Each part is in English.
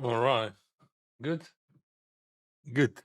All right. Good. Good.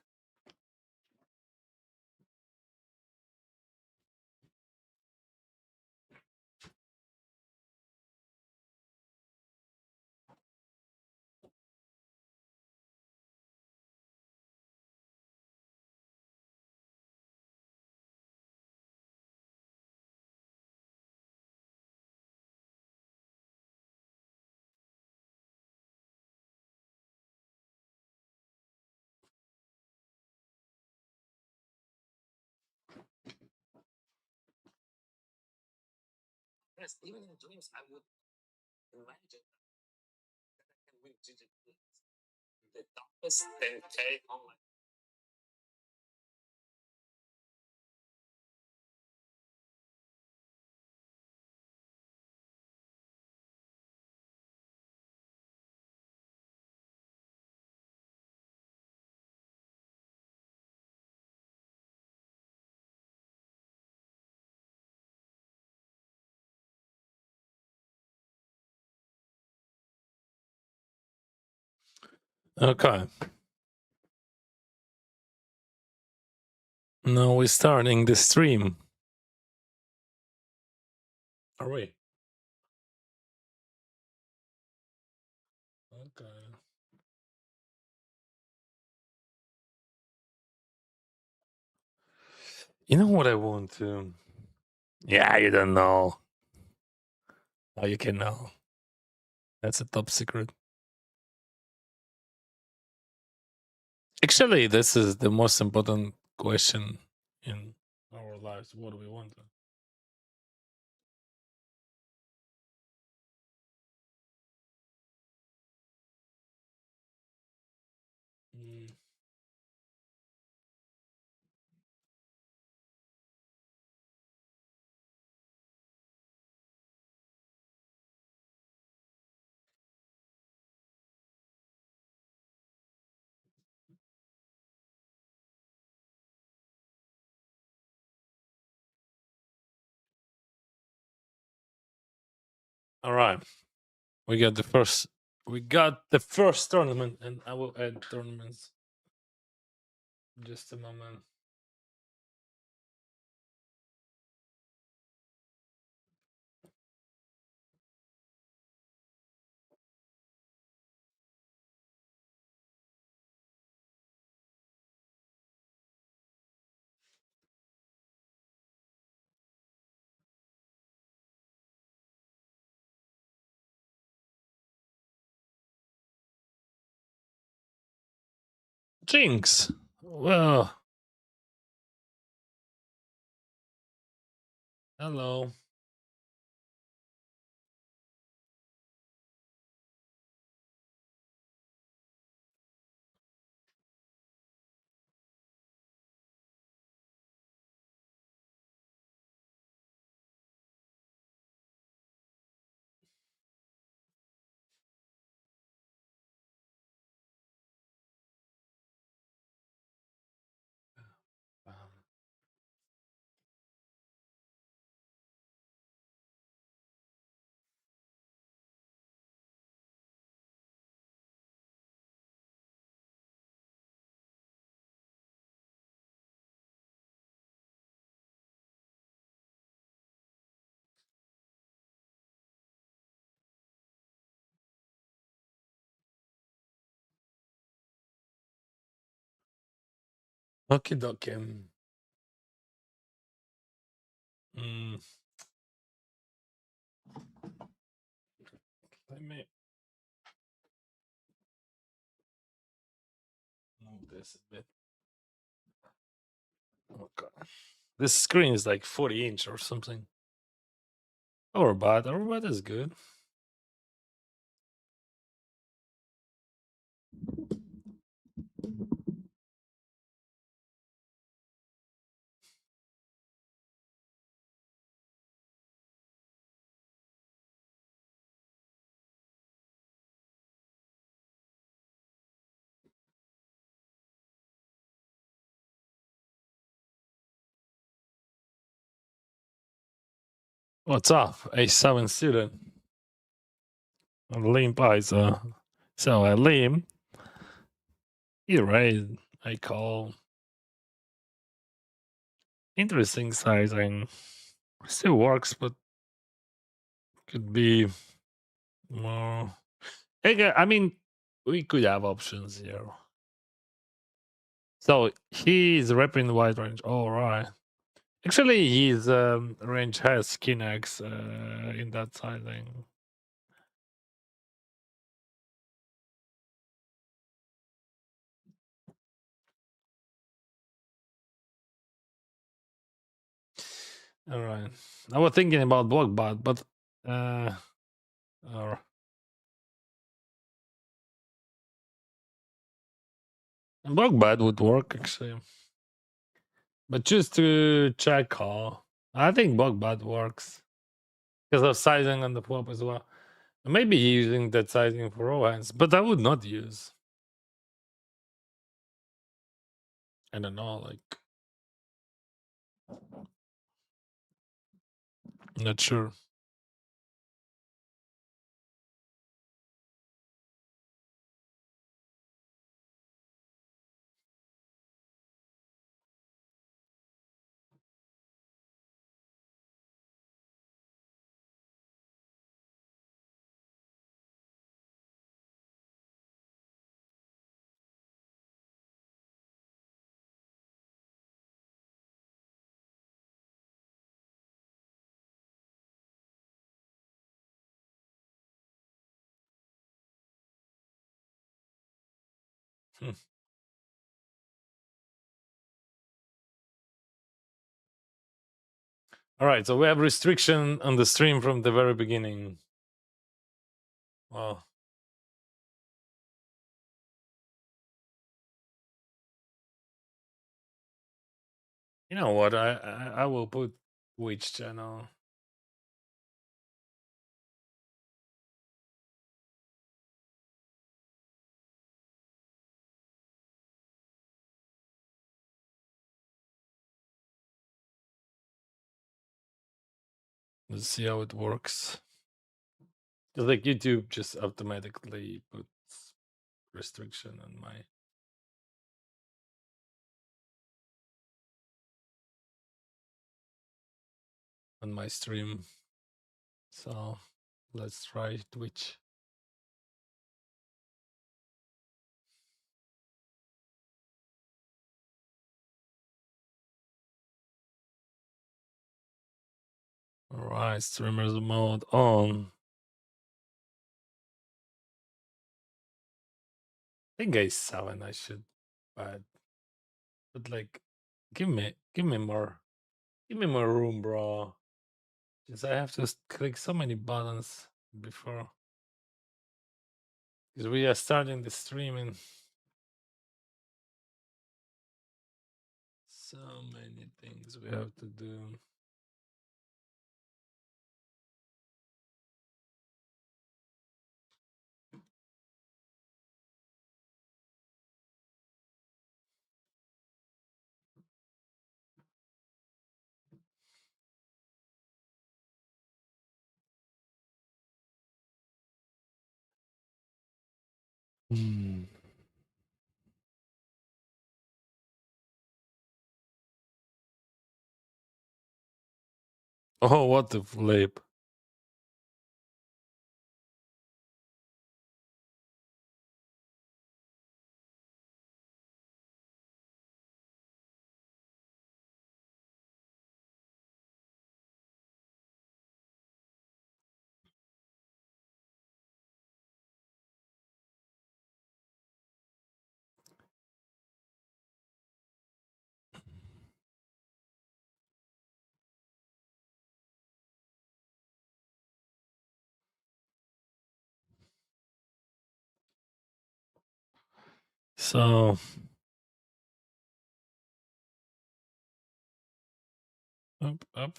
Yes, even in dreams, I would imagine that I can win GGP. The toughest 10K. Oh my. Okay. Now we're starting the stream. Are we? Okay. You know what I want to? Yeah, you don't know. Oh, you can know. That's a top secret. Actually, this is the most important question in our lives. What do we want? Mm. All right. We got the first. We got the first tournament, and I will add tournaments. Just a moment. Jinx. Well, hello. Okie dokie. Mm, let me move this a bit. Okay. This screen is like 40-inch or something. Overbot is good. What's up? A7 student. Limp eyes. So I leave. He raised. I call. Interesting sizing. Still works, but could be more. I mean, we could have options here. So he's repping the wide range. All right. Actually, his range has skin X in that sizing. All right. I was thinking about blockbot, but or blockbot would work actually. But just to check call, I think blockbot works because of sizing on the flop as well. Maybe using that sizing for all hands, but I would not use. I don't know, like not sure. Hmm. All right, so we have restriction on the stream from the very beginning. Well, you know what? I will put which channel. Let's see how it works. Just like YouTube just automatically puts restriction on my stream. So let's try Twitch. All right, streamers mode on. I think A7 I should buy, but like, give me more, room, bro. Because I have to click so many buttons before. Because we are starting the streaming. So many things we have to do. Hmm. Oh, what the flip. So up.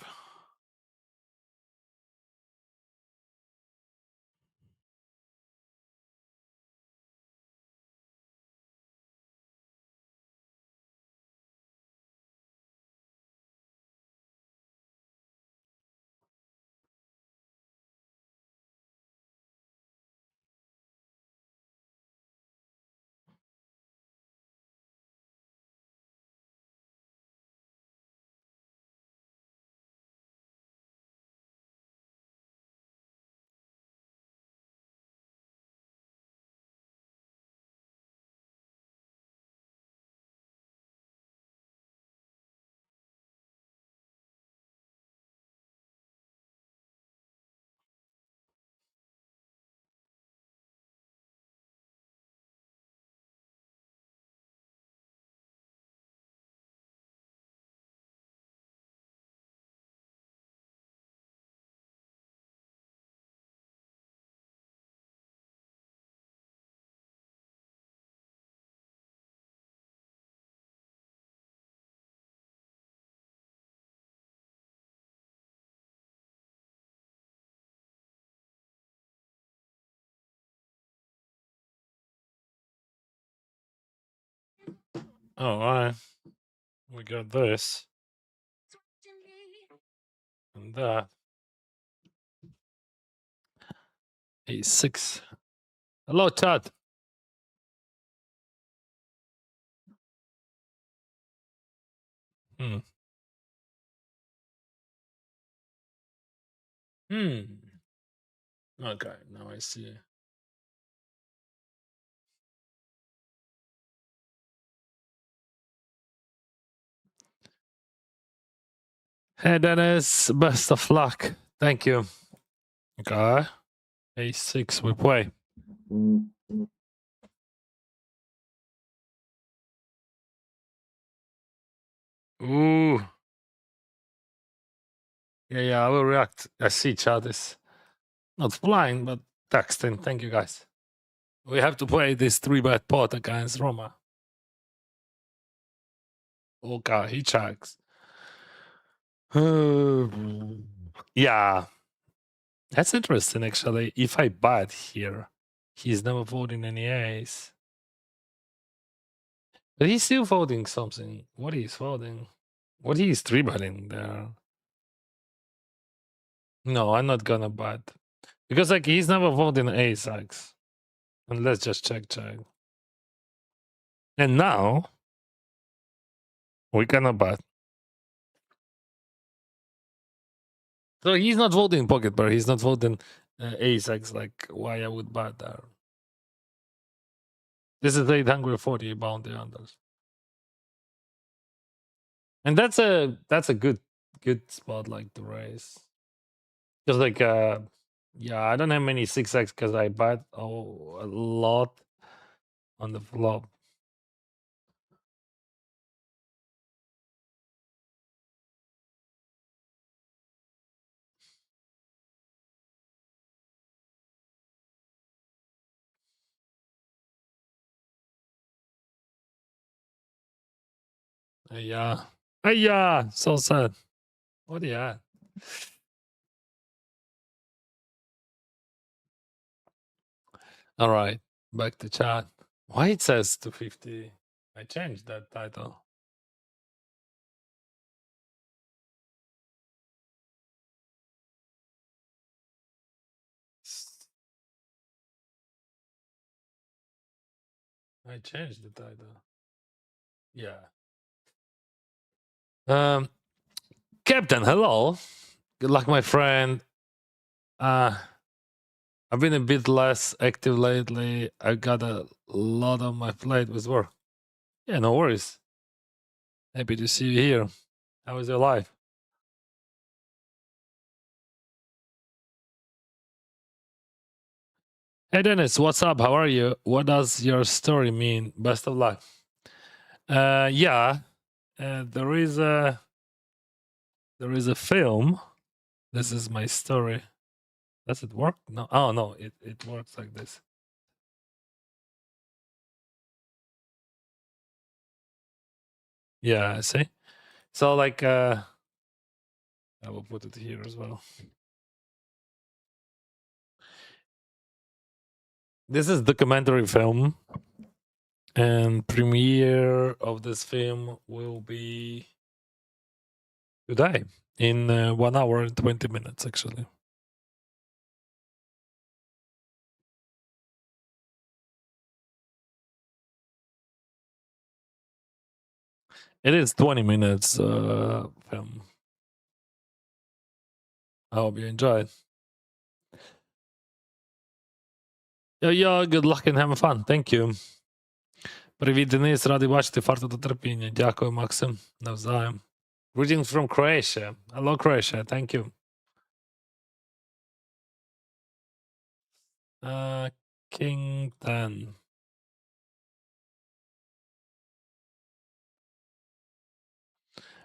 All right. We got this. And that. A6. Hello, Chad. Hmm. Hmm. Okay, now I see. Hey, Dennis. Best of luck. Thank you. Okay. A6 we play. Ooh. Yeah, I will react. I see chat is not blind, but texting. Thank you, guys. We have to play this 3-bet pot against Roma. Okay, he checks. Yeah, that's interesting, actually. If I bet here, he's never voting any ace. But he's still voting something. What he's voting? What he's 3-betting there? No, I'm not gonna bet. Because, like, he's never voting ace X. And let's just check. And now, we cannot bet. So he's not voting pocket pair. He's not voting ace X, like, why I would bet there. This is 840 bounty unders. And that's a good spot, like, to raise. Just like yeah, I don't have many 6x because I bet a lot on the flop. Yeah. Yeah, so sad. What do you at? All right, back to chat. Why it says 250? I changed that title. I changed the title. Yeah. Captain, hello. Good luck, my friend. I've been a bit less active lately. I got a lot on my plate with work. Yeah, no worries. Happy to see you here. How is your life? Hey Dennis, what's up? How are you? What does your story mean? Best of luck. Yeah, there is a film. This is my story. Does it work? No. Oh no, it works like this. Yeah, I see. So, like, I will put it here as well. This is documentary film, and premiere of this film will be today in 1 hour and 20 minutes, actually. It is 20 minutes film. I hope you enjoy it. Yo, good luck and have fun. Thank you. Привіт, Денис, радий бачити, фарту та терпіння. Дякую, Максим. Навзаєм. Greetings from Croatia. Hello, Croatia. Thank you. King 10.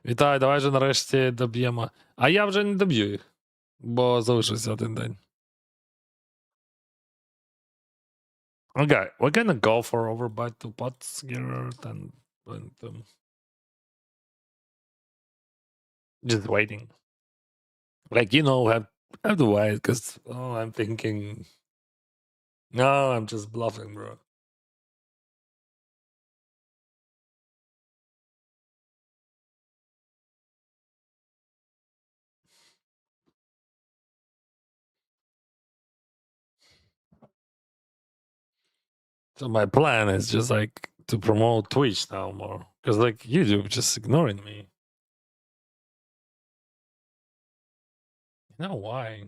Вітаю, давай же нарешті доб'ємо. А я вже не доб'ю їх, бо залишився один день. Okay, we're gonna go for overbet 2 pots here, then just waiting. Like, have to wait, because, I'm thinking, no, I'm just bluffing, bro. So my plan is just like to promote Twitch now more, because like YouTube just ignoring me. You know why?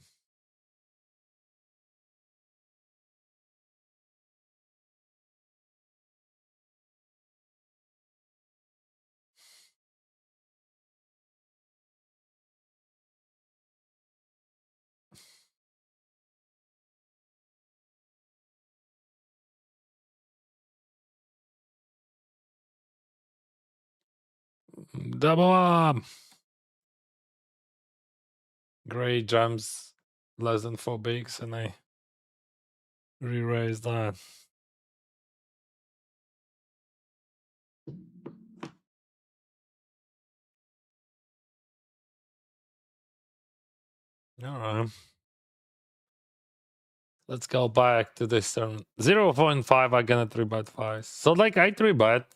Double up. Great jumps, less than 4 bigs, and I re-raised that. All right. Let's go back to this turn. 0.5, I'm gonna 3-bet 5. So like I 3-bet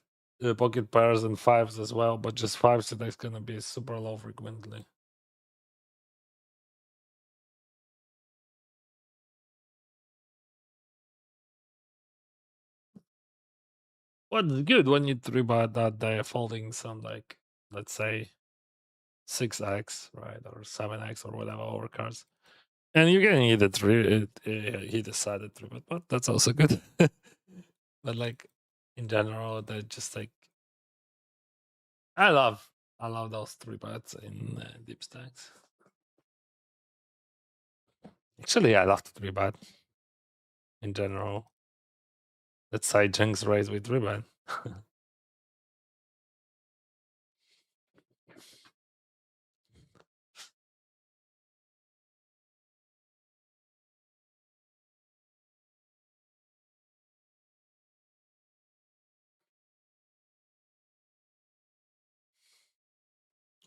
pocket pairs and 5s as well, but just 5s today is gonna be super low frequently. What's good when you 3-bet that day folding some like, let's say 6x, right? Or 7x or whatever overcards. And you're getting either he decided 3-bet, but that's also good. But like in general, they're just like I love those 3-bets in deep stacks. Actually, I love the 3-bet in general. Let's say Jinx raise with 3-bet.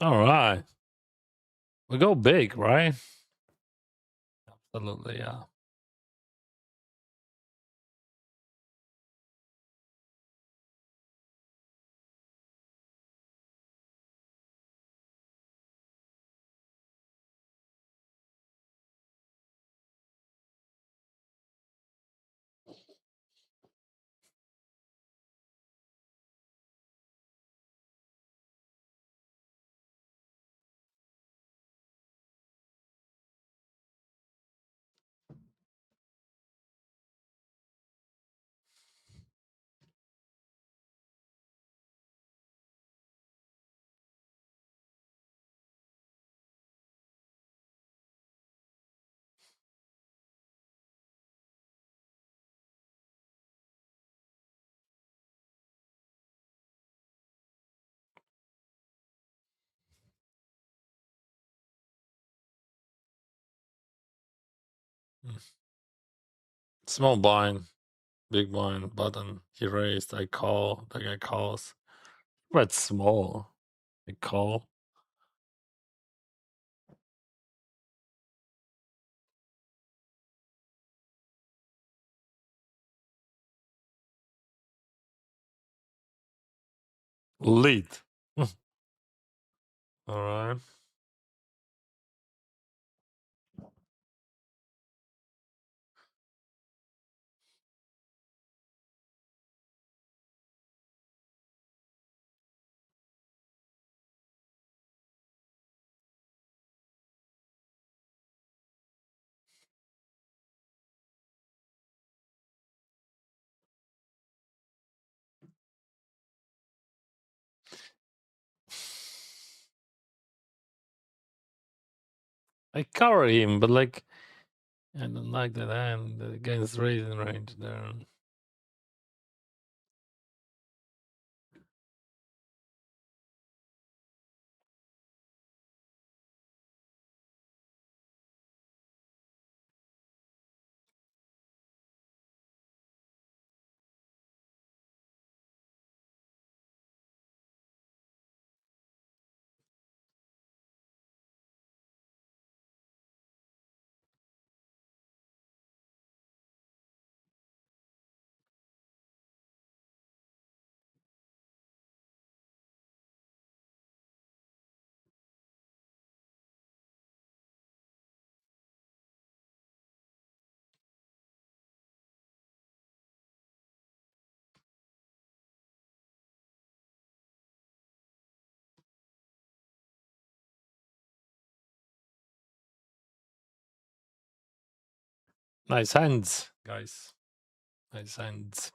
All right, we go big, right? Absolutely, yeah. Mm. Small blind, big blind, button. He raised. I call. The guy calls. But small. I call. Lead. All right. I cover him, but like I don't like that hand against raising range there. Nice hands, guys. Nice hands.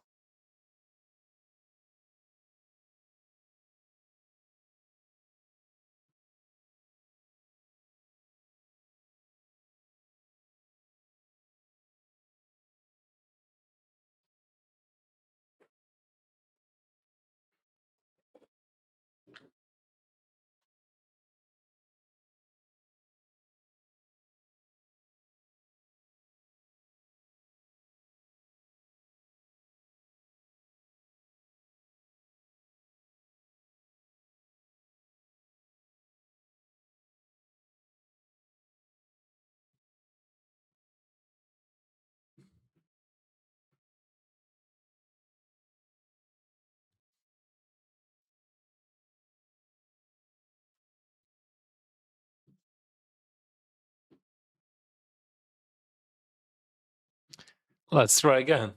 Let's try again.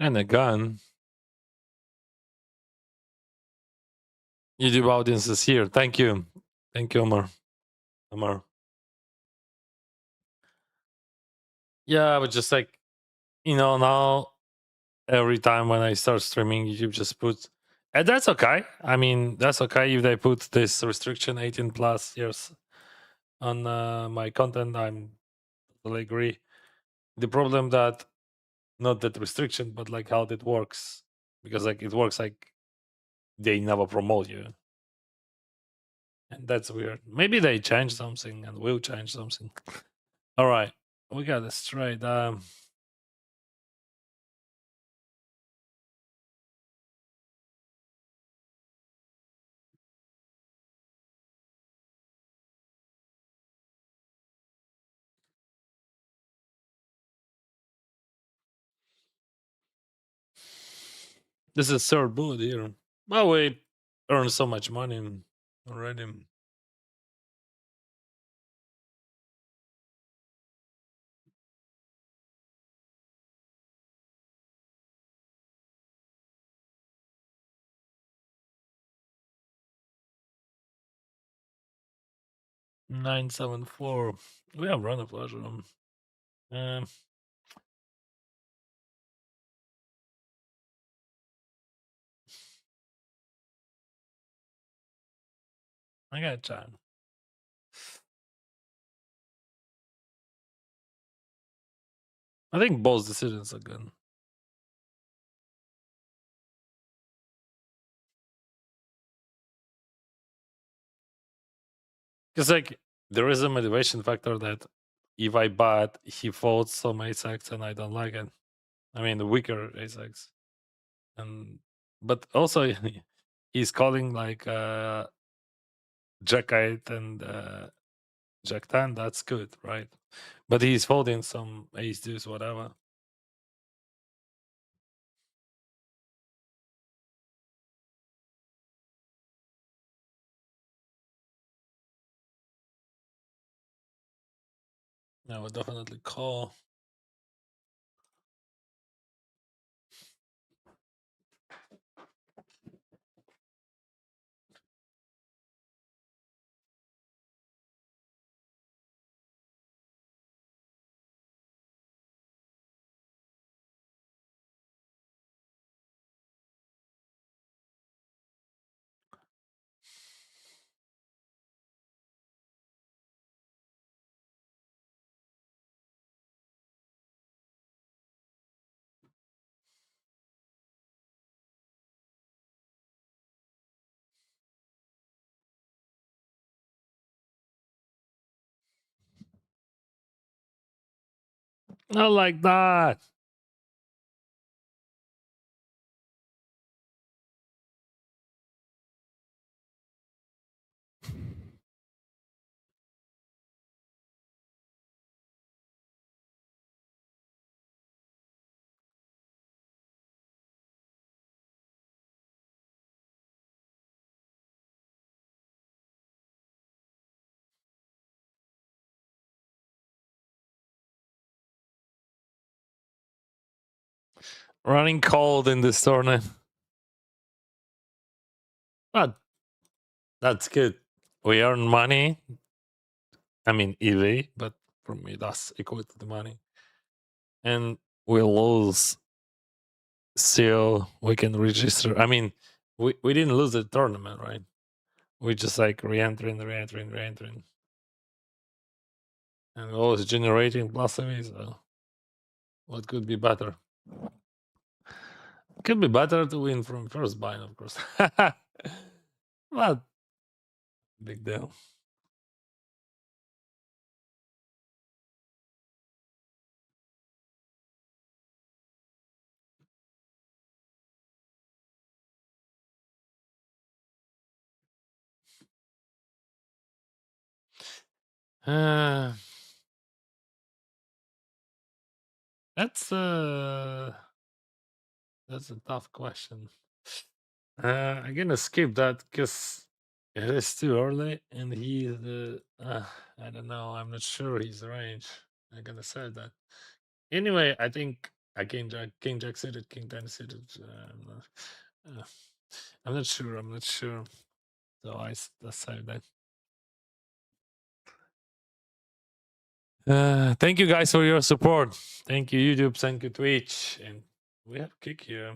And a gun. YouTube audience is here. Thank you. Thank you, Omar. Omar. Yeah, but just like, now every time when I start streaming, YouTube just puts, and that's okay. I mean, that's okay if they put this restriction 18 plus years on my content. I'm totally agree. The problem that not that restriction, but like how that works, because like it works like they never promote you, and that's weird. Maybe they change something and will change something. All right, we got it straight. This is third bullet here. Well, we earned so much money already. 974. We have run a flush room. Um, I got time. I think both decisions are good. Because like there is a motivation factor that if I bet he folds some ace X and I don't like it. I mean the weaker ace X. And but also he's calling like Jack 8 and Jack 10, that's good, right? But he's folding some ace deuce, whatever. I would definitely call. Not like that. Running cold in this tournament. But that's good. We earn money. I mean EV, but for me that's equal to the money. And we lose, still we can register. I mean, we didn't lose the tournament, right? We just like re-entering, and always generating plus EV. So what could be better? Could be better to win from first bind, of course. But big deal. Uh, that's uh that's a tough question. I'm gonna skip that because it is too early, and he's I don't know. I'm not sure his range. I'm gonna say that. Anyway, I think I King Jack suited, King Ten suited. Uh, I'm not sure. I'm not sure. So let's say that. Thank you guys for your support. Thank you YouTube. Thank you Twitch, and we have kick here.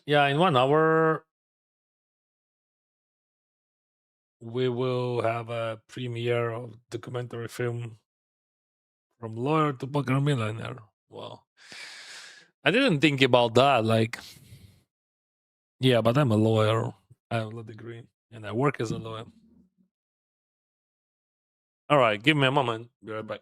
Yeah, in 1 hour we will have a premiere of documentary film from lawyer to poker millionaire. Wow. I didn't think about that. Like, yeah, but I'm a lawyer. I have a law degree and I work as a lawyer. All right, give me a moment. Be right back.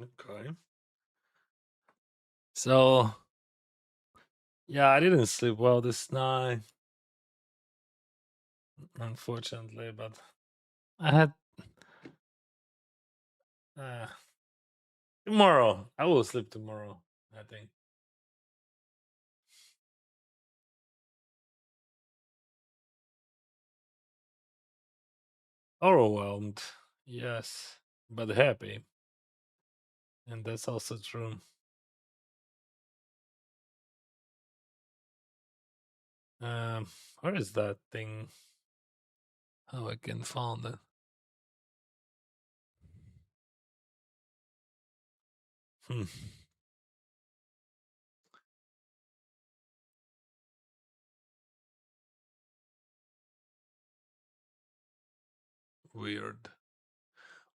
Okay. So, yeah, I didn't sleep well this night, unfortunately, but I had uh, tomorrow. I will sleep tomorrow, I think. Overwhelmed, yes, but happy. And that's also true. Um, where is that thing? How I can find it? Hmm. Weird.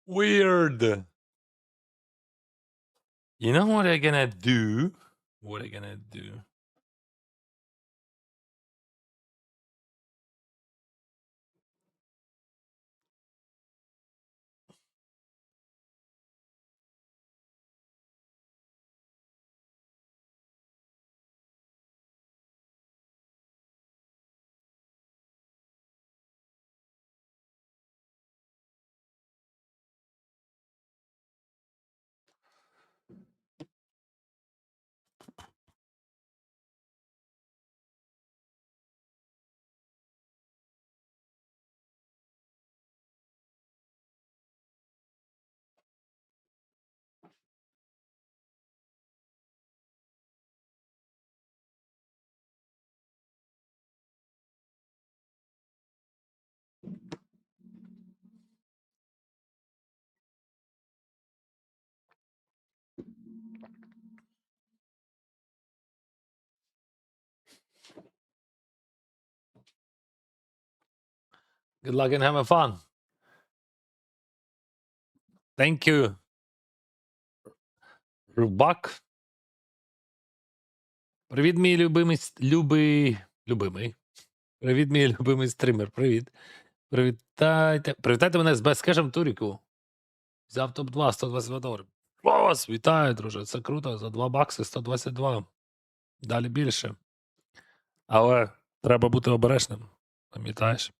Weird. You know what I'm gonna do? What I'm gonna do? Good luck and having fun. Thank you, Rubak. Привіт, мій любимий. Привіт, мій любимий стрімер. Привіт. Привітайте мене з безкешем Туріку. Взяв топ-2, 122 доларів. Вас, вітаю, друже. Це круто. За 2 бакси 122. Далі більше. Але треба бути обережним. Пам'ятаєш?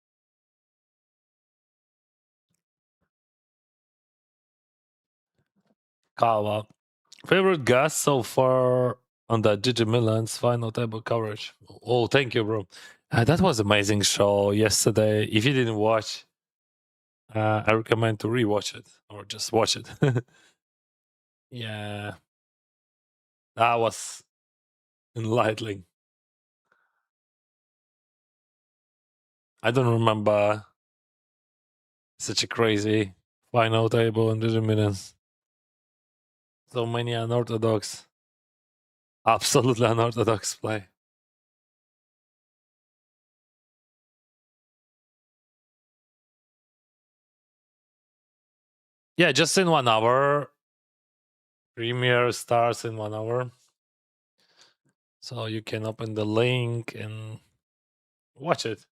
Кава. Favorite guest so far on the GG Milan's final table coverage. Oh, thank you, bro. That was amazing show yesterday. If you didn't watch, I recommend to rewatch it or just watch it. Yeah, that was enlightening. I don't remember such a crazy final table in 30 minutes. So many unorthodox, absolutely unorthodox play. Yeah, just in 1 hour. Premiere starts in 1 hour. So you can open the link and watch it.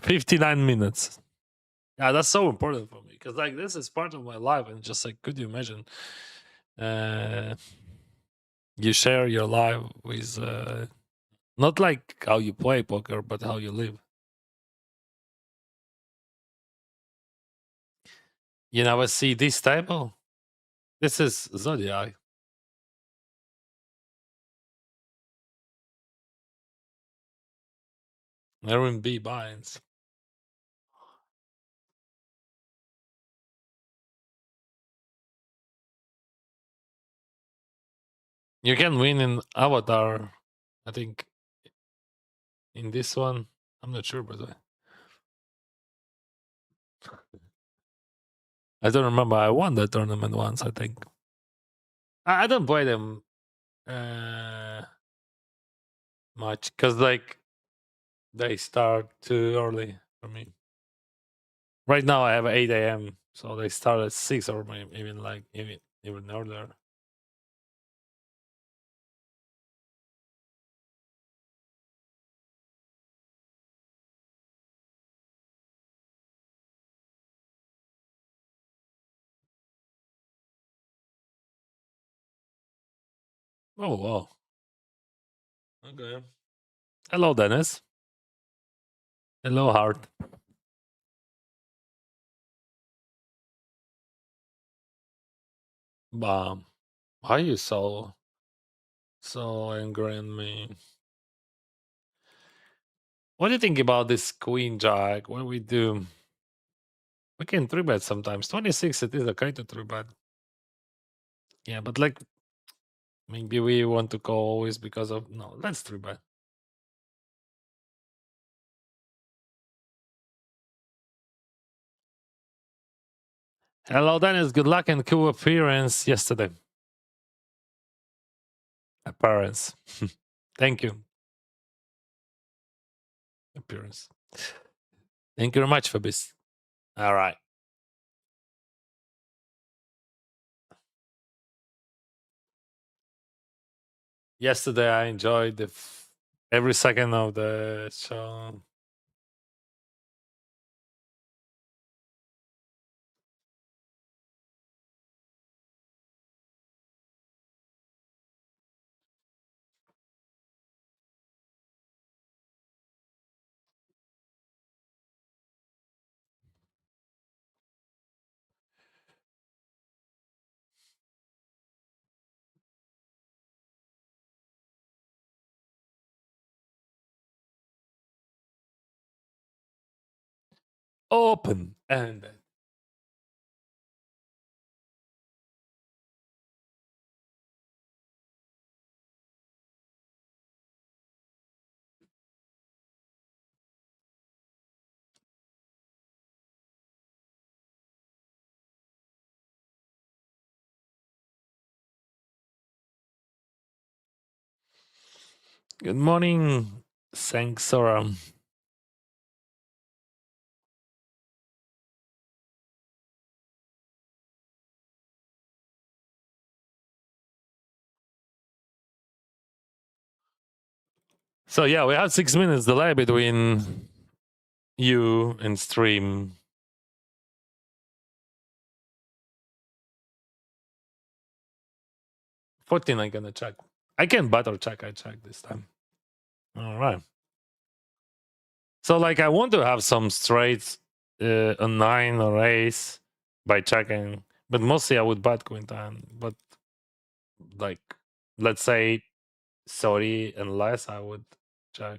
59 minutes. Yeah, that's so important for me because like this is part of my life, and just like, could you imagine? You share your life with not like how you play poker, but how you live. You never see this table. This is Zodiac. RMB binds. You can win in Avatar. I think in this one, I'm not sure, by the way. I don't remember. I won that tournament once, I think. I don't play them much because like they start too early for me. Right now I have 8 a.m. so they start at 6 or maybe even like even earlier. Oh wow. Okay. Hello, Dennis. Hello, Hart. Why are you so angry at me? What do you think about this Queen Jack? What do we do? We can 3-bet sometimes. 26, it is okay to 3-bet. Yeah, but like maybe we want to call always because of no. Let's 3-bet. Hello, Dennis. Good luck and cool appearance yesterday. Appearance. Thank you. appearance. Thank you very much for this. All right. Yesterday, I enjoyed every second of the show. Open and good morning, Sora. So yeah, we have 6 minutes delay between you and stream. 14, I'm gonna check. I can butter check. I check this time. All right. So like, I want to have some straights, a 9 or ace by checking, but mostly I would bet queen 10. But like, let's say 30 and less, I would check.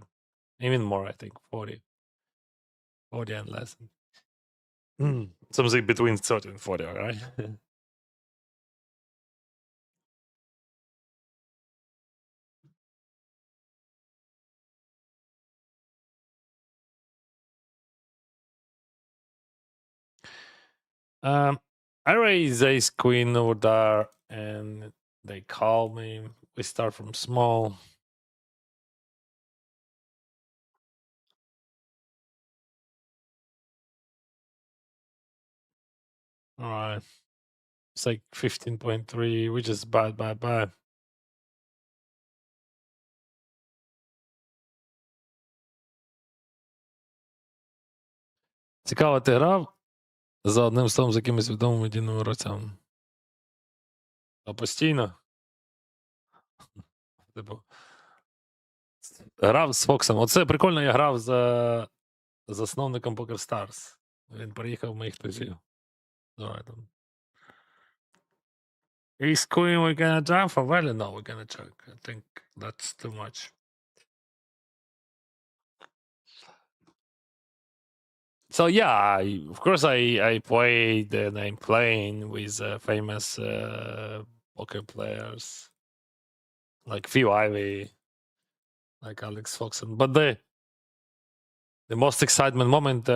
Even more, I think 40 and less. Something between 30 and 40, all right? I raise ace queen over there, and they call me. We start from small. All right. It's like 15.3, which is bad. Цікаво, ти грав за одним столом з якимось відомим медійним гравцем? А постійно? Типу, грав з Фоксом. Оце прикольно, я грав за засновником Poker Stars. Він приїхав моїх тузів. Давай там. Ace Queen we're gonna jump for value? No, we're gonna check. I think that's too much. So yeah, of course I played and I'm playing with famous poker players like Phil Ivey, like Alex Foxen. But the most excitement moment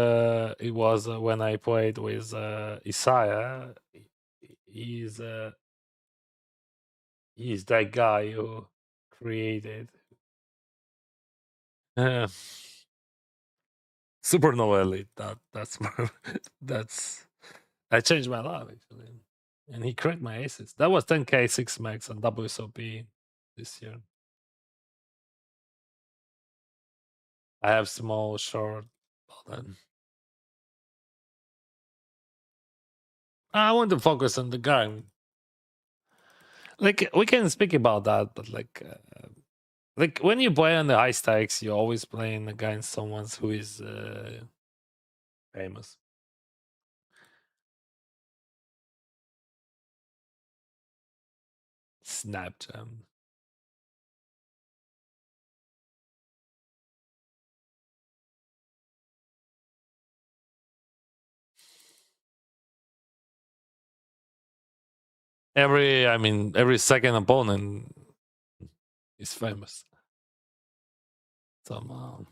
it was when I played with Isaiah. He's uh, he's that guy who created uh, Supernova Elite. That's that's that changed my life actually. And he cracked my aces. That was 10k 6 max on WSOP this year. I have small short. Well then. I want to focus on the game. Like we can speak about that, but like when you play on the high stakes, you're always playing against someone who is famous. Snapchat. Every second opponent is famous somehow.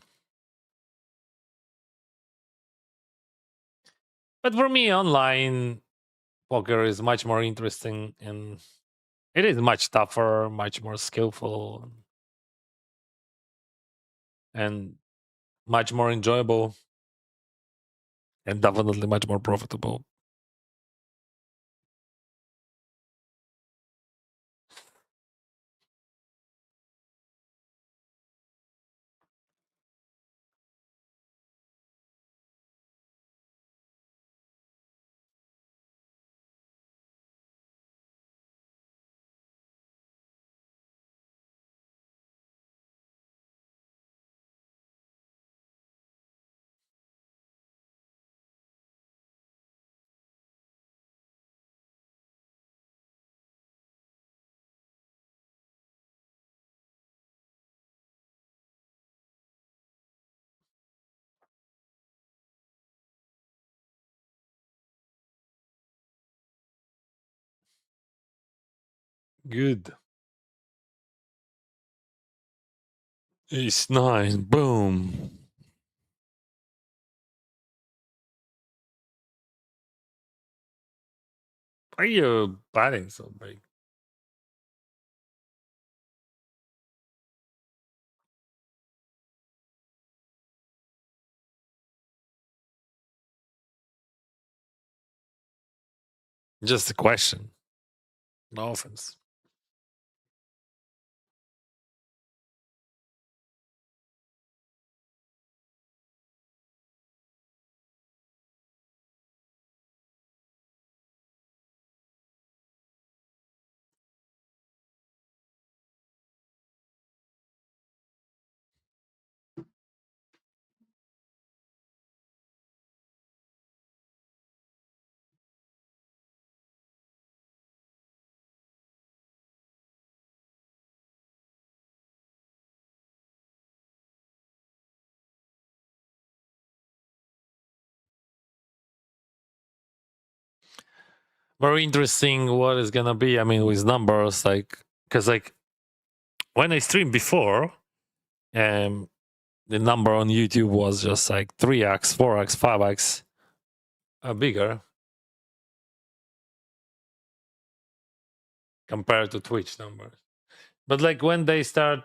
But for me, online poker is much more interesting, and it is much tougher, much more skillful, and much more enjoyable, and definitely much more profitable. Good. Ace nine. Boom. Why are you batting so big? Just a question. No offense. Very interesting what is gonna be. I mean, with numbers, like, because like when I streamed before, um, the number on YouTube was just like 3x, 4x, 5x bigger compared to Twitch numbers. But like when they start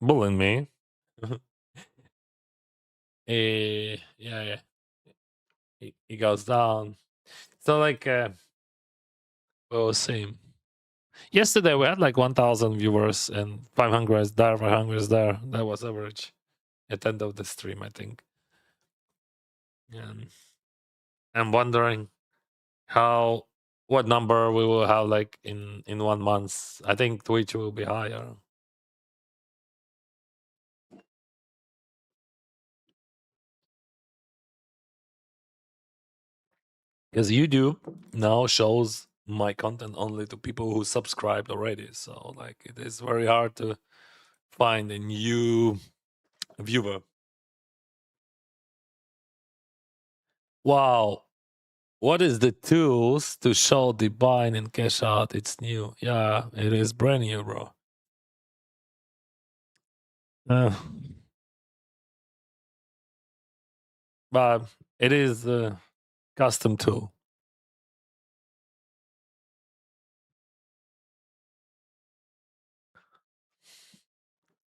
bullying me, yeah, it goes down. So like, well, same. Yesterday we had like 1,000 viewers and 500 is there, 500 is there. That was average at the end of the stream, I think. And I'm wondering what number we will have like in 1 month. I think Twitch will be higher. Because YouTube now shows my content only to people who subscribed already. So like it is very hard to find a new viewer. Wow. What is the tools to show the bind and cash out? It's new. Yeah, it is brand new, bro. Uh, but it is a custom tool.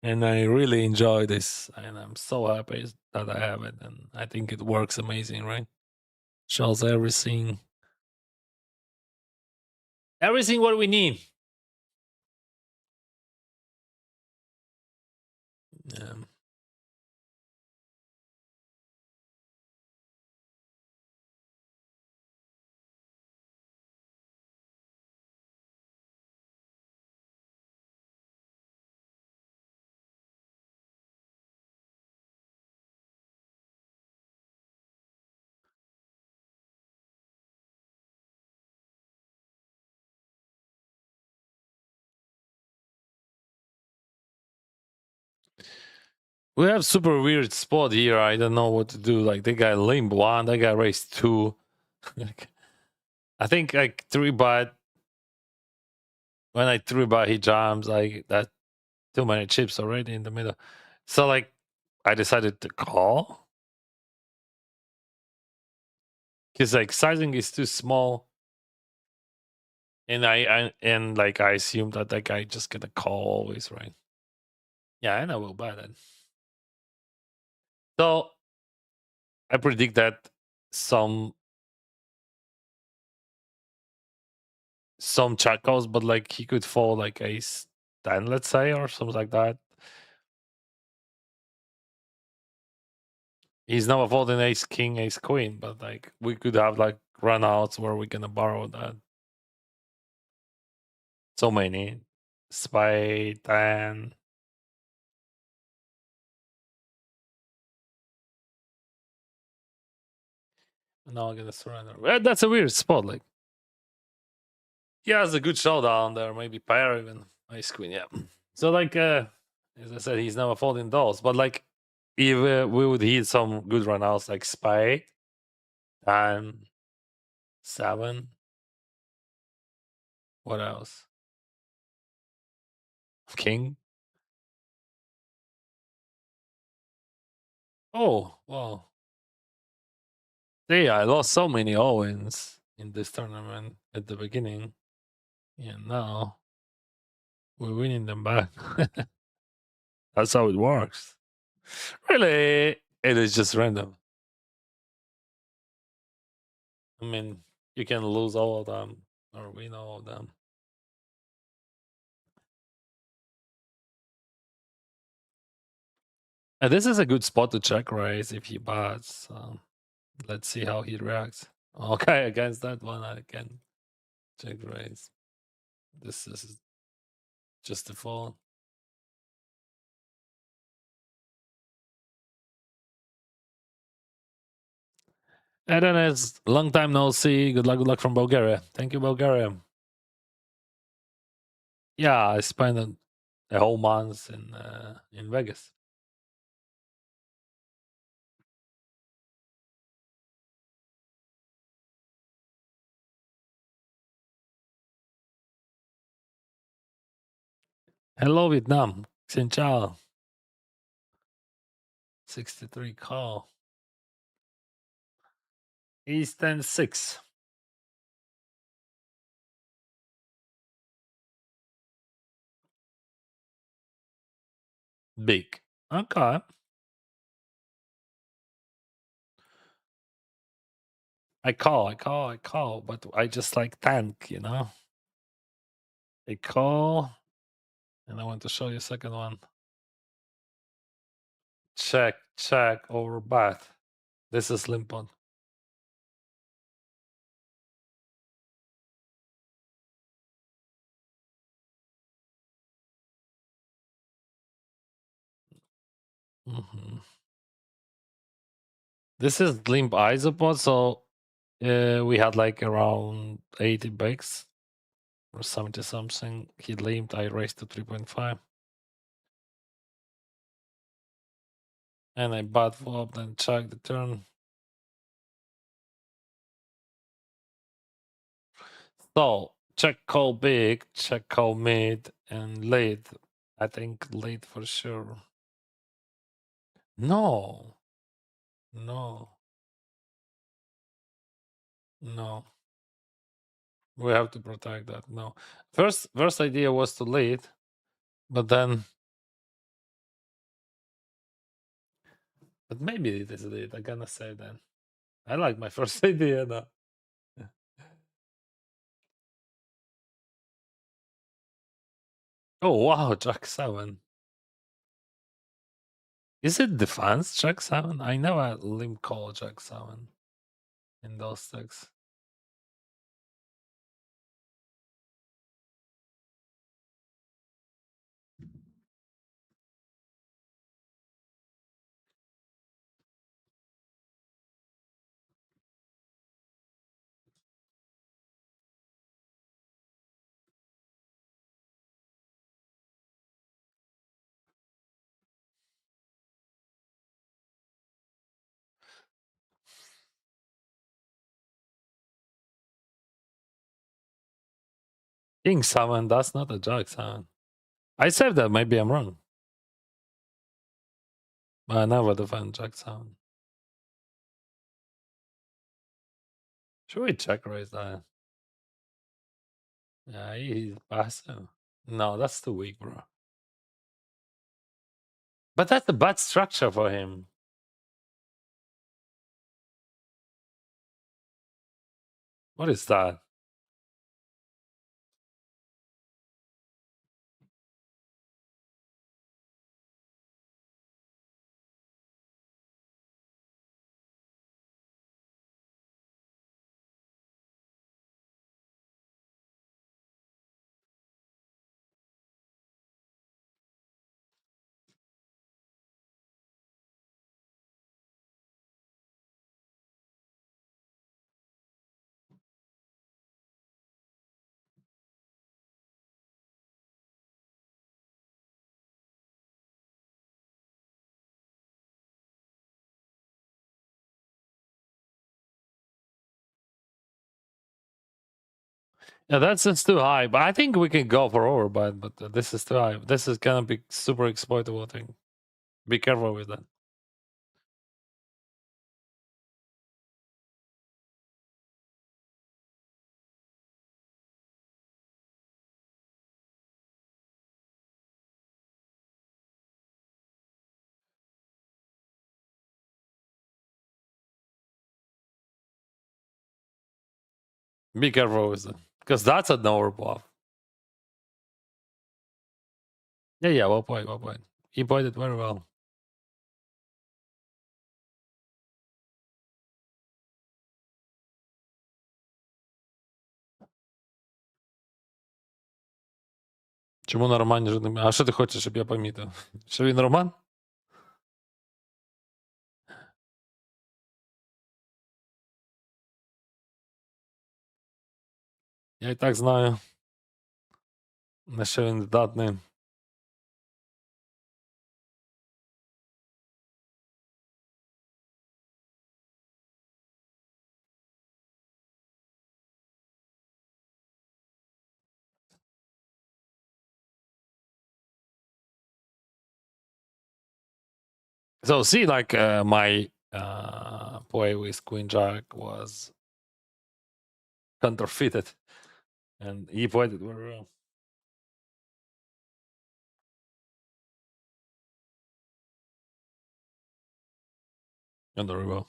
And I really enjoy this. And I'm so happy that I have it. And I think it works amazing, right? Shows everything. Everything what we need. Um, we have super weird spot here. I don't know what to do. Like they got limp one, they got race two. I think like three bet. When I three bet, he jumps like that. Too many chips already in the middle. So like, I decided to call because like sizing is too small, and and like I assumed that guy just gonna call always, right? Yeah, and I will buy that. So I predict that some check calls, but like he could fall like ace 10, let's say, or something like that. He's never folding ace king, ace queen, but like we could have like runouts where we're gonna borrow that. So many. Spade, 10. Now I'm gonna surrender. That's a weird spot. Like he has a good showdown there, maybe pair even. Ace queen, yeah. So like as I said, he's never folding those. But like if we would hit some good runouts like spade, 10, 7. What else? King. Oh, wow. Yeah, I lost so many all-ins in this tournament at the beginning. Yeah, now we're winning them back. That's how it works. Really, it is just random. I mean, you can lose all of them or win all of them. And this is a good spot to check raise if he bats. Let's see how he reacts. Okay, against that one, I can check raise. This is just a fall. Eden is long time no see. Good luck from Bulgaria. Thank you, Bulgaria. Yeah, I spent a whole month in Vegas. Hello, Vietnam. Xin chào. 63 call. Eastern 6. Big. Okay. I call, but I just like tank, you know? I call, and I want to show you a second one. Check, over bat. This is Limpon. This is limp isopod, so we had like around 80 bigs or 70 something. He limped, I raised to 3.5. And I bot flop, then check the turn. So check call big, check call mid, and late. I think late for sure. No. No. No. We have to protect that. No. First idea was to lead, but then but maybe it is lead. I'm gonna say then. I like my first idea now. Oh wow, Jack 7. Is it defense Jack 7? I never limp call Jack 7 in those sticks. King 7, that's not a Jack 7. I said that, maybe I'm wrong. But I never defend Jack 7. Should we check raise that? Yeah, he's passive. No, that's too weak, bro. But that's a bad structure for him. What is that? Yeah, that's just too high. But I think we can go for overbet, but this is too high. This is gonna be super exploitable thing. Be careful with that. Be careful with that. Because that's an overbluff. Yeah, well played, well played. He played it very well. Чому на Романі ж немає? А що ти хочеш, щоб я помітив? Що він Роман? Я і так знаю, на що він здатний. So see, like my play with Queen Jack was counterfeited, and he played it very well. And very well.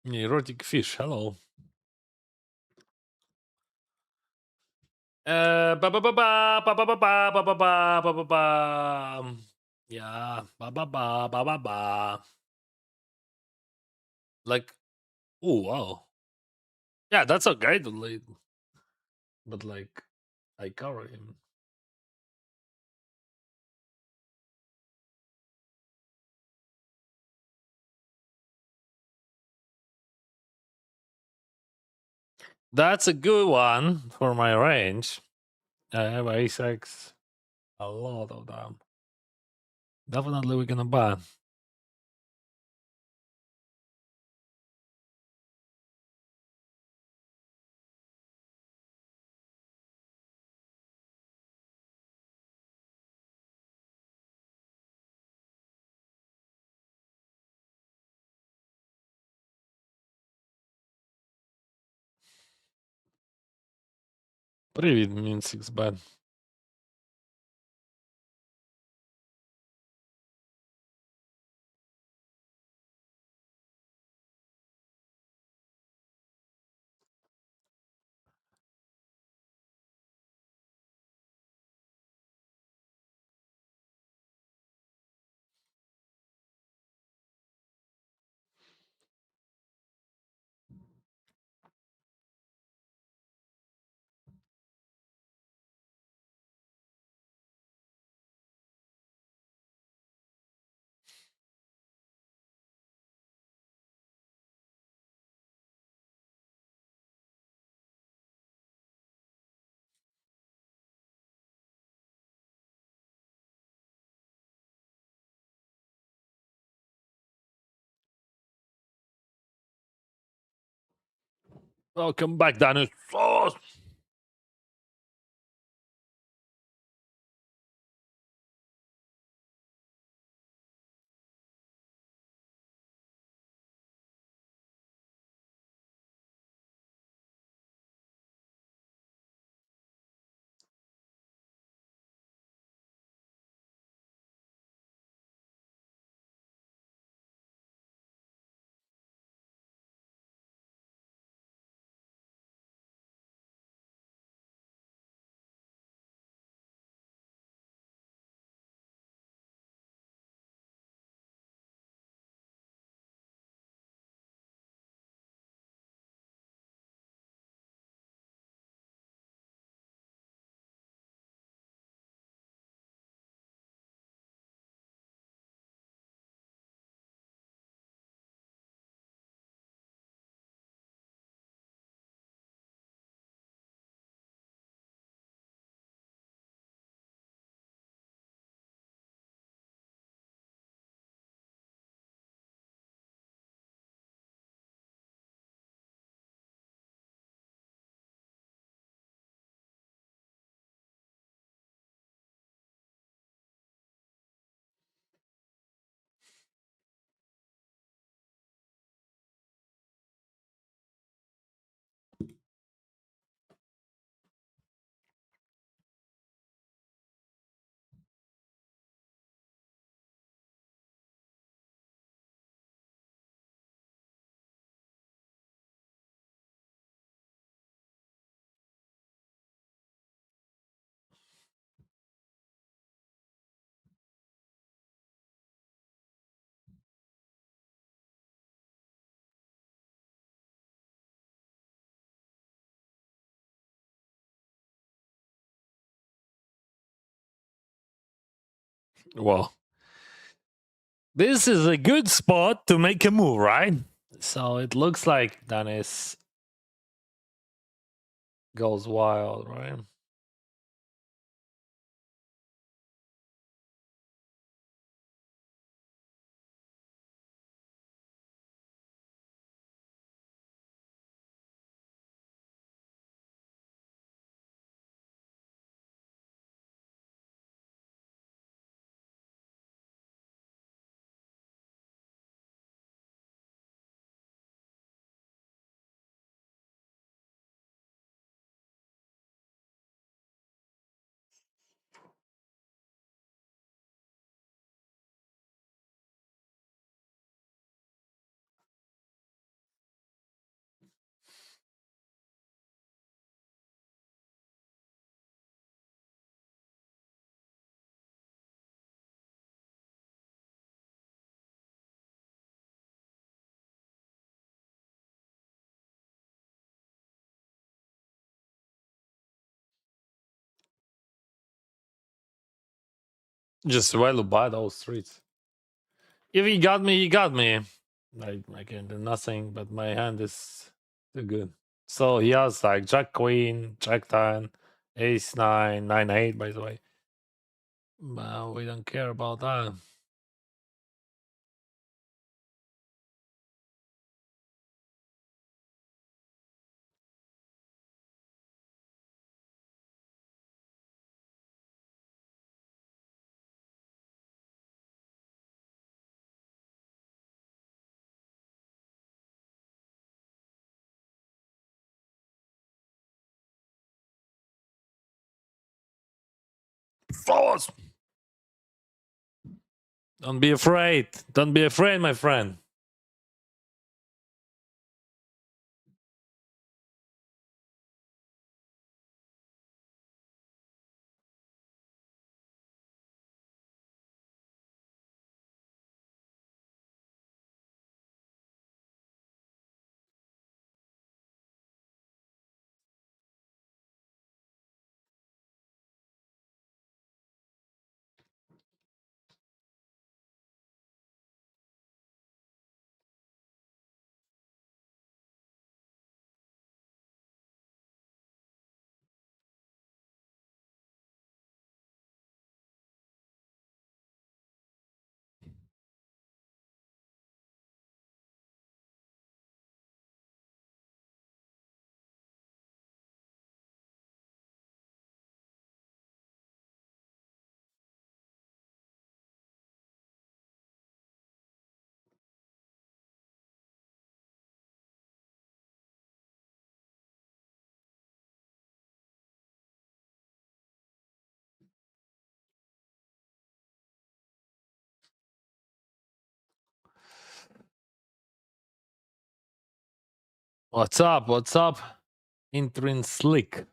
Erotic fish, hello. Ba ba ba ba ba ba ba ba ba ba ba ba ba ba. Yeah, ba ba ba ba ba ba. Like, oh wow, yeah, that's okay to lead, but like, I cover him. That's a good one for my range. I have ace-x, a lot of them. Definitely we're gonna buy. Привет, min 6-bet. Welcome back, Dennis. Oh, well, this is a good spot to make a move, right? So it looks like Dennis goes wild, right? Just well to buy those streets. If he got me, he got me. I can do nothing, but my hand is too good. So he has like Jack Queen, Jack 10, Ace 9, 9 8, by the way. But we don't care about that. Force! Don't be afraid. Don't be afraid, my friend. What's up? What's up? Intrin Slick.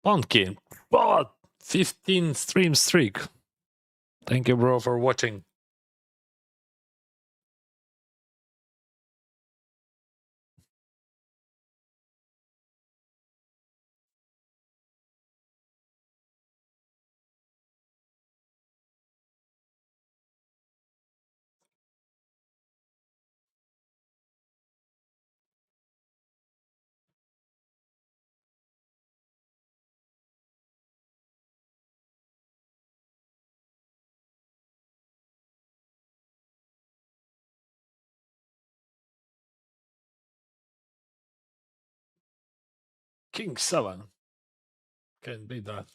Pumpkin. What? 15 stream streak. Thank you, bro, for watching. King 7. Can't beat that.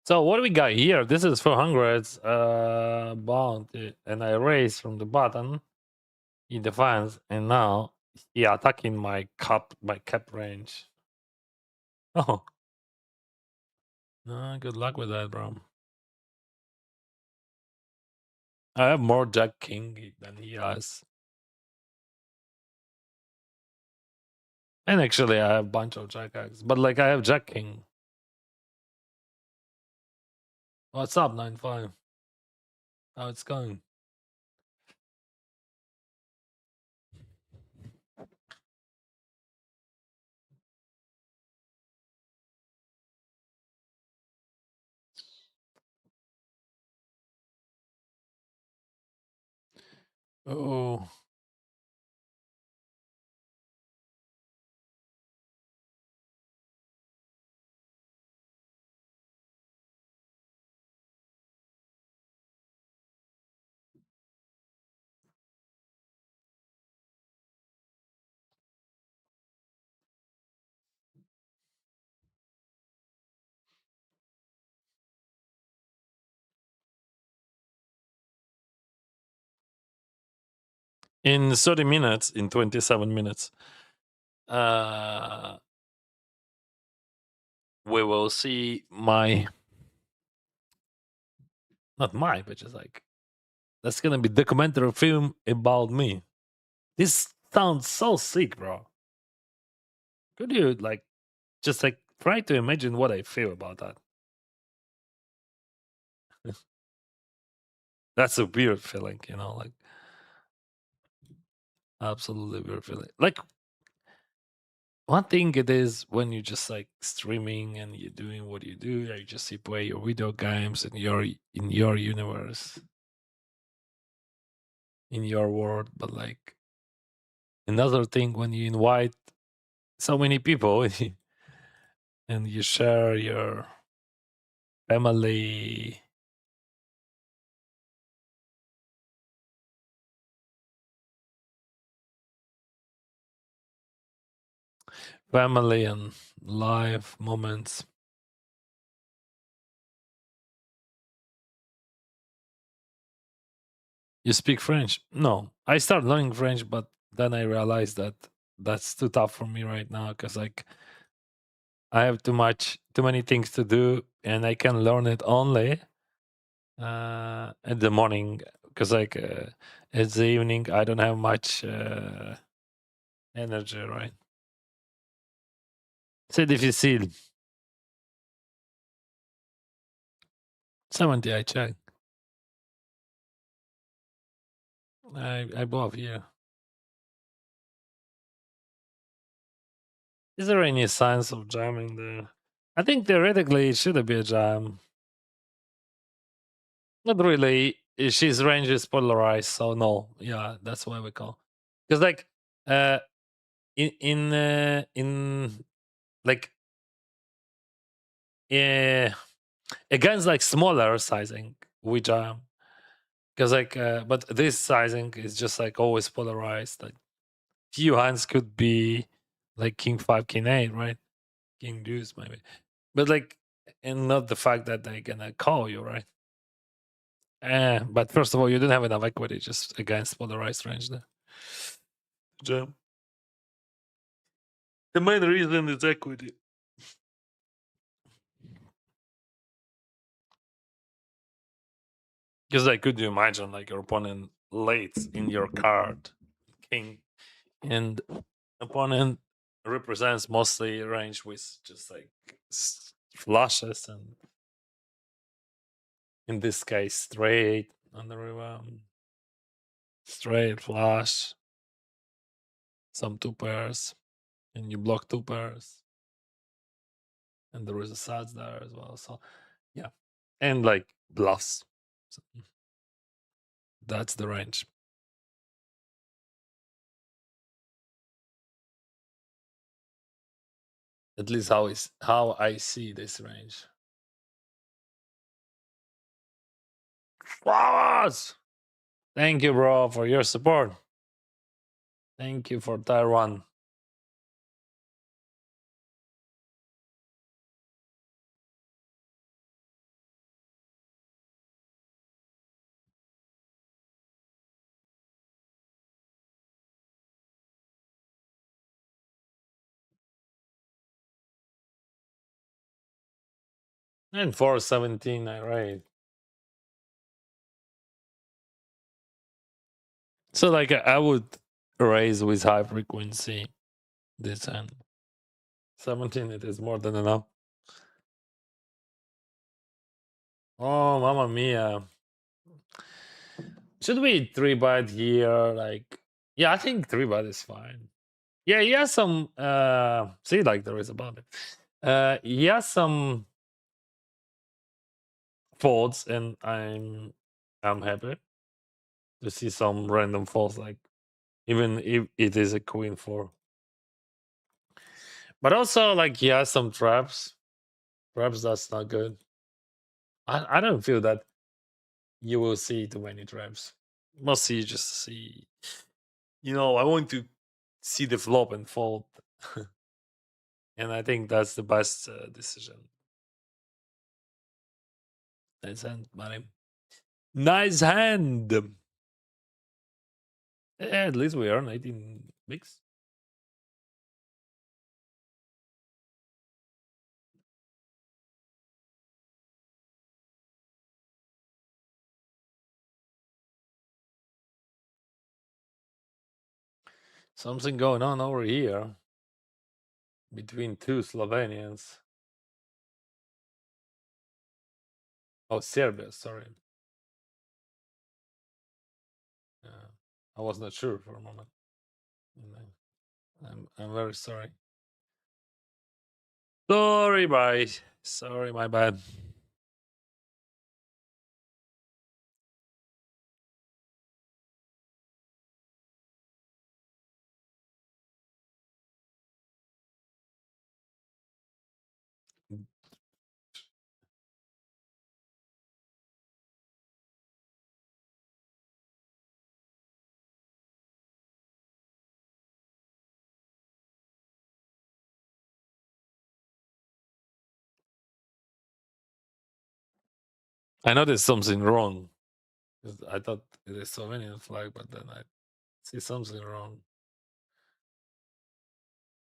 So what do we got here? This is 400 bound, and I raise from the button. He defends, and now he attacking my cap range. Oh, good luck with that, bro. I have more Jack King than he has, and actually I have a bunch of Jack X, but like I have Jack King. What's up, 9-5? How it's going? Oh, in 30 minutes, in 27 minutes, we will see my, not my, but just like, that's gonna be documentary film about me. This sounds so sick, bro. Could you like just like try to imagine what I feel about that? That's a weird feeling, like absolutely weird feeling. Like one thing it is when you just like streaming and you're doing what you do, you just you play your video games in your universe, in your world. But like another thing when you invite so many people and you share your family, and life moments. You speak French? No, I started learning French, but then I realized that that's too tough for me right now because like I have too many things to do, and I can learn it only in the morning because like it's the evening. I don't have much energy, right? C'est difficile. 70, I check. I bought here. Is there any signs of jamming there? I think theoretically it should be a jam. Not really. She's range is polarized, so no. Yeah, that's why we call. Because like uh in like uh against like smaller sizing we jam. Because like but this sizing is just like always polarized. Like few hands could be like king five, king eight, right? King deuce maybe. But like and not the fact that they're gonna call you, right? But first of all, you don't have enough equity just against polarized range there. Jam. The main reason is equity. Because like, could you imagine like your opponent late in your card, king, and opponent represents mostly range with just like flushes and in this case straight on the rebound, straight flush, some two pairs, and you block two pairs, and there is a sats there as well. So yeah, and like bluffs. So that's the range. At least how I see this range. Flowers! Thank you, bro, for your support. Thank you for tier one. And 417 I rate. So like I would raise with high frequency this hand. 17 it is more than enough. Oh mamma mia. Should we 3-bet here? Like yeah, I think 3-bet is fine. Yeah, he has some see like there is about it. He has some folds and I'm happy to see some random folds like even if it is a queen four. But also like he has some traps. Perhaps that's not good. I don't feel that you will see too many traps. Mostly just see I want to see the flop and fold. And I think that's the best decision. Nice hand, buddy. Nice hand. Yeah, at least we earn 18 bigs. Something going on over here between two Slovenians. Oh, Serbia, sorry. I was not sure for a moment. I'm very sorry. Sorry, bye. Sorry, my bad. I know there's something wrong. 'Cause I thought it is Slovenian flag, but then I see something wrong.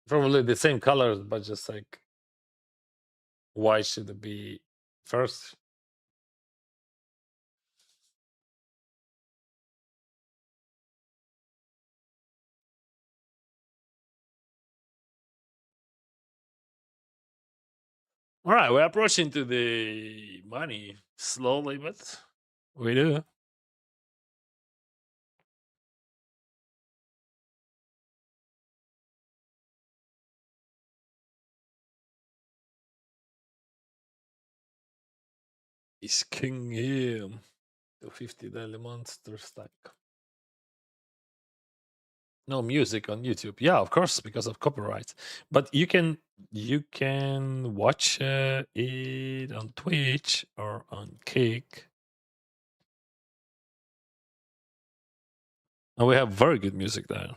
Probably the same colors, but just like why should it be first? All right, we're approaching to the money slowly, but we do. Is king here. 250 daily monster stack. No music on YouTube. Yeah, of course, because of copyrights. But you can watch it on Twitch or on Kick. And we have very good music there.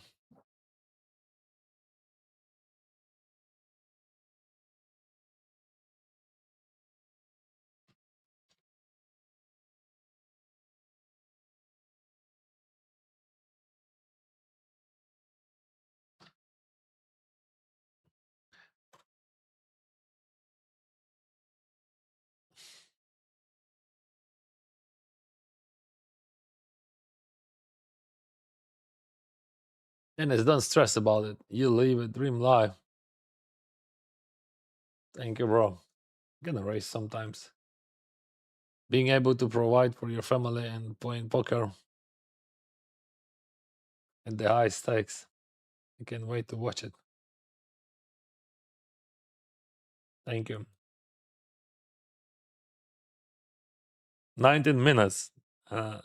Dennis, don't stress about it. You live a dream life. Thank you, bro. Gonna race sometimes. Being able to provide for your family and playing poker at the high stakes. I can't wait to watch it. Thank you. 19 minutes. Uh,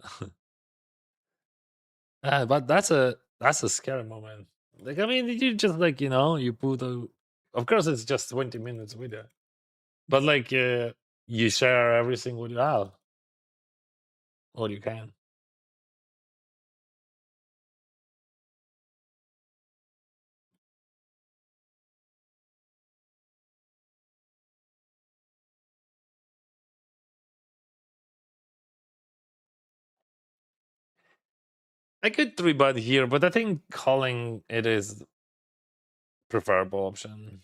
but that's a scary moment. Like, I mean, you just like, you put a, of course it's just 20 minutes with you, but like you share everything what you have, what you can. I could three bet here, but I think calling it is preferable option.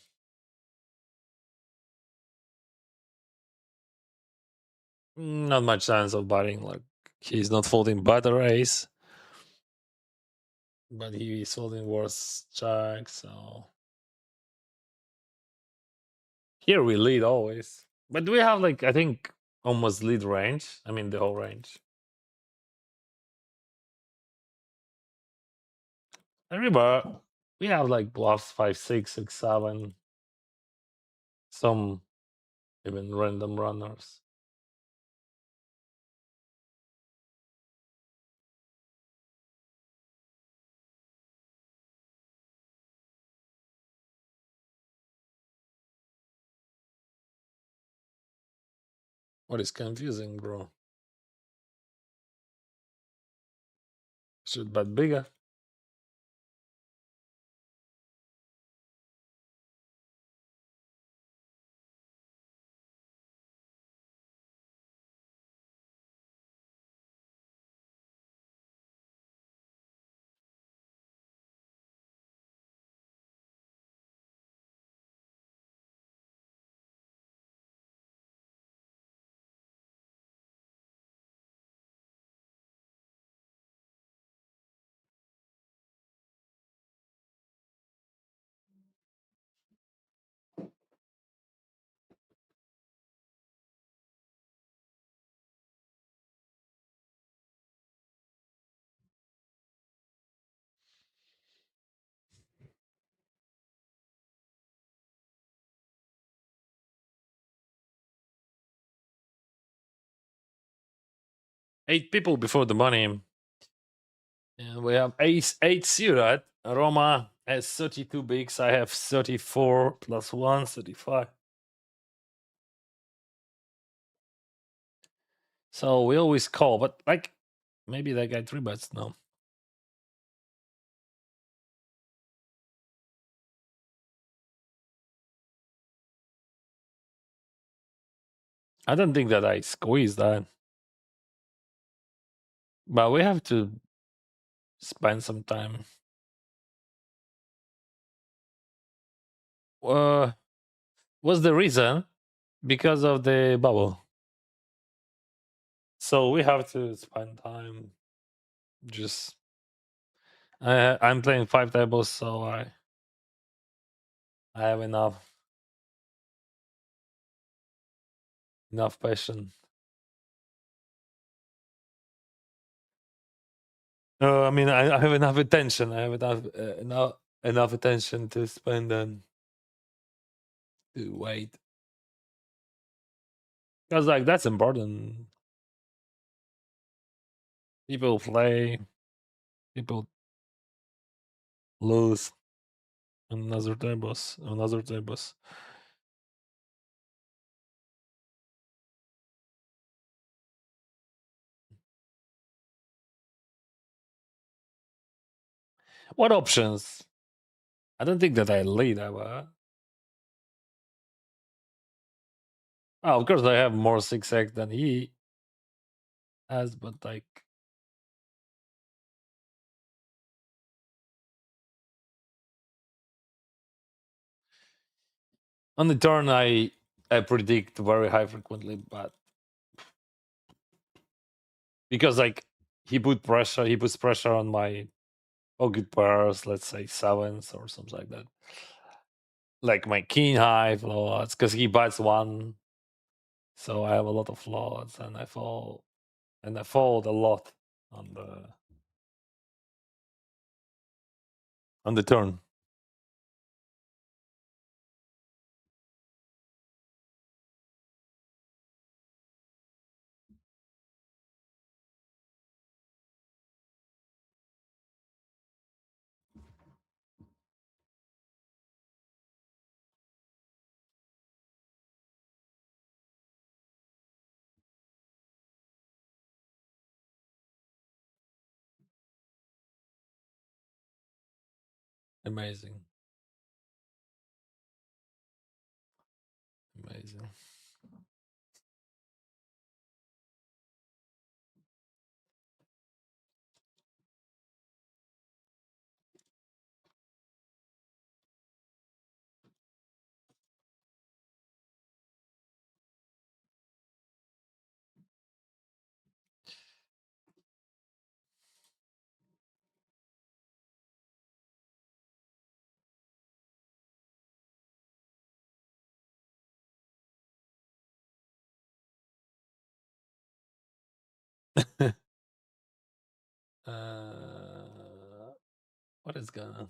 Not much sense of betting. Like, he's not folding better ace, but he's folding worse jack. So here we lead always, but do we have like, I think, almost lead range? I mean the whole range. I remember we have like bluffs 5, 6, 6, 7, some even random runners. What is confusing, bro? Should bet bigger. Eight people before the money. And we have ace 8 suited. Roma has 32 bigs. I have 34 plus 1, 35. So we always call, but like maybe that guy three bets. No. I don't think that I squeezed that. But we have to spend some time. What's the reason? Because of the bubble. So we have to spend time. Just I'm playing 5 tables, so I have enough passion. I mean, I have enough attention. I have enough attention to spend and to wait. Because like that's important. People play, people lose another tables, another tables. What options? I don't think that I lead ever. Oh, of course I have more 6x than he has, but like on the turn I predict very high frequently, but because like he puts pressure on my pocket pairs, let's say sevens or something like that. Like my king high floats, because he buys one, so I have a lot of floats, and I fold a lot on the turn. Amazing, amazing. What is gonna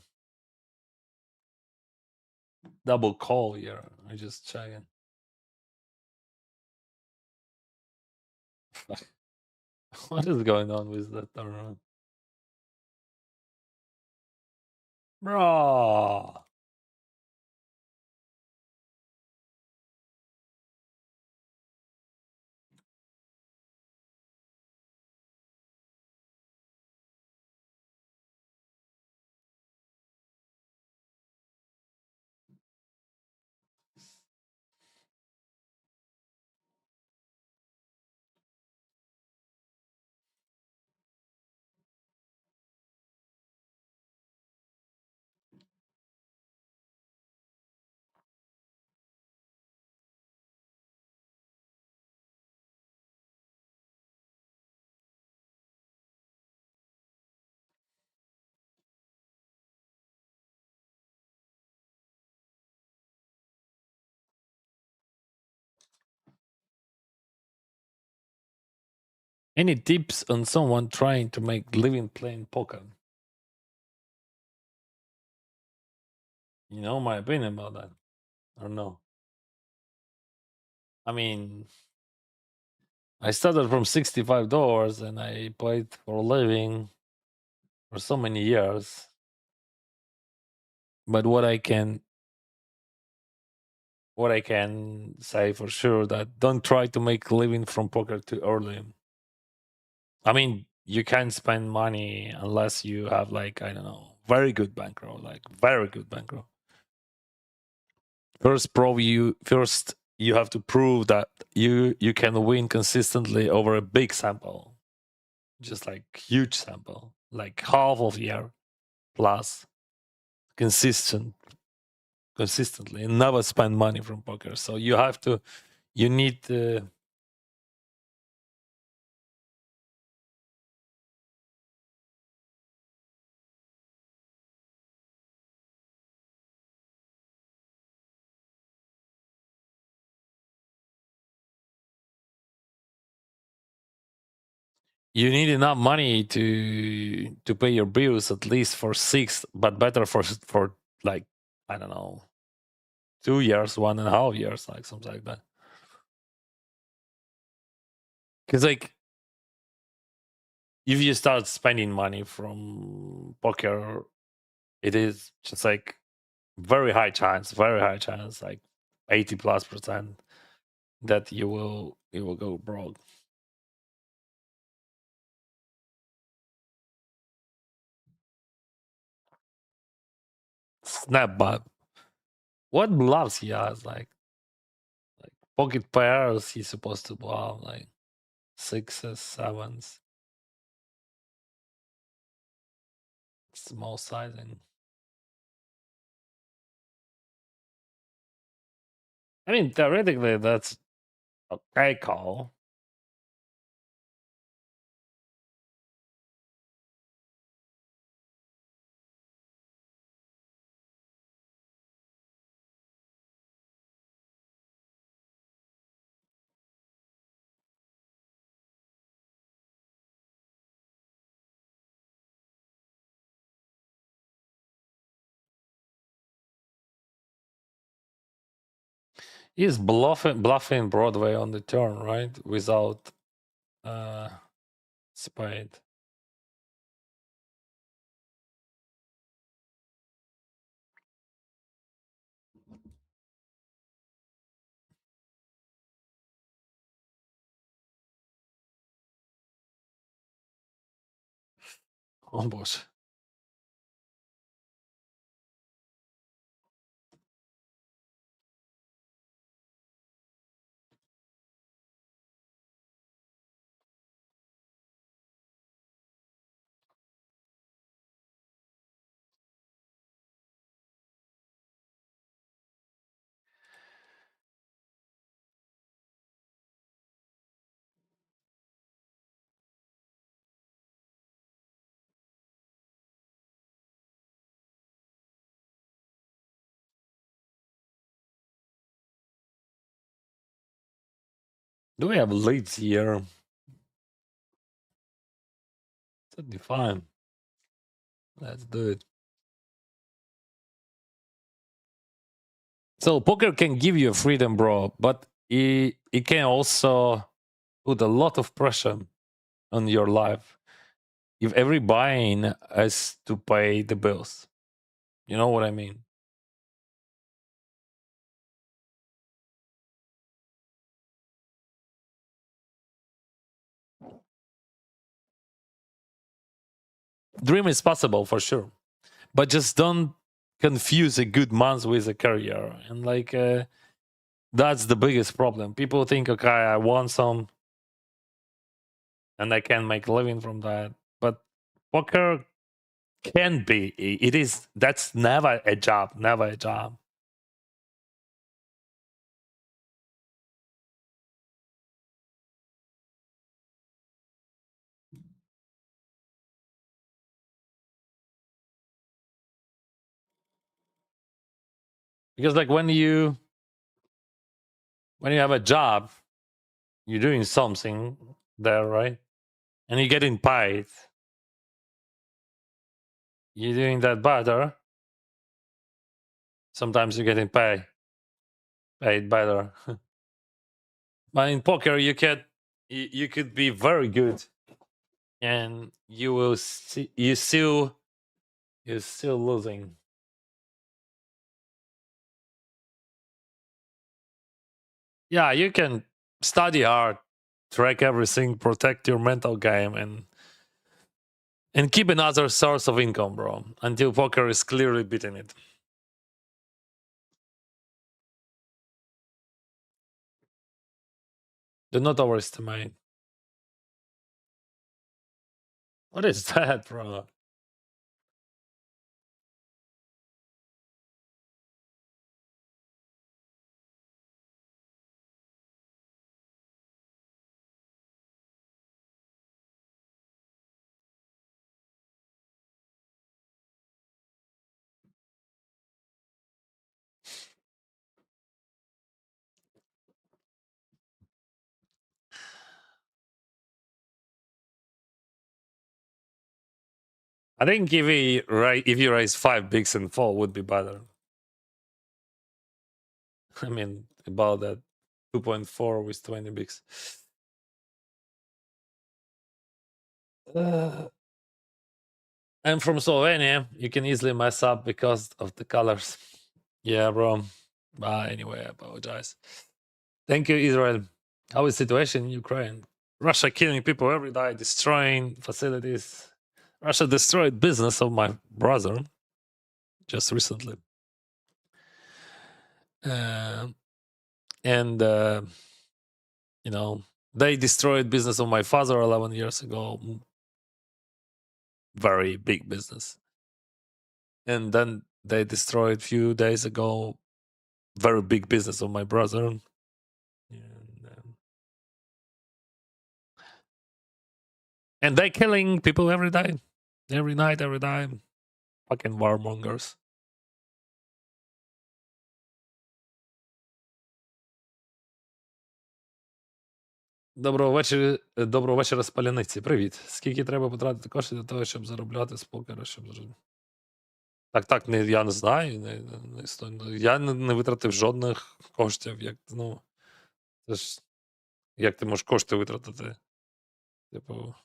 double call here? I just checking. What is going on with that tournament, bro? Any tips on someone trying to make living playing poker? You know my opinion about that, or no? I mean, I started from $65 and I played for a living for so many years. But what I can say for sure that don't try to make a living from poker too early. I mean, you can't spend money unless you have like, I don't know, very good bankroll, like very good bankroll. First you have to prove that you can win consistently over a big sample, just like huge sample, like half of year plus consistently, and never spend money from poker. So you need you need enough money to pay your bills at least for 6, but better for like, I don't know, 2 years, 1.5 years, like something like that. Because like if you start spending money from poker, it is just like very high chance, like 80+% that you will go broke. Snap, but what bluffs he has? Like pocket pairs, he's supposed to bluff like sixes, sevens, small sizing. I mean, theoretically, that's okay call. He's bluffing Broadway on the turn, right? Without spade. Oh boy. Do we have leads here? That'd fine. Let's do it. So poker can give you freedom, bro, but it can also put a lot of pressure on your life if every buying has to pay the bills. You know what I mean? Dream is possible for sure, but just don't confuse a good month with a career. And like that's the biggest problem. People think, okay, I want some, and I can make a living from that. But poker can be. It is. That's never a job. Never a job. Because like when you have a job, you're doing something there, right? And you're getting paid. You're doing that better. Sometimes you're getting paid better. But in poker, you could be very good, and you will see you're still losing. Yeah, you can study hard, track everything, protect your mental game, and keep another source of income, bro, until poker is clearly beating it. Do not overestimate. What is that, bro? I think if you raise 5 bigs and fall would be better. I mean, about that 2.4 with 20 bigs. I'm from Slovenia. You can easily mess up because of the colors. Yeah, bro. Anyway, I apologize. Thank you, Israel. How is the situation in Ukraine? Russia killing people every day, destroying facilities. Russia destroyed business of my brother just recently. And you know, they destroyed business of my father 11 years ago. Very big business. And then they destroyed few days ago very big business of my brother. And they killing people every day, every night, every day. Fucking warmongers. Доброго вечора з паляниці. Привіт. Скільки треба потратити коштів для того, щоб заробляти з покера, щоб зрозуміти? Так, я не знаю. Я не витратив жодних коштів. Це ж, як ти можеш кошти витратити? Типу.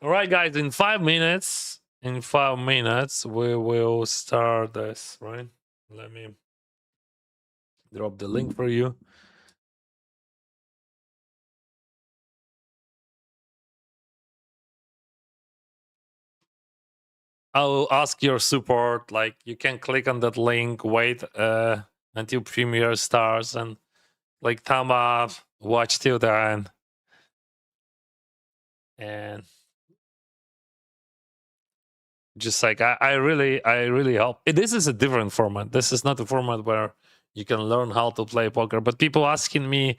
All right, guys, in 5 minutes, we will start this, right? Let me drop the link for you. I'll ask your support. Like, you can click on that link, wait until premiere starts, and like thumb up, watch till the end, and just like I really hope this is a different format. This is not a format where you can learn how to play poker. But people asking me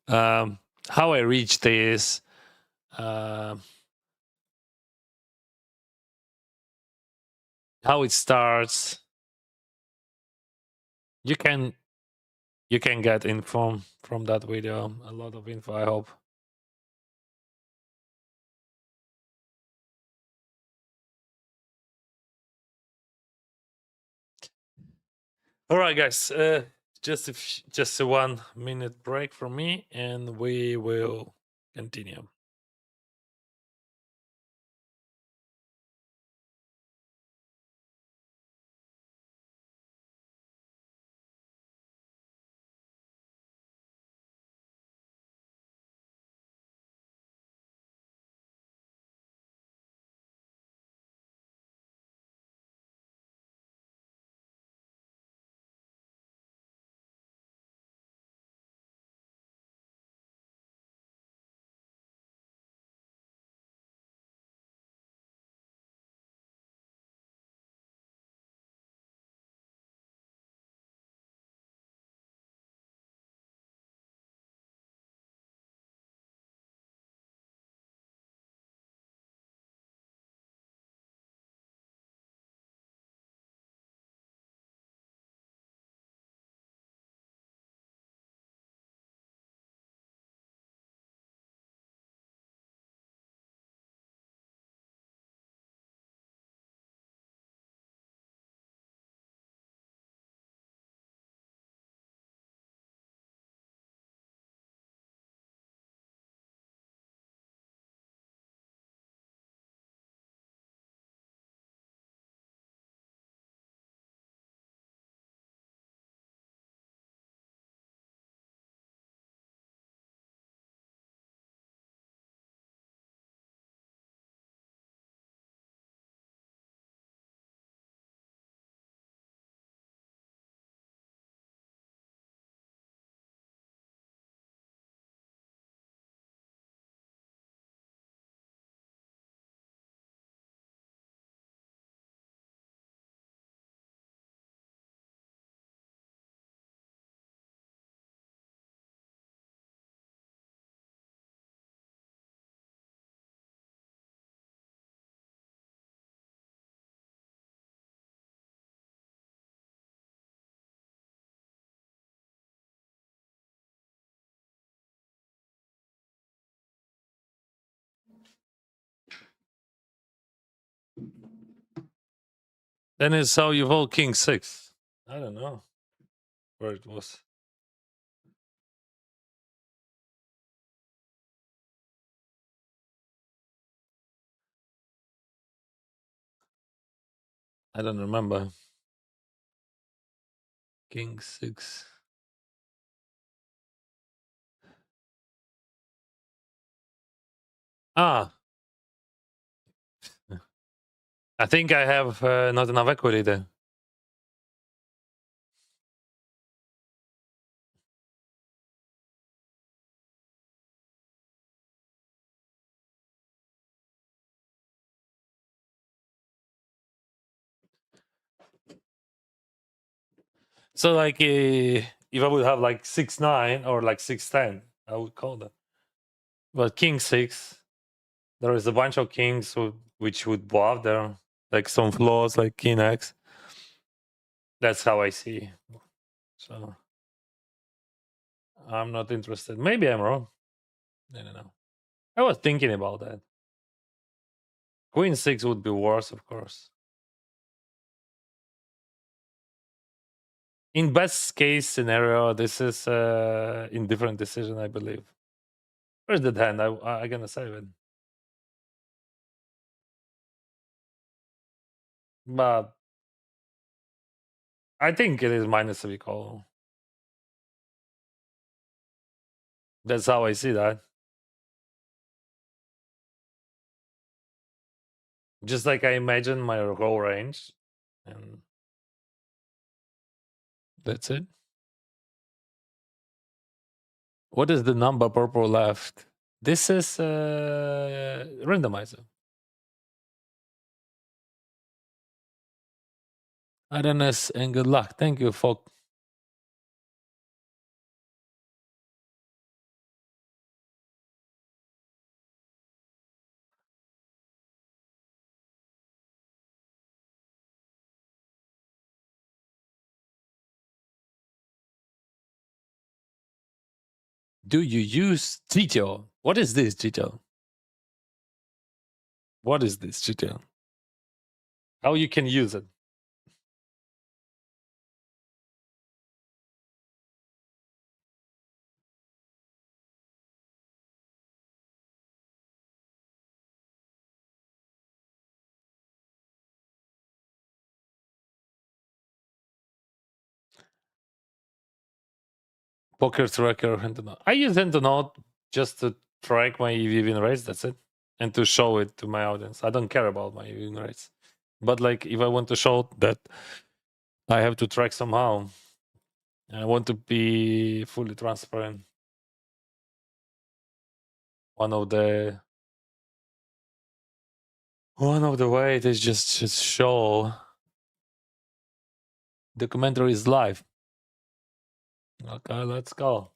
how I reach this. How it starts. You can get info from that video. A lot of info, I hope. All right, guys. Just a 1 minute break from me, and we will continue. Then it's how you hold king 6. I don't know where it was. I don't remember. King 6. Ah, I think I have not enough equity there. So like if I would have like 6-9 or like 6-10, I would call that. But king 6, there is a bunch of kings which would bluff there, like some flaws like king X. That's how I see. So I'm not interested. Maybe I'm wrong. I don't know. I was thinking about that. Queen 6 would be worse, of course. In best case scenario, this is indifferent decision, I believe. Where's the hand? I gonna save it. But I think it is minus a call. That's how I see that. Just like I imagine my whole range. And that's it. What is the number purple left? This is randomizer. Adonis and good luck. Thank you, folk. Do you use Tito? What is this, Tito? What is this, Tito? How you can use it? Poker tracker Hinternote. I use Hinternote just to track my EV win rates. That's it, and to show it to my audience. I don't care about my EV win rates, but like if I want to show that, I have to track somehow. I want to be fully transparent. One of the ways is just show the commentary is live. Okay, let's go.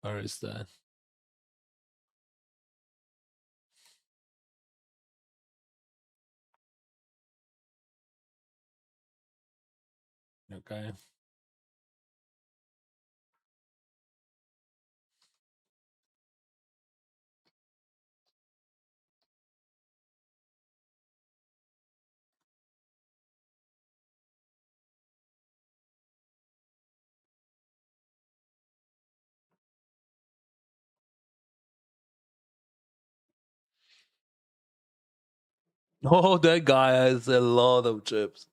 Where is that? Okay. Oh, that guy has a lot of chips.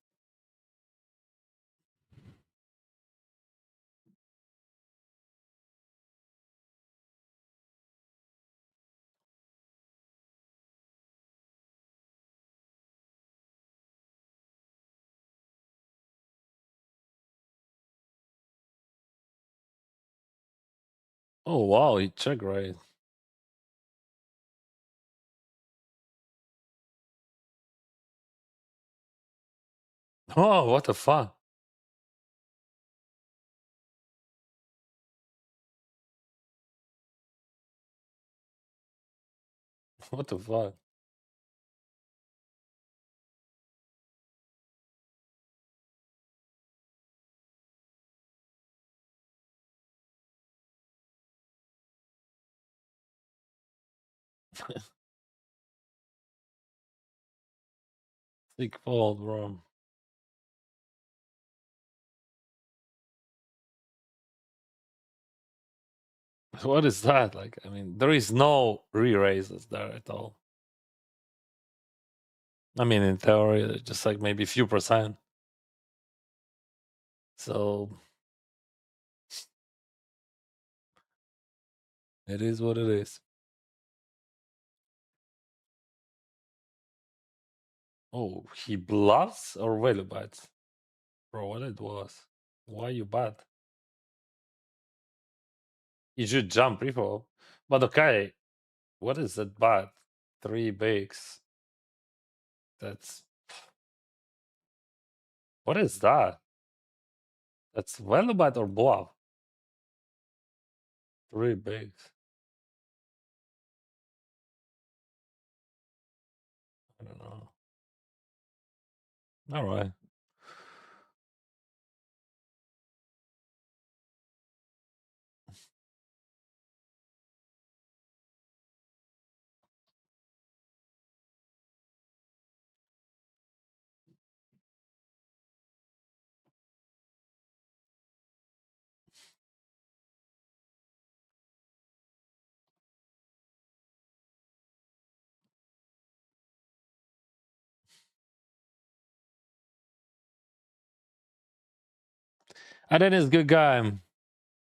Oh wow, he check right. Oh, what the fuck? What the fuck? Sick fold, bro. What is that? Like, I mean, there is no re-raises there at all. I mean, in theory, just like maybe a few percent. So it is what it is. Oh, he bluffs or value bets? Bro, what it was? Why you bad? You should jump repo. But okay, what is that bad? 3 bigs. That's what is that? That's value bet or bluff? 3 bigs. I don't know. All right. And then it's good guy.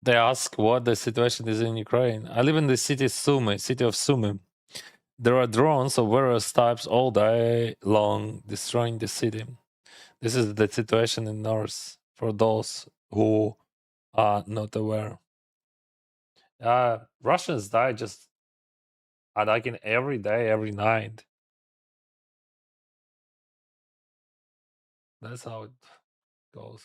They ask what the situation is in Ukraine. I live in the city of Sumy. There are drones of various types all day long destroying the city. This is the situation in North for those who are not aware. Russians die just attacking every day, every night. That's how it goes.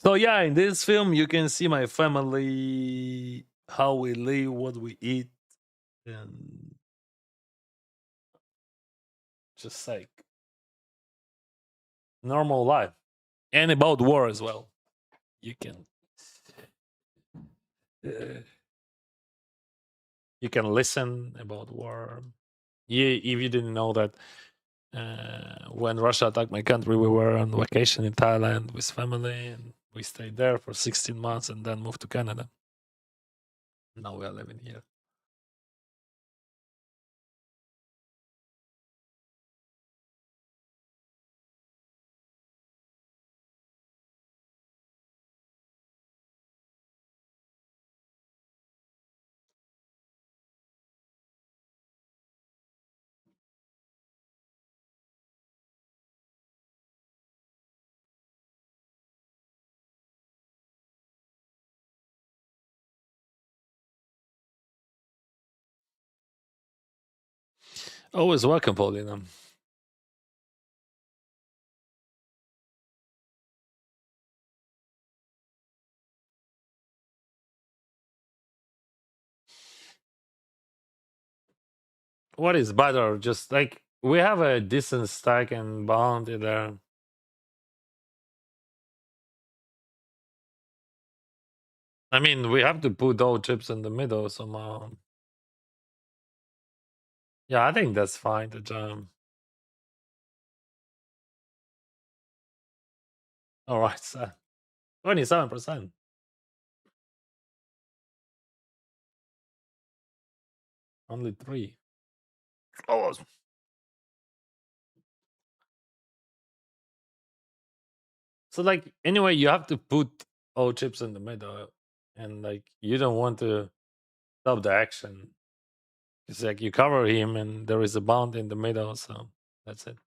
So yeah, in this film you can see my family, how we live, what we eat, and just like normal life. And about war as well. You can uh, you can listen about war. If you didn't know that, when Russia attacked my country, we were on vacation in Thailand with family, and we stayed there for 16 months, and then moved to Canada. Now we are living here. Always welcome, Paulina. What is better? Just like we have a decent stack and bounty there. I mean, we have to put all chips in the middle somehow. Yeah, I think that's fine to jump. All right, so 27%. Only 3. Oh, so like anyway, you have to put all chips in the middle, and like you don't want to stop the action. It's like you cover him, and there is a bound in the middle, so that's it.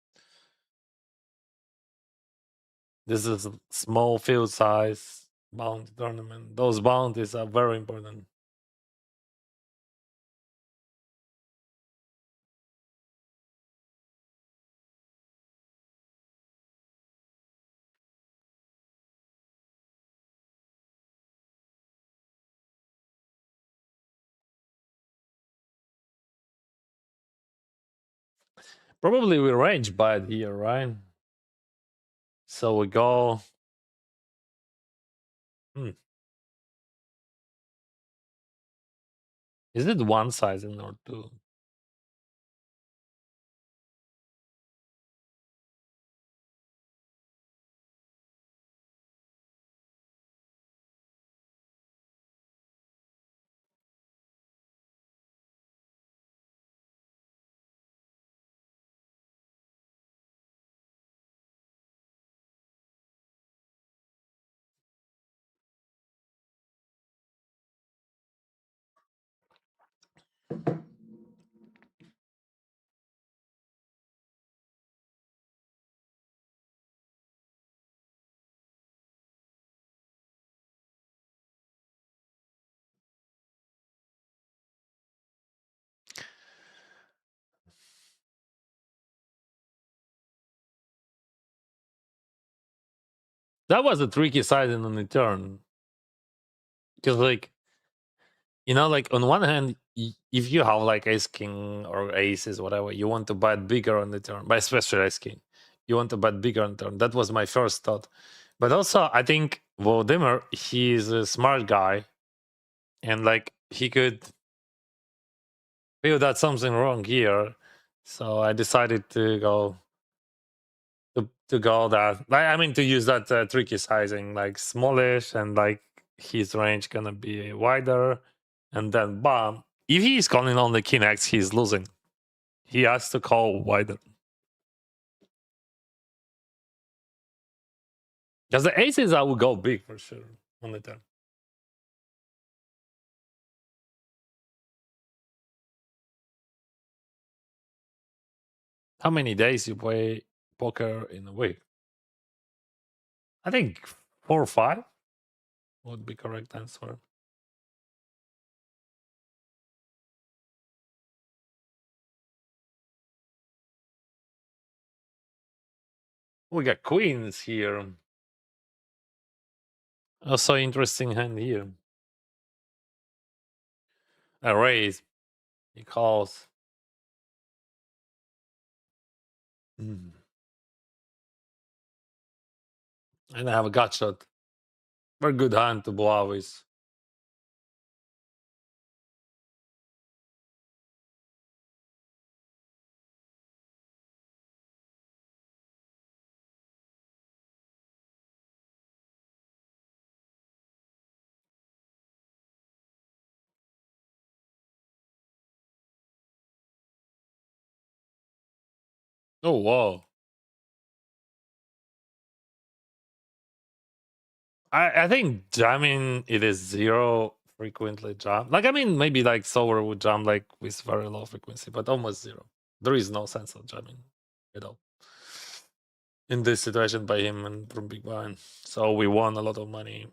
This is a small field size bounty tournament. Those bounties are very important. Probably we range bad here, right? So we go Hmm. Is it one sizing or two? That was a tricky sizing on the turn. Because, like, like on one hand, if you have like ace king or aces, whatever, you want to bet bigger on the turn, but especially ace king, you want to bet bigger on turn. That was my first thought. But also, I think Volodymyr, he's a smart guy, and like he could feel that something wrong here. So I decided to go to go that. I mean, to use that tricky sizing, like smallish, and like his range gonna be wider, and then bam. If he's calling on the king X, he's losing. He has to call wider. Because the aces, I would go big for sure on the turn. How many days you play poker in a week? I think 4 or 5 would be correct answer. We got queens here. Also interesting hand here. A raise. He calls. Mm. And I have a gut shot. Very good hand to blow with. Oh, wow. I think jamming it is zero frequently jam. Like, I mean, maybe like Sower would jam like with very low frequency, but almost zero. There is no sense of jamming at all in this situation by him and from big blind. So we won a lot of money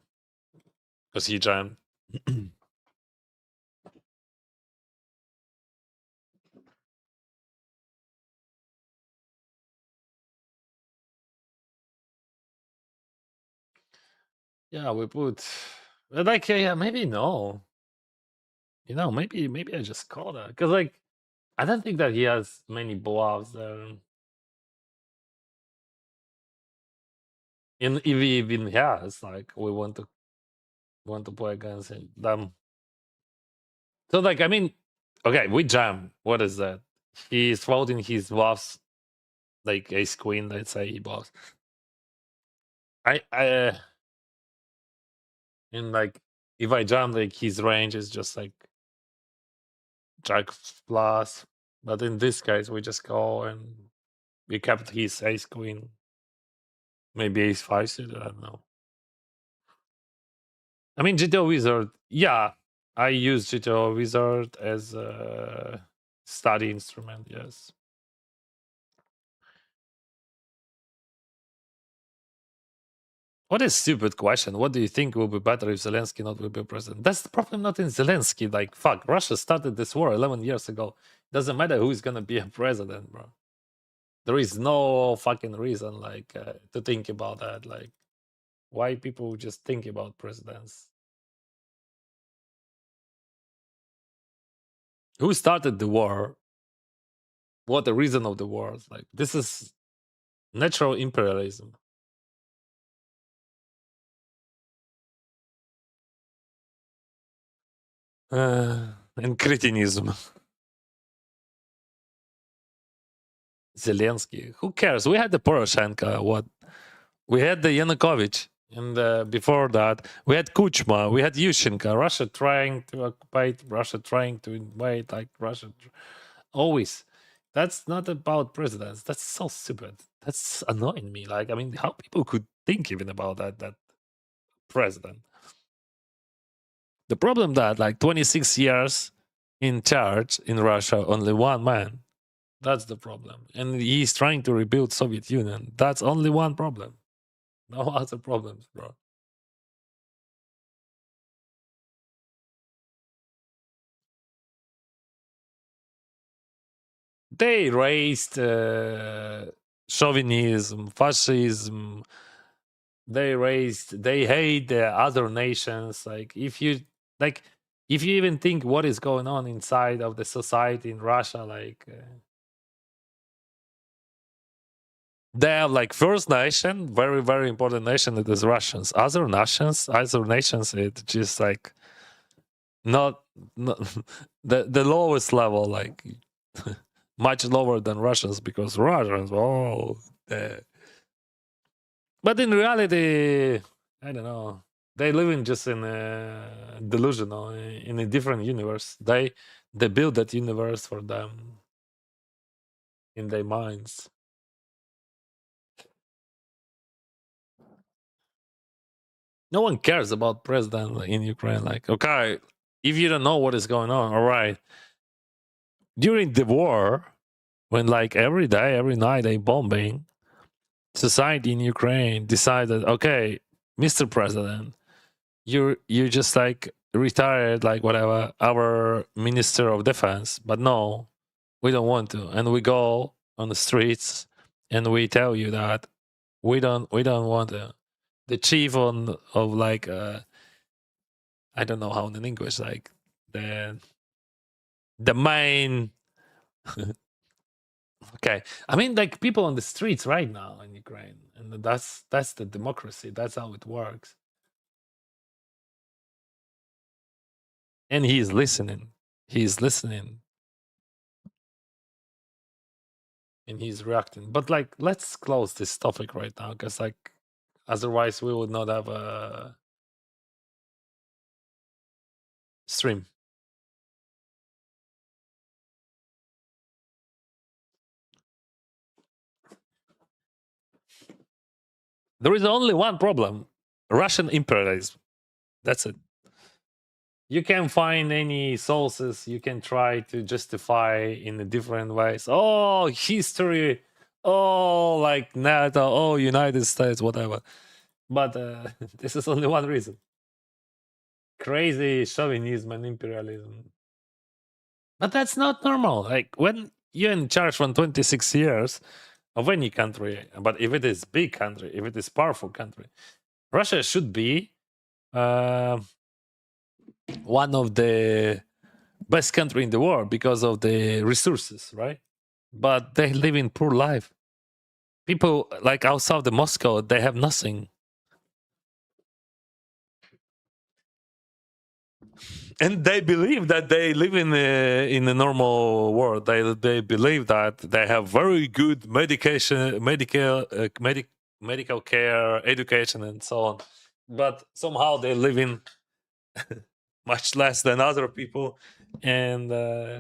because he jammed. Yeah, we put like yeah, maybe no. Maybe I just call that because like I don't think that he has many blowouts there. In if he even has, like we want to play against them. So like I mean, okay, we jam. What is that? He's folding his bluffs like ace queen. Let's say he bluffs. I and like if I jam, like his range is just like jack plus. But in this case, we just go and we kept his ace queen. Maybe ace five suited. I don't know. I mean, GTO Wizard. Yeah, I use GTO Wizard as a study instrument. Yes. What a stupid question. What do you think will be better if Zelensky not will be president? That's the problem, not in Zelensky. Like, fuck, Russia started this war 11 years ago. Doesn't matter who is gonna be a president, bro. There is no fucking reason, like, to think about that. Like, why people just think about presidents? Who started the war? What the reason of the war? Like, this is natural imperialism. And cretinism. Zelensky. Who cares? We had the Poroshenko. What? We had the Yanukovych. And before that, we had Kuchma. We had Yushchenko. Russia trying to occupy. Russia trying to invade. Like Russia. Always. That's not about presidents. That's so stupid. That's annoying me. Like, I mean, how people could think even about that president. The problem that like 26 years in charge in Russia, only one man. That's the problem. And he's trying to rebuild Soviet Union. That's only one problem. No other problems, bro. They raised chauvinism, fascism. They hate the other nations. Like, if you even think what is going on inside of the society in Russia, like they have like first nation, very very important nation. It is Russians. Other nations, it's just like not, not the lowest level, like much lower than Russians because Russians, oh, but in reality, I don't know. They live in just in a delusional, in a different universe. They build that universe for them in their minds. No one cares about president in Ukraine. Like, okay, if you don't know what is going on, all right. During the war, when like every day, every night they bombing, society in Ukraine decided, okay, Mr. President, you just like retired, like whatever, our Minister of Defense, but no, we don't want to, and we go on the streets and we tell you that we don't want to. The chief on of like I don't know how in English, like the the main. Okay, I mean like people on the streets right now in Ukraine, and that's the democracy. That's how it works. And he's listening. He's listening and he's reacting. But like, let's close this topic right now, because like, otherwise we would not have a stream. There is only one problem: Russian imperialism. That's it. You can find any sources. You can try to justify in a different ways. Oh, history. Oh, like NATO. Oh, United States. Whatever. But this is only one reason: crazy chauvinism and imperialism. But that's not normal. Like when you're in charge for 26 years of any country, but if it is big country, if it is powerful country, Russia should be uh, one of the best country in the world because of the resources, right? But they live in poor life. People like outside the Moscow, they have nothing. And they believe that they live in a normal world. They believe that they have very good medical care, education, and so on. But somehow they live in much less than other people, and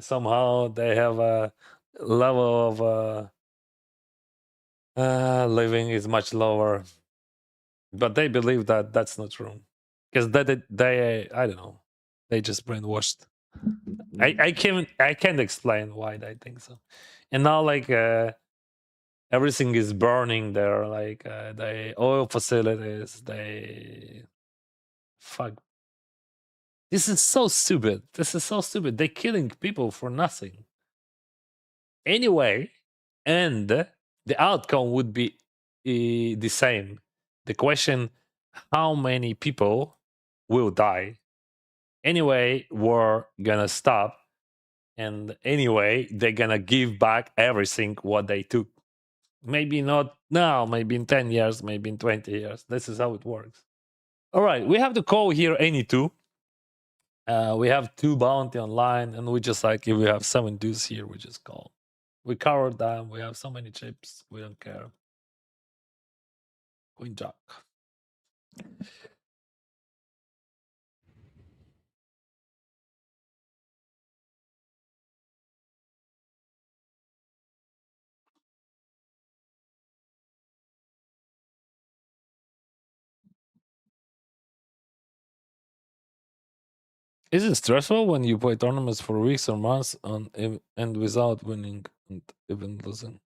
somehow they have a level of living is much lower. But they believe that that's not true because they I don't know, they just brainwashed. I can't explain why they think so. And now like everything is burning there, like the oil facilities, they fuck. This is so stupid. This is so stupid. They're killing people for nothing. Anyway, and the outcome would be the same. The question: how many people will die? Anyway, war gonna stop, and anyway they're gonna give back everything what they took. Maybe not now, maybe in 10 years, maybe in 20 years. This is how it works. All right, we have the call here any two. We have 2 bounty online, and we just like if we have 7 deuce here, we just call. We covered them. We have so many chips. We don't care. Queen jack. Is it stressful when you play tournaments for weeks or months and without winning and even losing?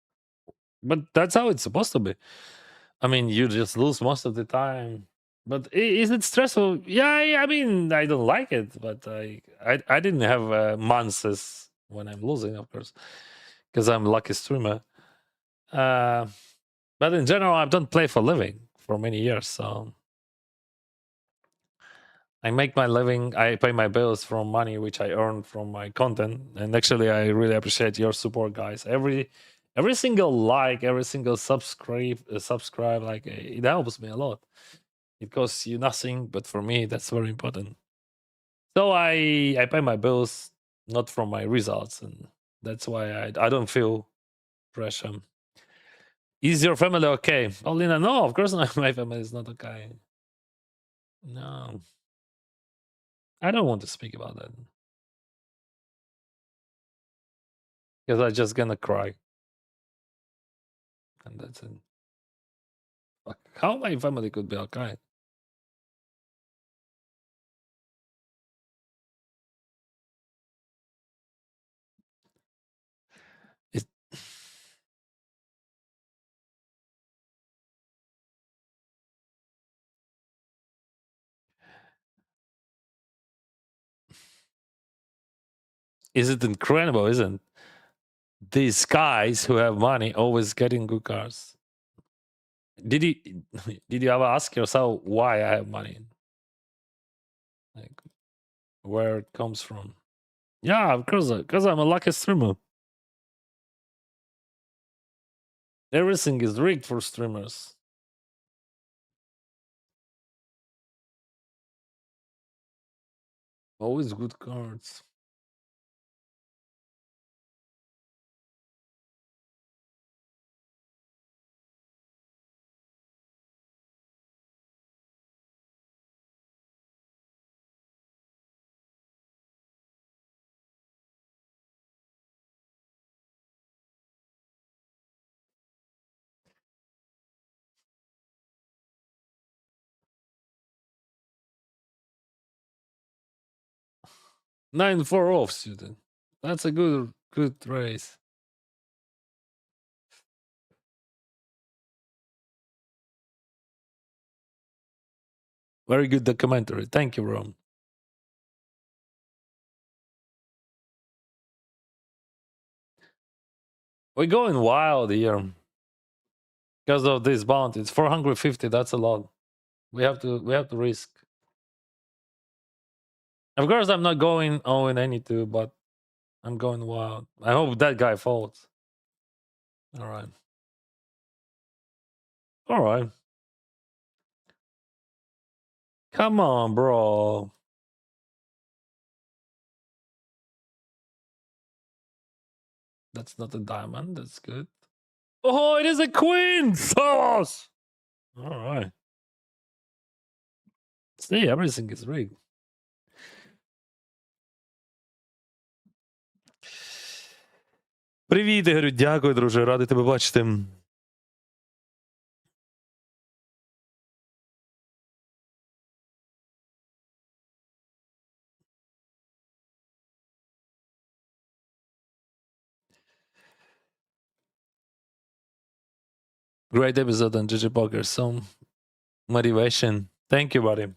But that's how it's supposed to be. I mean, you just lose most of the time. But is it stressful? Yeah, I mean, I don't like it, but I didn't have months as when I'm losing, of course, because I'm a lucky streamer. Uh, but in general, I don't play for living for many years, so I make my living. I pay my bills from money which I earn from my content. And actually, I really appreciate your support, guys. Every single like, every single subscribe, like it helps me a lot. It costs you nothing, but for me, that's very important. So I pay my bills not from my results, and that's why I don't feel pressure. Is your family okay? Paulina, no, of course not. My family is not okay. No, I don't want to speak about that because I'm just gonna cry, and that's it. Fuck, how my family could be okay? Is, is it incredible? Isn't these guys who have money always getting good cars? Did you did you ever ask yourself why I have money? Like where it comes from? Yeah, of course, because I'm a lucky streamer. Everything is rigged for streamers. Always good cards. Nine four off, student. That's a good race. Very good documentary. Thank you, Rom. We're going wild here because of this bounty. It's 450. That's a lot. We have to risk. Of course, I'm not going owing any two, but I'm going wild. I hope that guy folds. All right. All right. Come on, bro. That's not a diamond. That's good. Oh, it is a queen. Sauce. All right. See, everything is rigged. Привіт, Ігорю. Дякую, друже. Радий тебе бачити. Great episode on GGPoker. Some motivation. Thank you, buddy.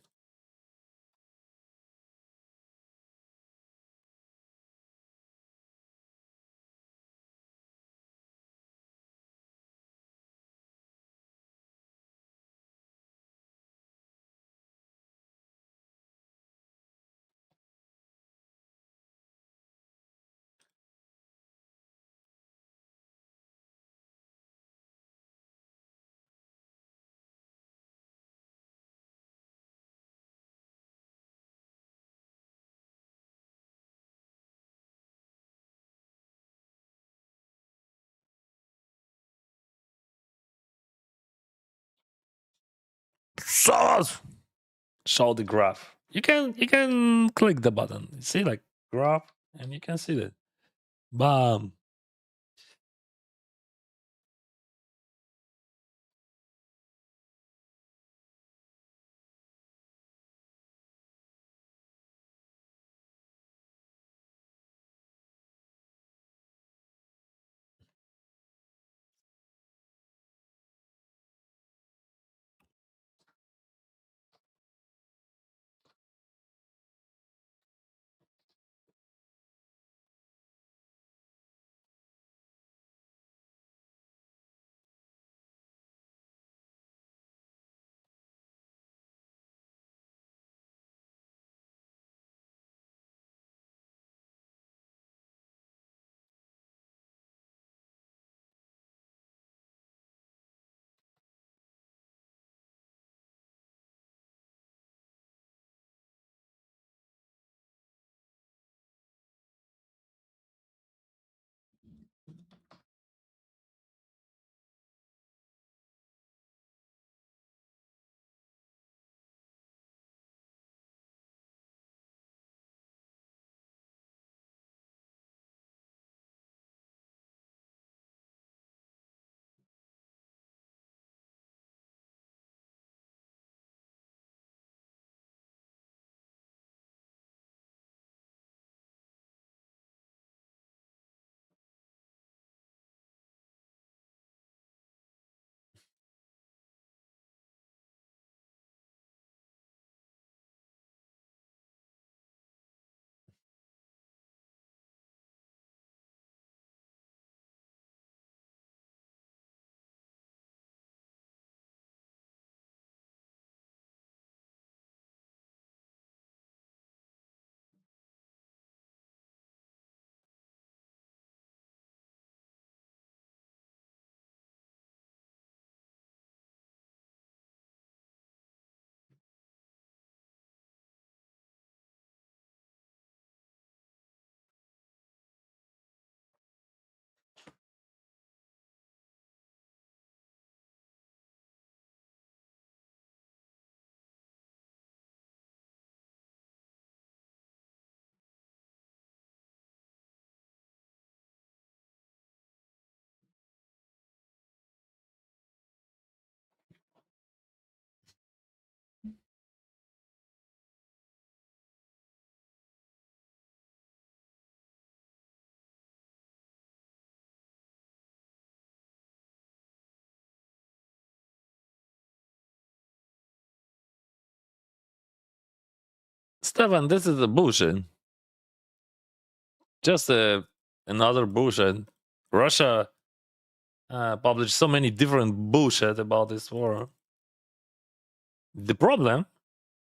show the graph. You can click the button. See like graph, and you can see that. Bam. Stefan, this is a bullshit. Just another bullshit. Russia published so many different bullshit about this war. The problem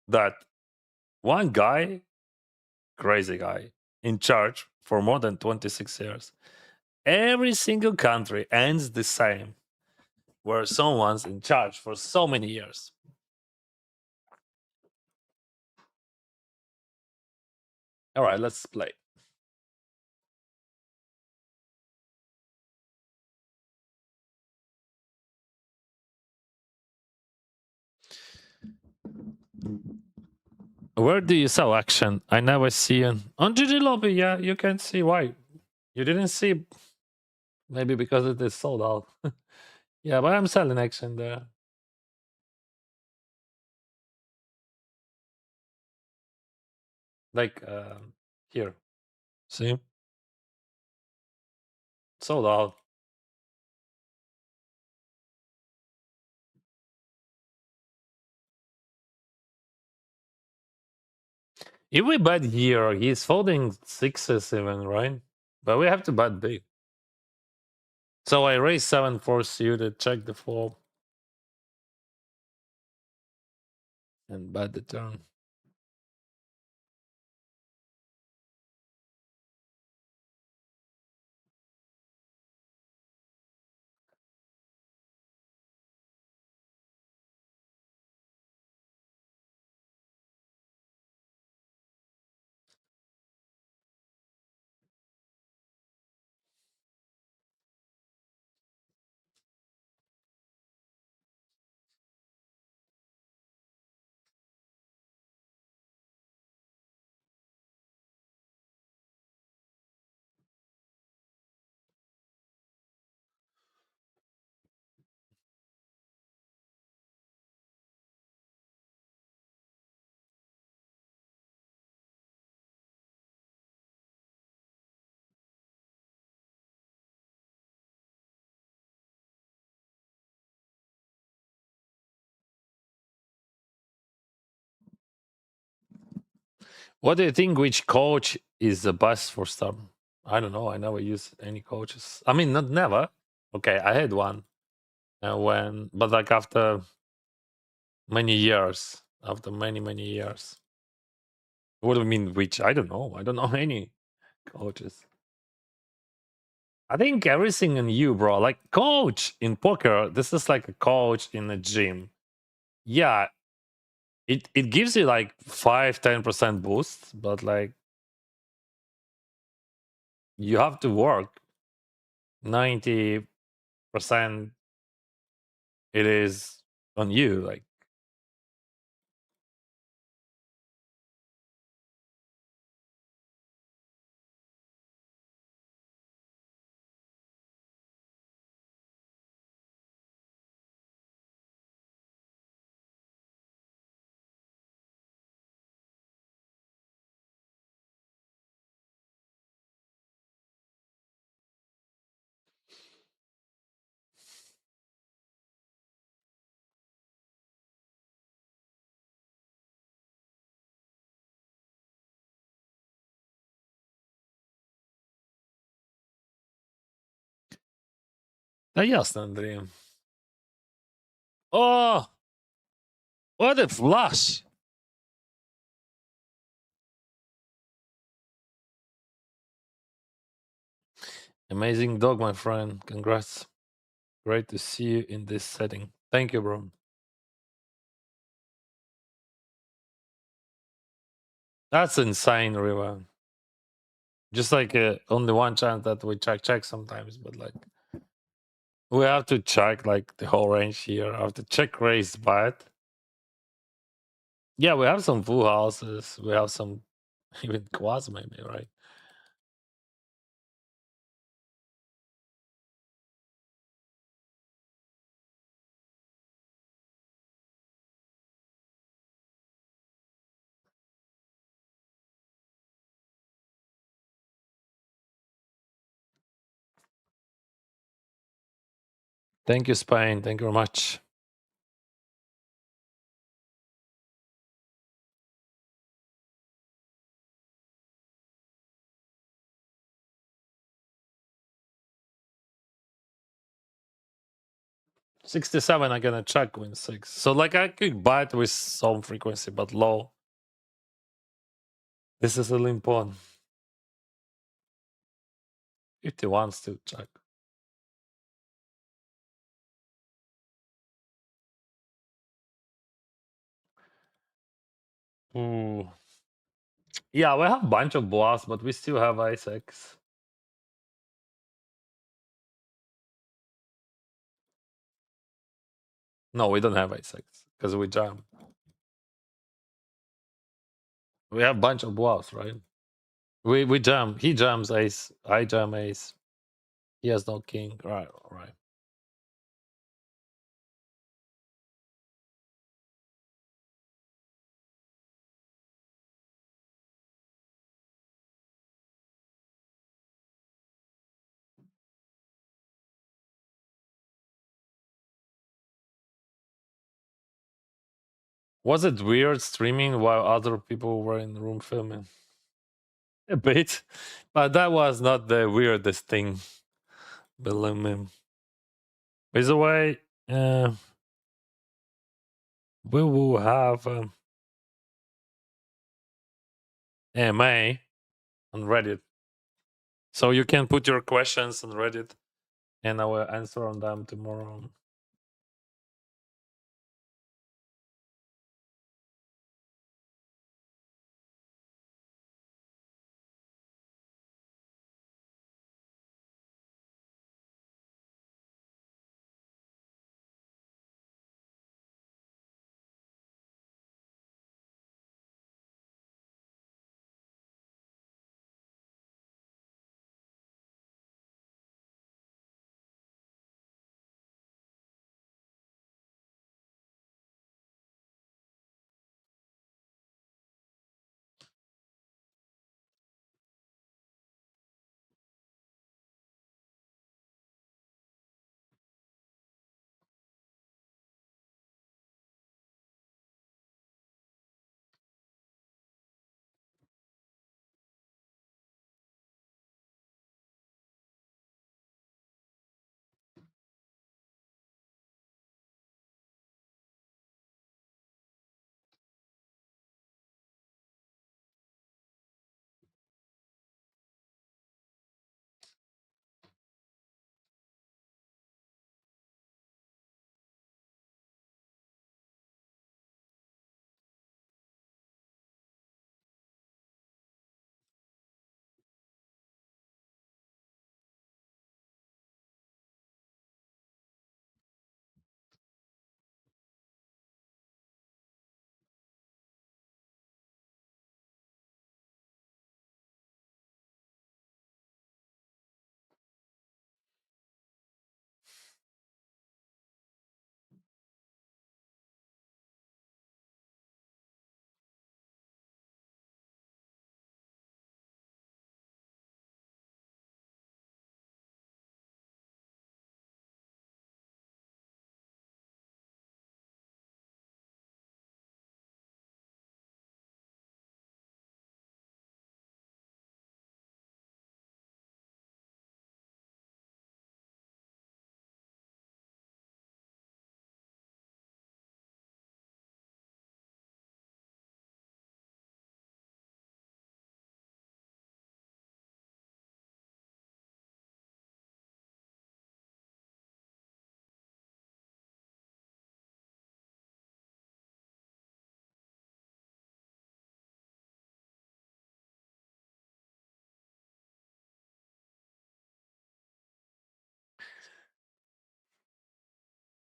that one guy, crazy guy, in charge for more than 26 years, every single country ends the same, where someone's in charge for so many years. All right, let's play. Where do you sell action? I never see it. On GG Lobby, yeah, you can see why. You didn't see, maybe because it is sold out. Yeah, but I'm selling action there. Like here. See? Sold out. If we bet here, he's folding sixes even, right? But we have to bet big. So I raise 7 force you to check the flop and bet the turn. What do you think? Which coach is the best for start? I don't know. I never used any coaches. I mean, not never. Okay, I had one but like after many years, after many years. What do you mean? Which I don't know. I don't know any coaches. I think everything in you, bro. Like coach in poker, this is like a coach in a gym. Yeah, it gives you like 5-10% boost, but like you have to work 90%. It is on you. Like jasne, Andrea. Oh, what a flush! Amazing dog, my friend. Congrats. Great to see you in this setting. Thank you, bro. That's insane, Riva. Just like only one chance that we check sometimes, but like we have to check like the whole range here. I have to check raise bet. Yeah, we have some full houses. We have some even quads, maybe, right? Thank you, Spain. Thank you very much. 67, I'm gonna check win 6. So like I could bite with some frequency, but low. This is a limp pawn. 51 still check. Ooh. Yeah, we have a bunch of bluffs, but we still have ace X. No, we don't have ace X because we jam. We have a bunch of bluffs, right? We jam. He jams ace. I jam ace. He has no king. Right, right. Was it weird streaming while other people were in the room filming? A bit, but that was not the weirdest thing. Believe me. By the way, we will have AMA on Reddit, so you can put your questions on Reddit, and I will answer on them tomorrow.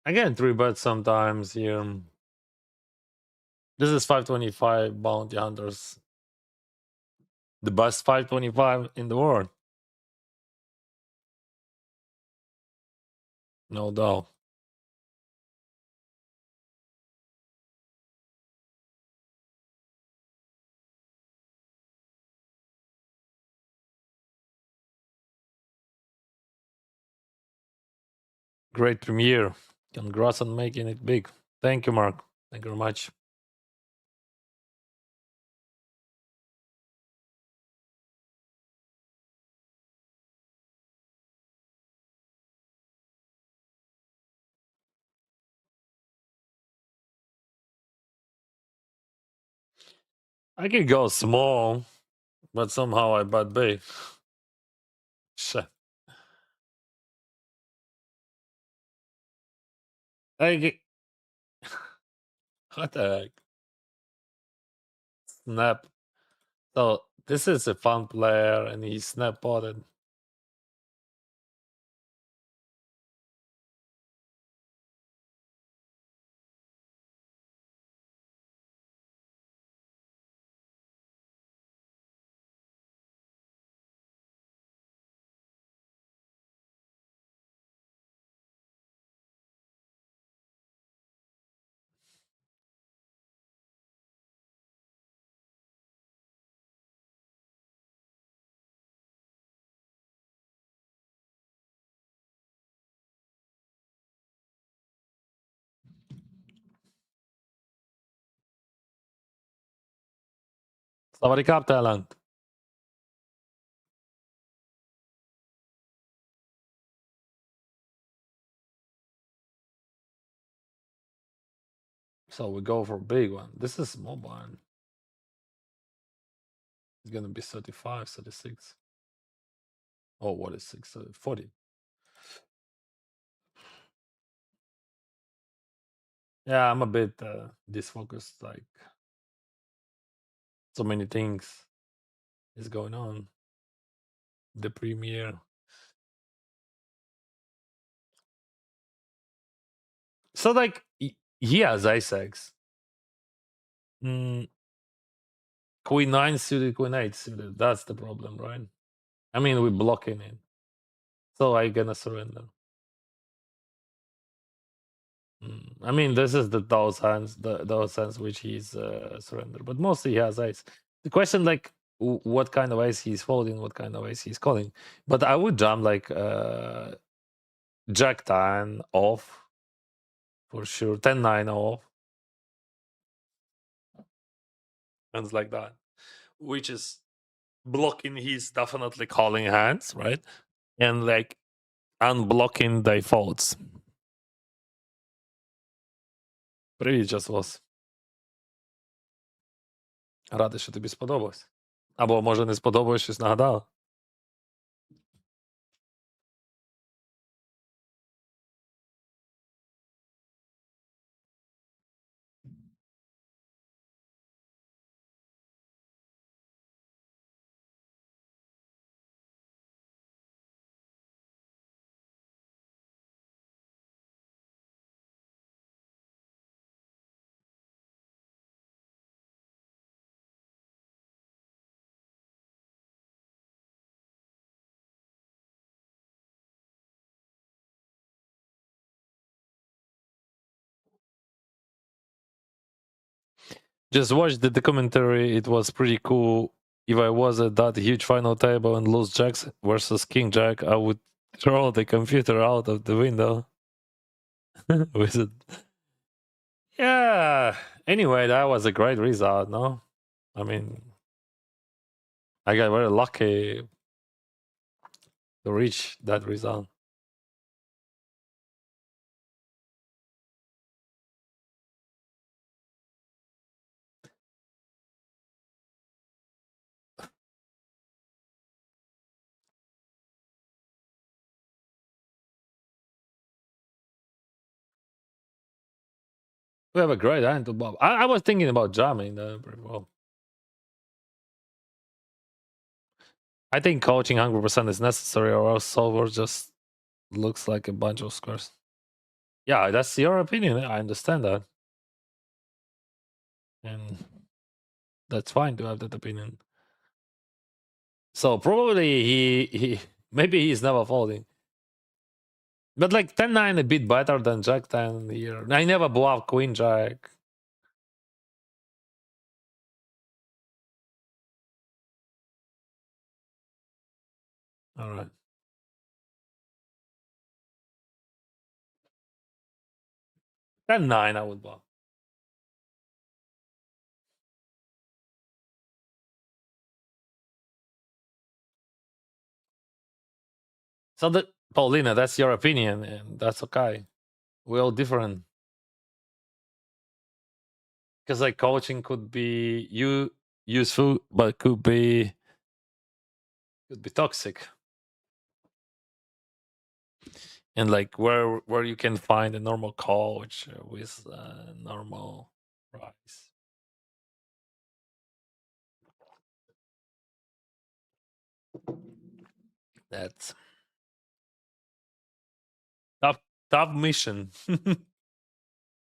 I get 3 bets sometimes here. This is 525 bounty hunters. The best 525 in the world. No doubt. Great premiere. Congrats on making it big. Thank you, Mark. Thank you very much. I could go small, but somehow I bet big. Shit. What the heck? Snap. So this is a fun player and he snap potted. Somebody cap talent. So we go for a big one. This is small blind. It's gonna be 35, 36. Oh, what is 6? 40. Yeah, I'm a bit disfocused. Like so many things is going on. The premiere. So like he has ace X. Mm, Queen 9 suited, Queen 8 suited. That's the problem, right? I mean, we're blocking it. So I gonna surrender. I mean, this is those hands, those hands which he's surrendered, but mostly he has ace. The question, like, what kind of ace he's folding, what kind of ace he's calling. But I would jump like Jack 10 off for sure, 10-9 off, hands like that, which is blocking his definitely calling hands, right? And like unblocking defaults. Привіт, Джасвос. Радий, що тобі сподобалось. Або, може, не сподобалось, щось нагадало. Just watched the documentary. It was pretty cool. If I was at that huge final table and lose jacks versus king jack, I would throw the computer out of the window. With it. Yeah. Anyway, that was a great result, no? I mean, I got very lucky to reach that result. We have a great hand to Bob. I was thinking about jamming pretty well. I think coaching 100% is necessary, or else solver just looks like a bunch of squares. Yeah, that's your opinion. I understand that. And that's fine to have that opinion. So probably he maybe he's never folding. But like 10-9 a bit better than Jack 10 here. I never bluff Queen Jack. Alright. 10-9 I would bluff. So that Paulina, that's your opinion, and that's okay. We're all different. Because like coaching could be useful, but could be toxic. And like where you can find a normal coach with normal price. That's tough mission.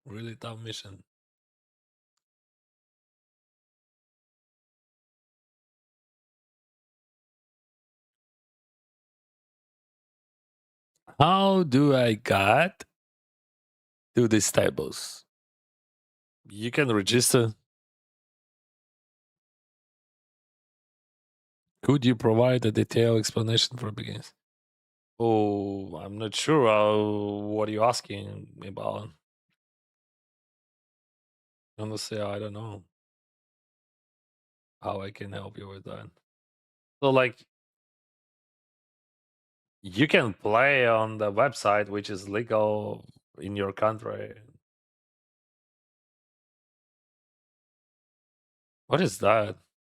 Really tough mission. How do I get to these tables? You can register. Could you provide a detailed explanation for beginners? Oh, I'm not sure. What are you asking about? Honestly, I don't know how I can help you with that. So, like, you can play on the website, which is legal in your country. What is that?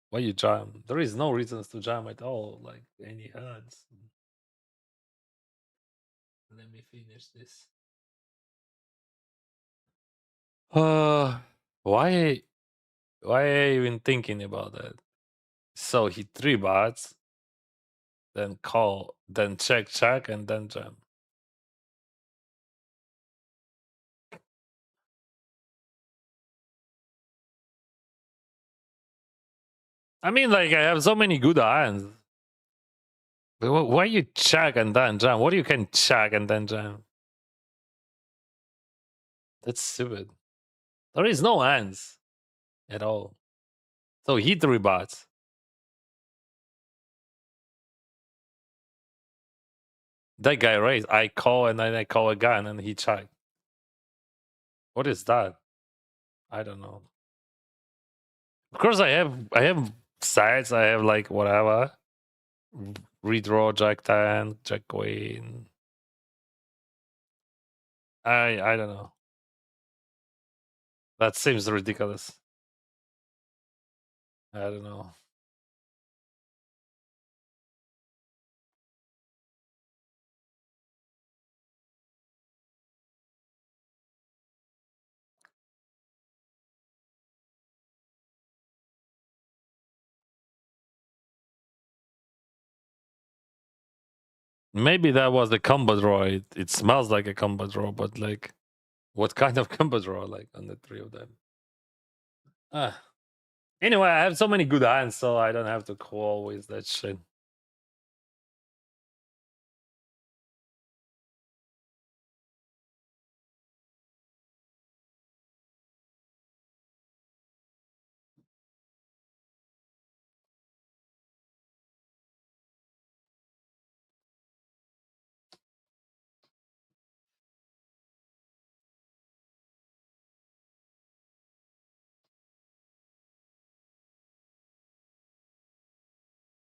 Why you jam? There is no reasons to jam at all, like any hands. Let me finish this. Why are you even thinking about that? So he three bats, then call, then check, and then jam. I mean, like, I have so many good hands. But why you check and then jam? What do you can check and then jam? That's stupid. There is no hands at all. So he three bats. That guy raised. I call and then I call again and he check. What is that? I don't know. Of course, I have sides. I have like whatever. Redraw Jack 10, Jack Queen. I don't know. That seems ridiculous. I don't know. Maybe that was the combo draw. It smells like a combo draw, but like, what kind of combo draw? Like on the three of them. Ah. Anyway, I have so many good hands, so I don't have to call with that shit.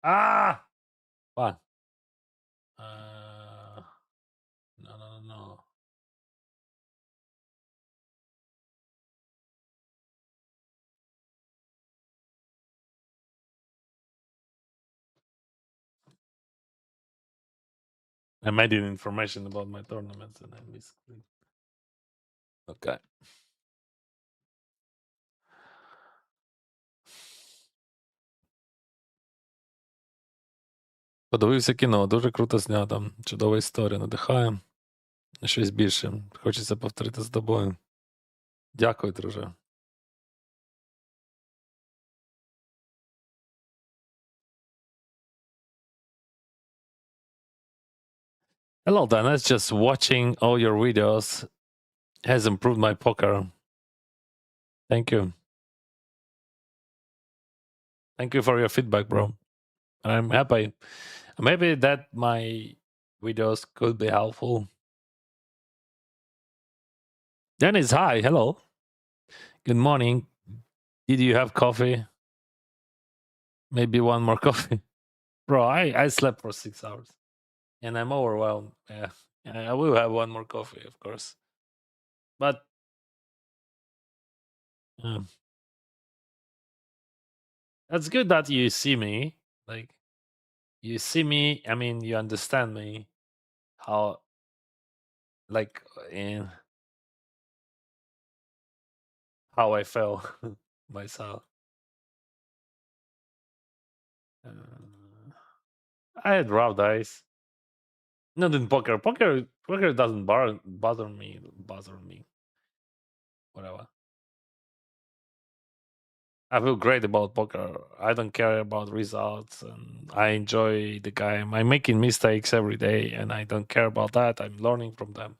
Ah, fun. No. I made it information about my tournaments and I missed it. Okay. Подивився кіно, дуже круто знято. Чудова історія, надихає. Щось більше. Хочеться повторити з тобою. Дякую, друже. Hello, Dennis. Just watching all your videos has improved my poker. Thank you. Thank you for your feedback, bro. I'm happy. Maybe that my videos could be helpful. Dennis, hi. Hello. Good morning. Did you have coffee? Maybe one more coffee. Bro, I slept for 6 hours and I'm overwhelmed. Yeah. I will have one more coffee, of course. But that's good that you see me. Like, you see me. I mean, you understand me. How, like, in how I felt myself. I had rough dice. Not in poker. Poker doesn't bother me. Bother me. Whatever. I feel great about poker. I don't care about results, and I enjoy the game. I'm making mistakes every day, and I don't care about that. I'm learning from them.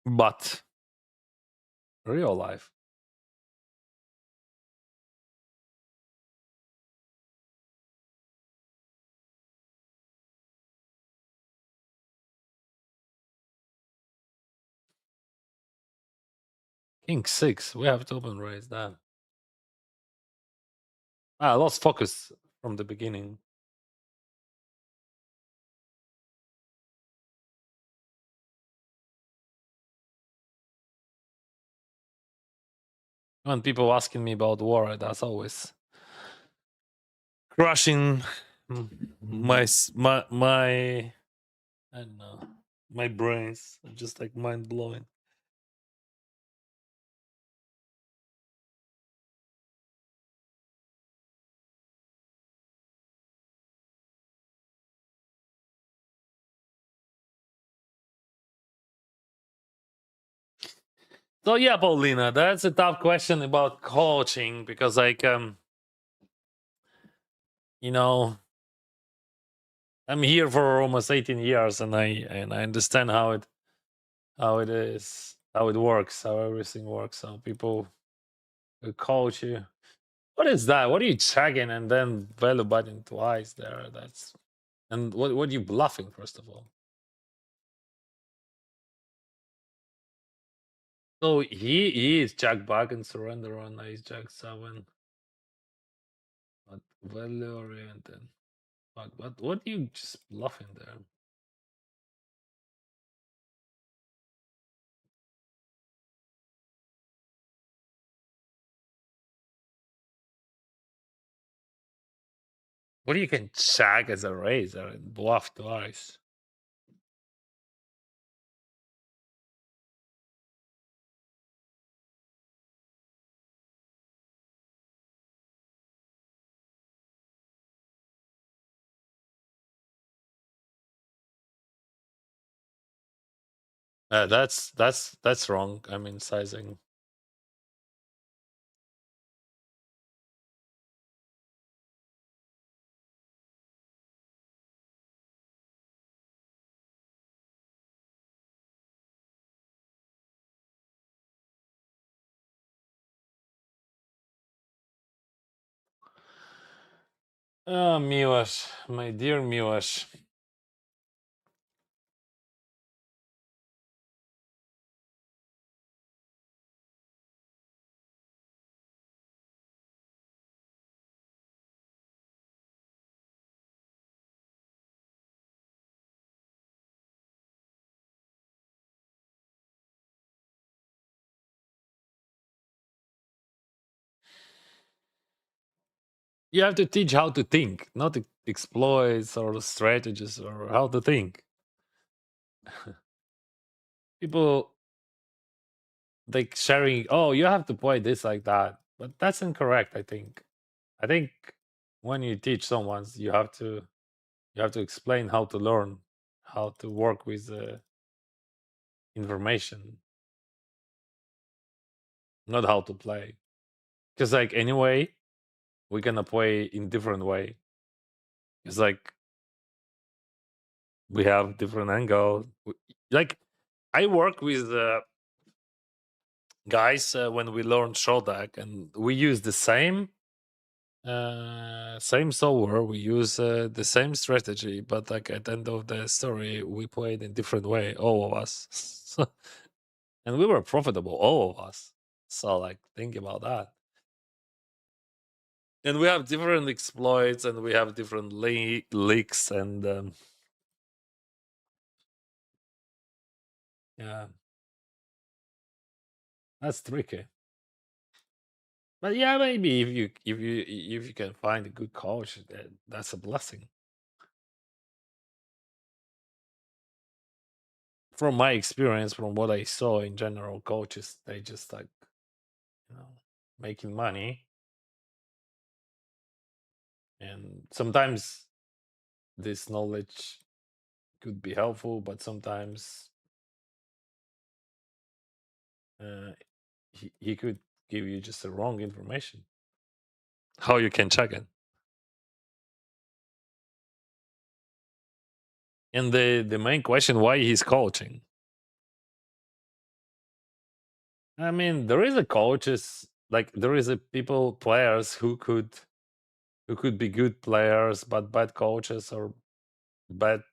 But real life, King 6. We have to open raise that. I lost focus from the beginning. When people asking me about war, that's always crushing my I don't know, my brains are just like mind blowing. So yeah, Paulina, that's a tough question about coaching because like you know, I'm here for almost 18 years and I understand how it is, how it works, how everything works. So people will coach you. What is that? What are you checking and then value button twice there? That's and what are you bluffing first of all? So he is jack back and surrender on ace jack 7, but value oriented. But what are you just bluffing there? What do you can check as a razor and bluff twice? That's wrong. I mean sizing. Oh, Miłosz, my dear Miłosz. You have to teach how to think, not exploits or strategies or how to think. People like sharing, oh, you have to play this like that, but that's incorrect. I think when you teach someone, you have to explain how to learn, how to work with information, not how to play. Because like anyway, we're gonna play in different way. It's like we have different angle. Like I work with guys when we learn Shodak, and we use the same software. We use the same strategy, but like at the end of the story, we played in different way, all of us. And we were profitable, all of us. So like think about that. And we have different exploits, and we have different leaks, and yeah, that's tricky. But yeah, maybe if you can find a good coach, that's a blessing. From my experience, from what I saw in general, coaches they just like you know making money, and sometimes this knowledge could be helpful, but sometimes uh, he could give you just the wrong information. How you can check it? And the main question, why he's coaching? I mean, there is a coaches like there is a people players who could be good players but bad coaches, or bad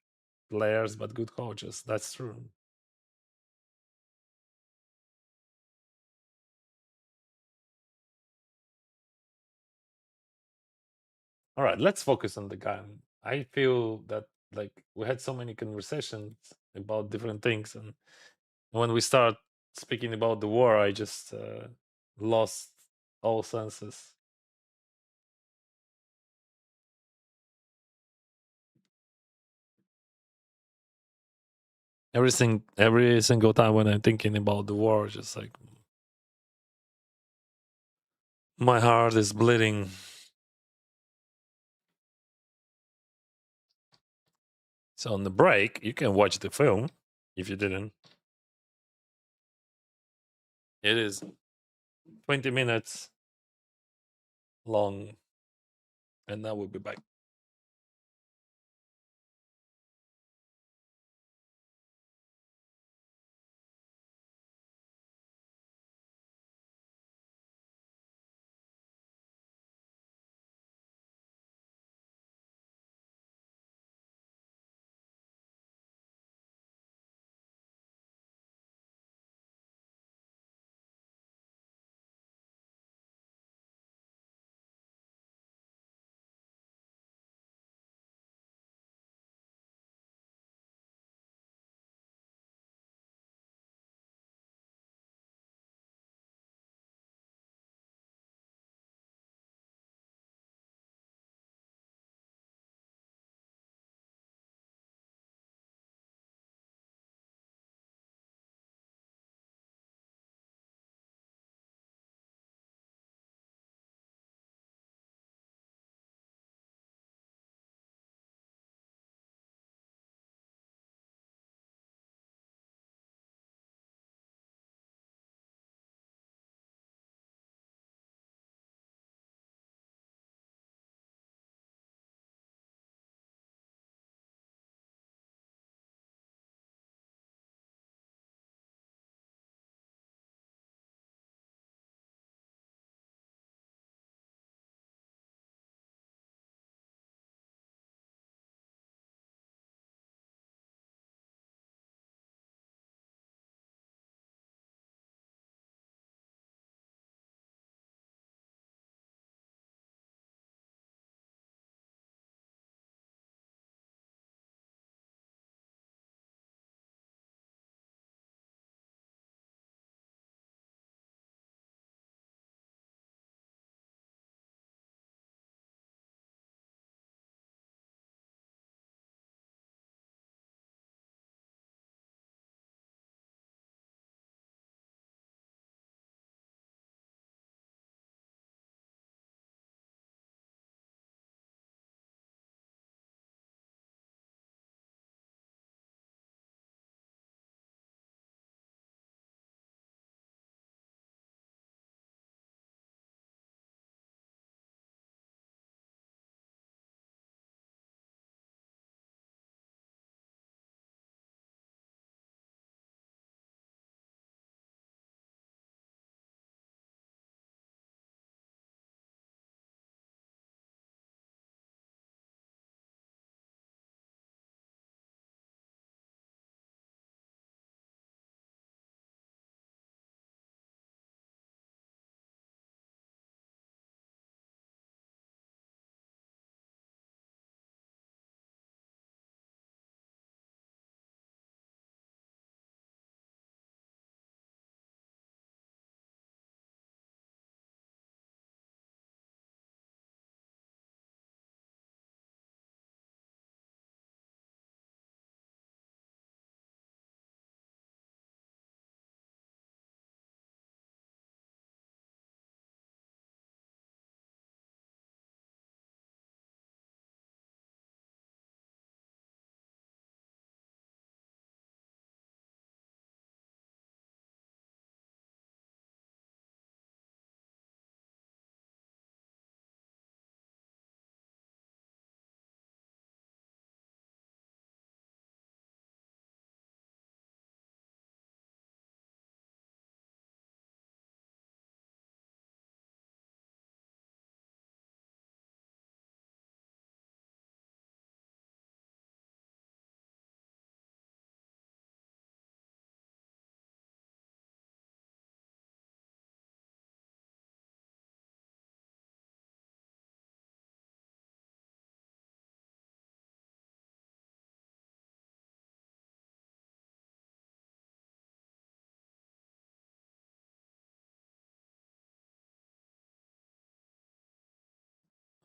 players but good coaches. That's true. All right, let's focus on the game. I feel that like we had so many conversations about different things, and when we start speaking about the war, I just lost all senses. Every single time when I'm thinking about the war, just like my heart is bleeding. So on the break, you can watch the film if you didn't. It is 20 minutes long, and now we'll be back.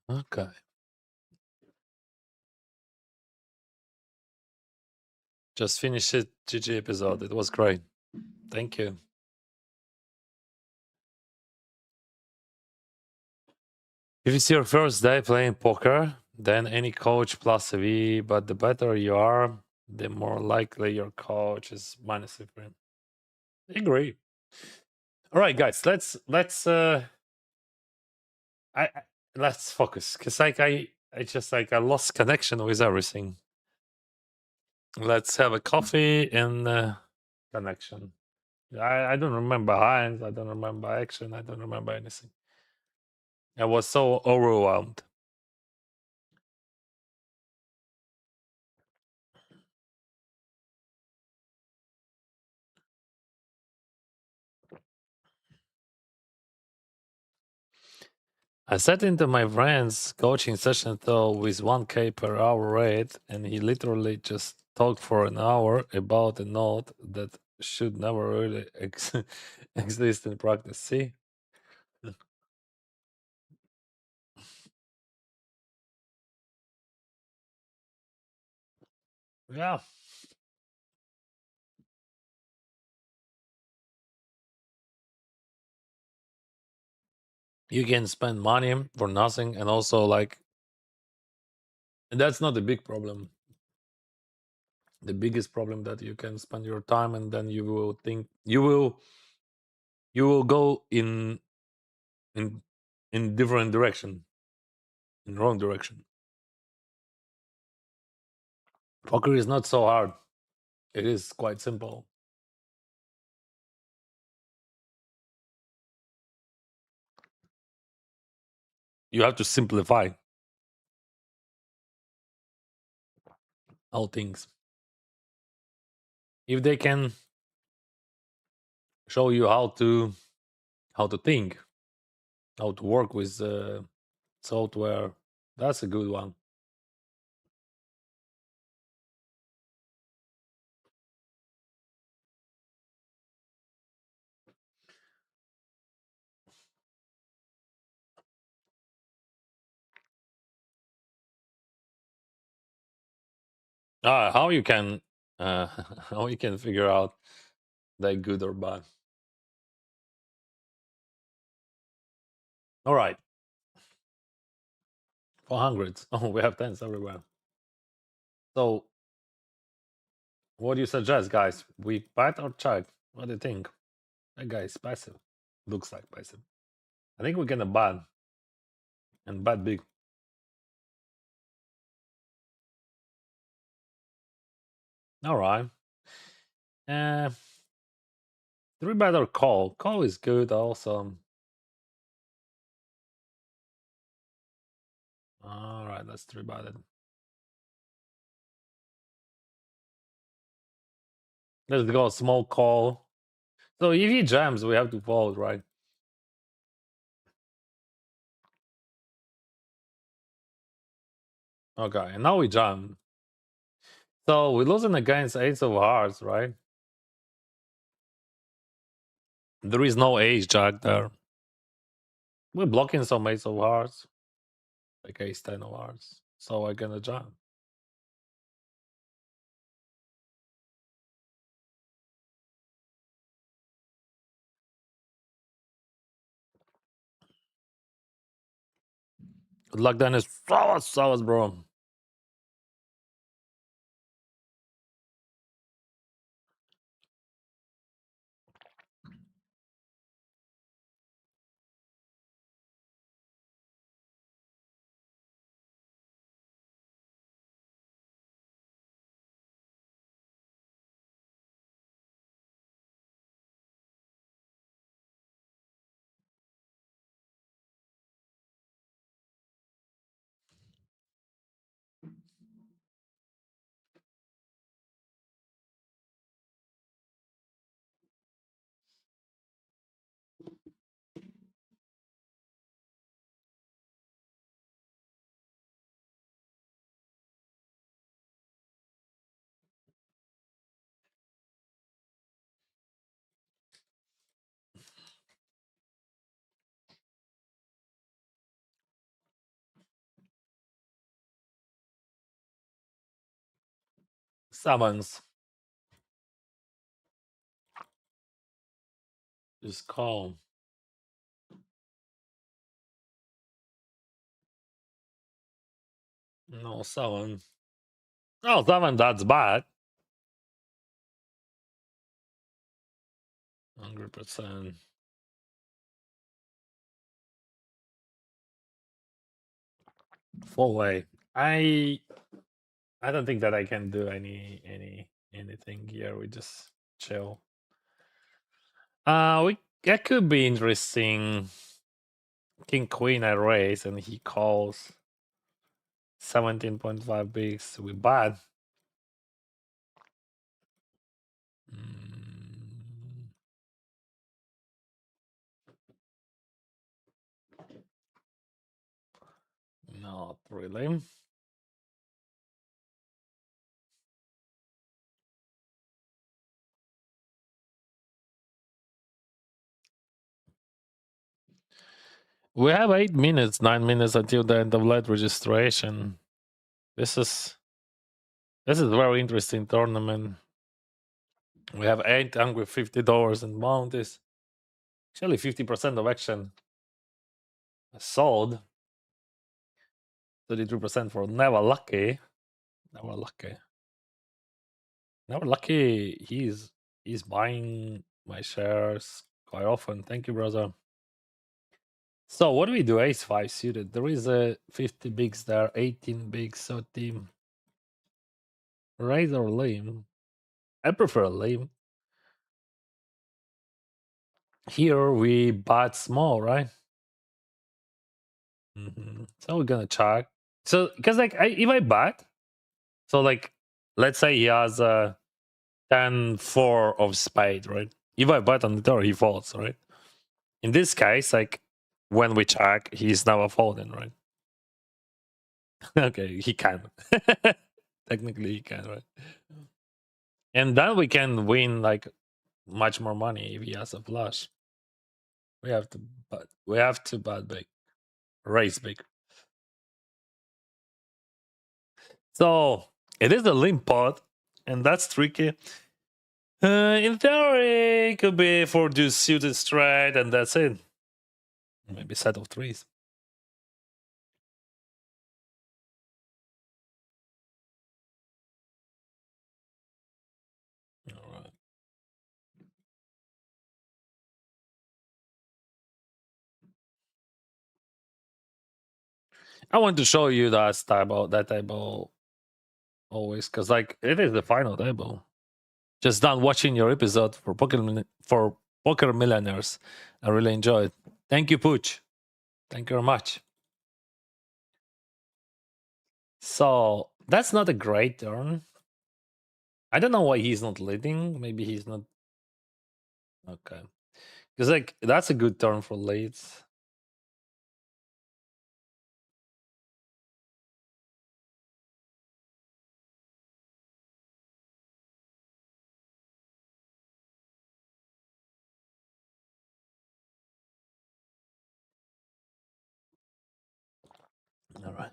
Okay. Just finished it. GG episode. It was great. Thank you. If it's your first day playing poker, then any coach plus a V, but the better you are, the more likely your coach is minus a frame. Agree. All right, guys, I let's focus because I just like I lost connection with everything. Let's have a coffee and connection. I don't remember hands. I don't remember action. I don't remember anything. I was so overwhelmed. I sat into my friend's coaching session though with 1K per hour rate, and he literally just talked for an hour about a note that should never really exist in practice. See? Yeah. You can spend money for nothing, and also like that's not a big problem. The biggest problem that you can spend your time and then you will think you will go in in different direction, in wrong direction. Poker is not so hard. It is quite simple. You have to simplify all things. If they can show you how to think, how to work with software, that's a good one. How you can how you can figure out that good or bad. All right, 400. Oh, we have tens everywhere. So, what do you suggest, guys? We bet or check? What do you think? That guy is passive. Looks like passive. I think we're gonna bet and bet big. All right. Uh, three bet or call. Call is good also. All right, let's three bet it. Let's go small call. So if he jams, we have to fold, right? Okay, and now we jam. So we're losing against ace of hearts, right? There is no ace jack there. We're blocking some ace of hearts, like ace 10 of hearts. So I'm gonna jam. Good luck, Dennis. Sours, bro. Sevens. Just call. No, seven. No, seven, that's bad. 100%. Full way. I don't think that I can do anything here. We just chill. We that could be interesting. King Queen I raise and he calls 17.5 bigs. We bad. Mm, not really. We have 8 minutes, 9 minutes until the end of late registration. This is very interesting tournament. We have 850 dollars in bounties. Actually, 50% of action sold. 33% for Never Lucky. Never Lucky. Never Lucky. He's buying my shares quite often. Thank you, brother. So what do we do? Ace five suited. There is a 50 bigs there, 18 bigs. So team raise or lame. I prefer lame. Here we bet small, right? So we're gonna check. So because like if I bet, so like let's say he has a 10-4 of spade, right? If I bet on the turn, he folds, right? In this case, like when we check, he's never folding, right? Okay, he can. Technically, he can, right? And then we can win like much more money if he has a flush. We have to, but we have to bet big, raise big. So it is a limp pot, and that's tricky. In theory, it could be for this suited straight, and that's it. Maybe set of threes. All right. I want to show you that table always, because like it is the final table. Just done watching your episode for Poker Millionaires. I really enjoyed. Thank you, Pooch. Thank you very much. So that's not a great turn. I don't know why he's not leading. Maybe he's not okay. Because like that's a good turn for leads. All right.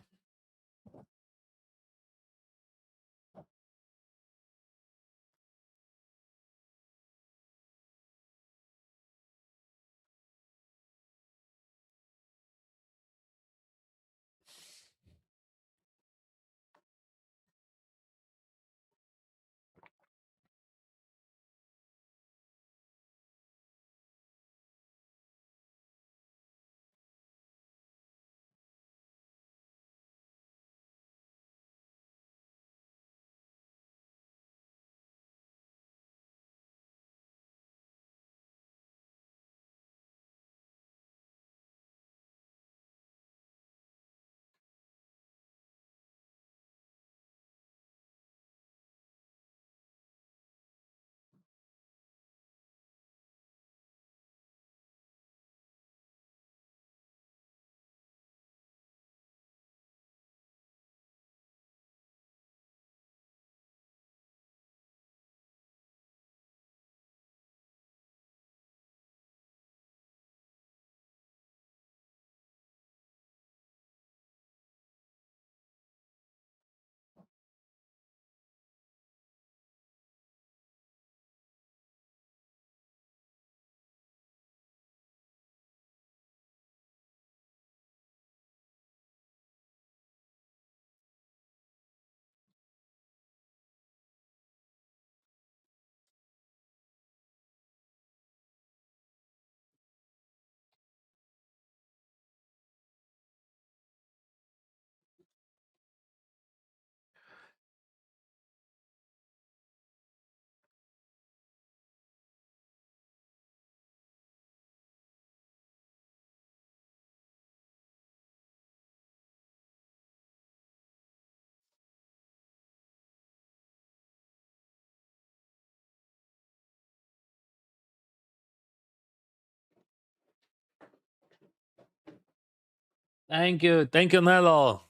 Thank you, Nello.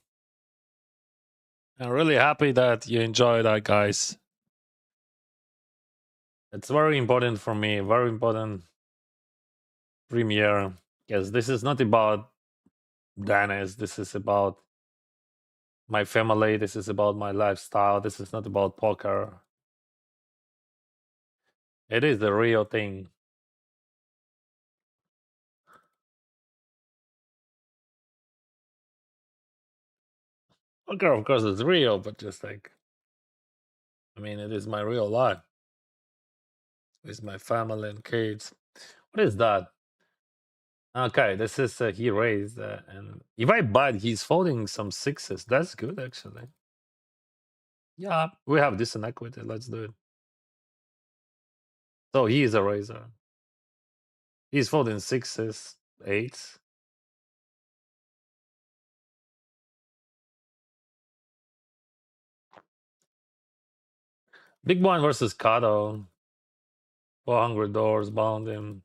I'm really happy that you enjoy that, guys. It's very important for me, very important premiere, because this is not about Dennis. This is about my family. This is about my lifestyle. This is not about poker. It is the real thing. Poker, of course, is real, but just like, I mean, it is my real life. With my family and kids. What is that? Okay, this is he raised, and if I bet he's folding some sixes. That's good, actually. Yeah, we have decent equity. Let's do it. So he is a raiser. He's folding sixes, eights. Big blind versus Kato. 400 doors bound him.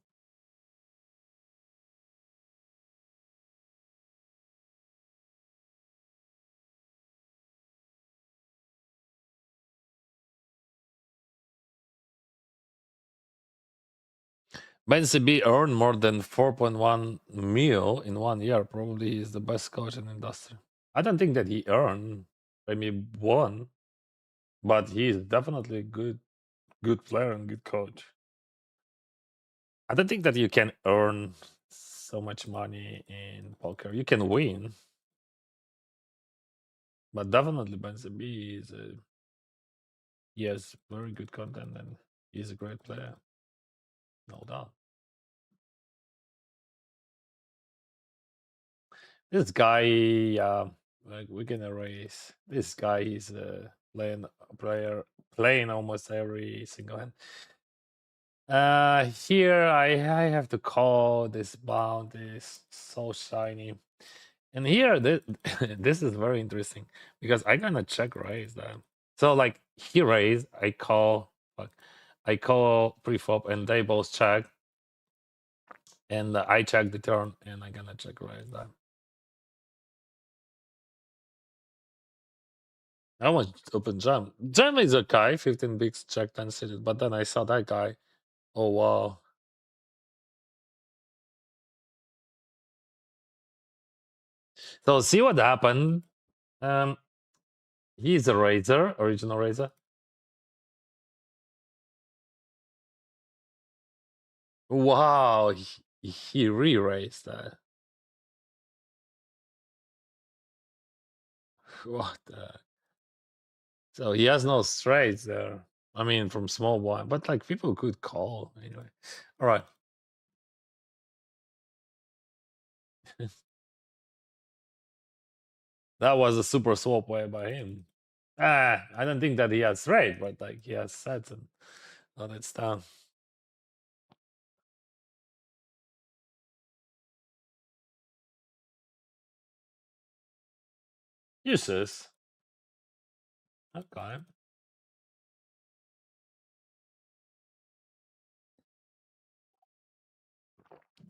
Ben CB earned more than 4.1 mil in 1 year. Probably he's the best coach in the industry. I don't think that he earned maybe one, but he's definitely a good player and good coach. I don't think that you can earn so much money in poker. You can win, but definitely Ben CB is he has very good content and he's a great player, no doubt. This guy, like we can erase this guy. He's playing almost every single hand. Here I have to call this bound is so shiny, and here this this is very interesting because I gonna check raise that. So like he raise, I call, like I call pre-flop, and they both check, and I check the turn, and I gonna check raise that. I almost open jam. Jam is okay, 15 bigs, check 10 suited. But then I saw that guy. Oh wow. So see what happened. Um, he's a raiser, original raiser. Wow, he re-raised that. What the? So he has no straights there. I mean, from small blind, but like people could call anyway. All right. That was a super swap way by him. I don't think that he has straight, but like he has sets and all that stuff. Uses. Okay.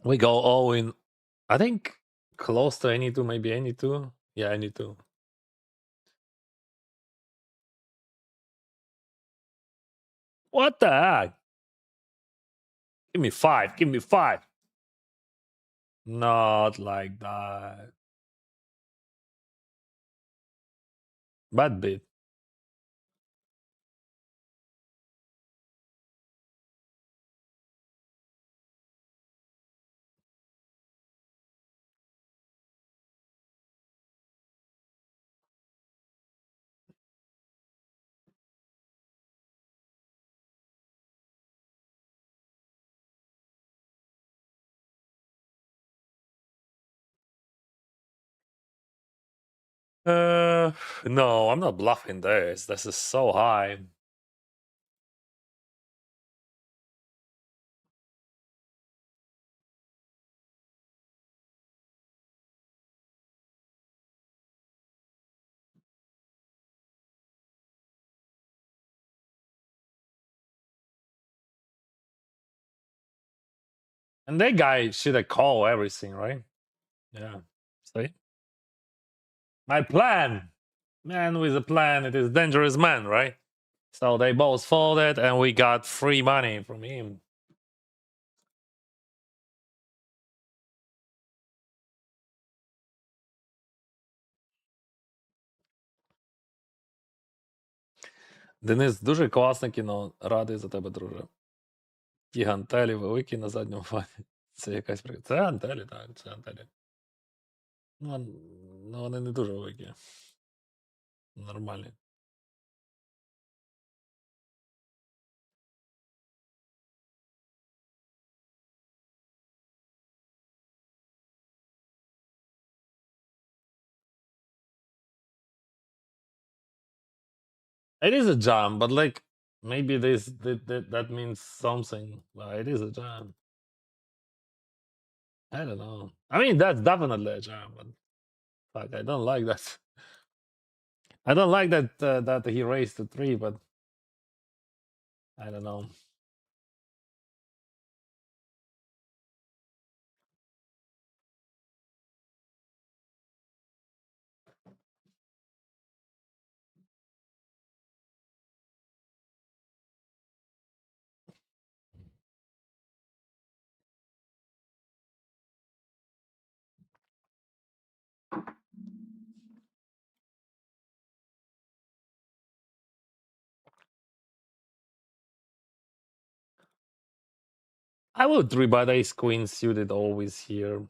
We go all in. I think close to any two, maybe any two. Yeah, any two. What the heck? Give me five. Give me five. Not like that. Bad bit. Uh, no, I'm not bluffing this. This is so high. And that guy should have called everything, right? Yeah. See? My plan. Man with a plan, it is dangerous man, right? So they both folded and we got free money from him. Денис, дуже класне кіно. Радий за тебе, друже. Ті гантелі великі на задньому фоні. Це якась Це гантелі, так, це гантелі. Ну, вони не дуже великі. Нормальні. It is a jam, but like maybe that means something. It is a jam. I don't know. I mean, that's definitely a jam, but fuck, I don't like that. I don't like that that he raised to 3, but I don't know. I would 3-bet ace queen suited always here.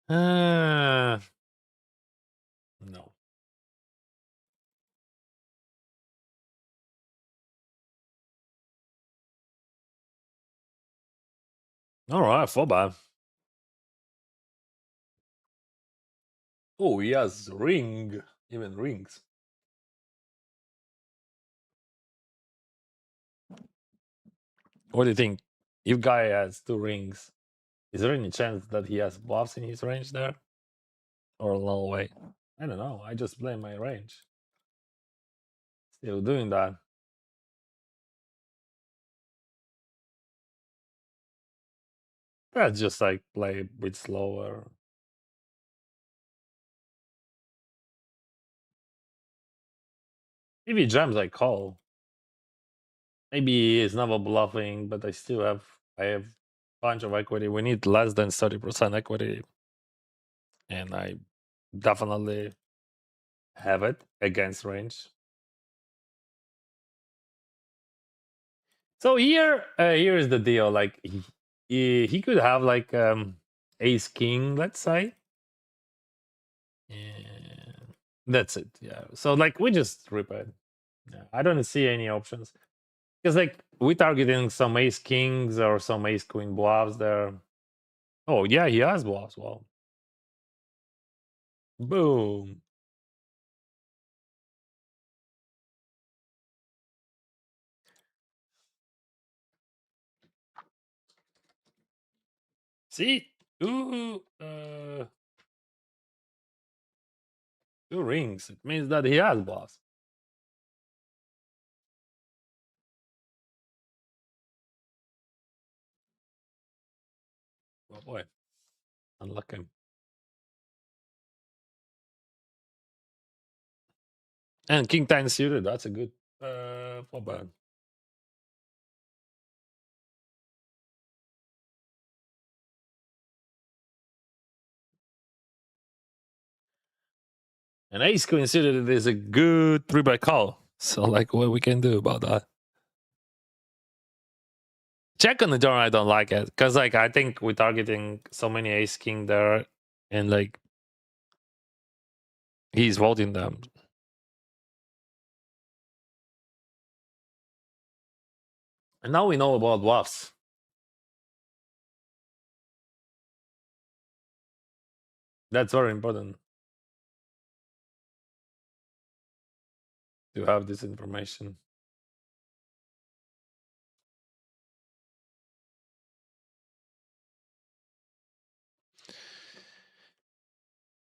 No. All right, 4-bet. Oh, he has ring, even rings. What do you think? If guy has 2 rings, is there any chance that he has bluffs in his range there? Or no way? I don't know. I just play my range. Still doing that. I just like play a bit slower. If he jams, I call. Maybe he's never bluffing, but I have bunch of equity. We need less than 30% equity. And I definitely have it against range. So here is the deal. Like he could have like ace king, let's say. And that's it. Yeah. So like we just rip it. Yeah, I don't see any options. Because like we targeting some ace kings or some ace queen bluffs there. Oh yeah, he has bluffs. Well, boom. See, two rings. It means that he has bluffs. Oh boy, unlucky. And king 10 suited. That's a good 4-bet. And ace queen suited is a good 3-bet call. So like, what we can do about that? Check on the turn. I don't like it because like I think we're targeting so many ace king there, and like he's holding them. And now we know about bluffs. That's very important to have this information.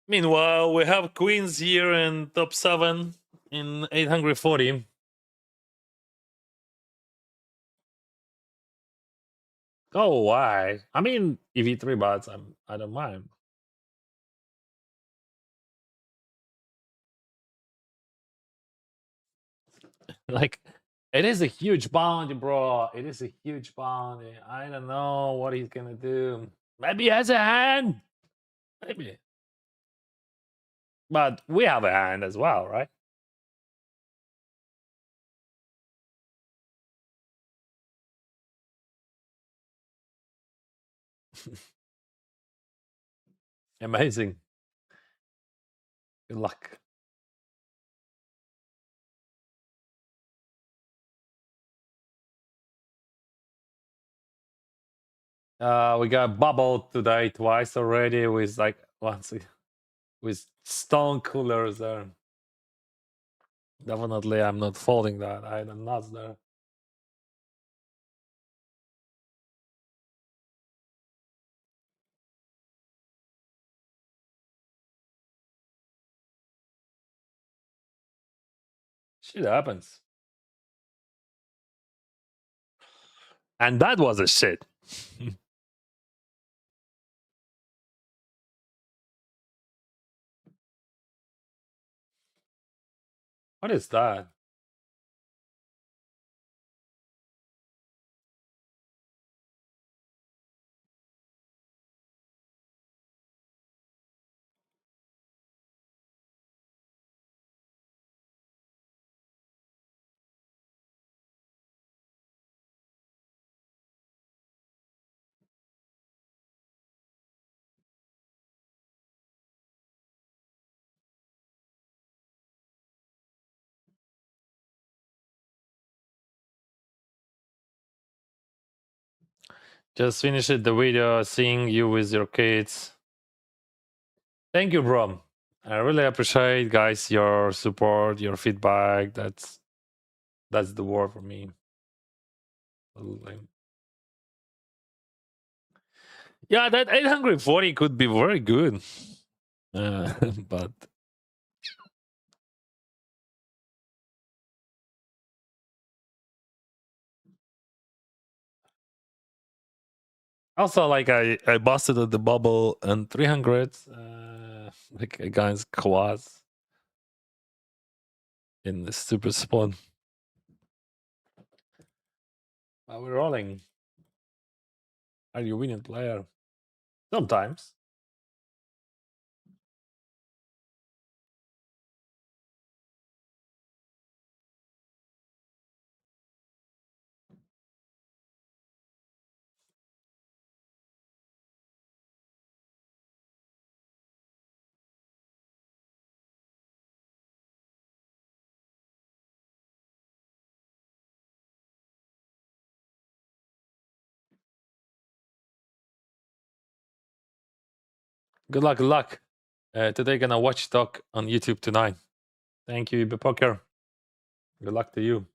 Meanwhile, we have queens here in top 7 in 840. Oh, why? I mean, if he three bets, I don't mind. Like, it is a huge bounty, bro. It is a huge bounty. I don't know what he's gonna do. Maybe he has a hand. Maybe. But we have a hand as well, right? Amazing. Good luck. We got bubbled today twice already with like once with stone coolers there. Definitely, I'm not folding that. I am not there. Shit happens. And that was a shit. What is that? Just finished the video seeing you with your kids. Thank you, bro. I really appreciate, guys, your support, your feedback. That's the word for me. Yeah, that 840 could be very good. But also, like I busted at the bubble and 300 like against Kawaz in the stupid spot. Are we rolling? Are you winning player? Sometimes. Good luck, good luck. Today gonna watch talk on YouTube tonight. Thank you, GGPoker. Good luck to you.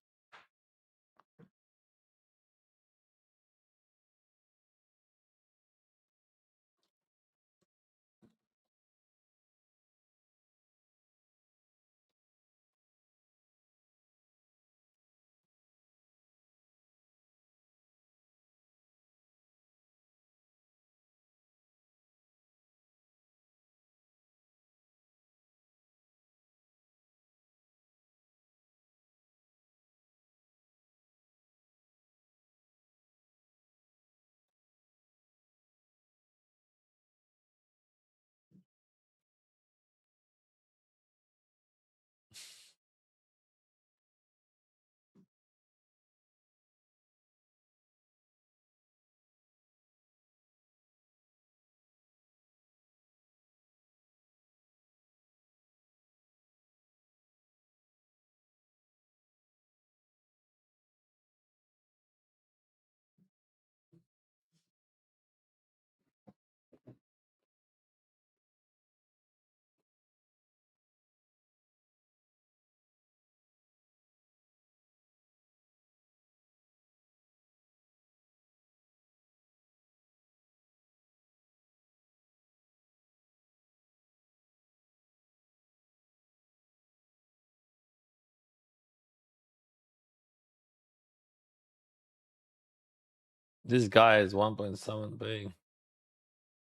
This guy is 1.7 big.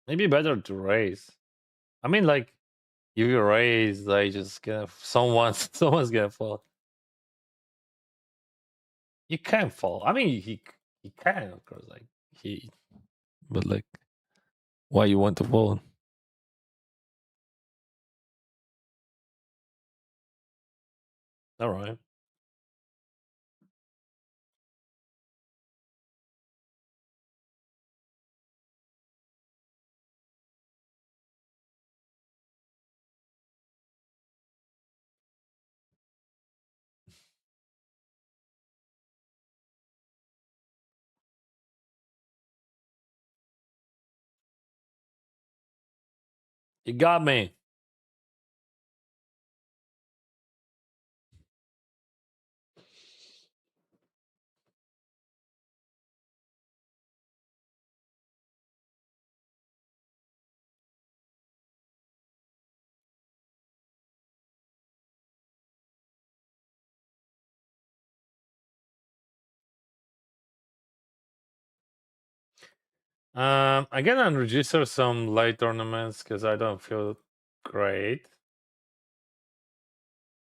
Maybe better to raise. I mean, like, if you raise, like, just gonna someone's gonna fall. You can fall. I mean, he can, of course. Like he, but like, why you want to fall? All right. You got me. I can unregister some light tournaments because I don't feel great.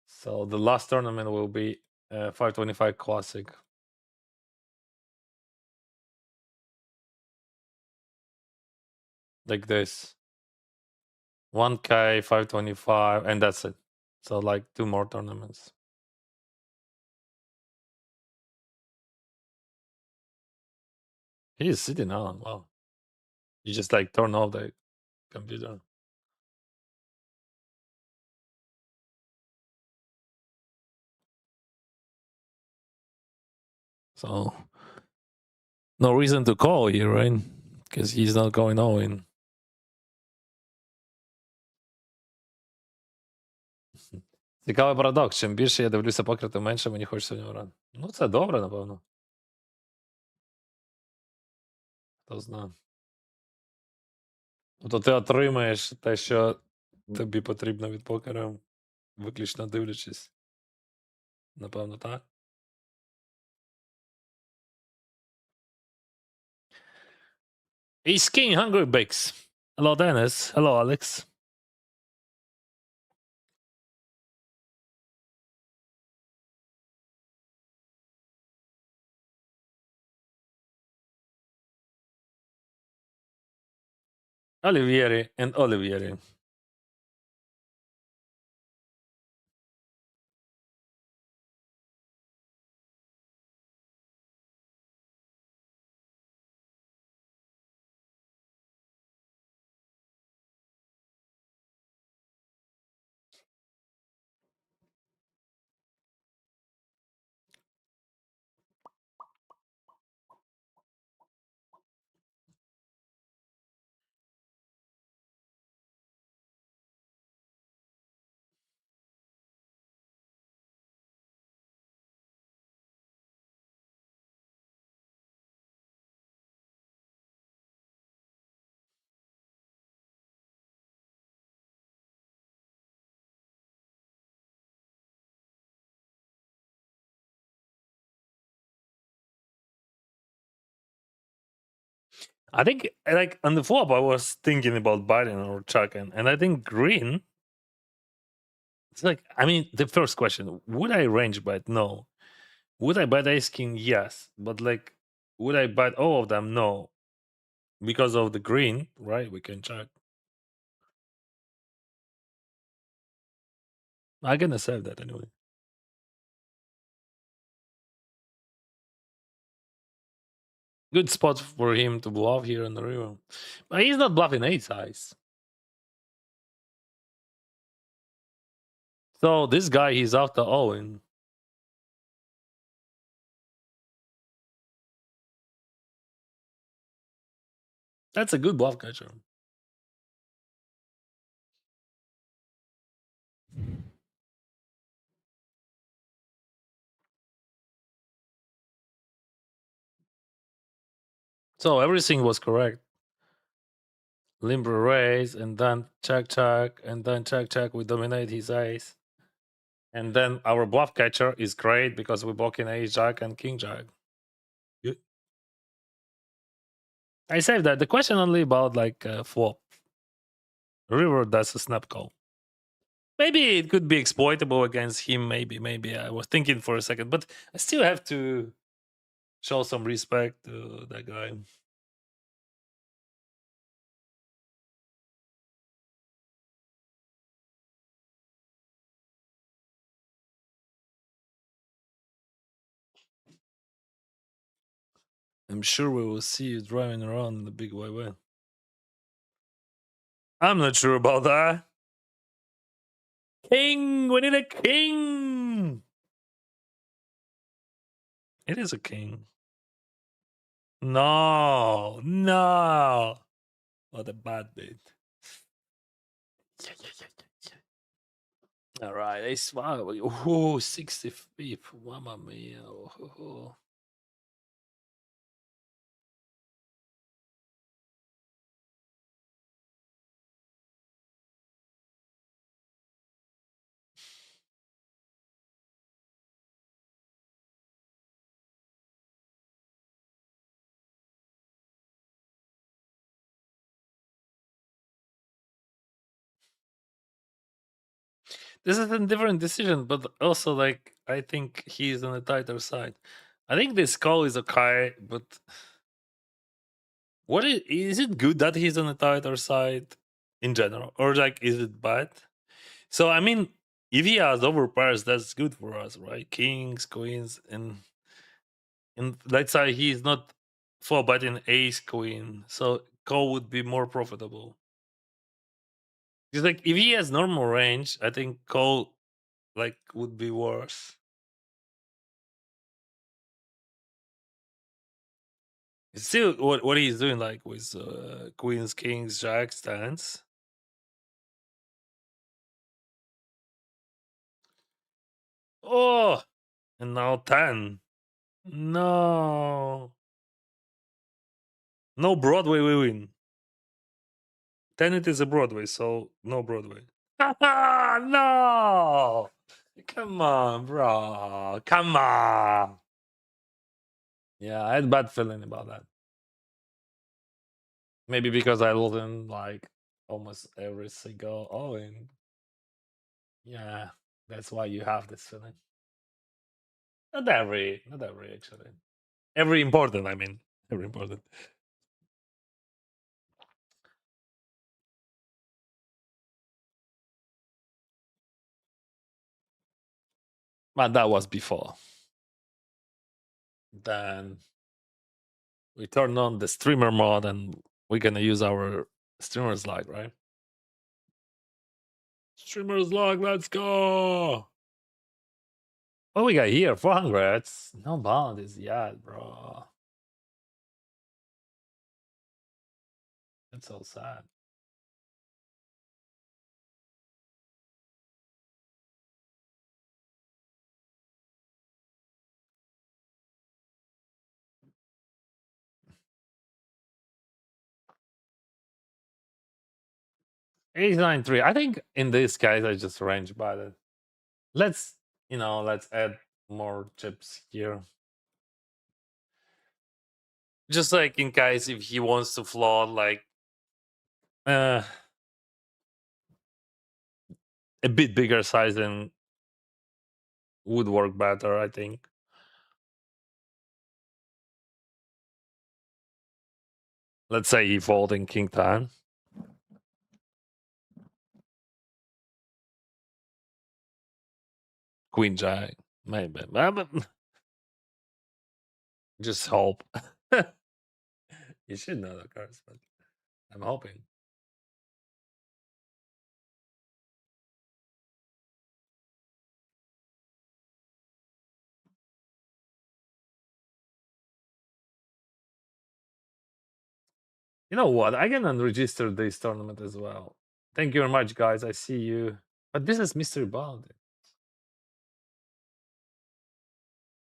So the last tournament will be 525 classic. Like this. 1K, 525, and that's it. So like 2 more tournaments. He is sitting on. Wow. You just like turn off the computer. So no reason to call here, right? Because he's not going all in. Цікавий парадокс. Чим більше я дивлюся покер, тим менше мені хочеться в нього грати. Ну, це добре, напевно. Хто знає. Тобто ти отримаєш те, що тобі потрібно від покера, виключно дивлячись. Напевно, так. Ace King Hungry Bakes. Hello, Dennis. Hello, Alex. Olivieri and Olivieri. I think, like, on the flop, I was thinking about Biden or Chuck, and I think green. It's like, I mean, the first question: would I range bet? No. Would I bet Ace King? Yes, but like, would I bet all of them? No, because of the green, right? We can check. I'm gonna save that anyway. Good spot for him to bluff here in the river, but he's not bluffing ace size. So this guy, he's after all-in. That's a good bluff catcher. So everything was correct. Limber raise, and then check, check, and then check, check. We dominate his ace. And then our bluff catcher is great because we block in ace jack and king jack. I saved that. The question only about like flop. River does a snap call. Maybe it could be exploitable against him. Maybe I was thinking for a second, but I still have to show some respect to that guy. I'm sure we will see you driving around in the big white van. I'm not sure about that. King, we need a king. It is a king. No, no. What a bad bit. Yeah, yeah, yeah, yeah, yeah. All right, ace five. Oh, 65th. Mamma mia. Oh. This is a different decision, but also like I think he's on the tighter side. I think this call is okay, but is it good that he's on the tighter side in general, or like is it bad? So I mean, if he has overpairs, that's good for us, right? Kings, queens, and let's say he's not four betting ace queen, so call would be more profitable. Because like if he has normal range, I think call like would be worse. Still, what he's doing like with queens, kings, jacks, tens. Oh, and now 10. No, no Broadway we win. 10 it is a Broadway, so no Broadway. No, come on, bro, come on. Yeah, I had bad feeling about that. Maybe because I lost in like almost every single all-in. Yeah, that's why you have this feeling. Not every actually. Every important, I mean, every important. But that was before. Then we turn on the streamer mode and we're gonna use our streamer's log, right? Streamer's log, let's go. What we got here? 400. No bounties yet, bro. That's so sad. Eight nine three. I think in this case I just range by it. Let's let's add more chips here. Just like in case if he wants to float like a bit bigger size than would work better, I think. Let's say he folding king 10. Queen jack. Maybe. But just hope. You should know the cards, but I'm hoping. You know what? I can unregister this tournament as well. Thank you very much, guys. I see you. But this is mystery bound.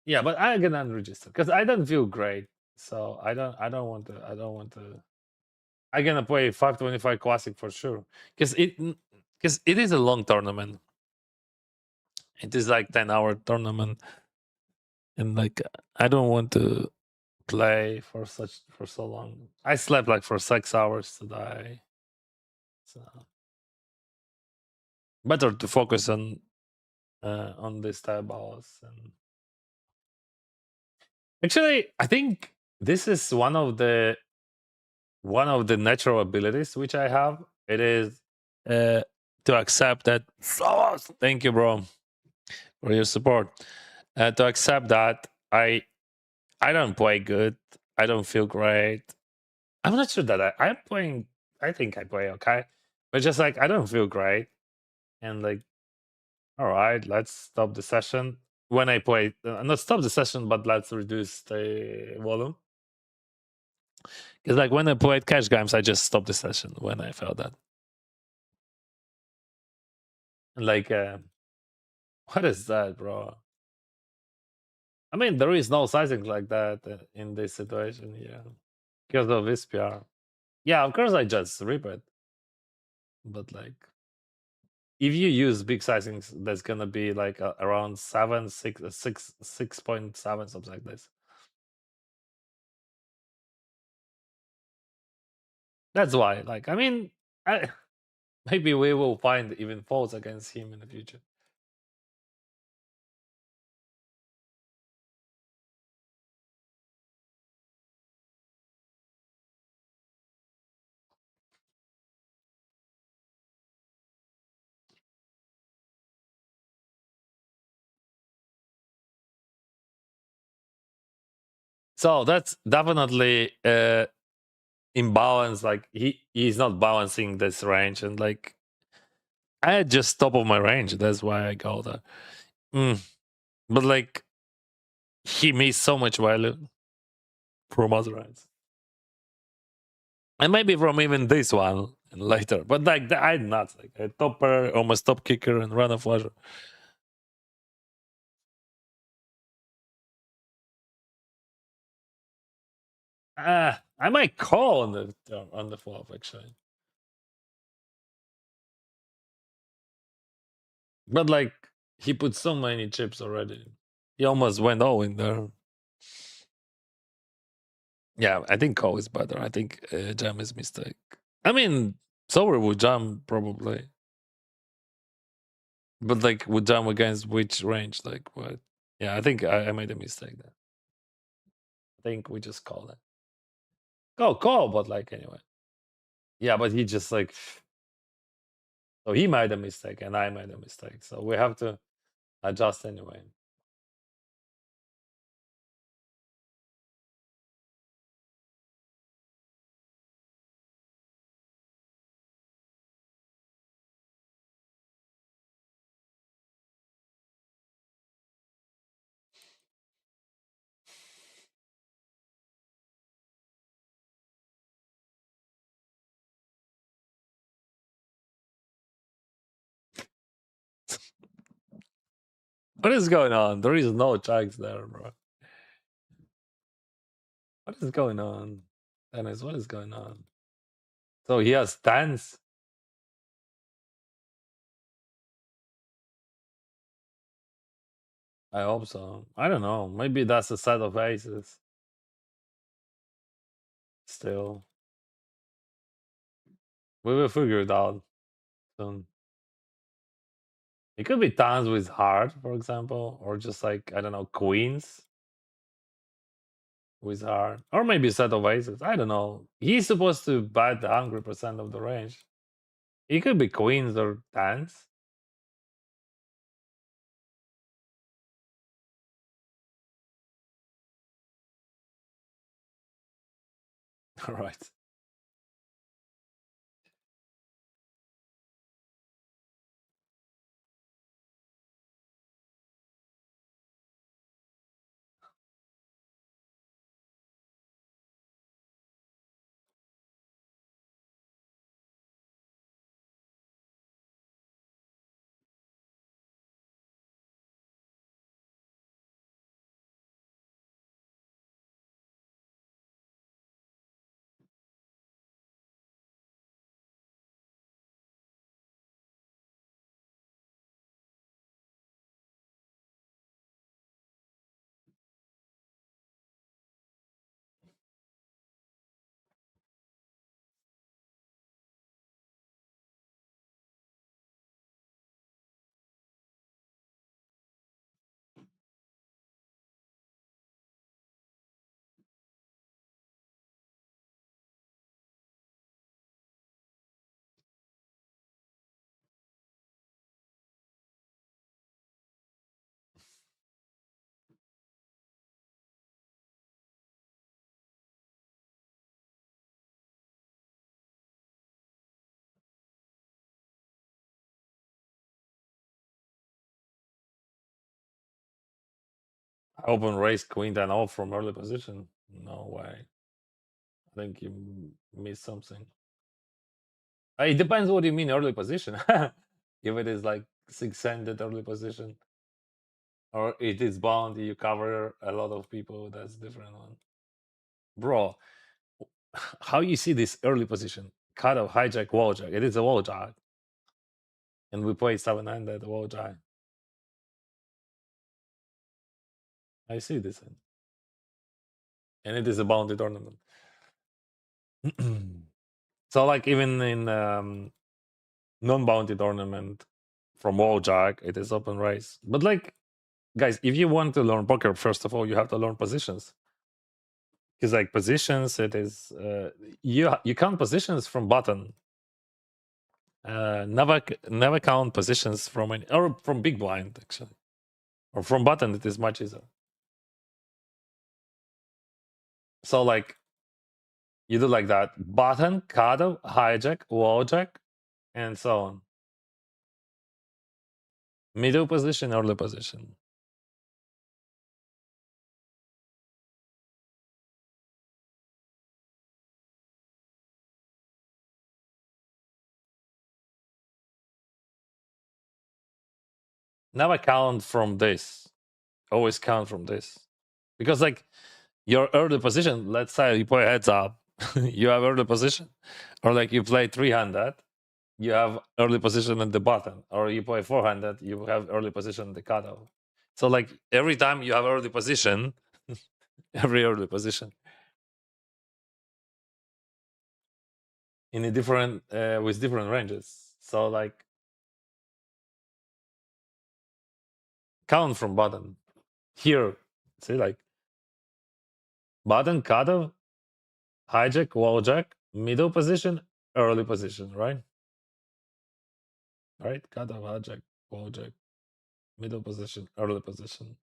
Yeah, but I can unregister because I don't feel great. So I don't want to I'm gonna play 525 classic for sure. Because it is a long tournament. It is like 10-hour tournament. And like I don't want to play for so long. I slept like for 6 hours today. So better to focus on this type balls. And actually, I think this is one of the natural abilities which I have. It is uh, to accept that. Thank you, bro, for your support. To accept that I don't play good. I don't feel great. I'm not sure that I'm playing. I think I play okay, but just like I don't feel great, and like, all right, let's stop the session. When I play, not stop the session, but let's reduce the volume. Because like when I played cash games, I just stopped the session when I felt that. And like, what is that, bro? I mean, there is no sizing like that in this situation. Yeah, because of this PR. Yeah, of course I just rip it, but like, if you use big sizings, that's gonna be like around 7, 6, 6.7, something like this. That's why. Like, I mean, maybe we will find even faults against him in the future. So that's definitely imbalance. Like he's not balancing this range, and like I had just top of my range. That's why I go there. But like he missed so much value from other rounds, and maybe from even this one later. But like I'm not like a topper, almost top kicker, and run of flusher. I might call on the flop actually, but like he put so many chips already. He almost went all in there. Yeah, I think call is better. I think jam is mistake. I mean, Sower would jam probably, but like would jam against which range? Like what? Yeah, I think I made a mistake there. I think we just call it. Call, but like anyway. Yeah, but he just like so he made a mistake and I made a mistake. So we have to adjust anyway. What is going on? There is no checks there, bro. What is going on? Dennis, what is going on? So he has tens. I hope so. I don't know. Maybe that's a set of aces. Still, we will figure it out soon. It could be tens with heart, for example, or just like I don't know, queens with heart, or maybe a set of aces. I don't know. He's supposed to bet the 100% of the range. It could be queens or tens. All right. Open raise queen 10 off from early position. No way. I think you missed something. It depends what you mean early position. If it is like 6-handed early position, or it is bound, you cover a lot of people. That's different one, bro. How you see this early position? Cut of hijack wall jack. It is a wall jack, and we play 7-handed wall jack. I see this, and it is a bounded tournament. So like even in non-bounded tournament from wall jack, it is open race. But like, guys, if you want to learn poker, first of all, you have to learn positions. Because like positions, it is you count positions from button. Never count positions from any, or from big blind actually, or from button. It is much easier. So like you do like that: button, cutoff, hijack, wall jack, and so on. Middle position, early position. Never count from this. Always count from this, because like your early position. Let's say you play heads up, you have early position, or like you play 300, you have early position at the button, or you play 400, you have early position at the cutoff. So like every time you have early position, every early position in a different with different ranges. So like count from button here. See like button, cutoff, hijack, wall jack, middle position, early position, right? Right, cutoff, hijack, wall jack, middle position, early position.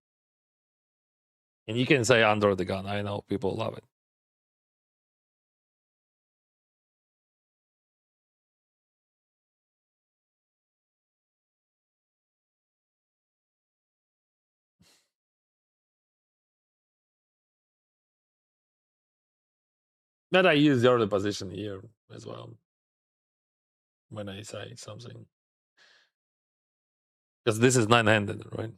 And you can say under the gun. I know people love it. But I use the early position here as well when I say something. Because this is 9-handed, right?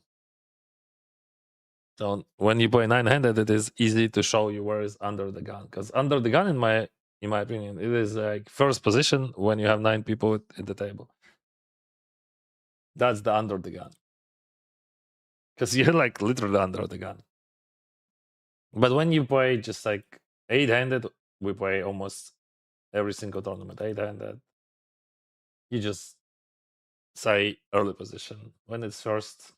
So when you play 9-handed, it is easy to show you where is under the gun. Because under the gun, in my opinion, it is like first position when you have 9 people at the table. That's the under the gun. Because you're like literally under the gun. But when you play just like 8-handed, we play almost every single tournament 8-handed. You just say early position. When it's first,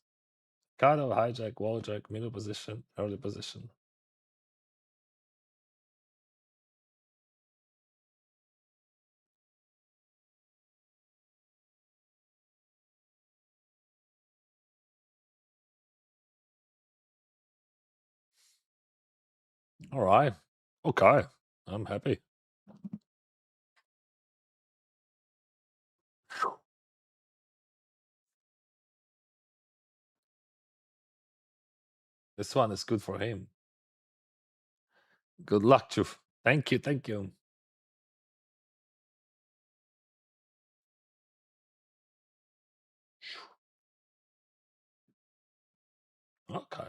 cutoff, hijack, wall jack, middle position, early position. All right. Okay. I'm happy. This one is good for him. Good luck, Chuf. Thank you. Thank you. Okay.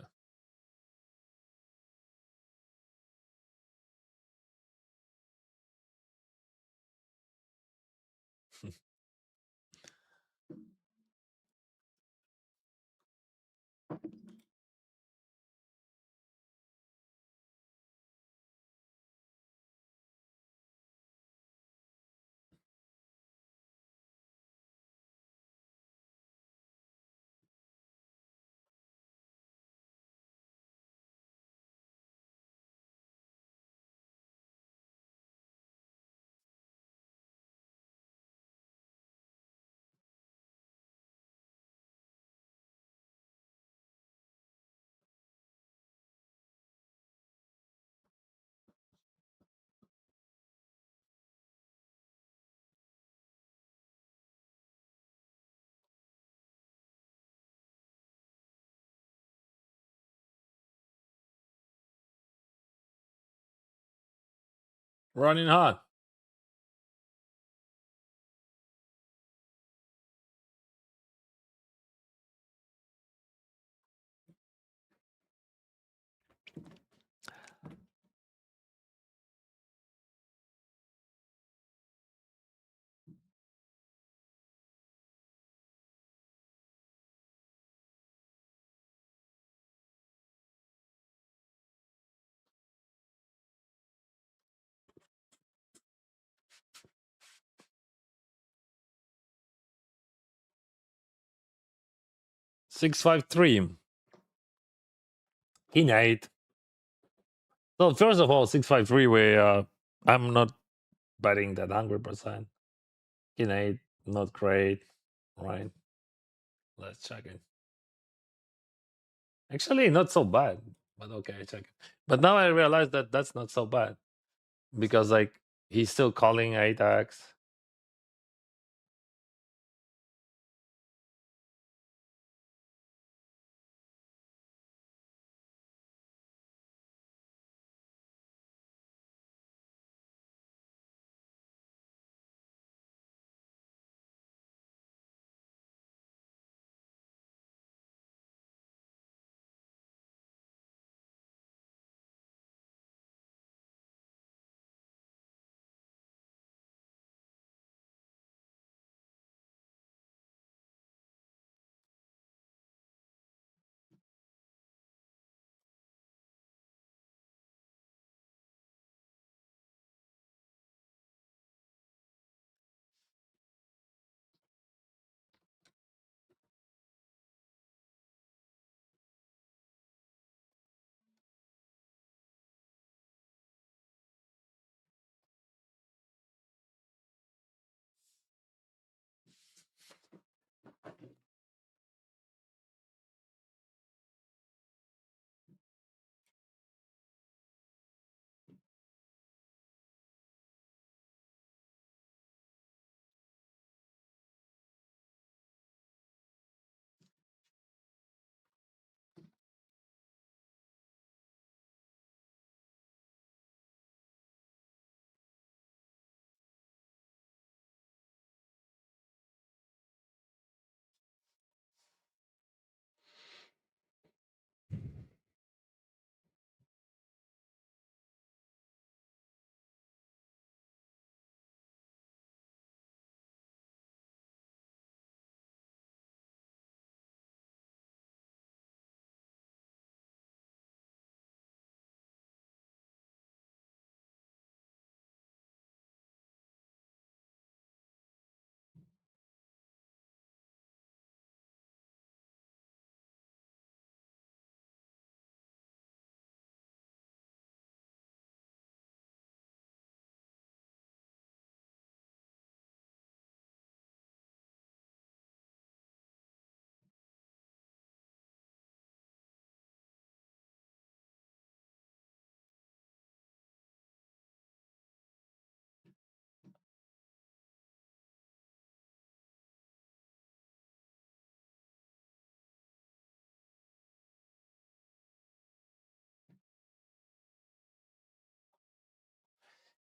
Running hot. Six five three. King eight. So first of all, 653. We I'm not betting that 100%. King eight, not great, right? Let's check it. Actually, not so bad, but okay, check it. But now I realize that that's not so bad because like he's still calling 8x.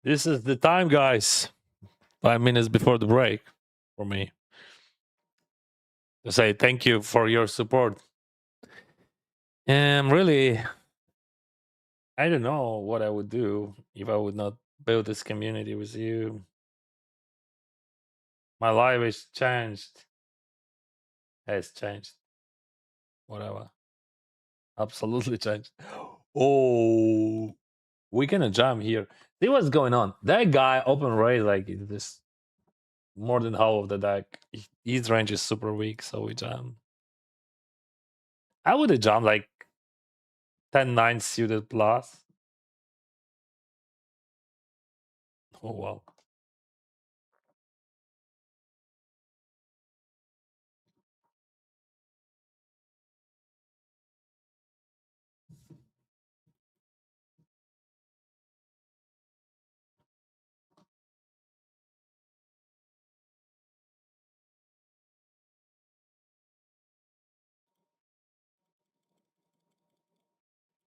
This is the time, guys. 5 minutes before the break for me to say thank you for your support. And really, I don't know what I would do if I would not build this community with you. My life is changed. Has changed. Whatever. Absolutely changed. Oh, we gonna jam here. See what's going on. That guy open raise like this more than half of the deck. His range is super weak, so we jam. I would have jammed like 10-9 suited plus. Oh wow.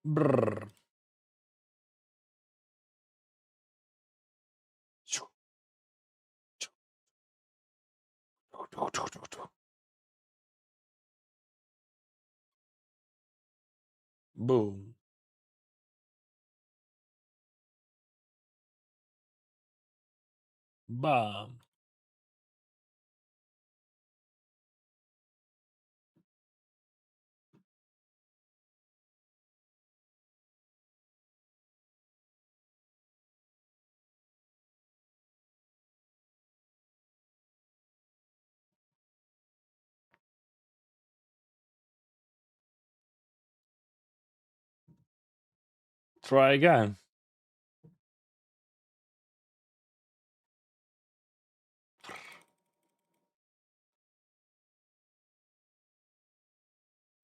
Brr. Boom. Bam. Try again.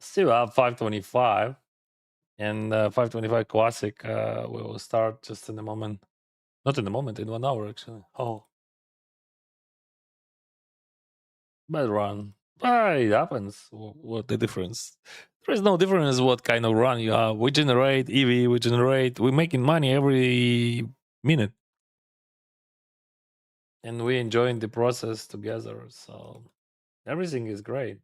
Still have 525. And 525 Classic will start just in a moment. Not in a moment, in 1 hour actually. Oh, bad run. Ah, it happens. What the difference? There is no difference what kind of run you have. We generate EV, we're making money every minute. And we enjoying the process together. So everything is great.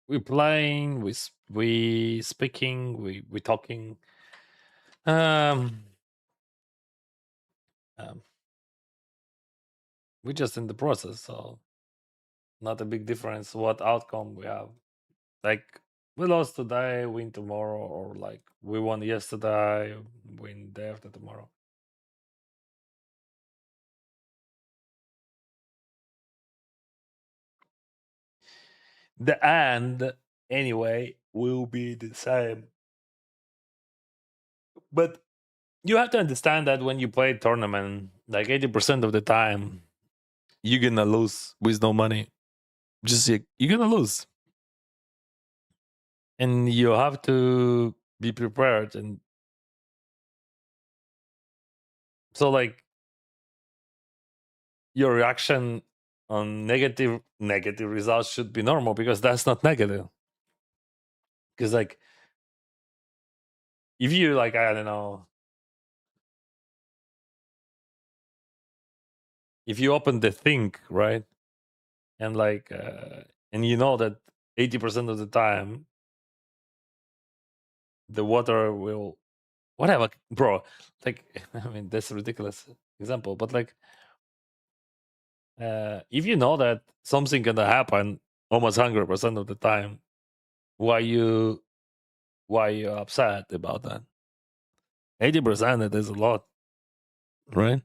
We playing, we speaking, we talking. Um, um, we just in the process, so not a big difference what outcome we have. Like we lost today, win tomorrow, or like we won yesterday, win day after tomorrow. The end anyway will be the same. But you have to understand that when you play a tournament, like 80% of the time, you're gonna lose with no money. Just you're gonna lose. And you have to be prepared. And so like your reaction on negative results should be normal because that's not negative. Because like if you like I don't know, if you open the think right and like and you know that 80% of the time the water will whatever, bro, like I mean that's a ridiculous example, but like if you know that something gonna happen almost 100% of the time, why you upset about that? 80% it is a lot, right?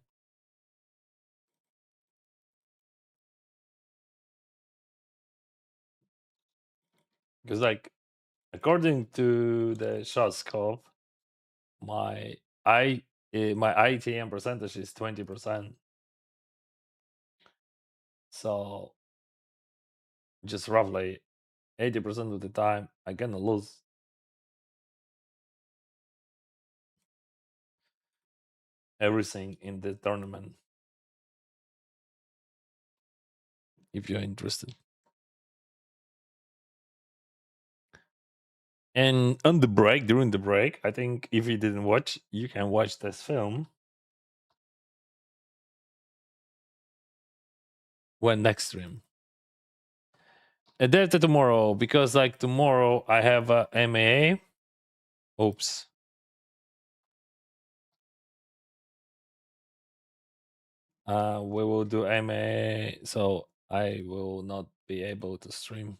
Because like according to the shot scope, my my ITM percentage is 20%. So just roughly 80% of the time I gonna lose. Everything in the tournament if you're interested. And on the break, during the break, I think if you didn't watch, you can watch this film when next stream. A day after tomorrow, because like tomorrow I have a MAA. Oops. We will do MAA, so I will not be able to stream.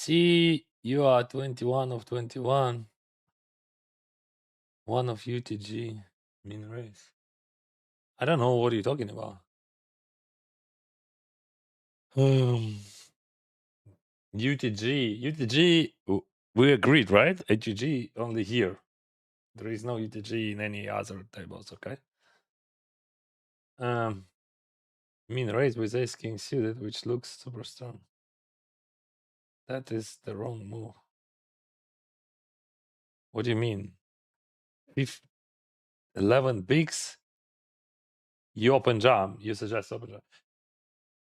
See, you are 21 of 21. One of UTG. Mean race. I don't know what you're talking about. UTG, we agreed, right? ATG only here. There is no UTG in any other tables, okay? Mean raise with ace king suited, which looks super strong. That is the wrong move. What do you mean? If 11 bigs, you open jam. You suggest open jam.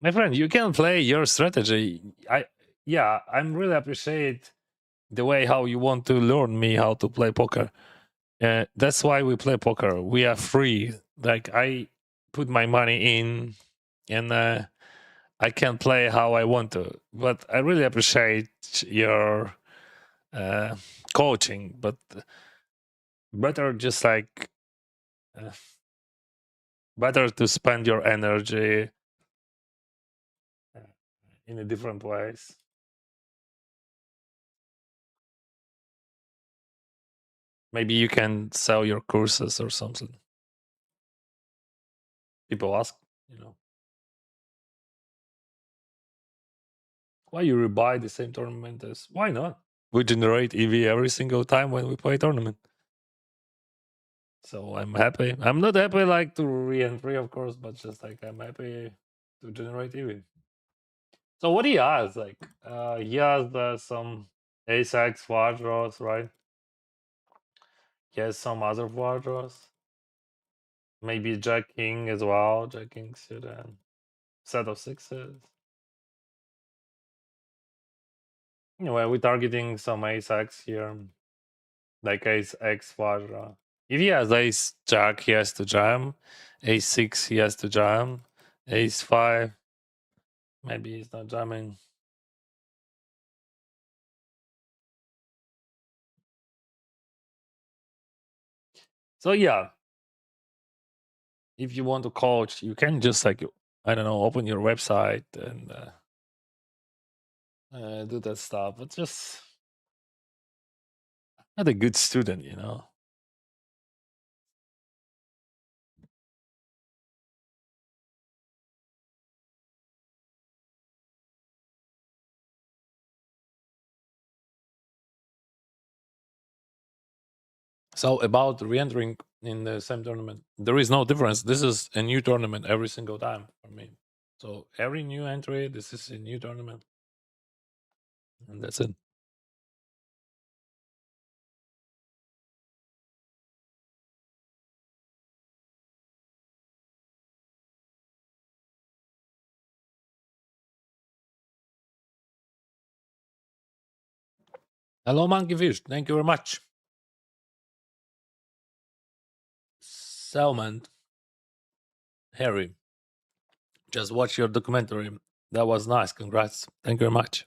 My friend, you can play your strategy. I'm really appreciate the way how you want to learn me how to play poker. That's why we play poker. We are free. Like I put my money in, and I can play how I want to. But I really appreciate your coaching. But better just like uh, better to spend your energy uh, in a different ways. Maybe you can sell your courses or something. People ask, you know, why you rebuy the same tournament as why not? We generate EV every single time when we play tournament. So I'm happy. I'm not happy like to re-entry, of course, but just like I'm happy to generate EV. So what he has, like, he has some ace X flush draws, right? He has some other flush draws. Maybe Jack King as well. Jack King should set of sixes. Anyway, we're targeting some ace X here, like ace X flush draw. If he has ace Jack, he has to jam. Ace 6, he has to jam. Ace 5, maybe he's not jamming. So yeah, if you want to coach, you can just like I don't know, open your website and do that stuff. But just not a good student, you know. So about re-entering in the same tournament, there is no difference. This is a new tournament every single time for me. So every new entry, this is a new tournament, and that's it. Hello, Monkey Fish. Thank you very much. Selman, Harry, just watch your documentary. That was nice. Congrats. Thank you very much.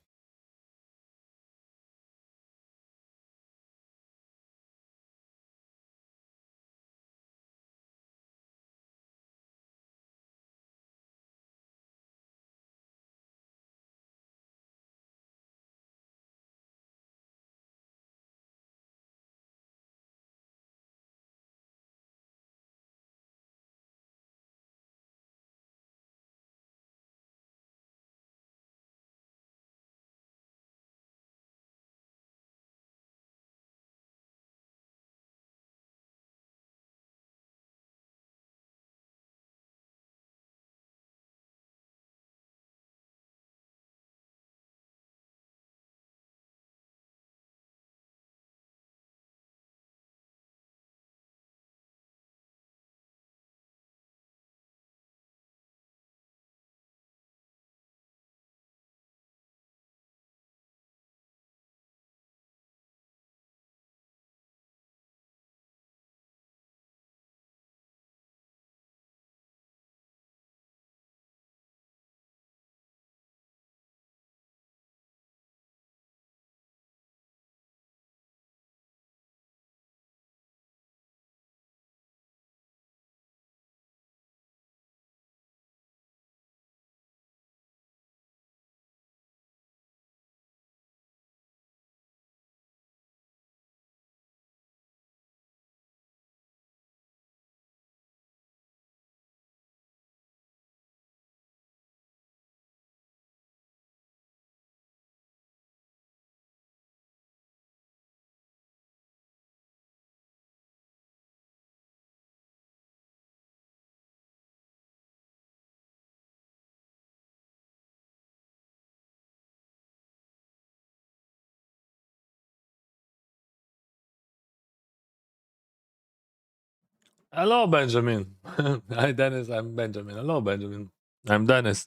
Hello, Benjamin. Hi, Dennis. I'm Benjamin. Hello, Benjamin. I'm Dennis.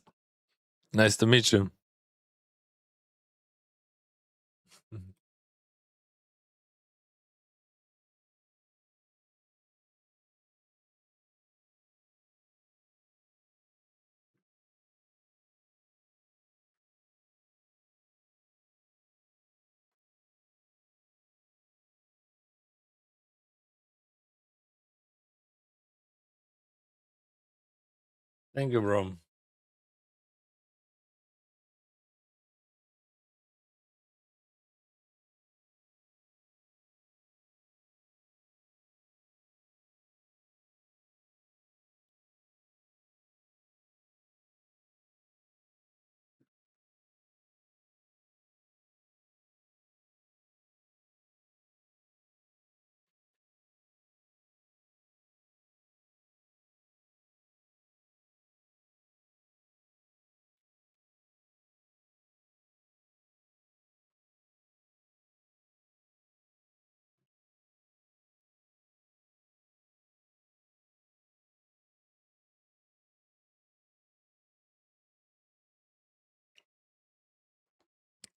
Nice to meet you. Thank you, bro.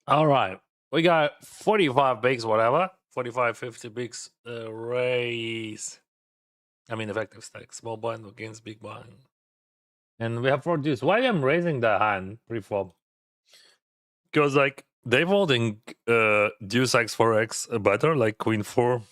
All right. We got 45 bigs, whatever. 45, 50 bigs raise. I mean, effective stack. Small blind against big blind. And we have 4 deuce. Why I'm raising the hand pre-flop? Because, like, they folding deuce x 4x better, like queen 4.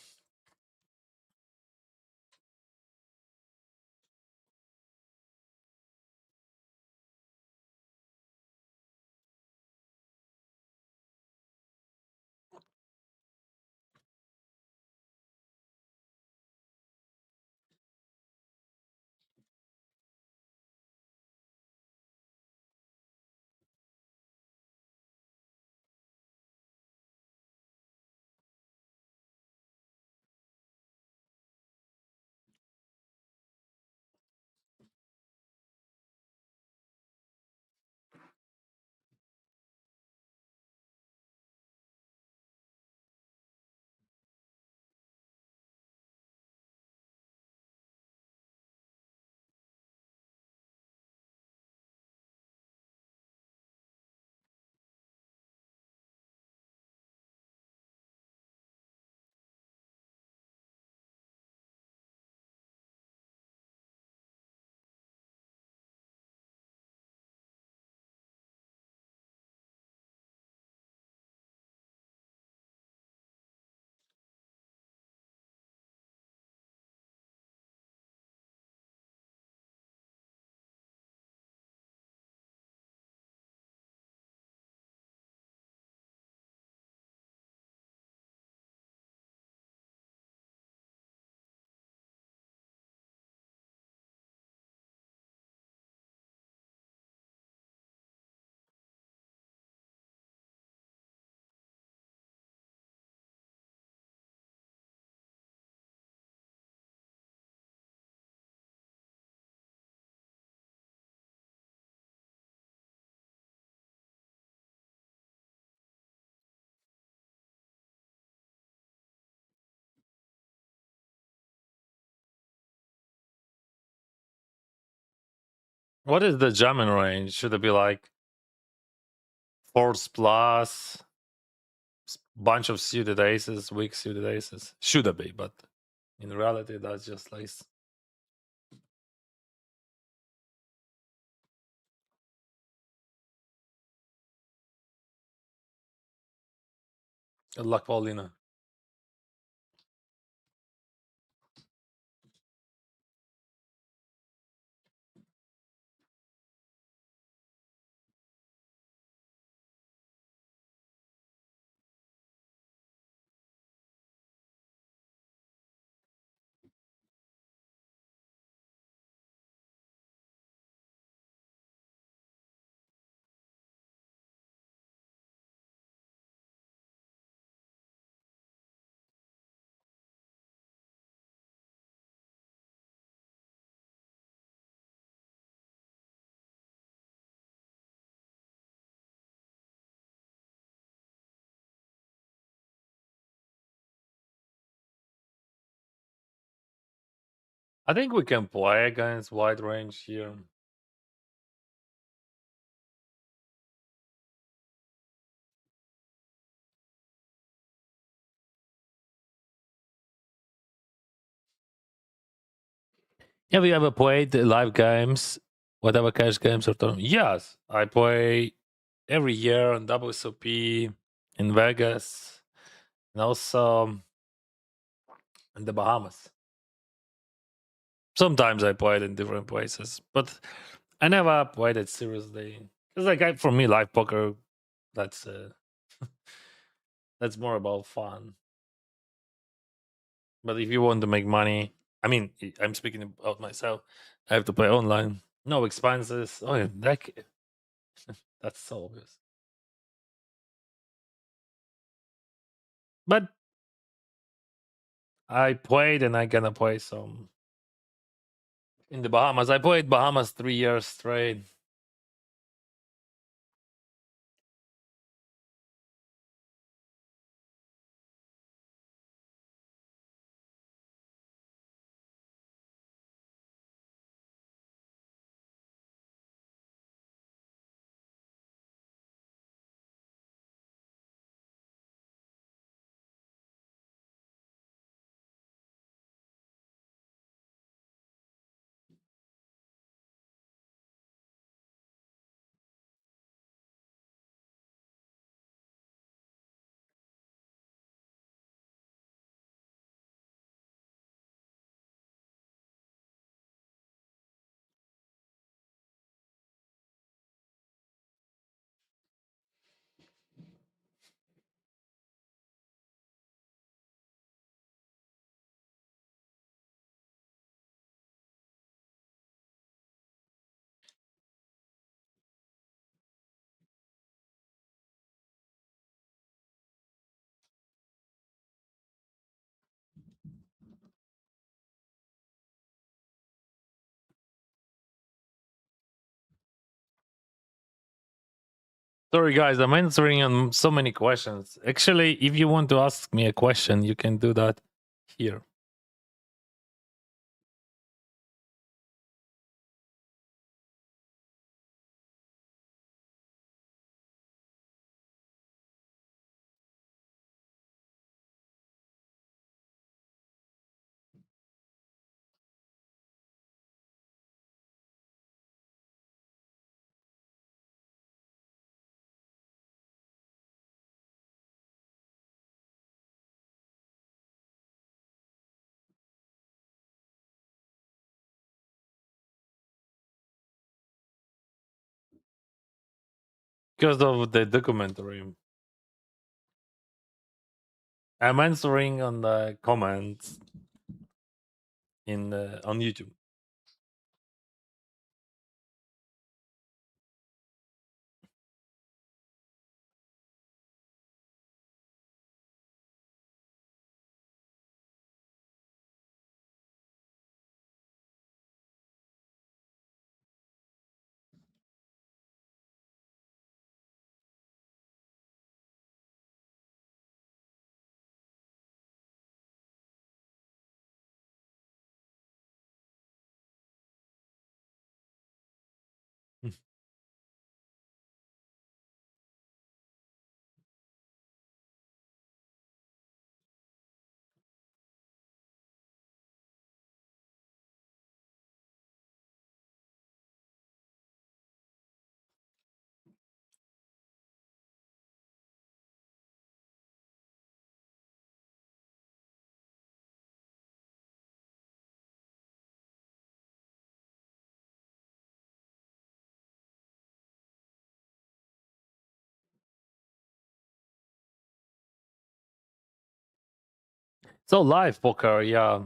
What is the jamming range? Should it be like fours plus, bunch of suited aces, weak suited aces? Should it be, but in reality, that's just like good luck, Paulina. I think we can play against wide range here. Have you ever played the live games, whatever cash games or tournament? Yes, I play every year on WSOP in Vegas and also in the Bahamas. Sometimes I played in different places, but I never played it seriously. It's like for me, live poker, that's that's more about fun. But if you want to make money, I mean, I'm speaking about myself. I have to play online, no expenses. Oh, yeah, that's so obvious. But I played and I gonna play some in the Bahamas. I played Bahamas 3 years straight. Sorry, guys, I'm answering on so many questions. Actually, if you want to ask me a question, you can do that here. Because of the documentary, I'm answering on the comments in on YouTube. So live poker, yeah.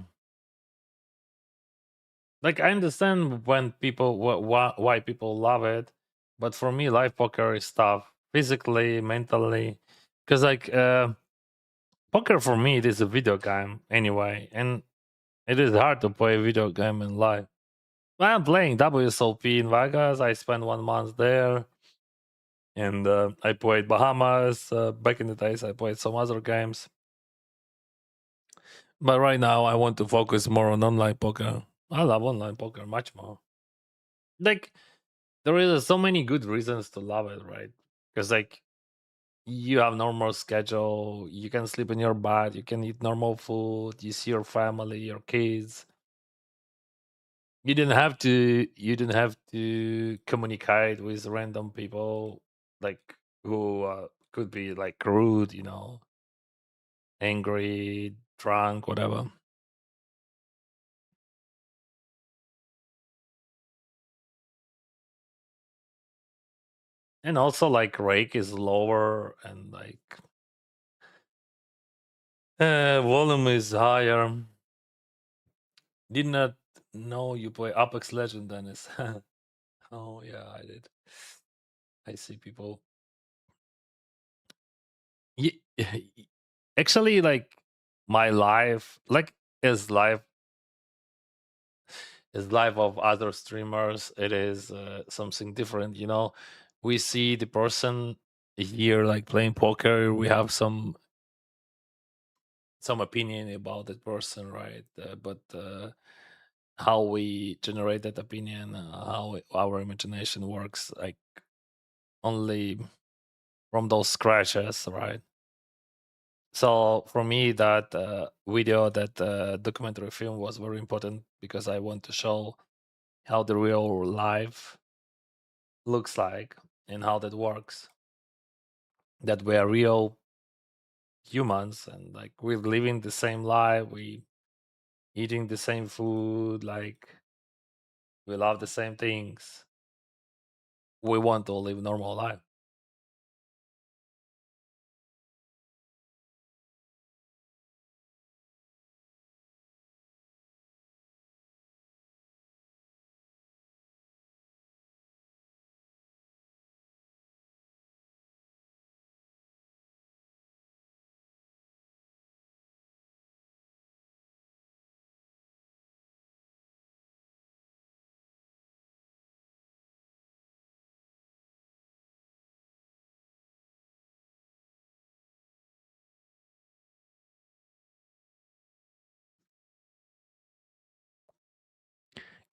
Like I understand when people why people love it, but for me, live poker is tough physically, mentally, because like poker for me it is a video game anyway, and it is hard to play a video game in live. I'm playing WSOP in Vegas. I spent 1 month there, and I played Bahamas. Back in the days, I played some other games, but right now I want to focus more on online poker. I love online poker much more. Like there is so many good reasons to love it, right? Because like you have normal schedule, you can sleep in your bed, you can eat normal food, you see your family, your kids. You didn't have to communicate with random people like who could be like rude, angry, drunk, whatever. And also like rake is lower and like volume is higher. Did not know you play Apex Legend, Dennis. Oh yeah, I did. I see people. Ye- Actually, like my life, like is life of other streamers. It is something different. We see the person here like playing poker. We have some opinion about that person, right? But how we generate that opinion, how our imagination works, like only from those scratches, right? So for me, that video, that documentary film was very important because I want to show how the real life looks like and how that works. That we are real humans and like we're living the same life, we eating the same food, like we love the same things. We want to live normal life.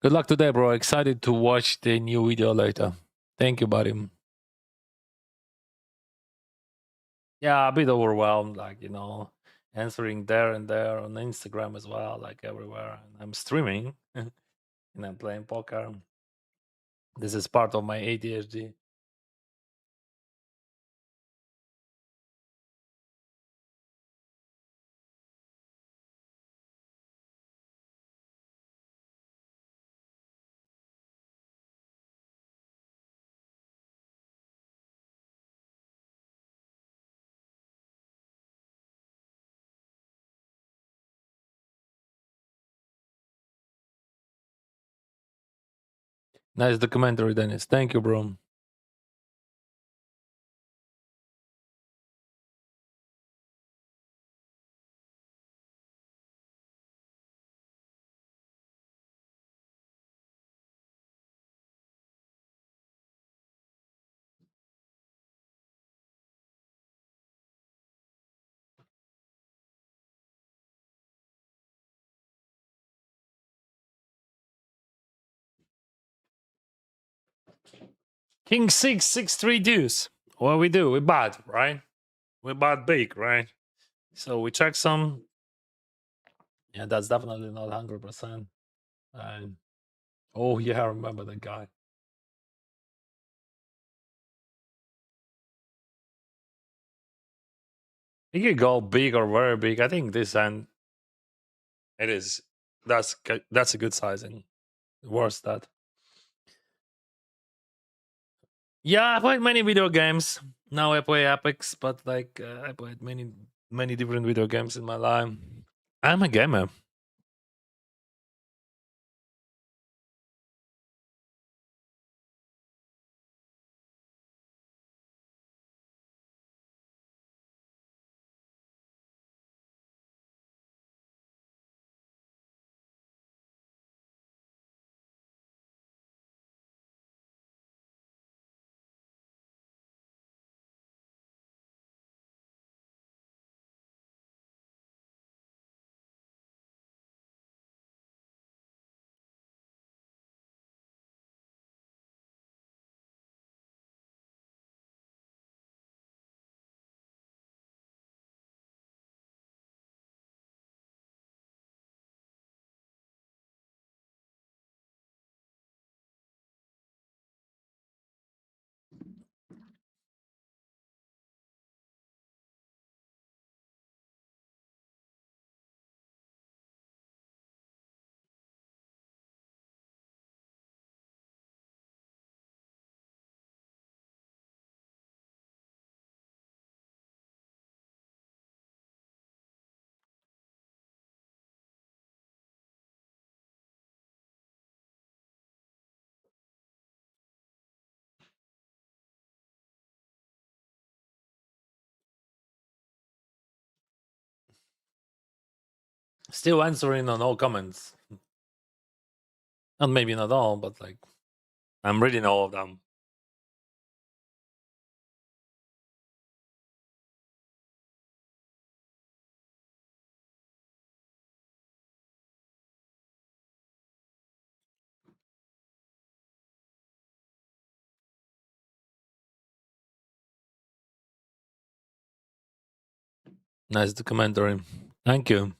Good luck today, bro. Excited to watch the new video later. Thank you, buddy. Yeah, a bit overwhelmed, like, answering there and there on Instagram as well, like everywhere. And I'm streaming and I'm playing poker. This is part of my ADHD. Nice documentary, Dennis. Thank you, bro. King 6, 6, 3 deuce. What we do? We bad, right? We bad big, right? So we check some. Yeah, that's definitely not 100%. And oh, yeah, I remember that guy. He could go big or very big. I think this end, it is. That's a good sizing. Worse that. Yeah, I played many video games. Now I play Apex, but like I played many different video games in my life. I'm a gamer. Still answering on all comments. And maybe not all, but like I'm reading all of them. Nice documentary. Thank you.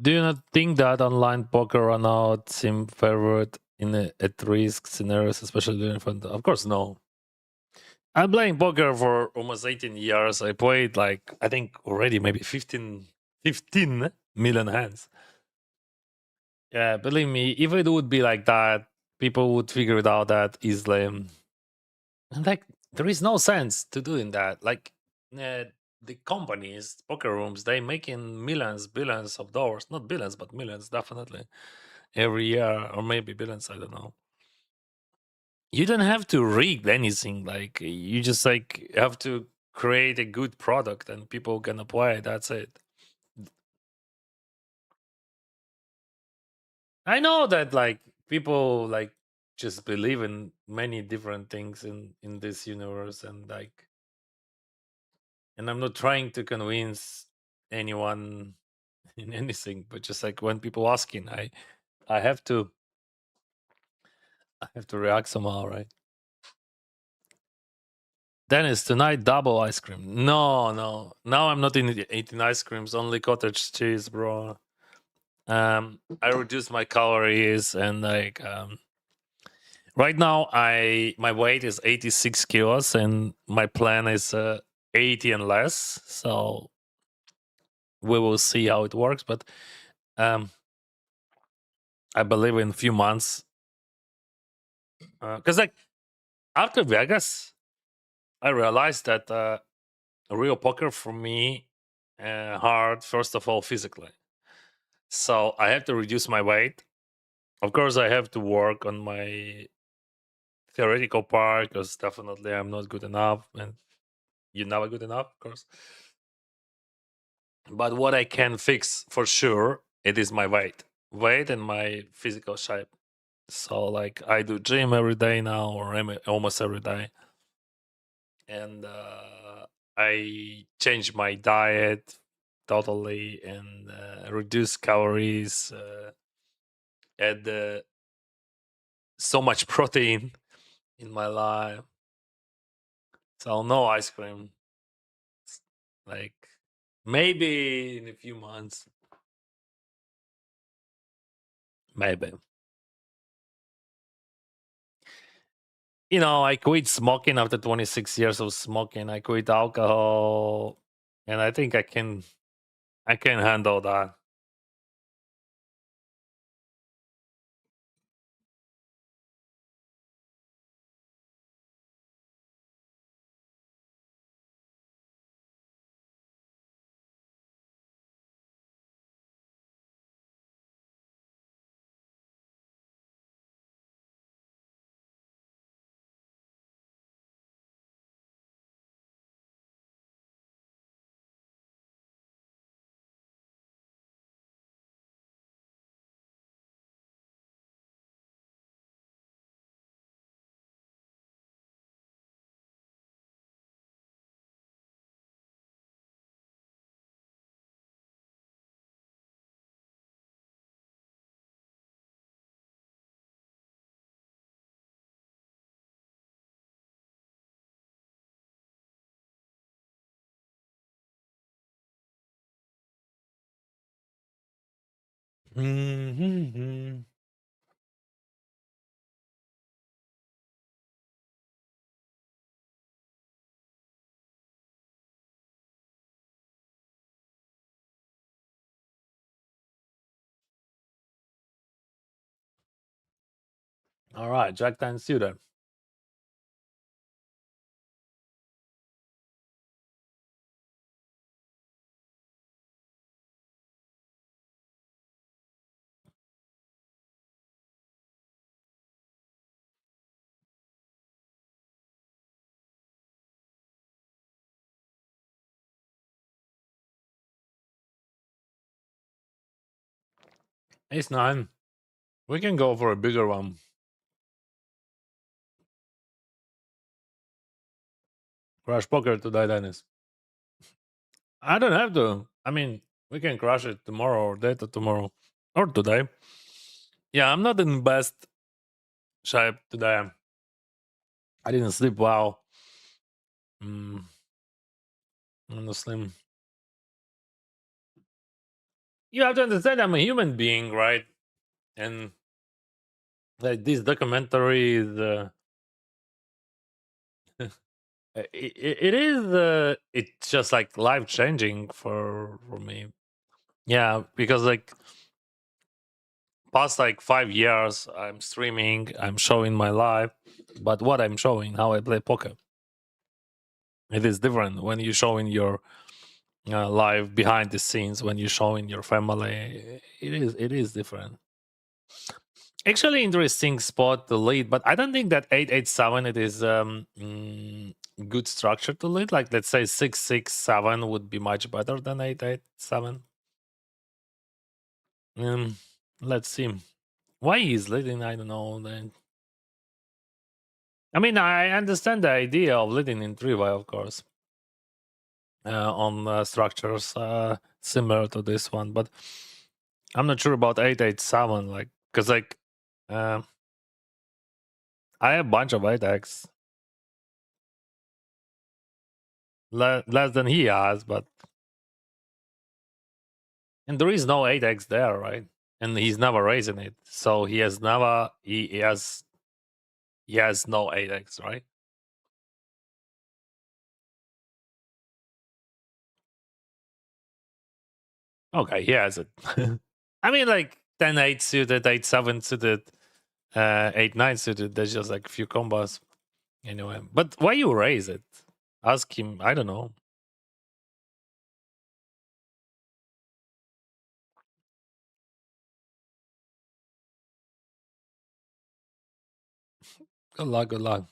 Do you not think that online poker run out seem favored in at risk scenarios, especially during fun? Of course, no. I'm playing poker for almost 18 years. I played like I think already maybe 15 million hands. Yeah, believe me, if it would be like that, people would figure it out that easily. And like there is no sense to doing that. Like uh, the companies, poker rooms, they making millions, billions of dollars. Not billions, but millions definitely every year, or maybe billions. I don't know. You don't have to rig anything. Like you just like have to create a good product and people can apply it. That's it. I know that like people like just believe in many different things in this universe, and like, and I'm not trying to convince anyone in anything, but just like when people asking, I have to I have to react somehow, right? Dennis, tonight double ice cream. No, no. Now I'm not eating ice creams, only cottage cheese, bro. I reduced my calories and like right now I my weight is 86 kilos and my plan is 80 and less. So we will see how it works. But um I believe in a few months. Because like after Vegas, I realized that real poker for me hard first of all physically. So I have to reduce my weight. Of course, I have to work on my theoretical part because definitely I'm not good enough, and you're never good enough, of course. But what I can fix for sure, it is my weight and my physical shape. So like I do gym every day now, or almost every day, and I change my diet totally and reduce calories, add so much protein in my life. So no ice cream. Like maybe in a few months, maybe. You know, I quit smoking after 26 years of smoking. I quit alcohol, and I think I can handle that. Mhm. All right, Jack 10 suited. Ace 9. We can go for a bigger one. Crush poker today, Dennis. I don't have to. I mean, we can crush it tomorrow or day to tomorrow or today. Yeah, I'm not in best shape today. I didn't sleep well. Mm, honestly, you have to understand I'm a human being, right? And like this documentary is, it is, it's just like life changing for me. Yeah, because like past like 5 years, I'm streaming, I'm showing my life, but what I'm showing, how I play poker, it is different when you showing your life behind the scenes, when you showing your family. It is different. Actually, interesting spot to lead, but I don't think that 887 it is good structure to lead. Like let's say 667 would be much better than 887. Um, let's see why he's leading. I don't know. Then I mean, I understand the idea of leading in three way, of course, on structures similar to this one, but I'm not sure about 887. Like because like uh, I have a bunch of 8x less than he has, but and there is no 8x there, right? And he's never raising it, so he has never he has no 8x, right? Okay, he has it. I mean, like 10-8 suited, 8-7 suited, 8-9 suited. There's just like a few combos anyway. But why you raise it? Ask him. I don't know. Good luck. Good luck.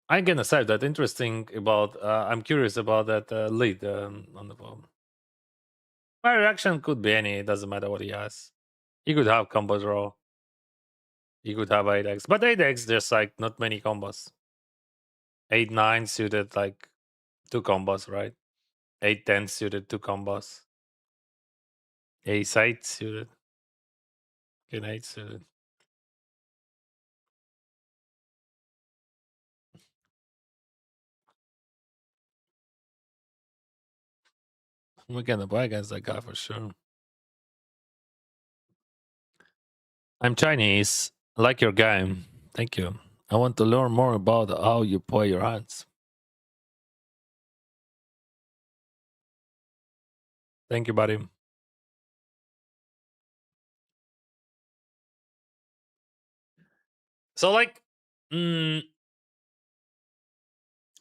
I'm gonna say that interesting about. I'm curious about that lead on the phone. My reaction could be any. It doesn't matter what he has. He could have combo draw. He could have 8x, but 8x there's like not many combos. 8-9 suited like two combos, right? 8-10 suited two combos. Ace-8 suited. King-8 suited. We're gonna play against that guy for sure. I'm Chinese. I like your game. Thank you. I want to learn more about how you play your hands. Thank you, buddy. So like, mm,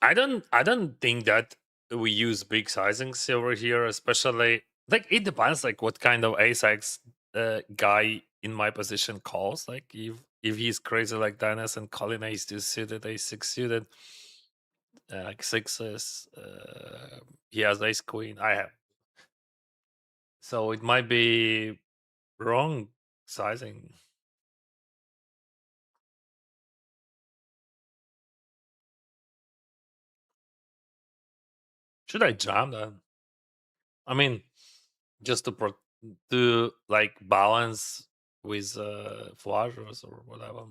I don't think that we use big sizings over here, especially like it depends like what kind of ace x guy in my position calls. Like if he's crazy like Dennis and calling ace two suited, ace six suited, like sixes, he has ace queen. I have, so it might be wrong sizing. Should I jam that? I mean, just to like balance with flushers or whatever.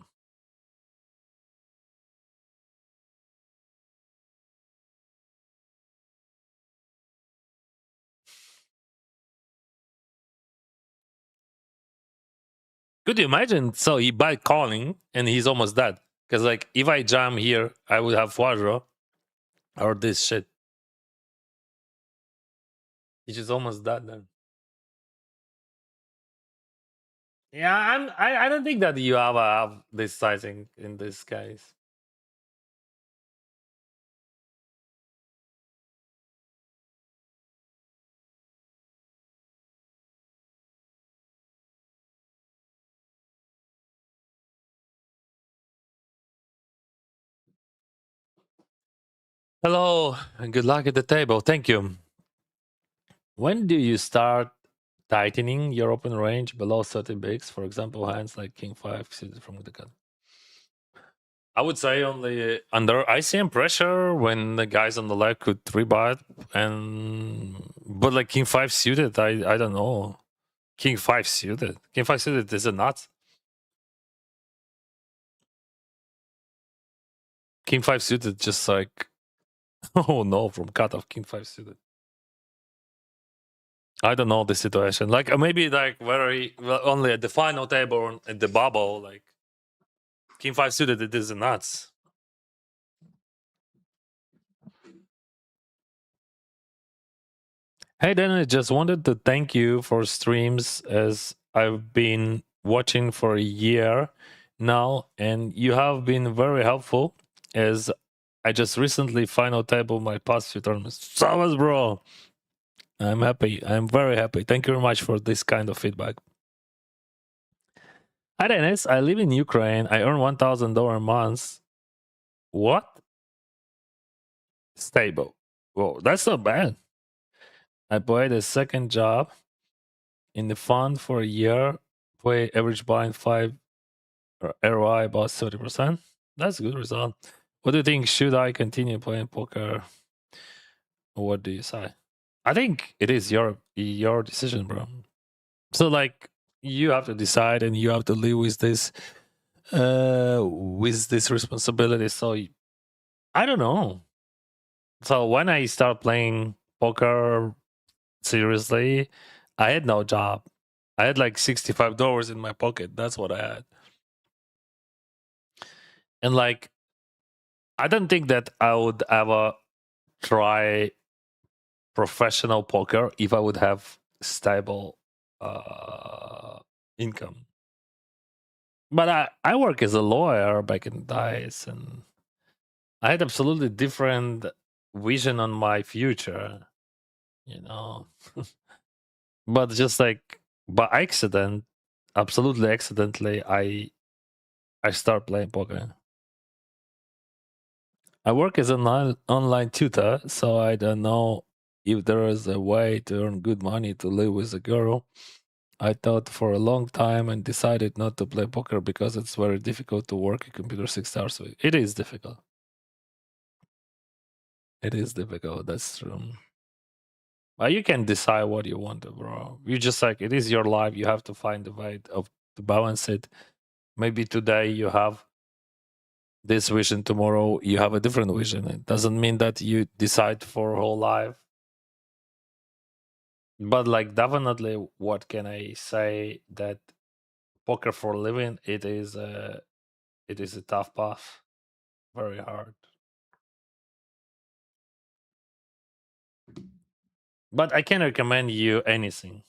Could you imagine? So he by calling and he's almost dead. Because like if I jam here, I would have foie gras or this shit. Which is almost that then. Yeah, I don't think that you have this sizing in this case. Hello and good luck at the table. Thank you. When do you start tightening your open range below 30 bigs? For example, hands like King 5 suited from the gun. I would say only under ICM pressure when the guys on the left could 3-bet and but like King 5 suited, I don't know. King 5 suited. King 5 suited is a nuts. King 5 suited just like oh no, from cutoff King 5 suited. I don't know the situation. Like maybe like very well, only at the final table or at the bubble, like King 5 suited, it is nuts. Hey Dennis, just wanted to thank you for streams as I've been watching for a year now, and you have been very helpful as I just recently final table my past few tournaments. So was bro. I'm happy. I'm very happy. Thank you very much for this kind of feedback. Hi Dennis, I live in Ukraine. I earn $1,000 a month. What? Stable. Whoa, that's not bad. I bought a second job in the fund for a year. Play average blind 5 ROI about 30%. That's a good result. What do you think? Should I continue playing poker? Or what do you say? I think it is your decision, bro. So like you have to decide and you have to live with this responsibility. So I don't know. So when I start playing poker seriously, I had no job. I had like $65 in my pocket. That's what I had. And like I don't think that I would ever try professional poker if I would have stable income. But I work as a lawyer back in the days, and I had absolutely different vision on my future, you know. But just like by accident, absolutely accidentally, I start playing poker. I work as an online tutor, so I don't know if there is a way to earn good money to live with a girl. I thought for a long time and decided not to play poker because it's very difficult to work a computer 6 hours a week. It is difficult. It is difficult. That's true. But you can decide what you want, bro. You just like it is your life. You have to find a way of to balance it. Maybe today you have this vision, tomorrow you have a different vision. It doesn't mean that you decide for whole life. But like definitely, what can I say that poker for a living? It is a tough path, very hard. But I can recommend you anything.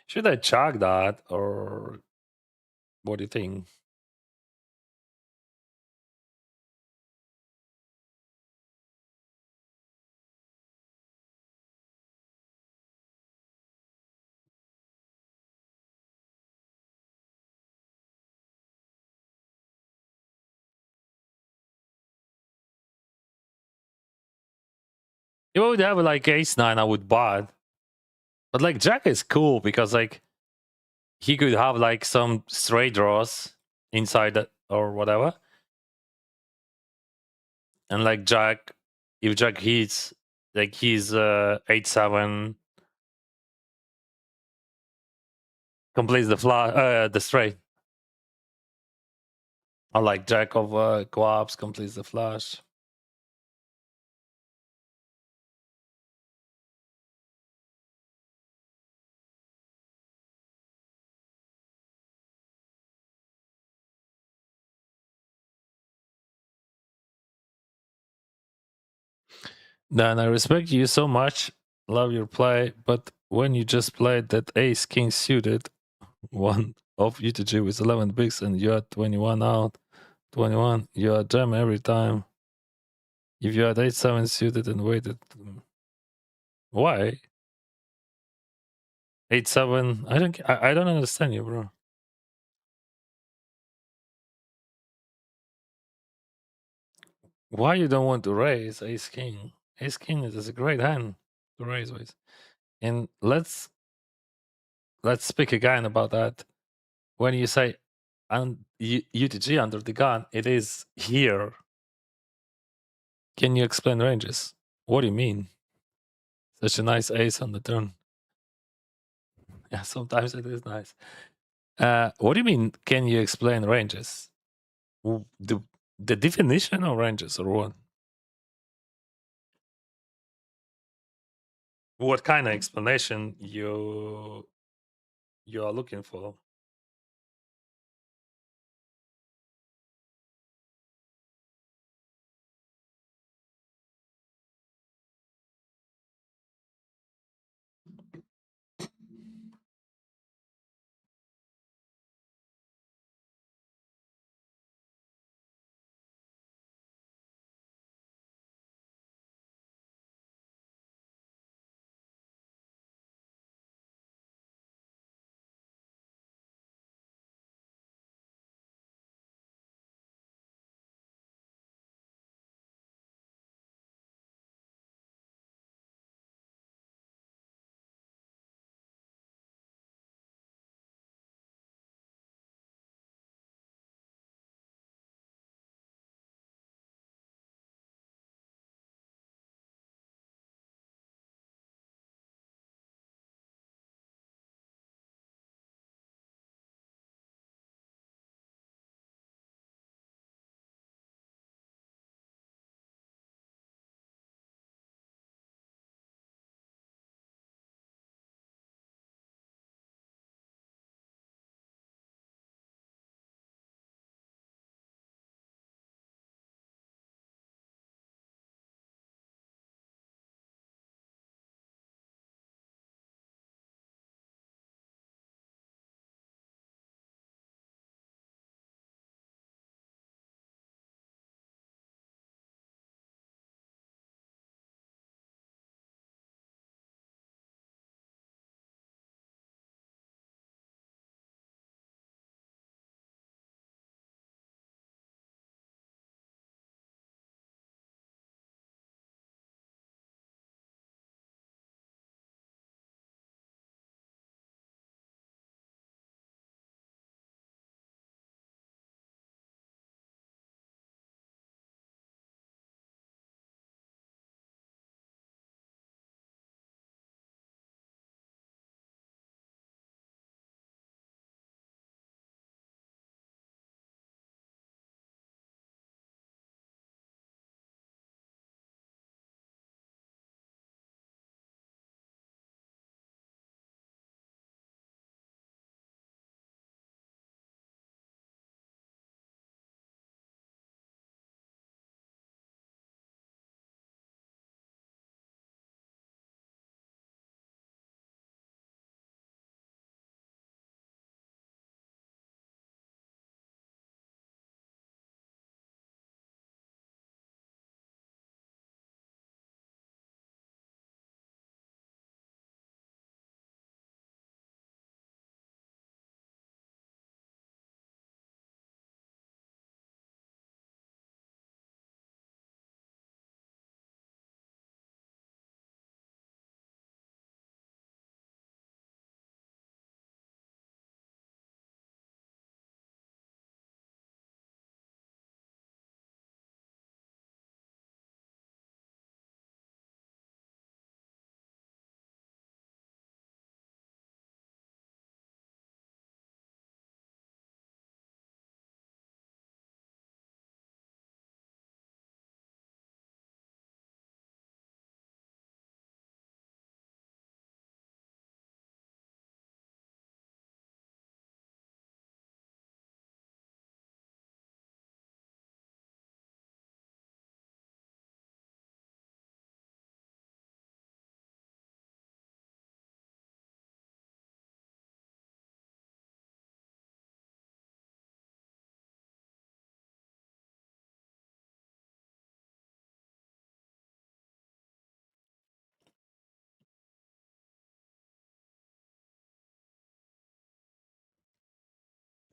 Should I check that, or what do you think? If I would have like ace nine, I would buy. But like Jack is cool because like he could have like some straight draws inside that or whatever. And like Jack, if Jack hits, like he's 8-7, completes the straight. Or like Jack of clubs completes the flush. Dan, I respect you so much. Love your play, but when you just played that ace king suited one of UTG with 11 bigs and you had 21 out, 21, you are jam every time. If you had 8-7 suited and waited, why? 8-7, I don't understand you, bro. Why you don't want to raise ace king? Ace king is a great hand to raise with. And let's speak again about that. When you say UTG under the gun, it is here. Can you explain ranges? What do you mean? Such a nice ace on the turn. Yeah, sometimes it is nice. What do you mean? Can you explain ranges? The definition of ranges, or what? What kind of explanation you are looking for?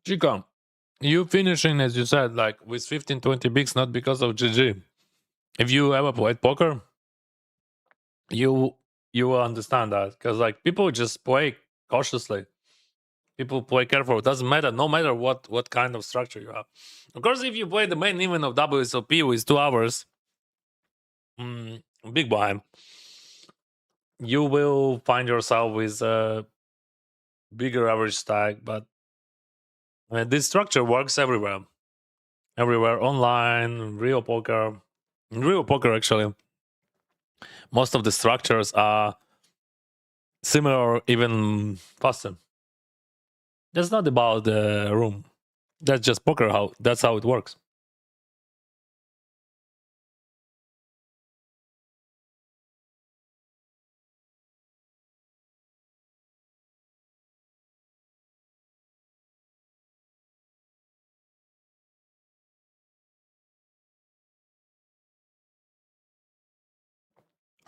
Chico, you finishing as you said, like with 15, 20 bigs, not because of GG. If you ever played poker, you you will understand that because like people just play cautiously. People play careful. It doesn't matter, no matter what kind of structure you have. Of course, if you play the main event of WSOP with 2 hours, mm, big blind, you will find yourself with a bigger average stack. But this structure works everywhere, everywhere online, real poker. In real poker, actually, most of the structures are similar or even faster. That's not about the room. That's just poker. How that's how it works.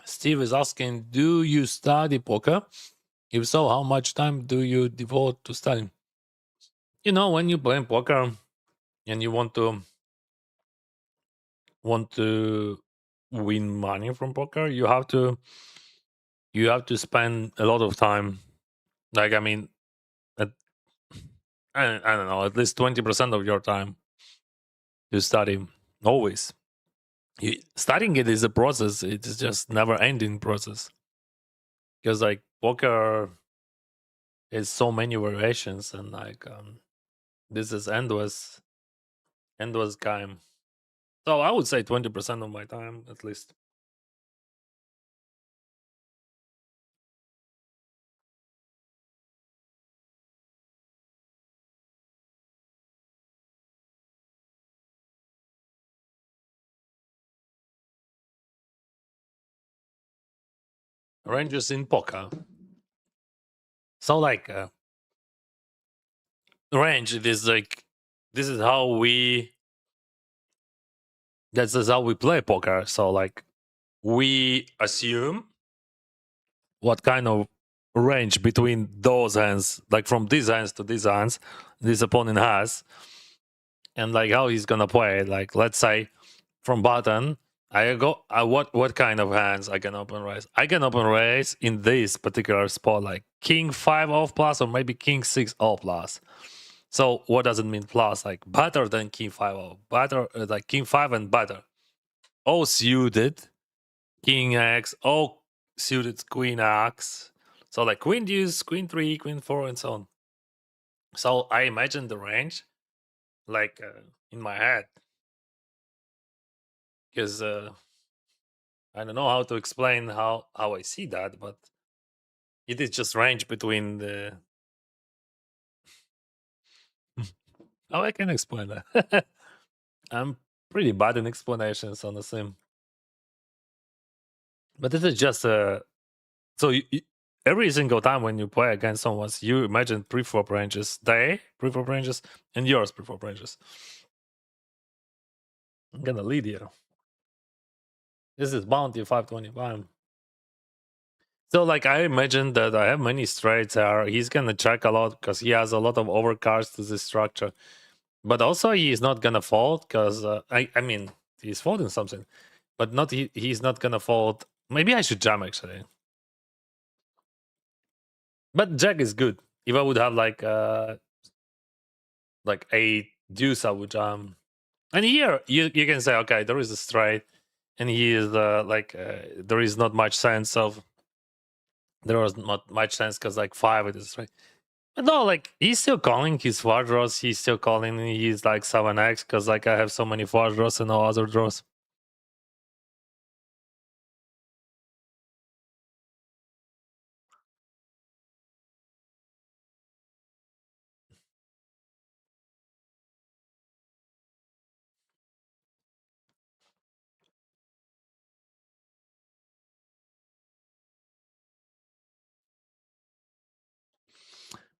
Steve is asking, do you study poker? If so, how much time do you devote to studying? You know, when you play poker and you want to win money from poker, you have to spend a lot of time. Like I mean, at, I don't know, at least 20% of your time to study. Always, studying it is a process. It's just never ending process because like poker is so many variations and like this is endless game. So I would say 20% of my time at least. Ranges in poker. So like range, it is like this is how we this is how we play poker. So like we assume what kind of range between those hands, like from these hands to these hands, this opponent has, and like how he's gonna play. Like let's say from button, what kind of hands I can open raise? I can open raise in this particular spot, like king 5 off plus or maybe king 6 off plus. So what does it mean plus? Like better than king 5 off, better like king 5 and better. All suited, king X, all suited queen X. So like queen deuce, queen 3, queen 4, and so on. So I imagine the range like in my head because I don't know how to explain how I see that, but it is just range between the. How I can explain that? I'm pretty bad in explanations on the sim, but this is just so every single time when you play against someone, you imagine pre-flop ranges, they pre-flop ranges, and yours pre-flop ranges. I'm gonna lead you. This is bounty 525. So like I imagine that I have many straights there. He's gonna check a lot because he has a lot of overcards to this structure. But also he's not gonna fold because I mean he's folding something, but not he's not gonna fold. Maybe I should jam actually. But Jack is good. If I would have like a deuce, I would jam. And here you can say okay, there is a straight, and he is there is not much sense of there was not much sense because like 5 it is straight. But no, like he's still calling his flush draws. He's still calling. He's like 7x because like I have so many flush draws and no other draws.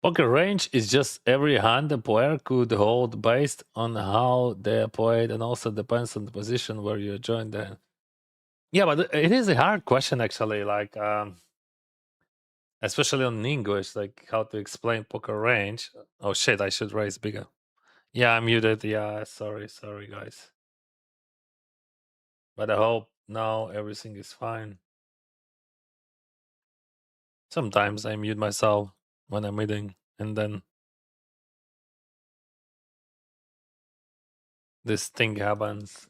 Poker range is just every hand a player could hold based on how they are played, and also depends on the position where you join the. Yeah, but it is a hard question actually. Like, especially on English, like how to explain poker range. Oh shit, I should raise bigger. Yeah, I'm muted. Yeah, sorry, guys. But I hope now everything is fine. Sometimes I mute myself when I'm eating, and then this thing happens.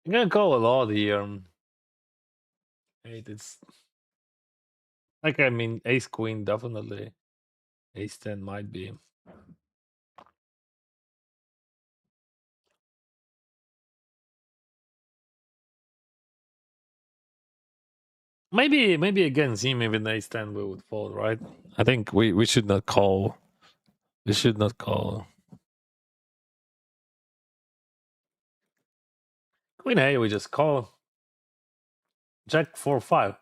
I'm gonna call a lot here. It's like, I mean, ace queen definitely. Ace 10 might be. Maybe against him, even ace 10 we would fold, right? I think we should not call. We should not call. Queen A, we just call. Jack 4-5.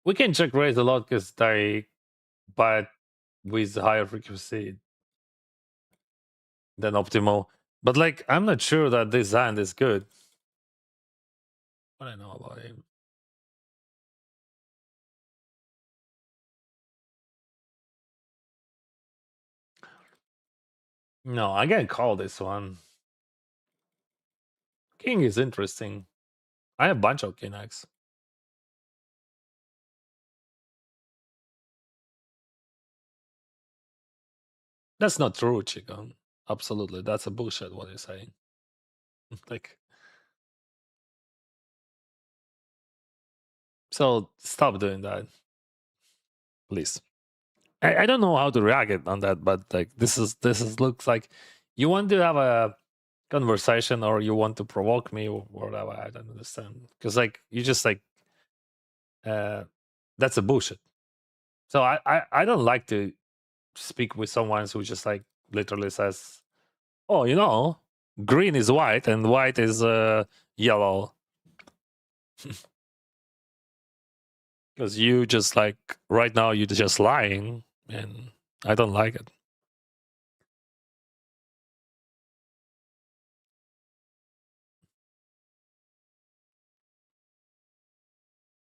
We can check raise a lot because they bet with higher frequency than optimal. But like, I'm not sure that this hand is good. What I know about him. No, I can call this one. King is interesting. I have a bunch of king X. That's not true, Chicken. Absolutely. That's a bullshit what you're saying. Like, so stop doing that. Please. I don't know how to react on that, but like this is looks like you want to have a conversation or you want to provoke me or whatever. I don't understand. Because like you just like that's a bullshit. So I don't like to speak with someone who just like literally says, "Oh, you know, green is white and white is yellow." Because you just like right now you're just lying, and I don't like it.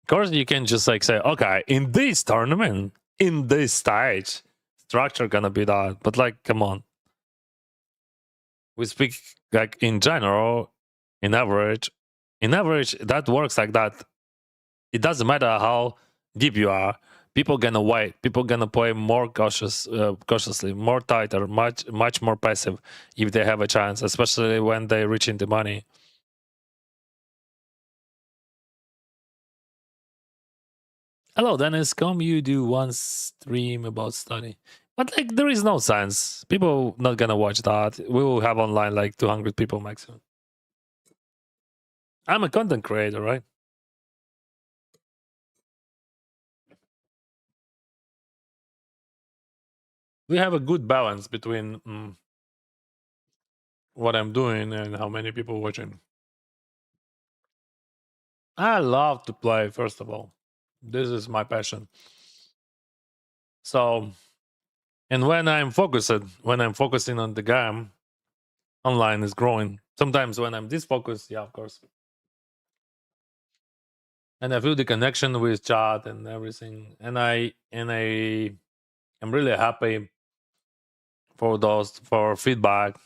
Of course, you can just like say, "Okay, in this tournament, in this stage, structure gonna be that." But like, come on, we speak like in general, in average. In average, that works like that. It doesn't matter how deep you are. People gonna wait. People gonna play more cautiously, more tighter, much more passive if they have a chance, especially when they reach into money. Hello, Dennis. Come you do one stream about study. But like there is no sense. People not gonna watch that. We will have online like 200 people maximum. I'm a content creator, right? We have a good balance between what I'm doing and how many people watching. I love to play, first of all. This is my passion. So, and when I'm focusing on the game, online is growing. Sometimes when I'm this focused, yeah, of course. And I feel the connection with chat and everything. And I am really happy for those for feedback,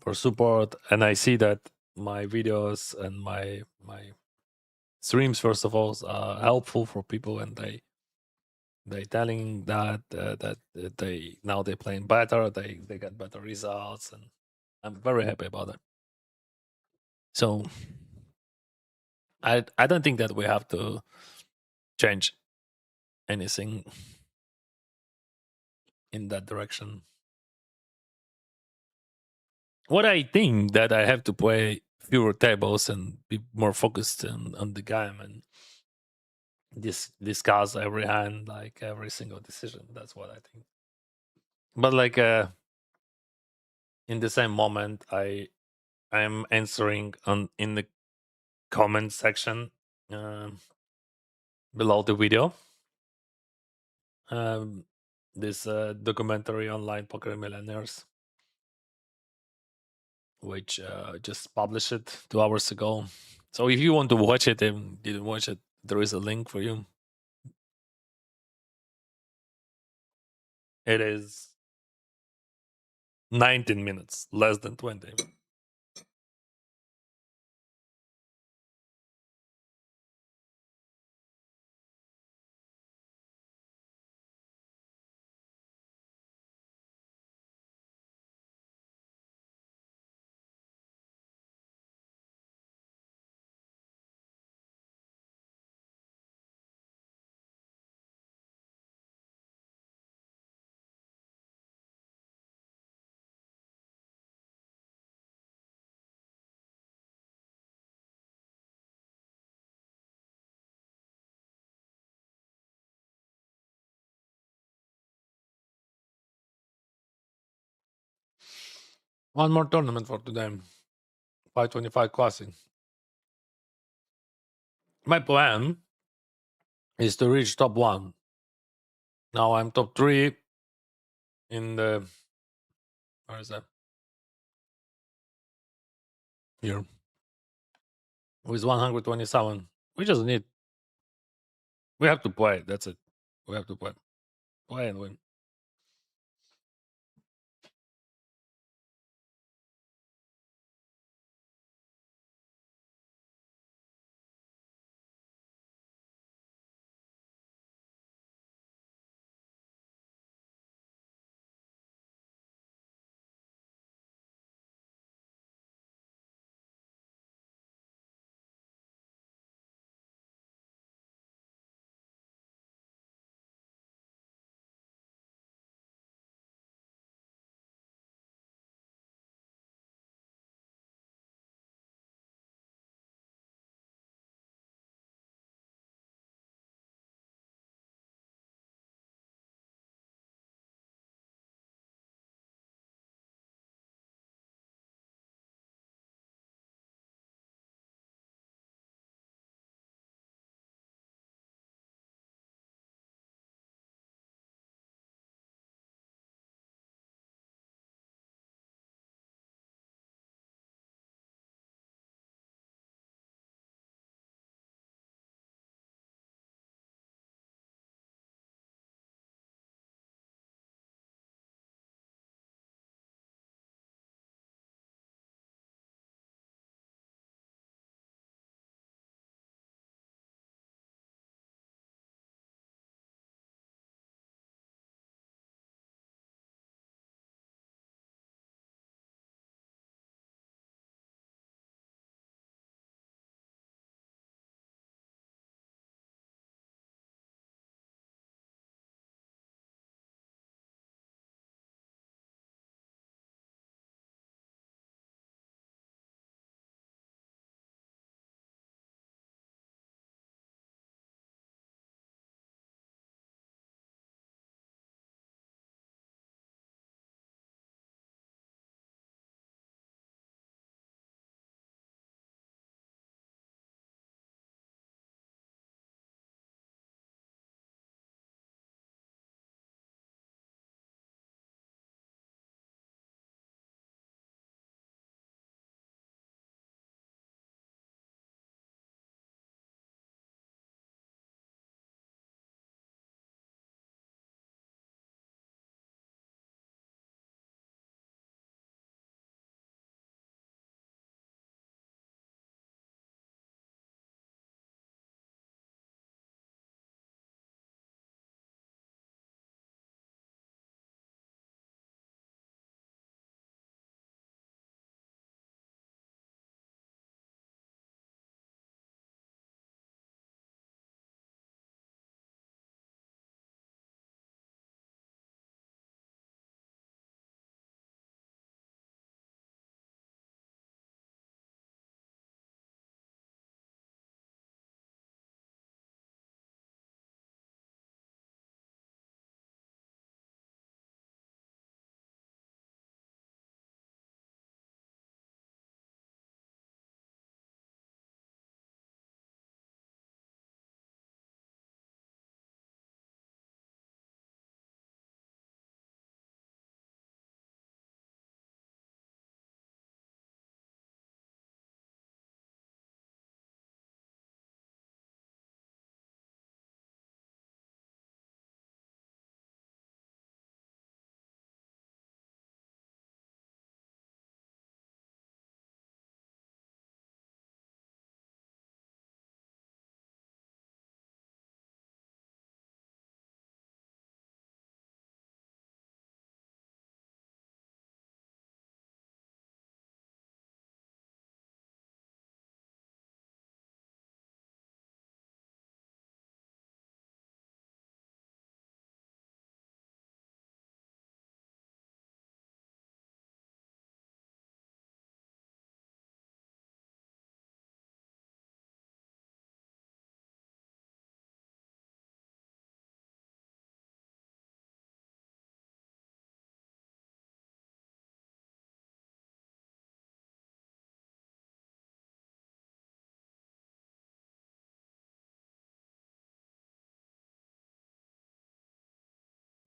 for support, and I see that my videos and my streams, first of all, are helpful for people, and they telling that they now they're playing better, they get better results, and I'm very happy about it. So I don't think that we have to change anything in that direction. what I think that I have to play fewer tables and be more focused on the game and discuss every hand, like every single decision. That's what I think. But like in the same moment, I'm answering on in the comment section um, below the video. Um, this documentary online poker millionaires, which just published it 2 hours ago. So if you want to watch it and didn't watch it, there is a link for you. It is 19 minutes, less than 20. One more tournament for today, 525 Classic. My plan is to reach top one. Now I'm top three in the, where is that? Here. With 127. We just need, we have to play. That's it. We have to play. Play and win.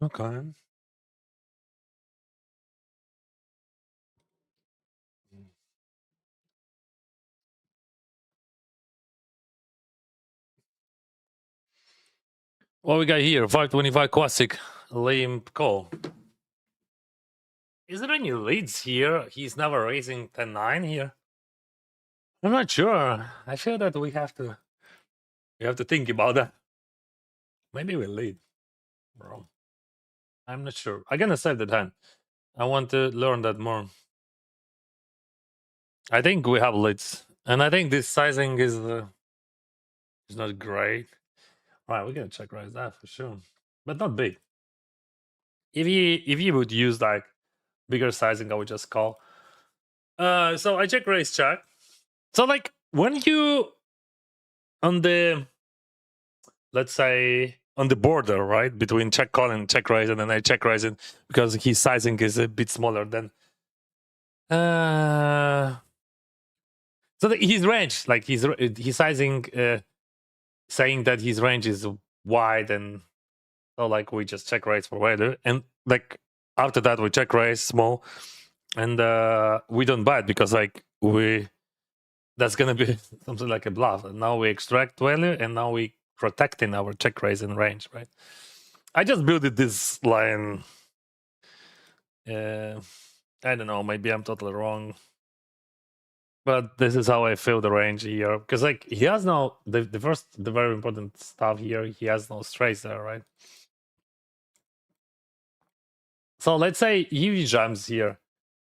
Okay. What we got here? 525 classic. Limp call. Is there any leads here? He's never raising 10-9 here. I'm not sure. I feel that we have to think about that. Maybe we lead, bro. I'm not sure. I'm gonna save that hand. I want to learn that more. I think we have leads, and I think this sizing is not great. Right, we're gonna check raise that for sure, but not big. If you would use like bigger sizing, I would just call. So I check raise check. So like when you on the, let's say, on the border, right, between check call and check raise, and then I check raise it because his sizing is a bit smaller than so his range, like his sizing, saying that his range is wide, and so like we just check raise for wider, and like after that we check raise small, and we don't buy it because like that's gonna be something like a bluff. And now we extract value, and now we protecting our check raise and range, right? I just built it this line. I don't know, maybe I'm totally wrong, but this is how I feel the range here, because like he has no the very important stuff here. He has no straights there, right? So let's say he jams here.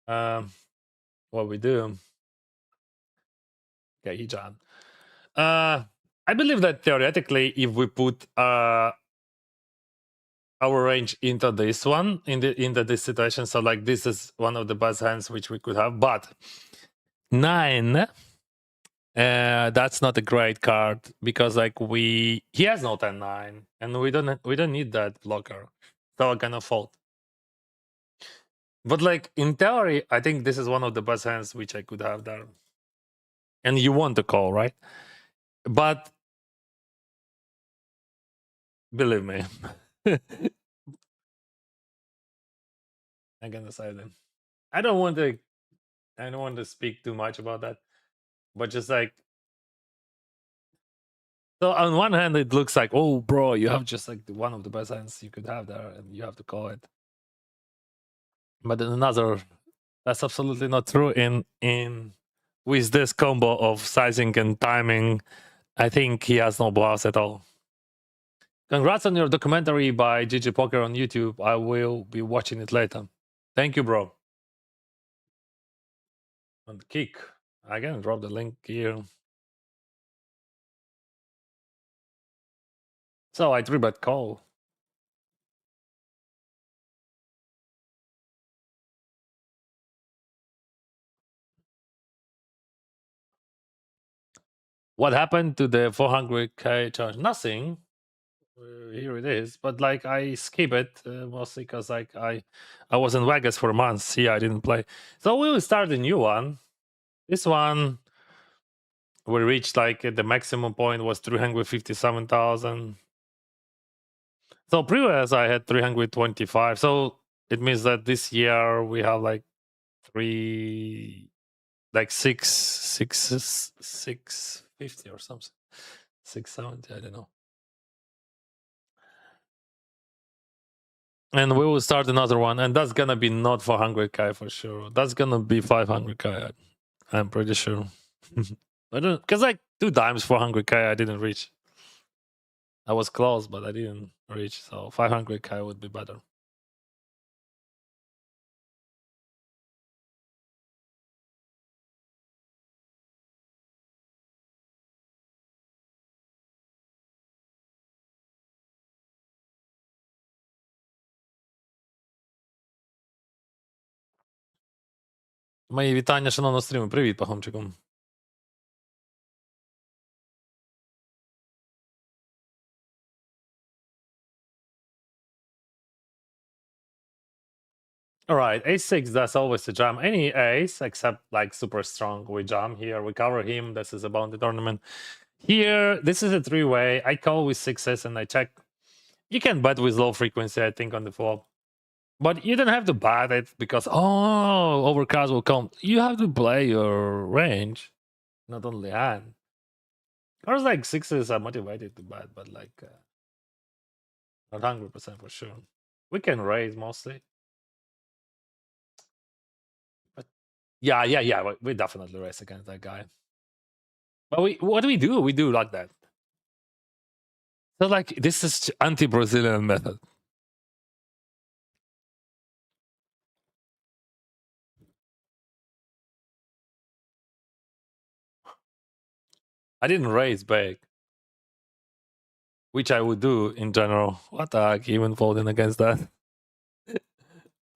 What we do? Okay, he jammed. I believe that theoretically, if we put our range into this one into this situation, so like this is one of the best hands which we could have, but 9. That's not a great card because like he has no 10-9, and we don't need that blocker, so I gonna fold. But like in theory, I think this is one of the best hands which I could have there, and you want to call, right? But believe me, I'm gonna say them. I don't want to speak too much about that, but just like, so on one hand it looks like, oh bro, you have just like one of the best hands you could have there, and you have to call it. But in another, that's absolutely not true. In with this combo of sizing and timing, I think he has no bluffs at all. Congrats on your documentary by GGPoker on YouTube. I will be watching it later. Thank you, bro. On the kick, I can drop the link here. So I 3-bet call. What happened to the 400k charge? Nothing. Here it is, but like I skip it mostly because like I was in Vegas for months. Yeah, I didn't play, so we will start a new one. This one we reached like the maximum point was 357,000. So previous I had 325. So it means that this year we have like six 650 or something, 670. I don't know. And we will start another one, and that's gonna be not 400k for sure. That's gonna be 500k. I'm pretty sure. I don't, because like 2 times 400k I didn't reach. I was close, but I didn't reach. So 500k would be better. Мої вітання, шановного стріму. Привіт, пагомчику. All right, ace-6, that's always a jam. Any ace, except like super strong, we jam here. We cover him. This is a bounty tournament. Here, this is a 3-way. I call with 6s and I check. You can bet with low frequency, I think, on the flop. But you don't have to bet it because overcards will come. You have to play your range, not only hand. Cars like sixes are motivated to bet, but like not 100% for sure. We can raise mostly, but yeah. We definitely raise against that guy. But what do we do? We do like that. So like this is anti-Brazilian method. I didn't raise big, which I would do in general. What the heck? Even folding against that.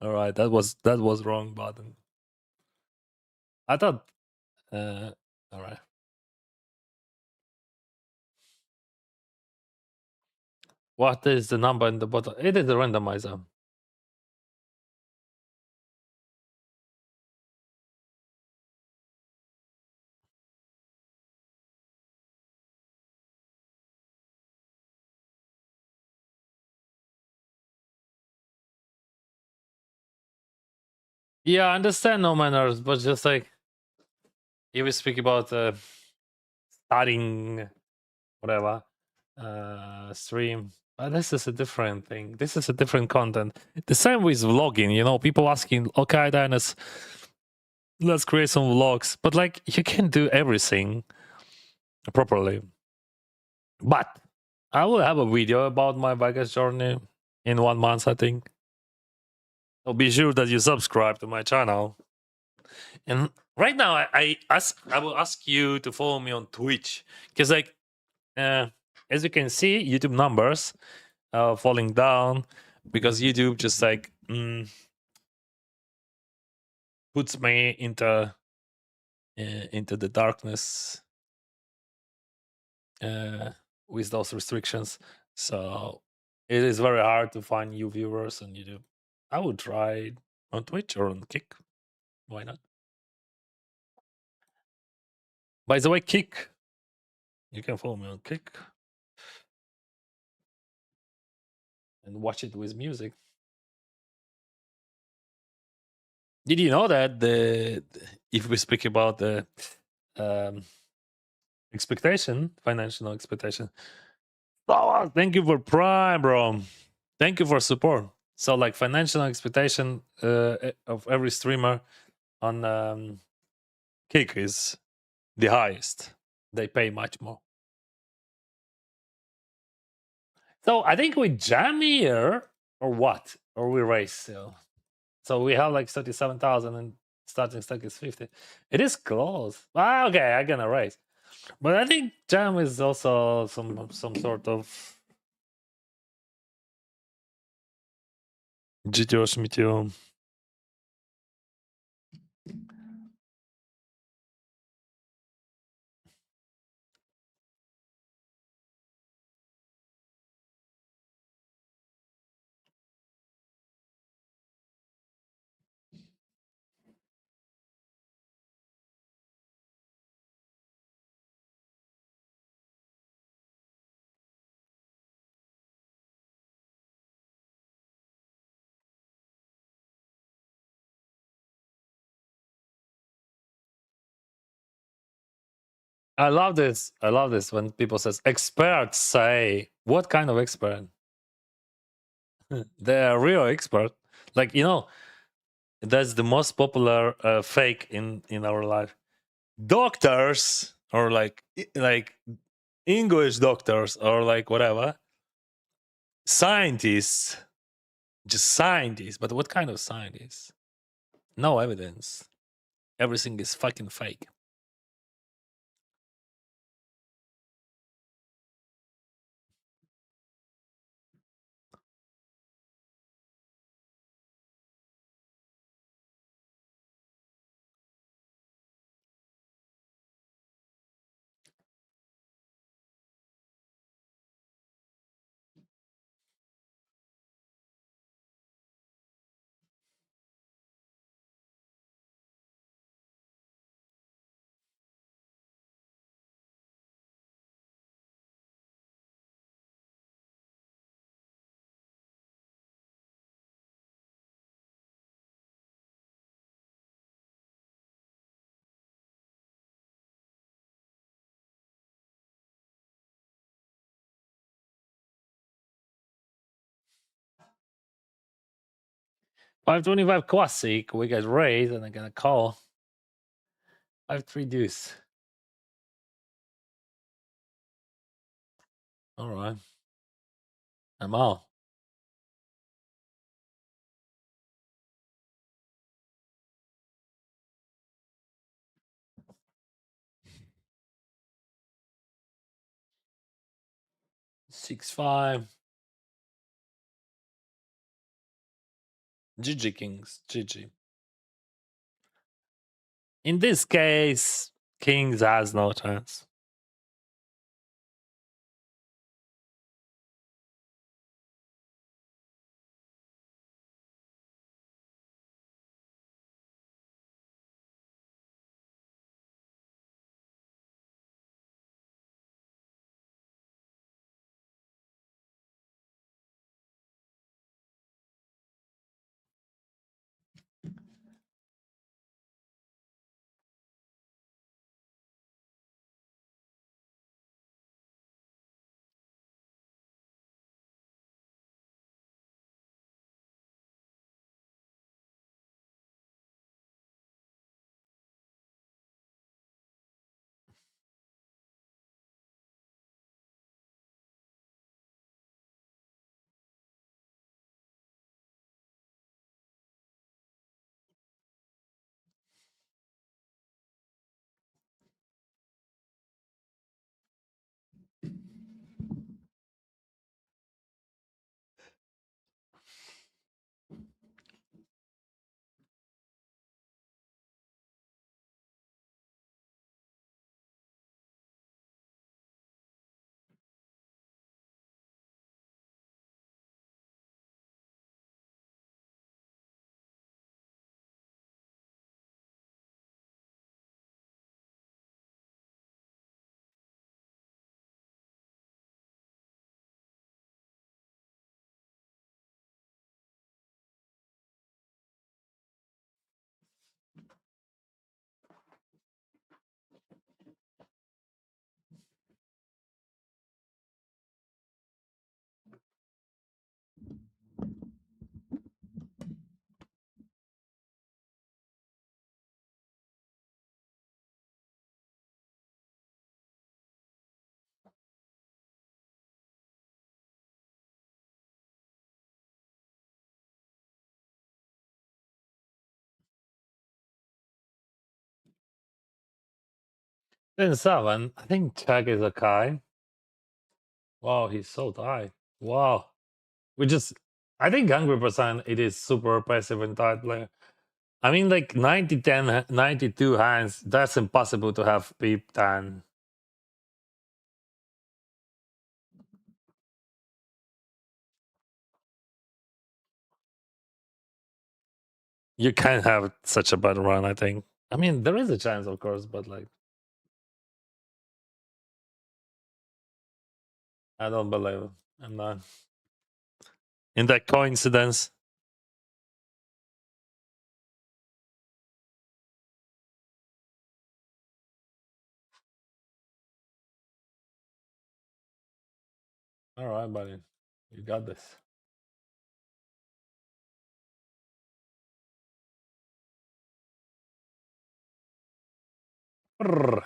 All right, that was wrong button. I thought. All right. What is the number in the bottom? It is a randomizer. Yeah, I understand no manners, but just like if we speak about starting whatever stream, this is a different thing. This is a different content. The same with vlogging. You know, people asking, okay, Dennis, let's create some vlogs, but like you can't do everything properly. But I will have a video about my Vegas journey in 1 month, I think. So be sure that you subscribe to my channel. And right now, I will ask you to follow me on Twitch because, like, as you can see, YouTube numbers falling down because YouTube just like puts me into the darkness with those restrictions. So it is very hard to find new viewers on YouTube. I would try it on Twitch or on Kick. Why not? By the way, Kick, you can follow me on Kick and watch it with music. Did you know that if we speak about the expectation, financial expectation? Oh, thank you for Prime, bro. Thank you for support. So, like, financial expectation of every streamer on Kick is the highest. They pay much more. So I think we jam here, or what? Or we raise still. So we have like 37,000 and starting stack is 50. It is close. Okay, I'm gonna raise. But I think jam is also some sort of GTO Schmitio. I love this. I love this when people says experts say, what kind of expert? They're a real expert. Like, you know, that's the most popular fake in our life. Doctors or like English doctors or like whatever. Scientists, just scientists. But what kind of scientists? No evidence. Everything is fucking fake. 525 classic. We get raised and I'm gonna call. 5-3 deuce. All right. I'm out. Six five. GG Kings. GG. In this case, Kings has no chance. Then seven. I think check is a Kai. Wow, he's so tight. Wow. We just I think Hungry Percent it is super passive and tight player. I mean like 90-10, 92 hands, that's impossible to have beep 10. You can't have such a bad run, I think. I mean there is a chance of course, but like I don't believe it. I'm not. In that coincidence. All right, buddy. You got this.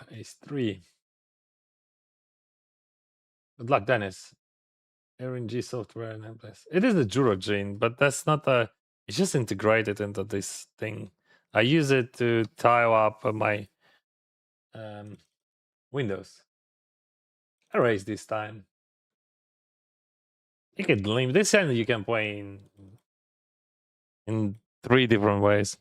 Ace 3. Good luck, Dennis. RNG software and place. It is a Juro gene, but that's not a. It's just integrated into this thing. I use it to tie up my windows. Erase this time. You can limp this hand. You can play in 3 different ways.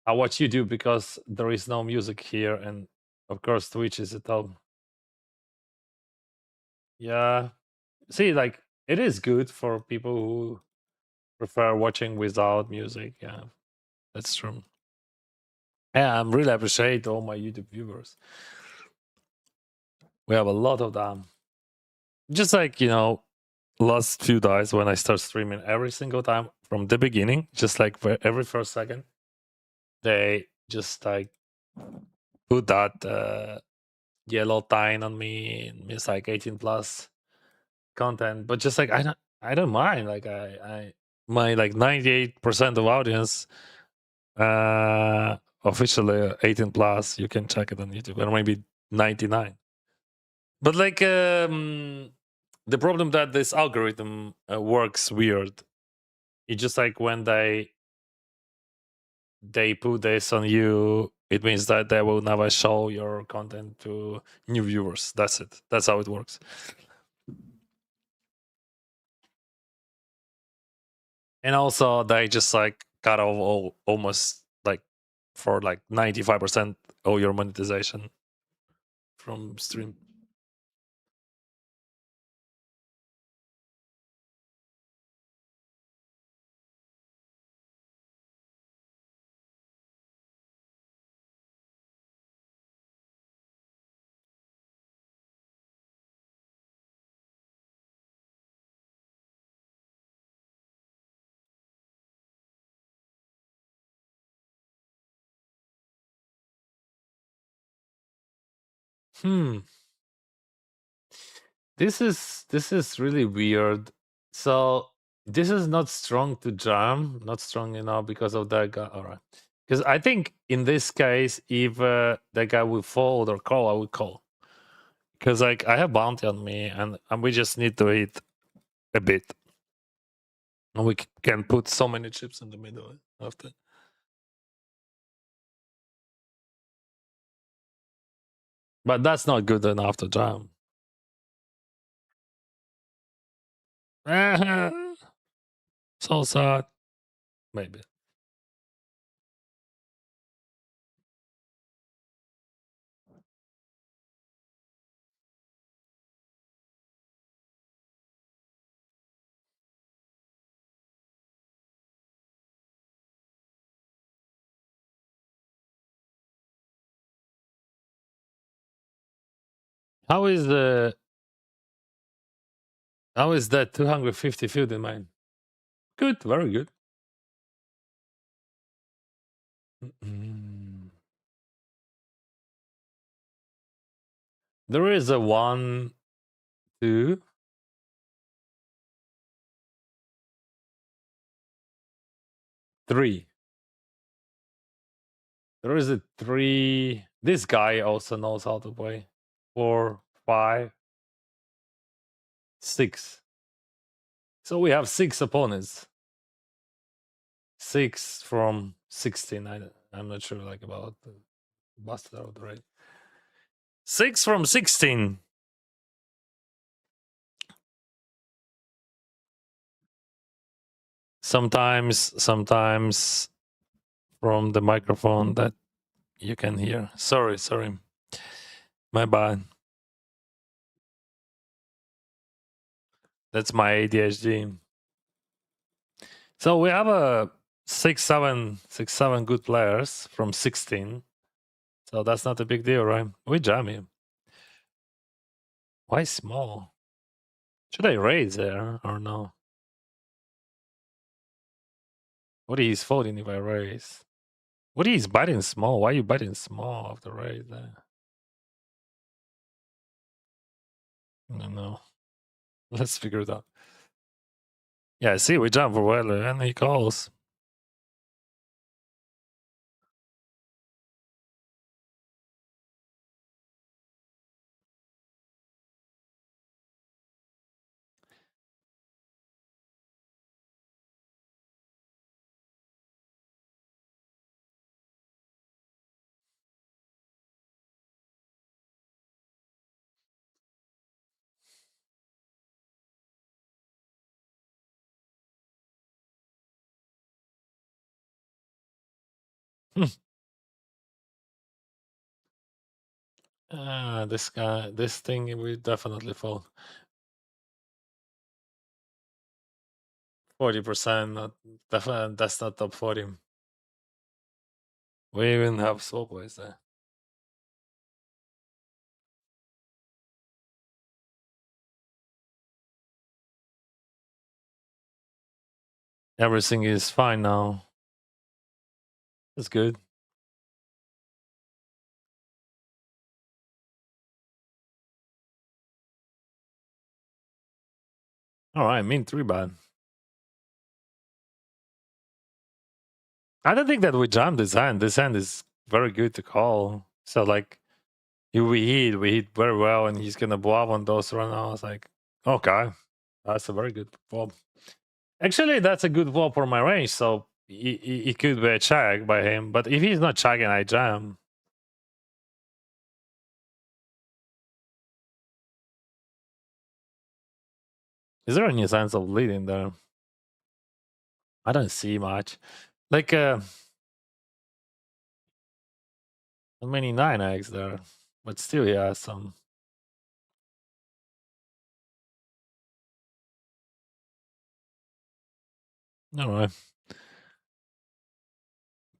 I watch YouTube because there is no music here, and of course Twitch is at home. Yeah, see, like it is good for people who prefer watching without music. Yeah, that's true. Yeah, I really appreciate all my YouTube viewers. We have a lot of them. Just like, last few days when I start streaming every single time from the beginning, just like for every first second, they just like put that yellow sign on me and it's like 18 plus content. But just like, I don't, I don't mind. Like I my like 98% of audience officially 18 plus. You can check it on YouTube, or maybe 99. But like the problem that this algorithm works weird. It's just like when they put this on you, it means that they will never show your content to new viewers. That's it. That's how it works. And also they just like cut off almost like for like 95% of your monetization from stream. Hmm. This is really weird. So this is not strong to jam, not strong enough because of that guy. All right. Because I think in this case, if that guy will fold or call, I would call. Because like I have bounty on me, and we just need to hit a bit, and we can put so many chips in the middle after. But that's not good enough to jam. So sad. Maybe. How is the how is that 250 field in mine? Good, very good. Mm. There is a 1, 2, 3. There is a 3. This guy also knows how to play. 4, 5, 6. So we have 6 opponents. 6 from 16. I'm not sure like about the busted out, right? 6 from 16. Sometimes from the microphone that you can hear. Sorry. My bad. That's my ADHD. So we have a 6, 7 good players from 16. So that's not a big deal, right? We jam him. Why small? Should I raise there or no? What is folding if I raise? What is biting small? Why are you biting small after raise there? I don't know. Let's figure it out. Yeah, see, we jump for Weller and he calls. This guy, this thing, we definitely fold. 40%, not definitely, that's not top 40. We even have slow plays there. Everything is fine now. That's good. All right, mean 3-bet. I don't think that we jam this hand. This hand is very good to call. So like, if we hit very well, and he's gonna bluff on those run. I was like, okay, that's a very good flop. Actually, that's a good flop for my range. So it could be a check by him. But if he's not checking, I jam. Is there any sense of leading there? I don't see much. Like, how many 9x there? But still, he has some. Alright.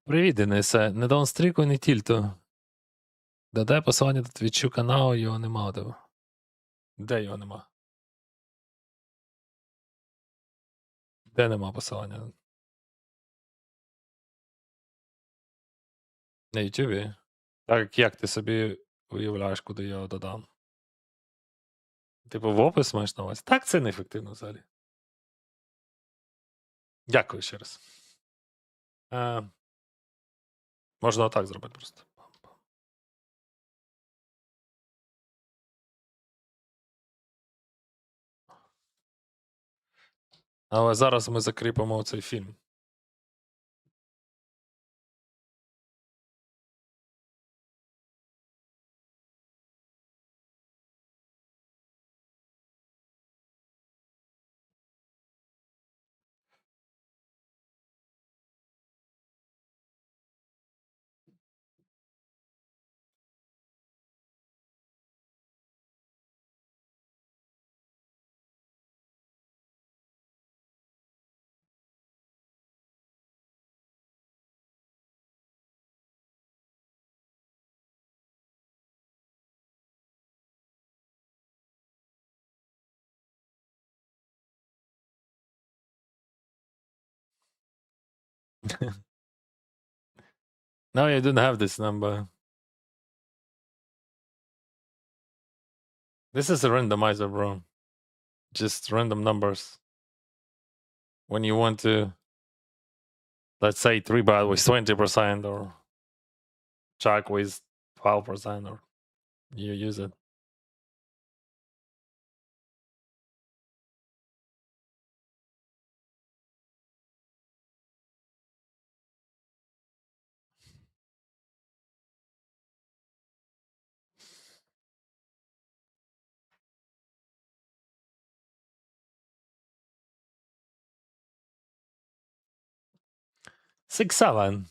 Привіт, Денисе. Не даунстріку, не тільту. Даде посилання до твічу каналу, його нема у тебе. Де його нема? Де нема посилання? На Ютубі? Так як ти собі уявляєш, куди я його додам? Типу в опис маєш на увазі? Так, це неефективно взагалі. Дякую ще раз. Можна отак зробити просто. Але зараз ми закріпимо цей фільм. No, you didn't have this number. This is a randomizer, bro. Just random numbers. When you want to, let's say 3-bet with 20% or check with 12%, or you use it. Six, 7.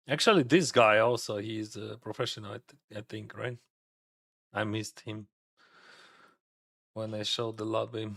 Actually, this guy also, he's a professional, I think, right? I missed him when I showed the lobby.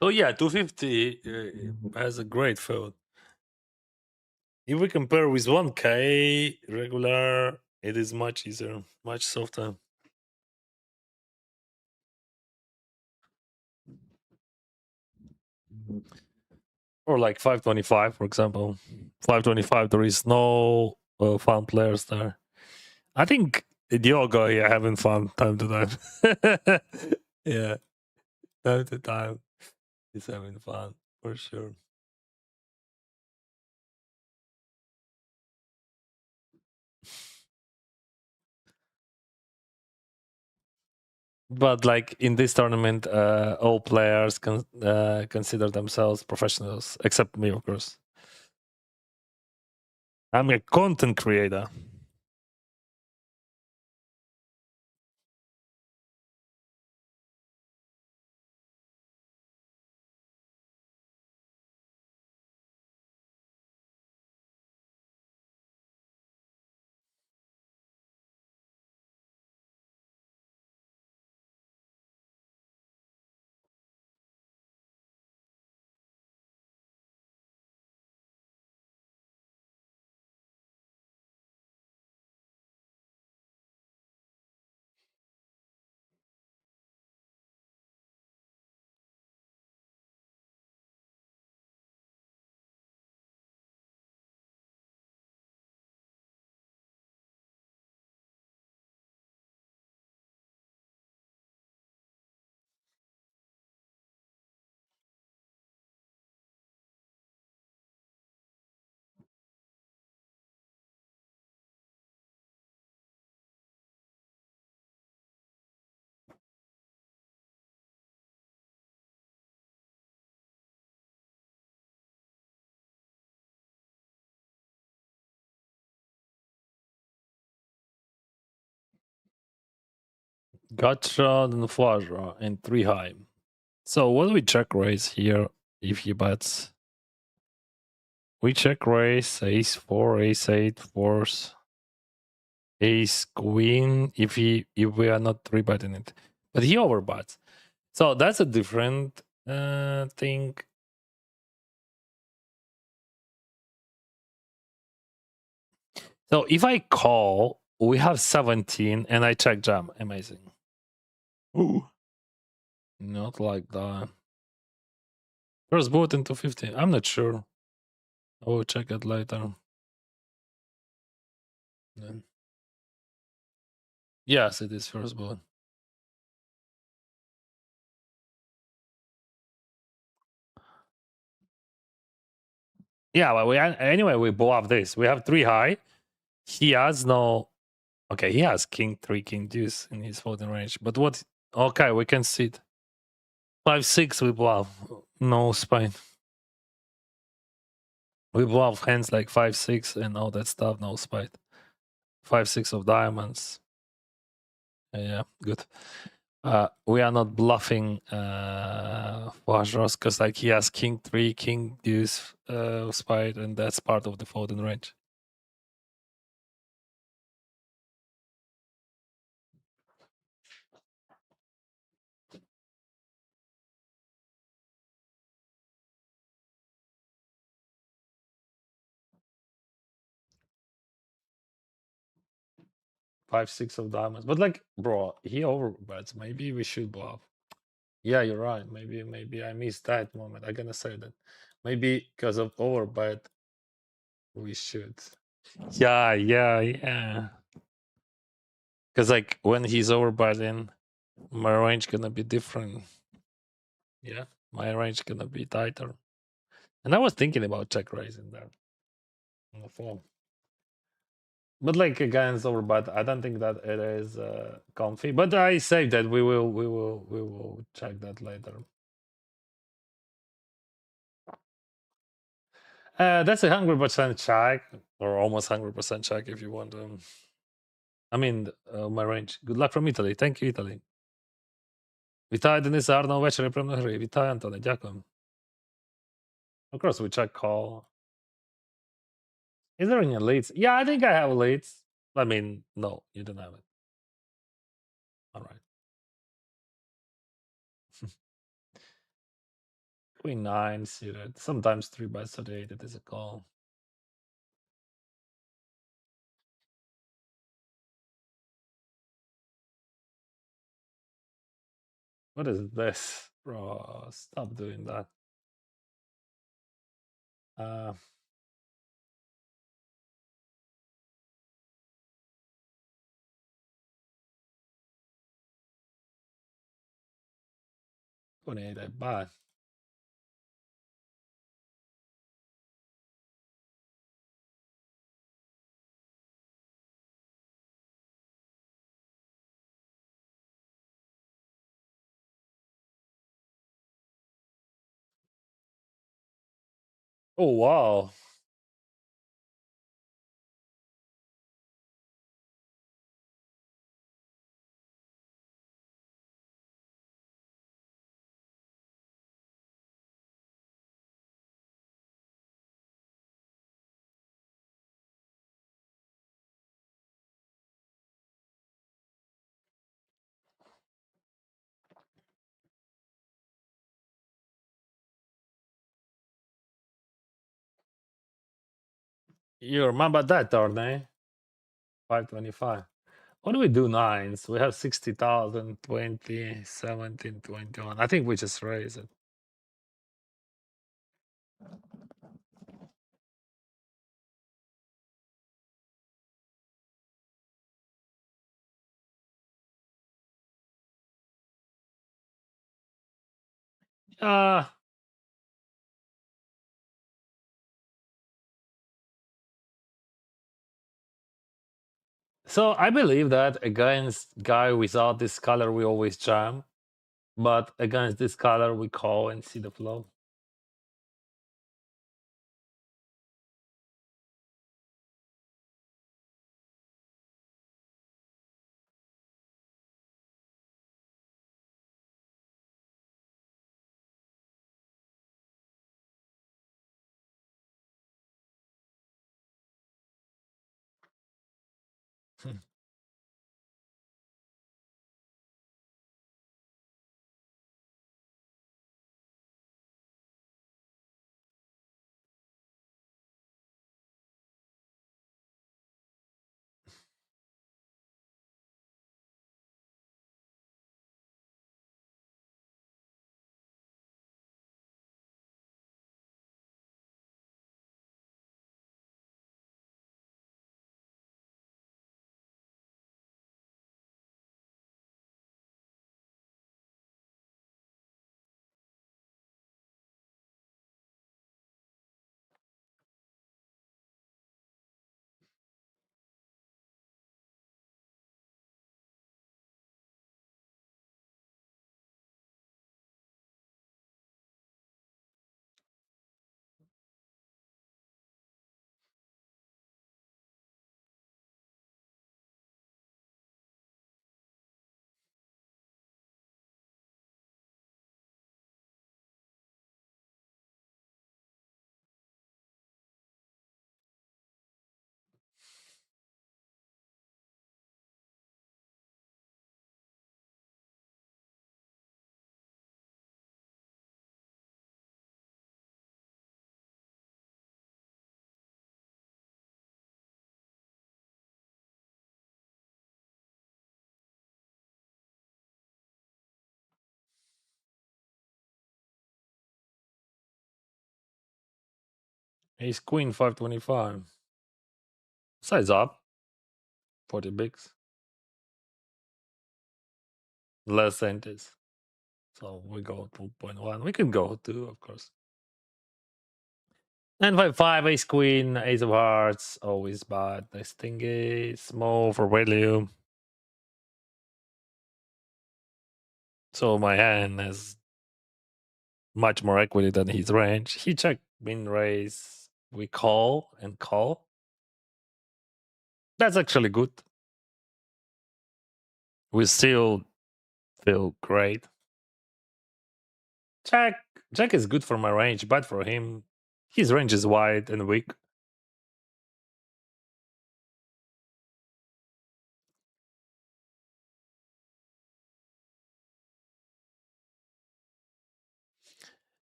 So yeah, 250 has a great field. If we compare with 1K regular, it is much easier, much softer. Or like 525, for example. 525, there is no fun players there. I think Diogo, yeah, having fun time to time. Yeah, time to time. He's having fun for sure. But like in this tournament, all players consider themselves professionals, except me, of course. I'm a content creator. Gotcha and foie and 3 high. So what do we check raise here if he bets? We check raise ace 4, ace 8, fours, ace queen if we are not 3-betting it. But he overbets. So that's a different thing. So if I call, we have 17 and I check jam. Amazing. Ooh. Not like that. First boot into 15. I'm not sure. I will check it later. Yeah. Yes, it is first boot. Yeah, but anyway, we bluff this. We have 3 high. He has no. Okay, he has king 3, king deuce in his folding range. But what? Okay, we can see it. 5-6, we bluff. No spine. We bluff hands like 5-6 and all that stuff. No spite. 5-6 of diamonds. Yeah, good. We are not bluffing Wajros because like he has king 3, king deuce spite, and that's part of the folding range. Five, six of diamonds. But like, bro, he overbets. Maybe we should bluff. Yeah, you're right. Maybe I missed that moment. I'm gonna say that. Maybe because of overbet, we should. Yeah. Because like when he's overbetting, my range gonna be different. Yeah, my range gonna be tighter. And I was thinking about check raising there on the phone. But like against overbet, I don't think that it is comfy. But I say that we will check that later. That's a 100% check, or almost 100% check if you want to. I mean, my range. Good luck from Italy. Thank you, Italy. Вітаю, Дениса, гарного вечора, приємної гри. Вітаю, Антоне, дякую. Of course, we check call. Is there any leads? Yeah, I think I have leads. I mean, no, you don't have it. All right. Queen 9 suited. Sometimes 3-bet-38, it is a call. What is this? Bro, stop doing that. 28, I buy. Oh wow. You remember that turn, eh? 525. What do we do nines? We have 60,000, 20, 17, 21. I think we just raise it. Uh, so I believe that against guy without this color, we always jam. But against this color, we call and see the flow. Ace Queen 525. Size up. 40 bigs. Less entes. So we go 2.1. We can go 2, of course. 955, Ace Queen, Ace of Hearts. Always bad. Next thing is small for value. So my hand has much more equity than his range. He check, min raise. We call and call. That's actually good. We still feel great. Jack. Jack is good for my range, but for him, his range is wide and weak.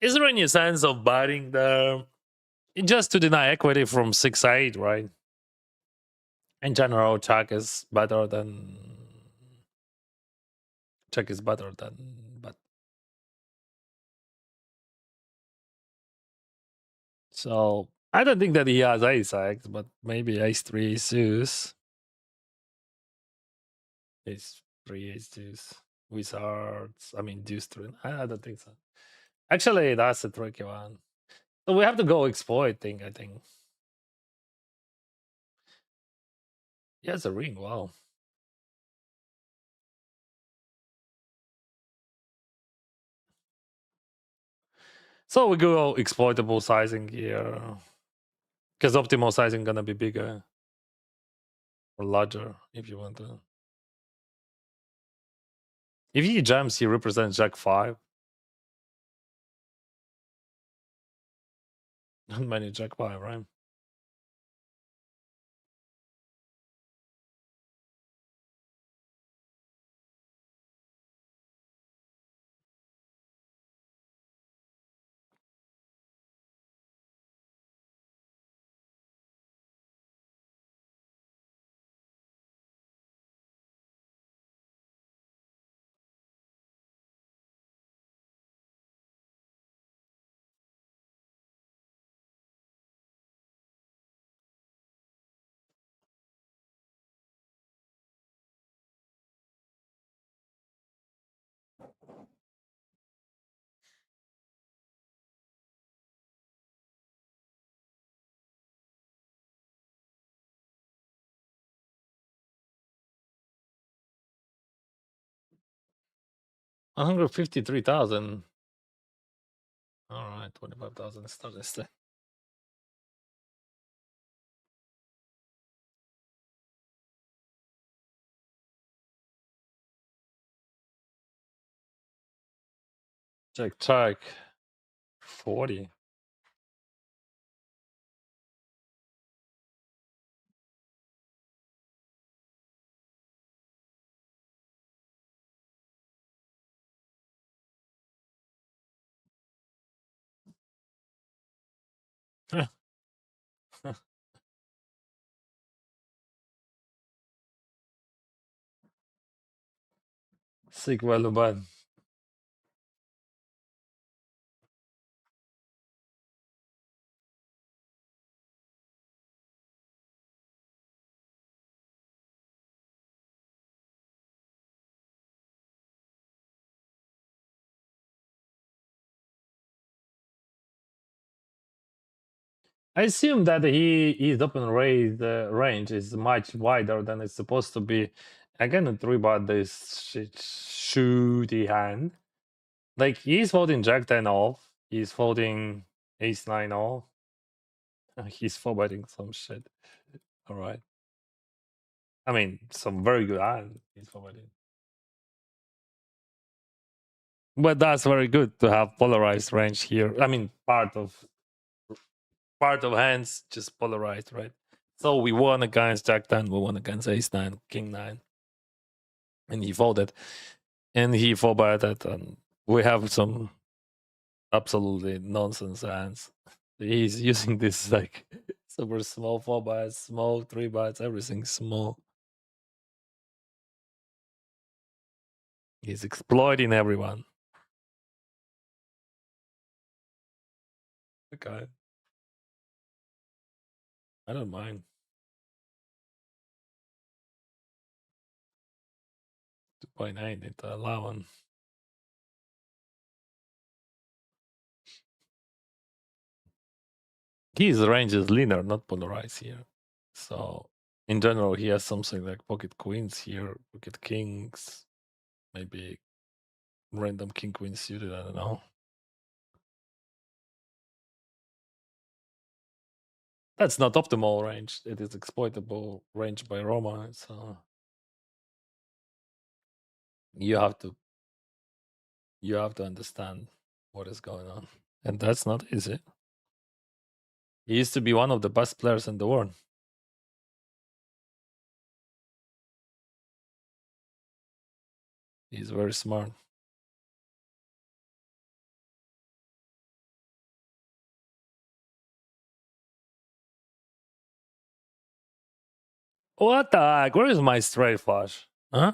Is there any sense of biting there? Just to deny equity from 6-8, right? In general, Jack is better than, but so I don't think that he has ace X, but maybe ace 3 ace deuce. Ace 3 ace deuce. Wizards. I mean deuce 3. I don't think so. Actually, that's a tricky one. So we have to go exploiting, I think. He has a ring. Wow. So we go exploitable sizing here. Because optimal sizing gonna be bigger or larger if you want to. If he jams, he represents Jack 5. Not many Jack 5, right? $153,000. All right, 25,000. Start this thing. Check. 40. Sick value bad. I assume that his open range is much wider than it's supposed to be. Again, a 3-bet this shooty hand. Like he's folding Jack 10 off. He's folding Ace 9 off. He's 4-betting some shit. All right. I mean, some very good hand. He's 4-betting. But that's very good to have polarized range here. I mean, part of hands just polarized, right? So we won against Jack 10, we won against Ace 9, King 9. And he folded. And he 4-betted. And we have some absolutely nonsense hands. He's using this like super small 4-bets, small 3-bets, everything small. He's exploiting everyone. Okay. I don't mind. 2.8 into 11. His range is linear, not polarized here. So in general, he has something like pocket queens here, pocket kings, maybe random king queen suited. I don't know. That's not optimal range. It is exploitable range by Roma. So you have to understand what is going on, and that's not easy. He used to be one of the best players in the world. He's very smart. What the heck? Where is my straight flush? Huh?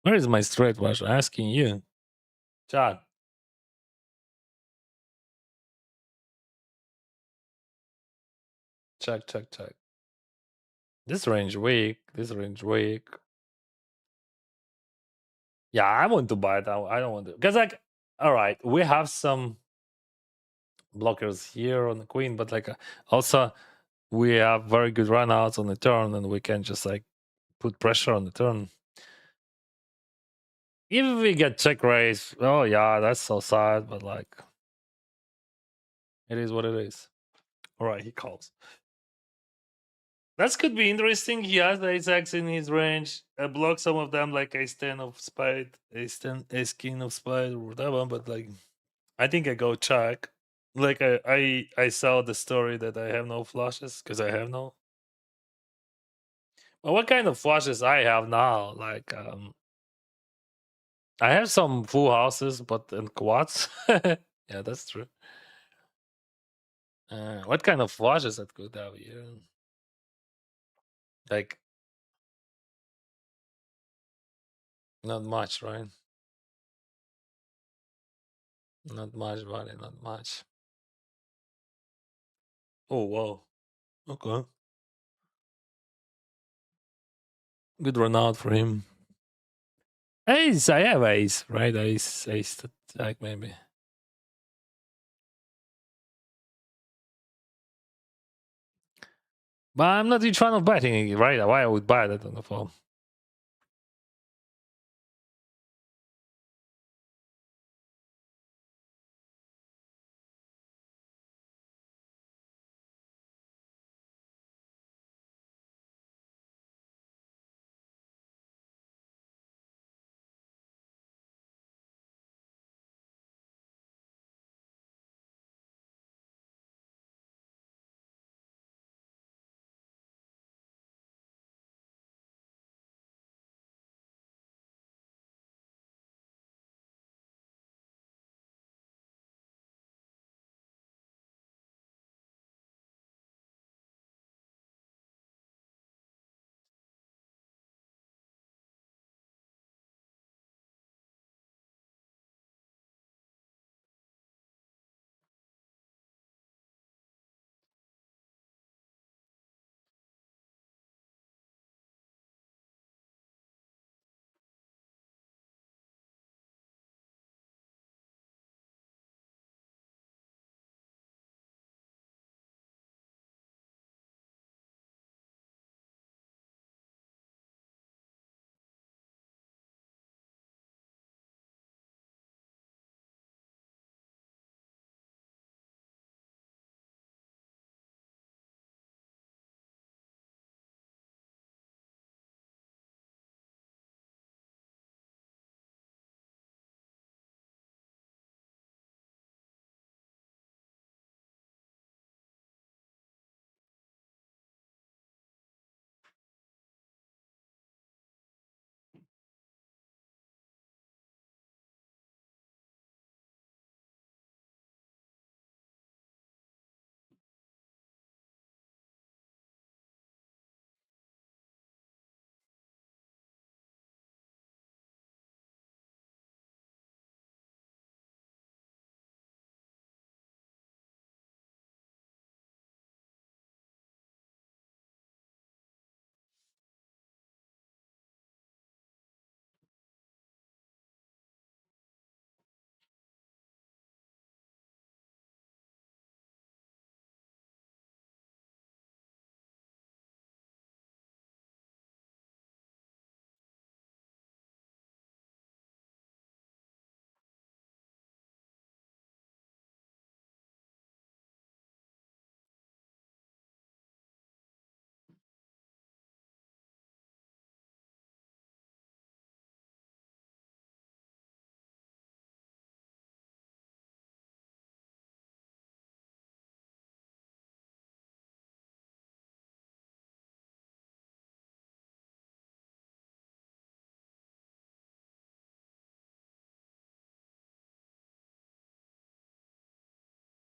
Where is my straight flush? I'm asking you. Chat. Check. This range weak. This range weak. Yeah, I want to buy it. I don't want to. Because, like, all right, we have some blockers here on the queen, but, like, also we have very good runouts on the turn, and we can just, like, put pressure on the turn. If we get check raise, oh, yeah, that's so sad, but, like, It is what it is. All right, he calls. That could be interesting. He has the ace X in his range. Block some of them like ace 10 of spade, ace king of spade, or whatever. But like, I think I go check. Like I saw the story that I have no flushes because I have no. Well, what kind of flushes I have now? Like I have some full houses, but in quads. Yeah, that's true. What kind of flushes that could have here? Like not much, right? Not much, buddy. Not much. Oh wow. Okay. Good run out for him. Ace, I have ace, right? Ace to attack maybe. But I'm not in fun of betting, right? Why I would buy that on the phone?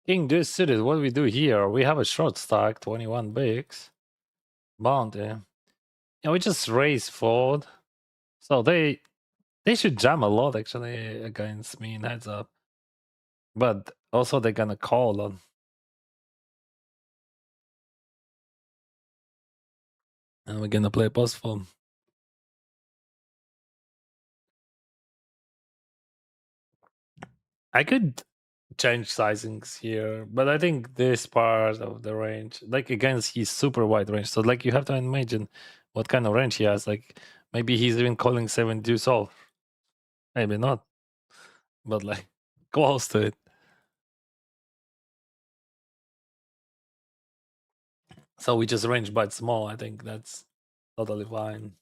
King this suited. What do we do here? We have a short stack, 21 bigs. Bounty. Yeah, we just raise fold. So they should jam a lot actually against me in heads up. But also they're gonna call on. And we're gonna play post fold. I could change sizings here, but I think this part of the range, like against his super wide range. So like you have to imagine what kind of range he has. Like maybe he's even calling 7 deuce off. Maybe not, but like close to it. So we just range bet small. I think that's totally fine.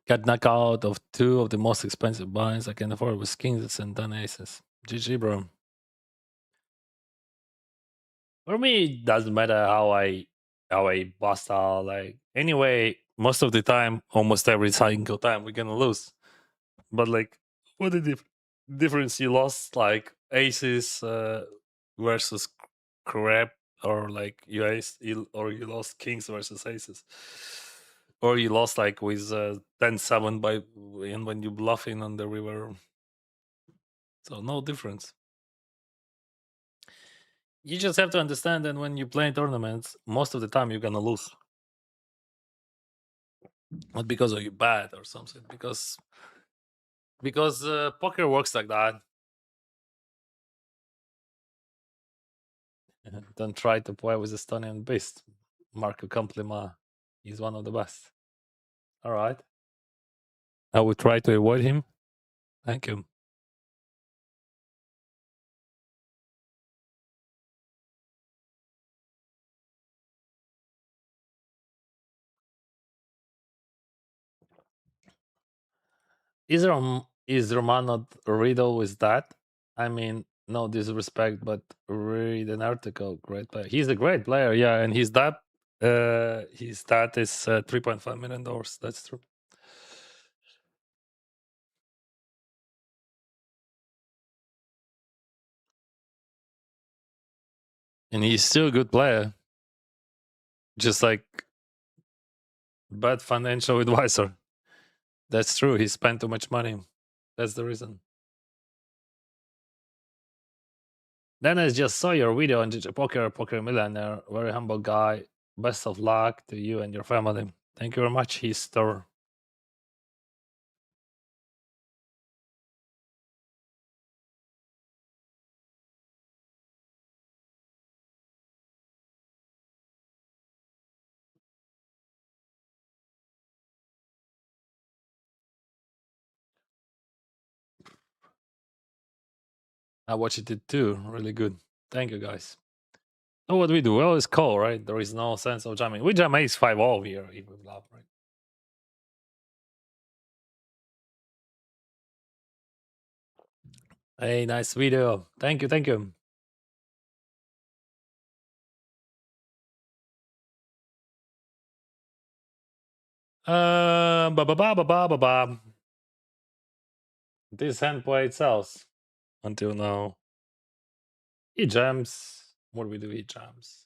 Got knocked out of two of the most expensive binds I can afford with kings and 10 aces. GG, bro. For me, it doesn't matter how I bust out. Like anyway, most of the time, almost every single time, we're gonna lose. But like, what the difference? You lost like aces versus crap, or like or you lost kings versus aces, or you lost like with 10-7 by and when you bluffing on the river. So no difference. You just have to understand that when you play tournaments, most of the time you're gonna lose. Not because of you bad or something, because poker works like that. Don't try to play with Estonian beast. Marco Complima, he's one of the best. All right, I will try to avoid him. Thank you. Is Roman not riddle with that? I mean, no disrespect, but read an article. Great player. He's a great player, yeah, and his stat is $3.5 million. That's true. And he's still a good player. Just like bad financial advisor. That's true. He spent too much money. That's the reason. Then I just saw your video on GGPoker, Poker Millionaire. Very humble guy. Best of luck to you and your family. Thank you very much, Hister. I watched it too. Really good. Thank you, guys. So what we do? We always call, right? There is no sense of jamming. We jam ace 5 all here, if we bluff, right? Hey, nice video. Thank you, thank you. Ba ba ba ba ba ba ba. This hand play itself until now. He jams. What do we do? He jams.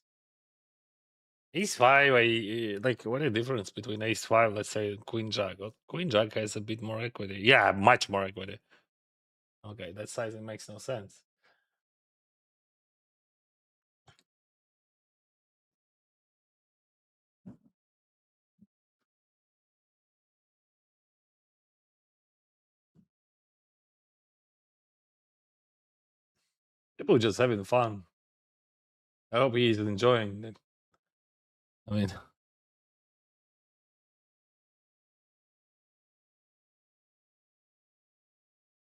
Ace 5, like what a difference between ace 5, let's say, and queen jack. Well, queen jack has a bit more equity. Yeah, much more equity. Okay, that sizing makes no sense. People just having fun. I hope he's enjoying it. I mean,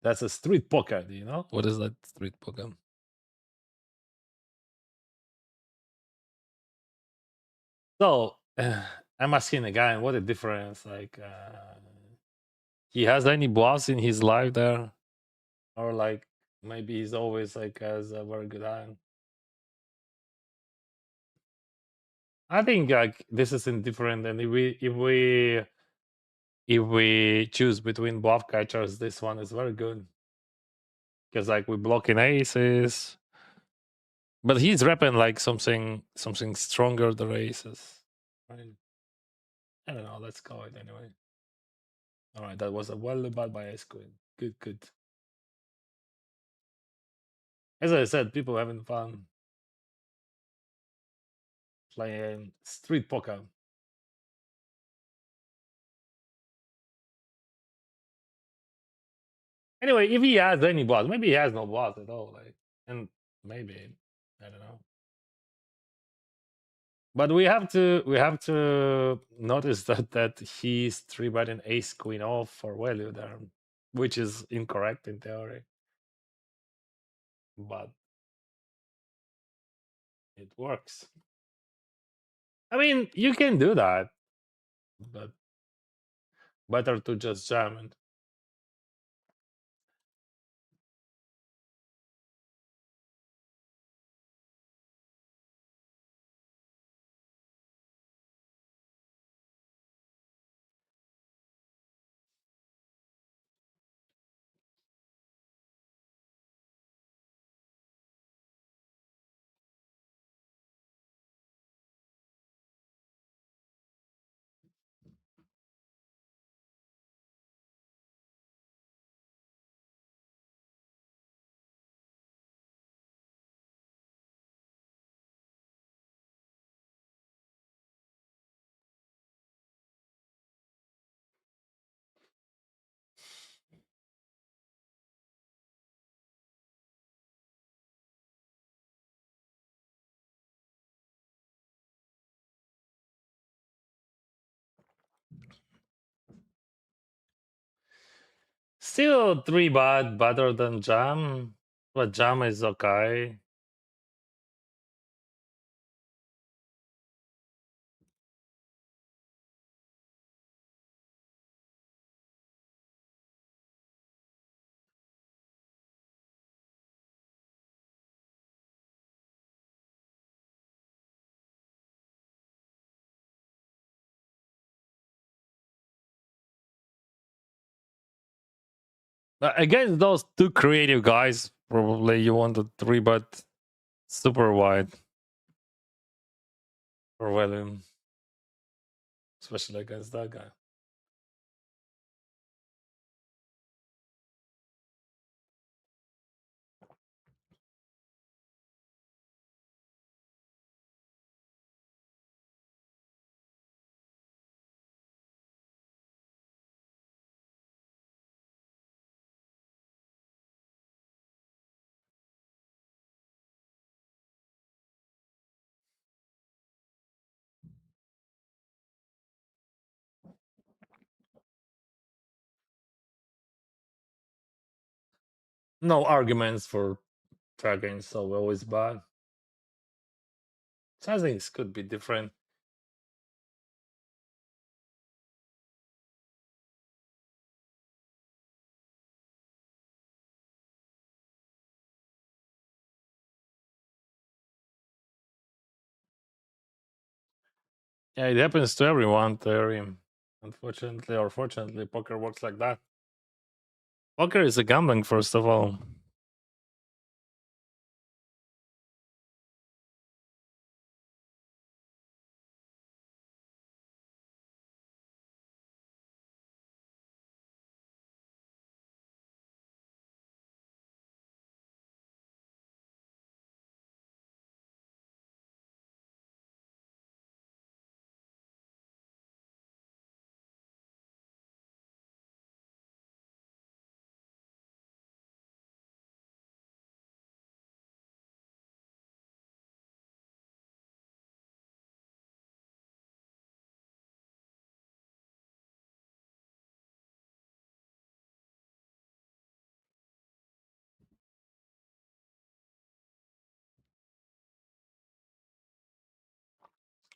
that's a street poker, do you know? What is that street poker? So, I'm asking again, what a difference. Like, he has any bluffs in his life there? Or like, maybe he's always like has a very good hand. I think like this is indifferent, and if we choose between bluff catchers, this one is very good because like we blocking aces, but he's repping like something stronger than aces. Right? I don't know. Let's call it anyway. All right, that was a well bad by ace queen. good. As I said, people having fun playing street poker. Anyway, if he has any boss, maybe he has no boss at all. Like, and maybe I don't know. But we have to notice that he's three betting ace queen off for value there, which is incorrect in theory, but it works. I mean, you can do that, but better to just jam it. Still three bad better than jam, but jam is okay. Against those two creative guys, probably you want a three bet super wide for value, especially against that guy. No arguments for tracking, so always bad. Sizings could be different. Yeah, it happens to everyone, Theory. Unfortunately or fortunately, poker works like that. Poker is a gambling, first of all.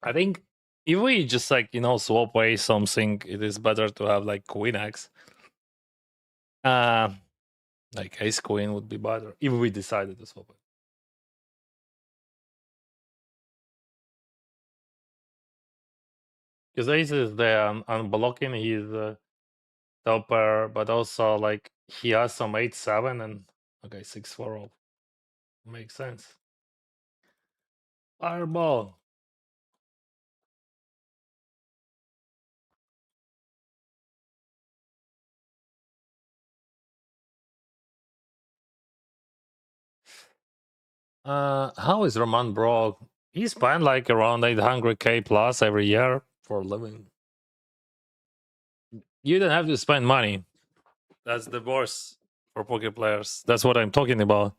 I think if we just swap away something, it is better to have like Queen X. Like Ace Queen would be better if we decided to swap it. Because Ace is the unblocking, he's top pair, but also like he has some 8-7 and okay 6-4 off. Makes sense. Fireball. How is Roman broke? He spent like around 800k plus every year for a living. You don't have to spend money. That's the worst for poker players. That's what I'm talking about.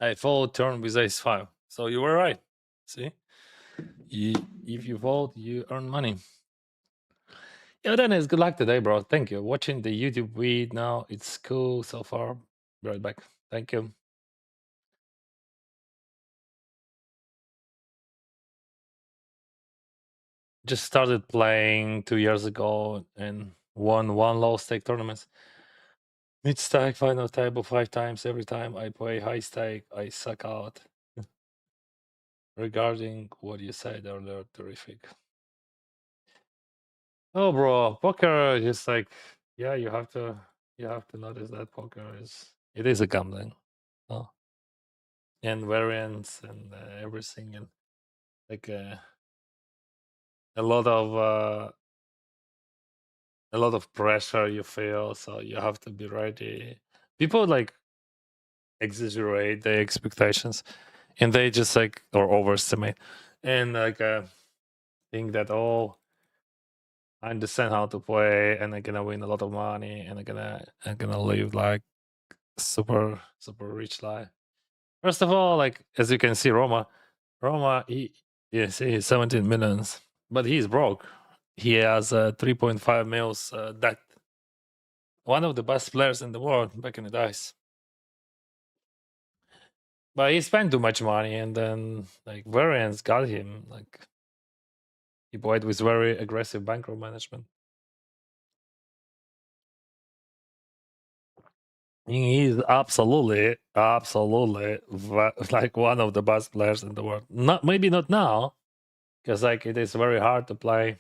I fold turn with ace five. So you were right. See, you, if you fold, you earn money. Yeah, Dennis, good luck today, bro. Thank you. Watching the YouTube feed now. It's cool so far. Be right back. Thank you. Just started playing 2 years ago and won one low stake tournaments. Mid stack, final table 5 times. Every time I play high stake, I suck out. Regarding what you said earlier, terrific. Oh, bro, poker is just like, yeah, you have to notice that poker is a gambling, oh, and variance and everything, and like a lot of a lot of pressure you feel, so you have to be ready. People like exaggerate their expectations, and they just like or overestimate, and like think that, oh, I understand how to play, and I'm gonna win a lot of money, and I'm gonna live like super rich life. First of all, like as you can see, Roma, he Yeah, see, 17 millions. But he's broke. He has 3.5 mils debt. One of the best players in the world back in the days. But he spent too much money, and then like variants got him. Like he played with very aggressive bankroll management. He's absolutely, absolutely like one of the best players in the world. Not maybe not now, because like it is very hard to play.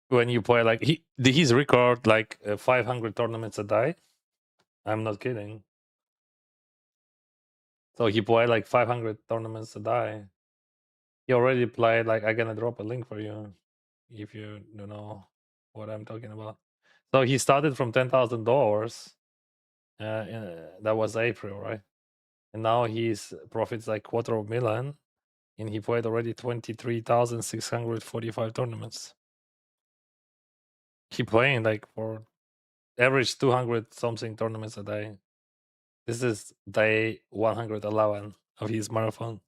When you play like his record like 500 tournaments a day. I'm not kidding. So he played like 500 tournaments a day. He already played like I'm gonna drop a link for you if you don't know what I'm talking about. So he started from $10,000. That was April, right? And now he's profits like $250,000, and he played already 23,645 tournaments. He playing like for average 200 something tournaments a day. This is day 111 of his marathon.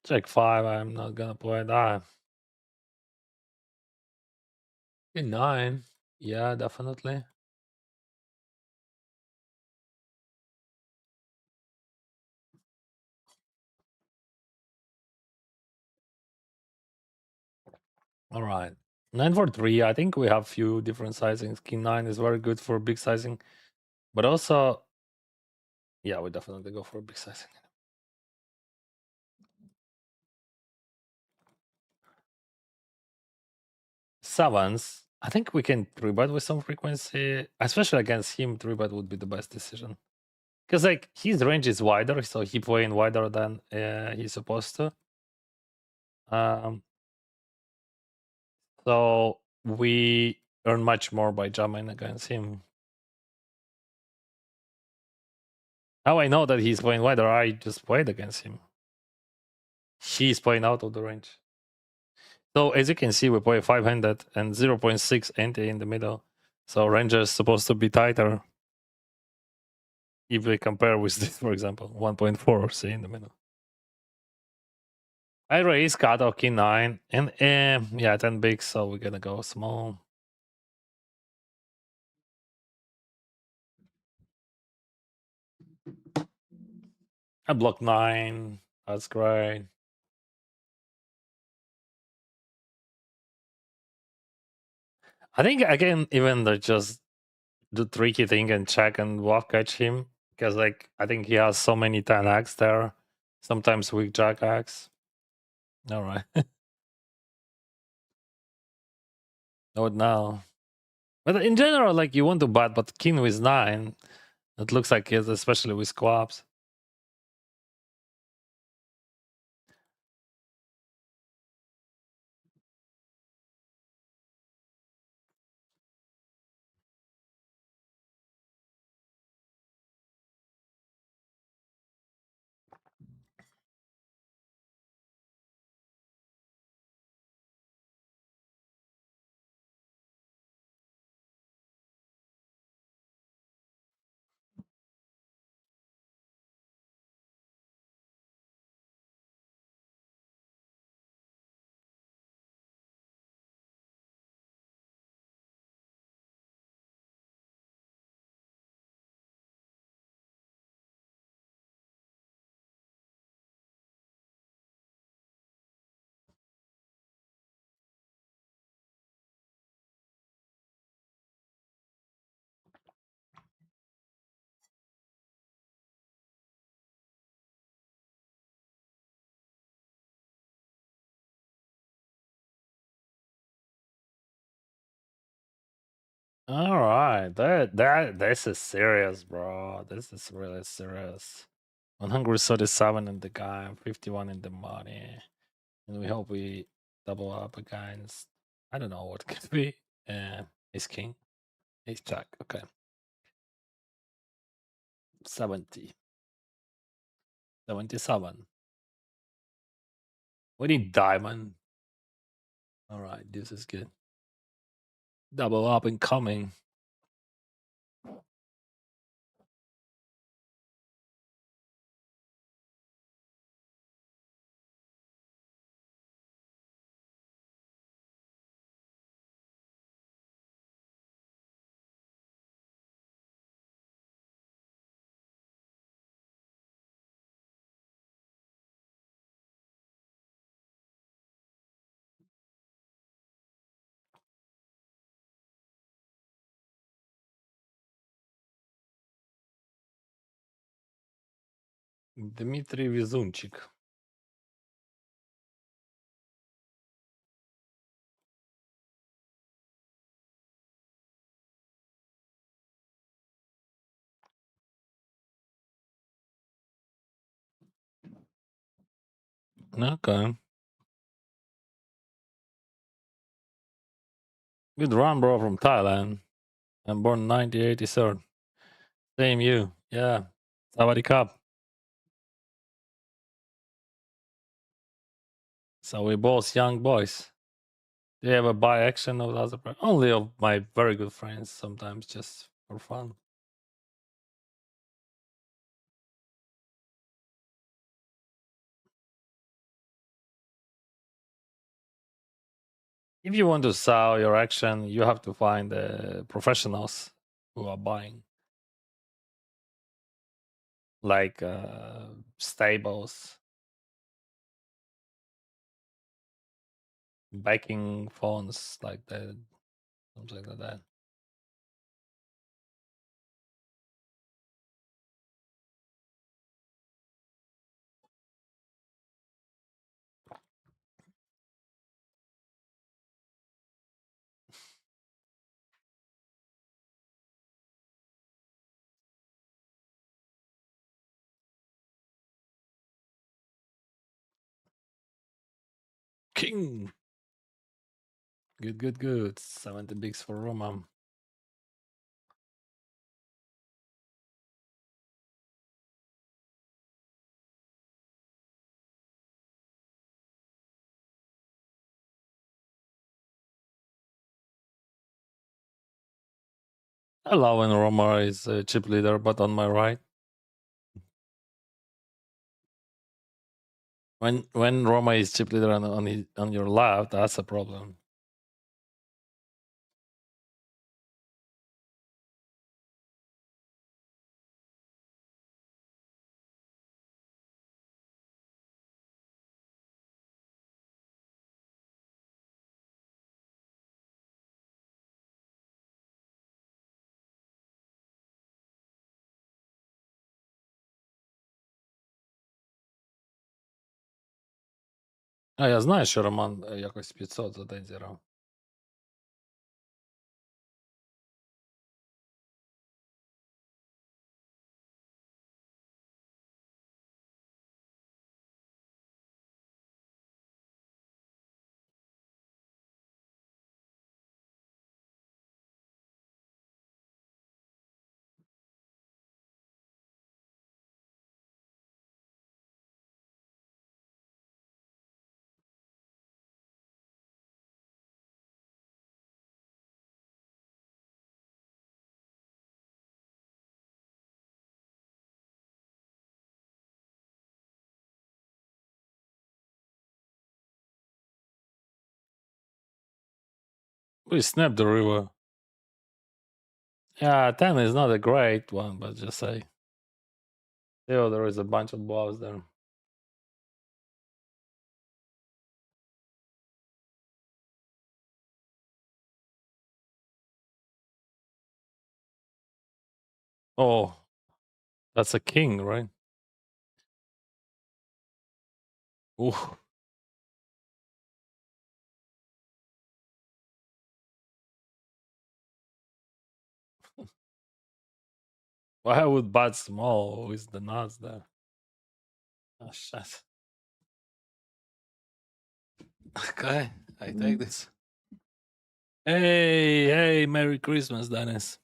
Check 5, I'm not gonna play that. In 9, yeah, definitely. All right. 9 for 3, I think we have few different sizings. King 9 is very good for big sizing, but also, yeah, we definitely go for big sizing. Sevens, I think we can 3-bet with some frequency, especially against him. 3-bet would be the best decision. Because like his range is wider, so he playing wider than he's supposed to. So we earn much more by jamming against him. How I know that he's playing wider? I just played against him. He's playing out of the range. So as you can see, we play 500 and 0.6 ante in the middle. So range is supposed to be tighter. If we compare with this, for example, 1.4, say in the middle. I raise cut off king 9 and yeah, 10 big, so we're gonna go small. I block 9. That's great. I think I can even just do tricky thing and check and bluff catch him because like I think he has so many 10x there. Sometimes weak jack x. All right. Not now. But in general, like you want to bet, but king with 9, it looks like it, especially with squabs. All right, this is serious, bro. This is really serious. 137 in the guy, 51 in the money, and we hope we double up against. I don't know what could be. Ace king, ace jack. Okay, 70. 77. We need diamond. All right, this is good. Double up and coming. Dmitry Vizunchik. Okay. Good run, bro, from Thailand. I'm born 1983. Same you. Yeah. Sawadee Cup. So we both young boys. Do you ever buy action of other only of my very good friends, sometimes just for fun. If you want to sell your action, you have to find professionals who are buying, like stables, backing phones, like that, something like that. King. Good, good, good. 70 bigs for Roman. I love when Roma is a chip leader, but on my right. When Roma is chip leader on your left, that's a problem. А я знаю, що Роман якось 500 за день зіграв. We snapped the river. Yeah, 10 is not a great one, but just say. Still, there is a bunch of balls there. Oh, that's a king, right? Ooh. Why would bat small with the nuts there? Oh, shit. Okay, I take this. Hey, Merry Christmas, Dennis.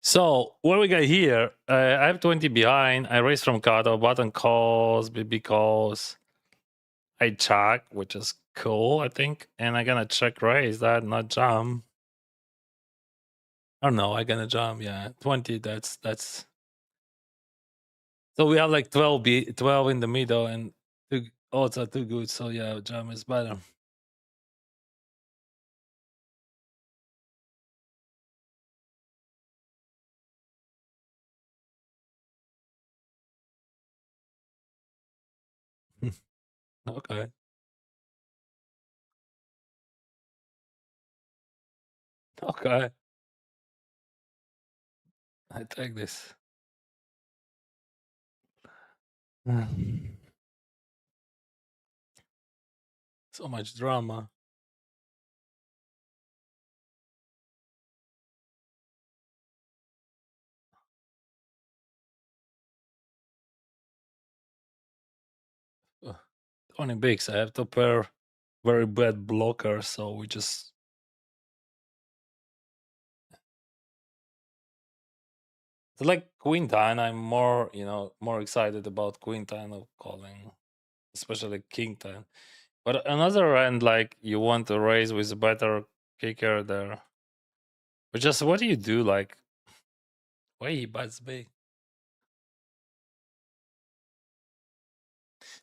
So what we got here? I have 20 behind. I raise from cutoff. Button calls, BB calls. I check, which is cool, I think. And I'm gonna check raise that, not jump. Oh no, I'm gonna jump. Yeah, 20. That's. So we have like 12 in the middle, and two odds are too good. So yeah, jump is better. Okay. Okay. I take this. So much drama. Ugh. Only bigs. I have to pair very bad blockers, so we just. So like Queen 10, I'm more, more excited about Queen 10 of calling, especially King 10. But another end, like you want to raise with a better kicker there. But just what do you do? Like, why he bets big?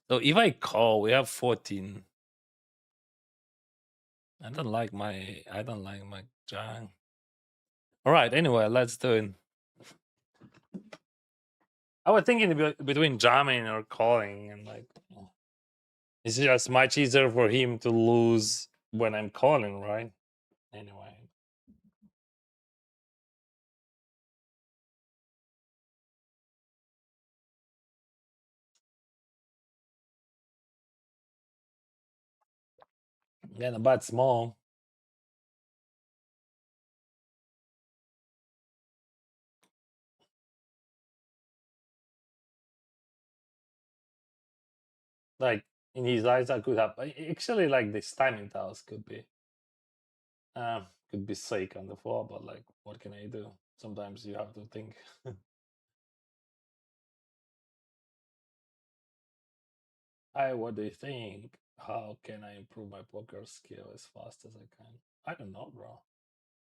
So if I call, we have 14. I don't like my Jang. All right. Anyway, let's do it. I was thinking between jamming or calling, and like, it's just much easier for him to lose when I'm calling, right? Anyway. Yeah, the bet small. Like in his eyes, I could have actually like this timing toss could be sick on the floor, but like, what can I do? Sometimes you have to think. What do you think? How can I improve my poker skill as fast as I can? I don't know, bro.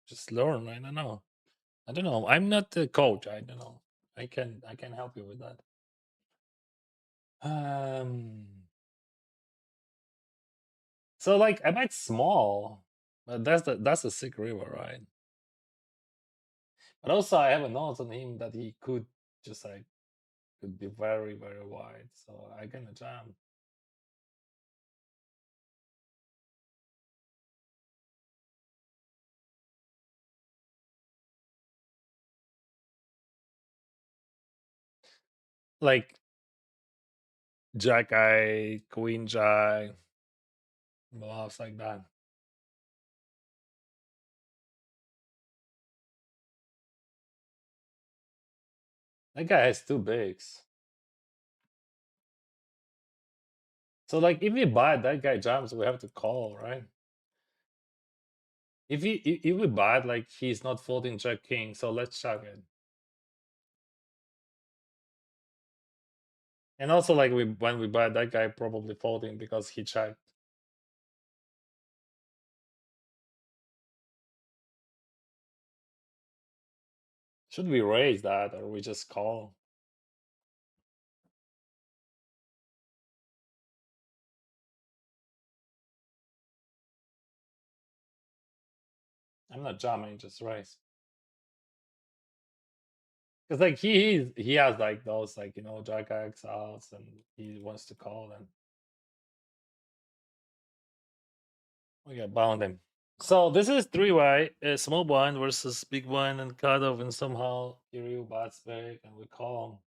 Just learn. I don't know. I don't know. I'm not the coach. I don't know. I can help you with that. Um. So like I might small, but that's a sick river, right? But also I have a note on him that he could just like could be very very wide. So I gonna jam. Like Jack Eye, Queen Jack, bluffs like that. That guy has two bigs. So like if we buy that guy jams, we have to call, right? If we buy it, like he's not folding Jack King, so let's check it. And also like when we buy that guy probably folding because he checked. Should we raise that or we just call? I'm not jamming, just raise. Because like he has like those like Jack X outs and he wants to call and we got bound him. So this is three-way, small blind versus big blind and cutoff, and somehow Kirill bats big and we call him.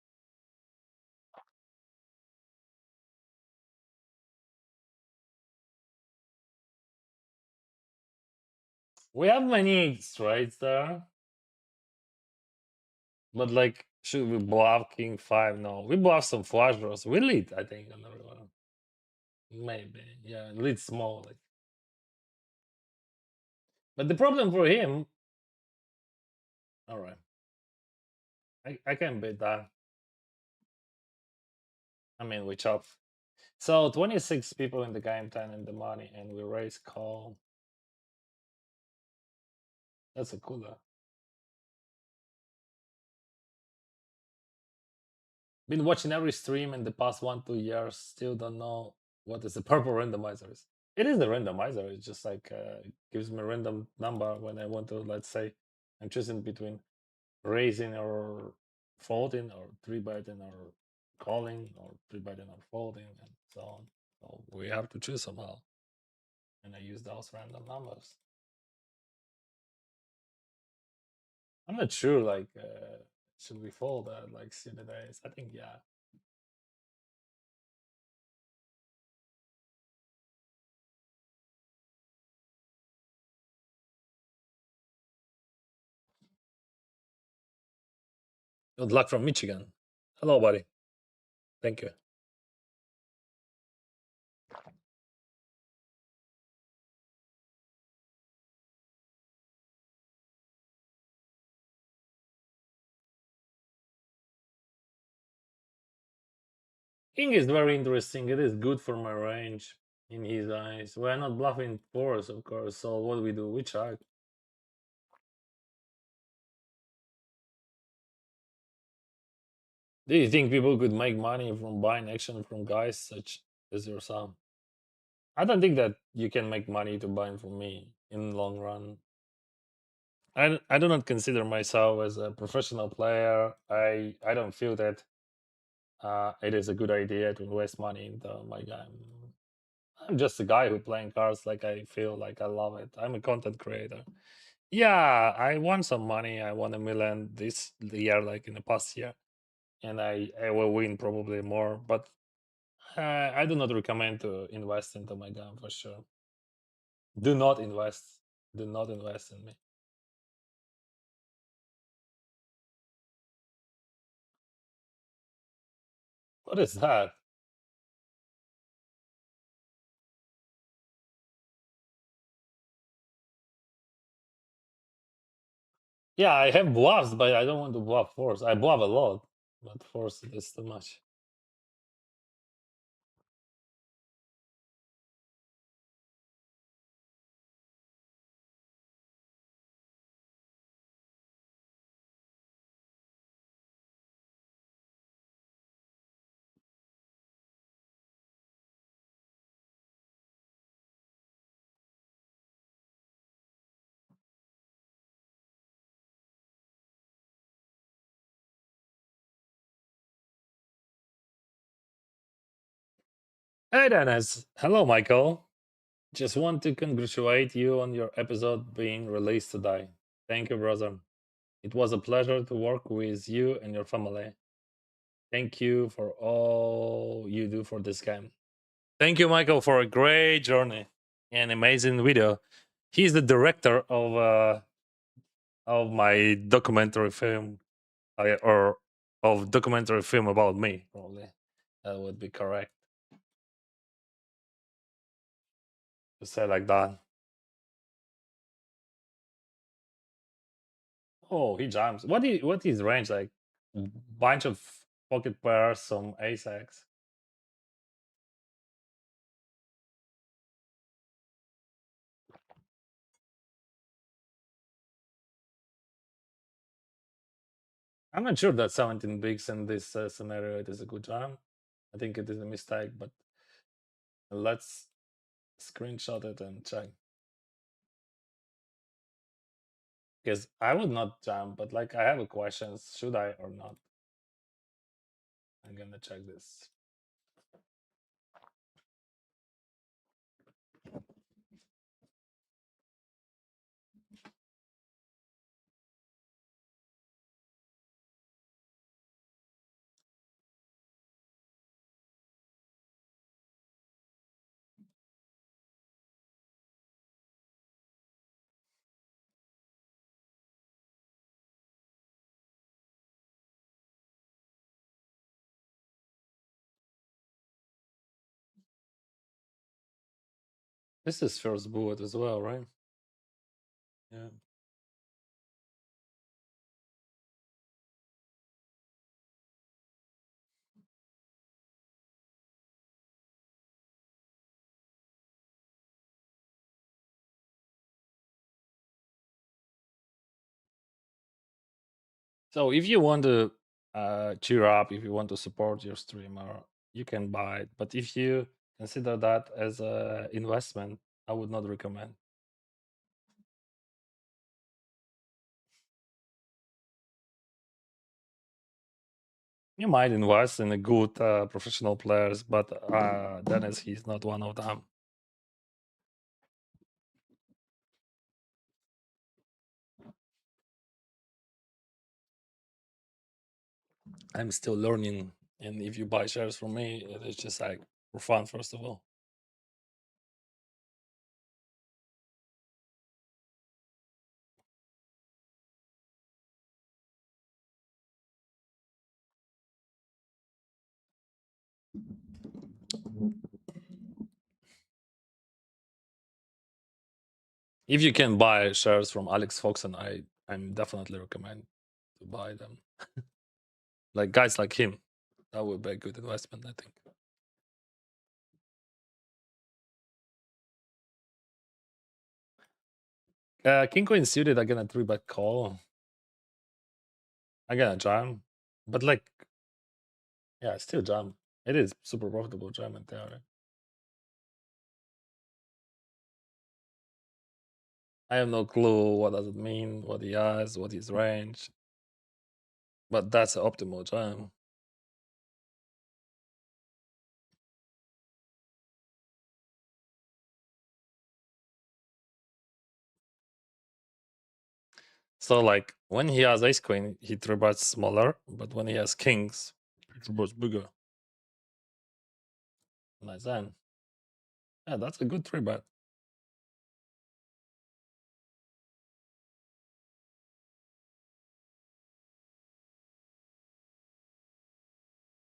We have many straights there, but like, should we bluff King 5? No, we bluff some flush draws. We lead, I think, on every one. Maybe, yeah, lead small. Like. But the problem for him, all right. I can beat that. I mean, we chop. So 26 people in the game, 10 in the money, and we raise call. That's a cooler. Been watching every stream in the past 1-2 years. Still don't know what is the purple randomizer is. It is the randomizer. It just like gives me a random number when I want to. Let's say I'm choosing between raising or folding, or three betting or calling, or three betting or folding, and so on. So we have to choose somehow, and I use those random numbers. I'm not sure. Like, should we fold at like city days? I think yeah. Good luck from Michigan. Hello, buddy. Thank you. King is very interesting. It is good for my range in his eyes. We're not bluffing fours, of course. So what do? We do? We check. Do you think people could make money from buying action from guys such as yourself? I don't think that you can make money to buying from me in the long run. I do not consider myself as a professional player. I don't feel that it is a good idea to invest money into my game. I'm just a guy who playing cards like I feel like I love it. I'm a content creator. Yeah, I won some money. I won 1 million this year, like in the past year, and I will win probably more. But I do not recommend to invest into my game for sure. Do not invest. Do not invest in me. What is that? Yeah, I have bluffs, but I don't want to bluff force. I bluff a lot, but force is too much. Hey, Dennis. Hello, Michael. Just want to congratulate you on your episode being released today. Thank you, brother. It was a pleasure to work with you and your family. Thank you for all you do for this game. Thank you, Michael, for a great journey and amazing video. He's the director of my documentary film, or of documentary film about me. Probably that would be correct to say like that. Oh, he jumps. What is range like? Bunch of pocket pairs, some ace X. I'm not sure that 17 bigs in this scenario it is a good jam. I think it is a mistake, but let's screenshot it and check. Because I would not jump, but like I have a question: should I or not? I'm gonna check this. This is first bullet as well, right? Yeah. So if you want to cheer up, if you want to support your streamer, you can buy it. But if you consider that as a investment, I would not recommend. You might invest in a good professional players, but Dennis, he's not one of them. I'm still learning, and if you buy shares from me, it's just like for fun, first of all. If you can buy shares from Alex Foxen, I'm definitely recommend to buy them. Like guys like him, that would be a good investment, I think. King Queen suited again a 3-bet call. Again a jam. But like yeah, still jam. It is super profitable jam in theory. I have no clue what does it mean, what he has, what his range. But that's an optimal jam. So like when he has ace queen, he three bets smaller, but when he has kings, he three bets bigger. Nice hand. Yeah, that's a good three bet.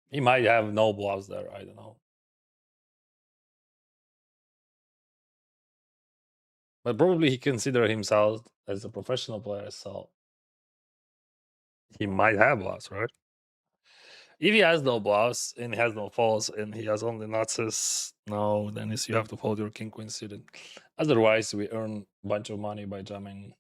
He might have no bluffs there. I don't know. But probably he consider himself as a professional player, so he might have bluffs, right? If he has no bluffs and he has no falls and he has only nuts, no, then you have to fold your king queen suited. Otherwise, we earn a bunch of money by jamming.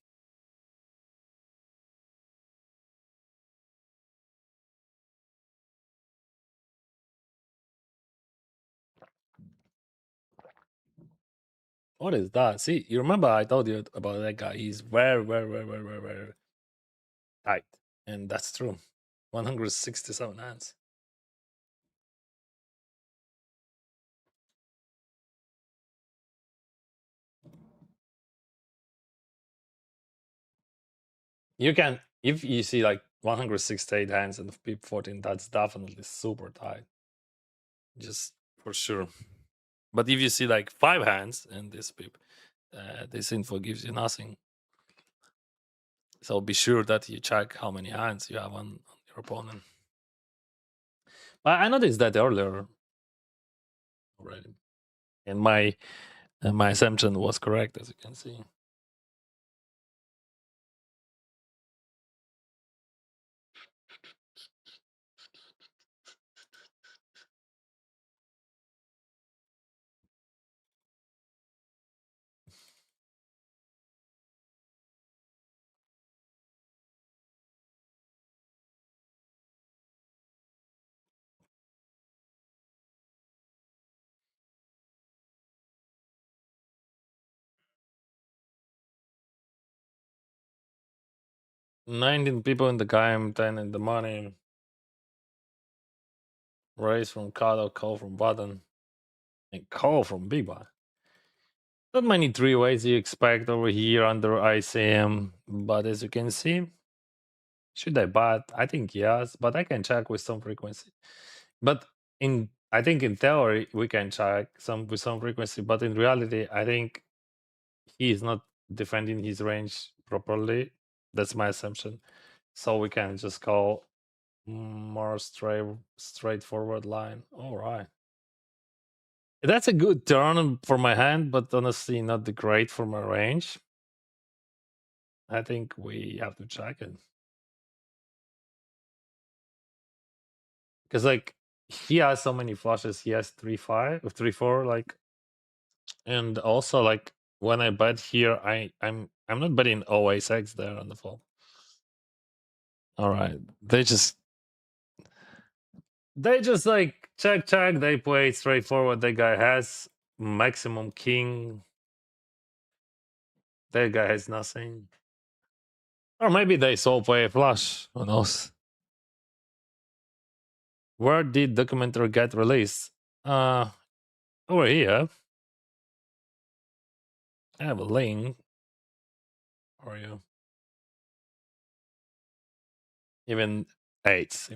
What is that? See, you remember I told you about that guy? He's very, very, very, very, very, very tight, and that's true. 167 hands. You can, if you see like 168 hands and pip 14, that's definitely super tight. Just for sure. But if you see like 5 hands and this pip, this info gives you nothing. So be sure that you check how many hands you have on your opponent. But I noticed that earlier already, and my assumption was correct, as you can see. 19 people in the game, 10 in the money. Raise from cutter, call from button, and call from big blind. Not many three ways you expect over here under ICM, but as you can see, should I bet? I think yes, but I can check with some frequency. But in I think in theory we can check some with some frequency, but in reality, I think he is not defending his range properly. That's my assumption. So we can just call more straightforward line. All right. That's a good turn for my hand, but honestly, not the great for my range. I think we have to check it because, like, he has so many flushes. He has 3-5, 3-4, like, and also like when I bet here, I'm not betting always X there on the flop. All right. They just like check check. They play straightforward. That guy has maximum king. That guy has nothing. Or maybe they soul play a flush. Who knows? Where did documentary get released? Uh Over here. I have a link for you. Even 8.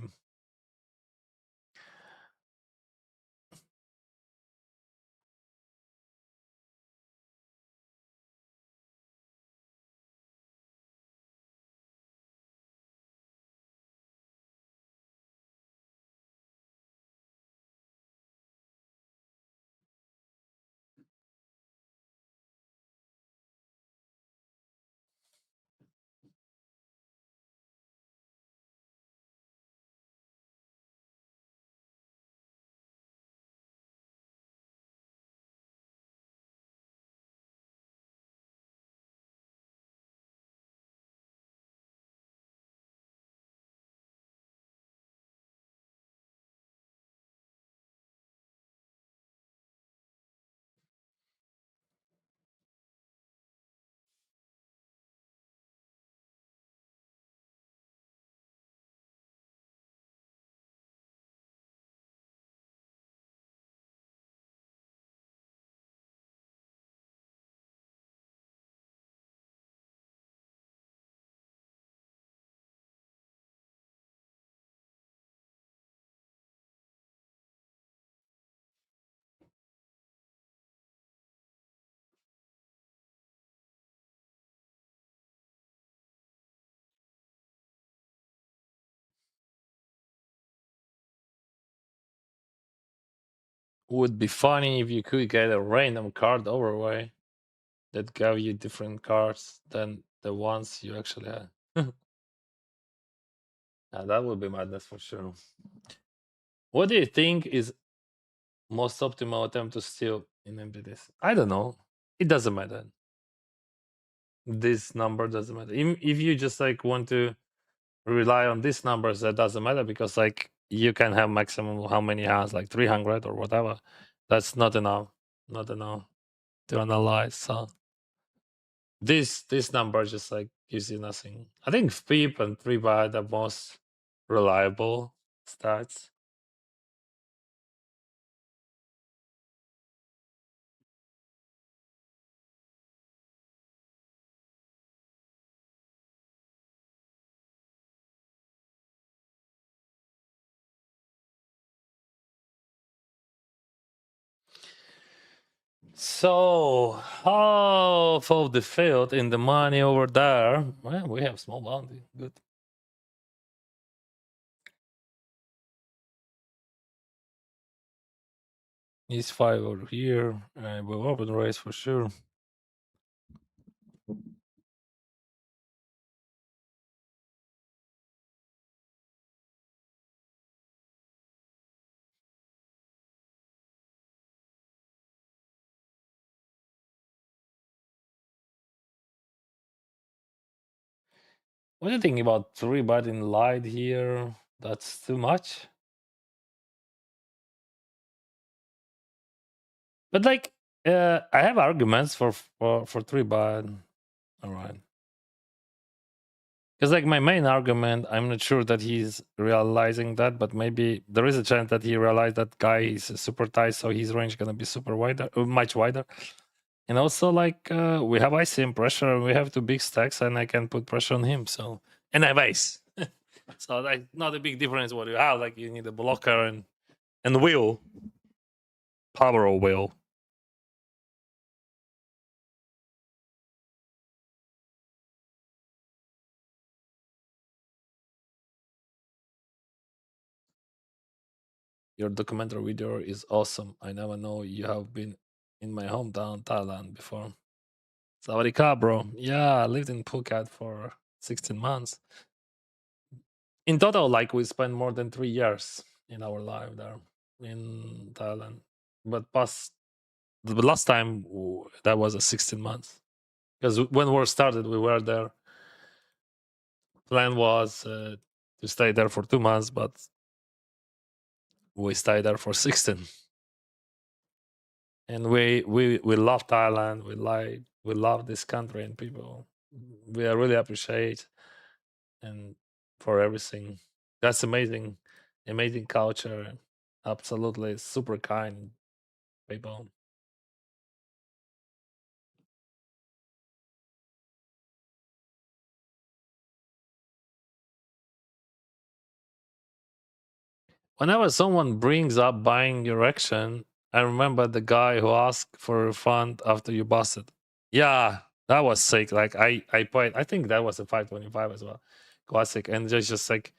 Would be funny if you could get a random card overlay that gave you different cards than the ones you actually had. Yeah, that would be madness for sure. What do you think is most optimal attempt to steal in MPDs? I don't know. It doesn't matter. This number doesn't matter. If you just like want to rely on these numbers, that doesn't matter because like you can have maximum how many hands, like 300 or whatever. That's not enough. Not enough to analyze. So this number just like gives you nothing. I think FIP and 3 are the most reliable stats. So half of the field in the money over there. Well, we have small bounty. Good. He's 5 over here. We'll open race for sure. What do you think about 3 bet in light here? That's too much. But like, I have arguments for 3 bet. All right. Because like my main argument, I'm not sure that he's realizing that, but maybe there is a chance that he realized that guy is super tight, so his range gonna be super wider, much wider. And also like we have ICM pressure, and we have 2 big stacks, and I can put pressure on him. So and I have ice, so like not a big difference what you have. Like you need a blocker and will power or will. Your documentary video is awesome. I never know you have been in my hometown, Thailand, before. Sawadee bro. Yeah, I lived in Phuket for 16 months. In total, like we spent more than 3 years in our life there in Thailand. But past the last time that was a 16 months. Because when war started, we were there. Plan was to stay there for 2 months, but we stayed there for 16. And we love Thailand. We love this country and people. We really appreciate and for everything. That's amazing, amazing culture. Absolutely super kind people. Whenever someone brings up buying your action, I remember the guy who asked for a refund after you busted. Yeah, that was sick. Like I played. I think that was a 525 as well, classic. And just like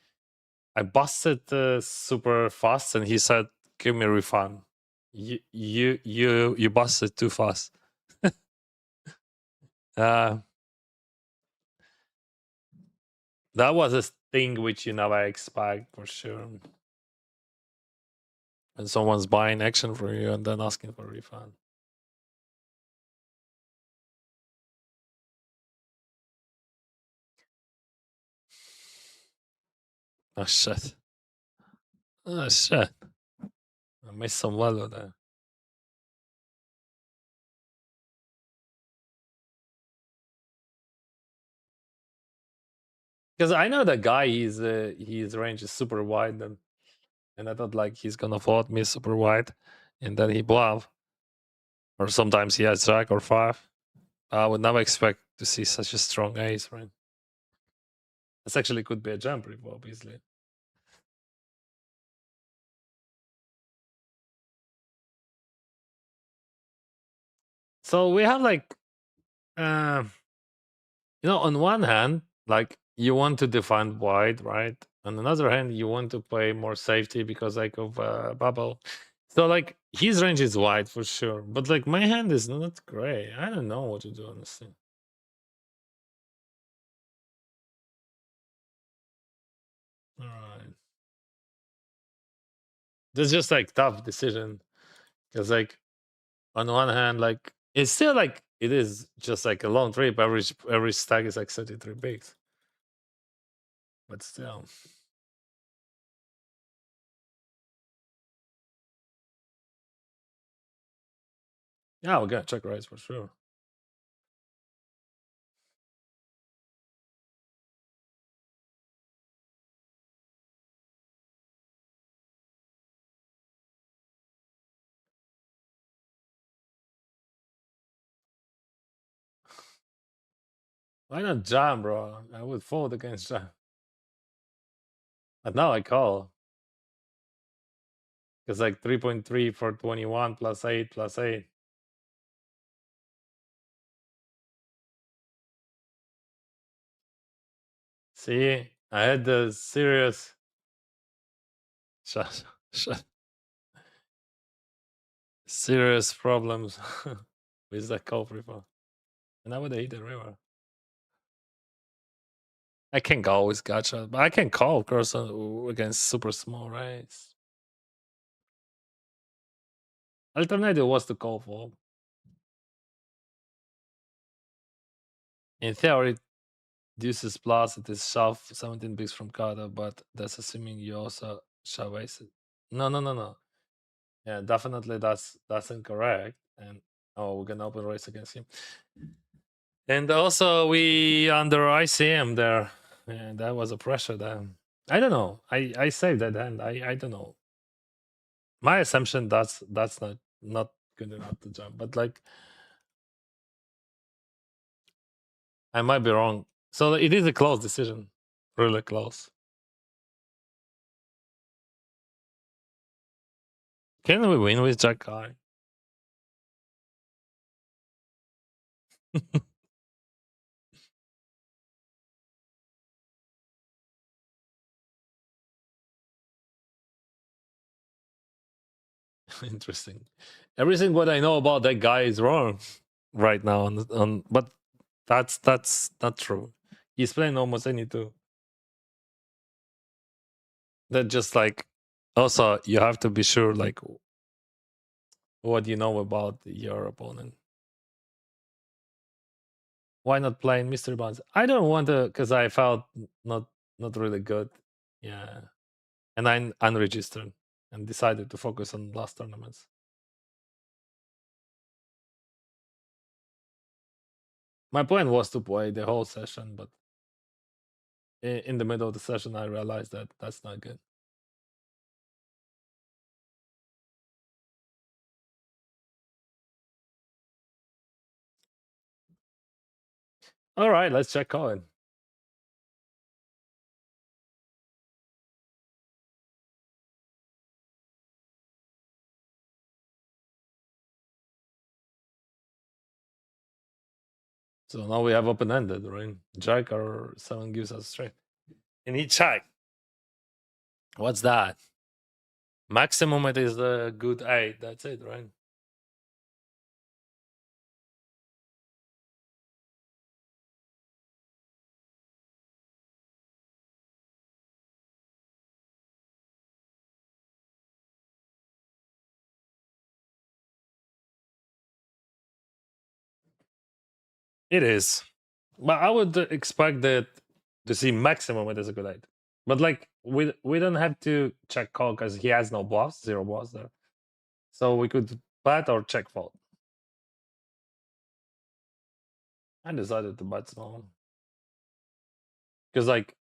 I busted super fast, and he said, "Give me a refund. You busted too fast." uh, that was a thing which you never expect for sure. When someone's buying action from you and then asking for a refund. Oh shit! Oh shit! I missed some value there. Because I know that guy, his range is super wide, and I thought like he's gonna fold me super wide, and then he bluff, or sometimes he has jack or five. I would never expect to see such a strong ace, right? This actually could be a jump rip, obviously. So we have like, uh, on one hand, like you want to defend wide, right? On the other hand, you want to play more safety because like of bubble. So like his range is wide for sure, but like my hand is not great. I don't know what to do honestly. All right, this is just like tough decision because like on one hand, like it's still like it is just like a long trip. Every stack is like 33 bigs, but still, yeah, we're gonna check raise for sure. Why not jam, bro? I would fold against jam, but now I call because like 3.3 for 21 plus 8 plus 8. See, I had the serious shut, shut, serious problems with the call free. And I would hit the river. I can go with gotcha, but I can call, of course, against super small raise. Alternative was to call for. In theory, deuces plus it is shove 17 bigs from Kata, but that's assuming you also shove ace it. No, no, no, no. Yeah, definitely that's incorrect. And we're gonna open race against him. And also we under ICM there. Yeah, that was a pressure there. I don't know. I saved that hand. I don't know. My assumption that's not good enough to jump, but like I might be wrong. So it is a close decision, really close. Can we win with Jack High? Interesting. Everything what I know about that guy is wrong right now. But that's not true. He's playing almost any two. That just like also you have to be sure like what you know about your opponent. Why not playing mystery bonds? I don't want to because I felt not not really good Yeah, and I'm unregistered and decided to focus on last tournaments. My plan was to play the whole session, but in the middle of the session, I realized that that's not good. All right, let's check Colin. So now we have open-ended, right? Jack or 7 gives us straight. And he check. What's that? Maximum it is a good 8. That's it, right? It is. But I would expect that to see maximum it is a good 8. But like we don't have to check call because he has no bluffs, 0 bluffs there. So we could bet or check fold. I decided to bet small. Because like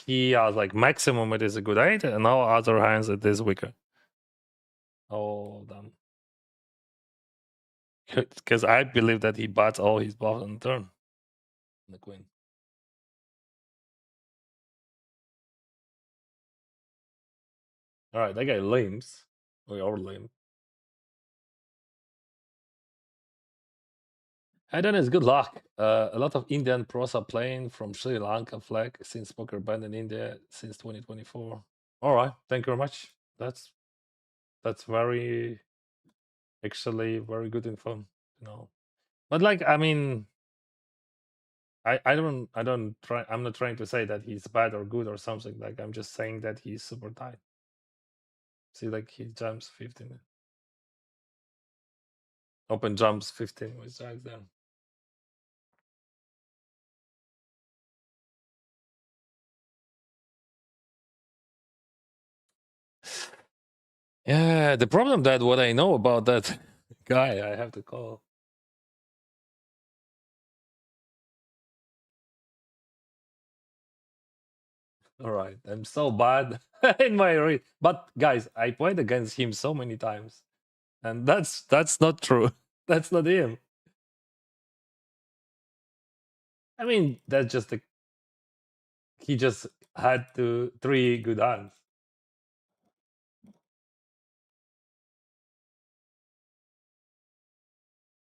he has like maximum it is a good 8, and all other hands it is weaker. Oh damn. Because I believe that he bets all his bluffs on the turn. The queen. Alright, that guy limps. We all limp. Hey Dennis, good luck. A lot of Indian pros are playing from Sri Lanka flag since poker banned in India since 2024. All right, thank you very much. That's very actually very good info. You know, but like I mean, I don't try. I'm not trying to say that he's bad or good or something. Like I'm just saying that he's super tight. See, like he jumps 15, open jumps 15 with jacks there. Yeah, the problem that what I know about that guy, I have to call. All right, I'm so bad in my read. But guys, I played against him so many times, and that's not true. That's not him. I mean, that's just a, he just had 3 good hands.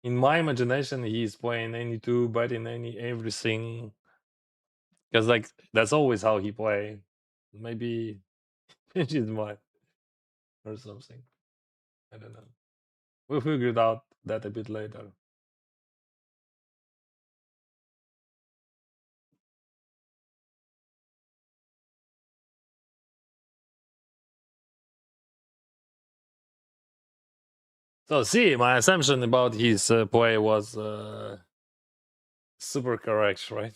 In my imagination, he's playing any 2, betting any everything, because like that's always how he play. Maybe change his mind or something. I don't know. We'll figure it out that a bit later. So see, my assumption about his play was super correct, right?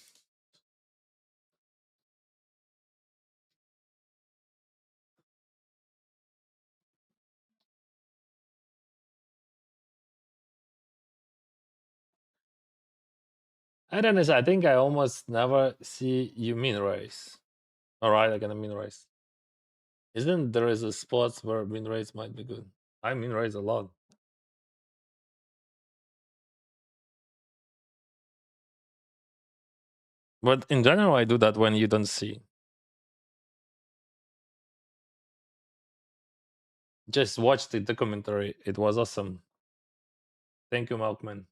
I don't know. I think I almost never see you min raise. All right, I gonna min raise. Isn't there is a spots where min raise might be good? I min raise a lot. But in general, I do that when you don't see. Just watch the documentary. It was awesome. Thank you, Malkman.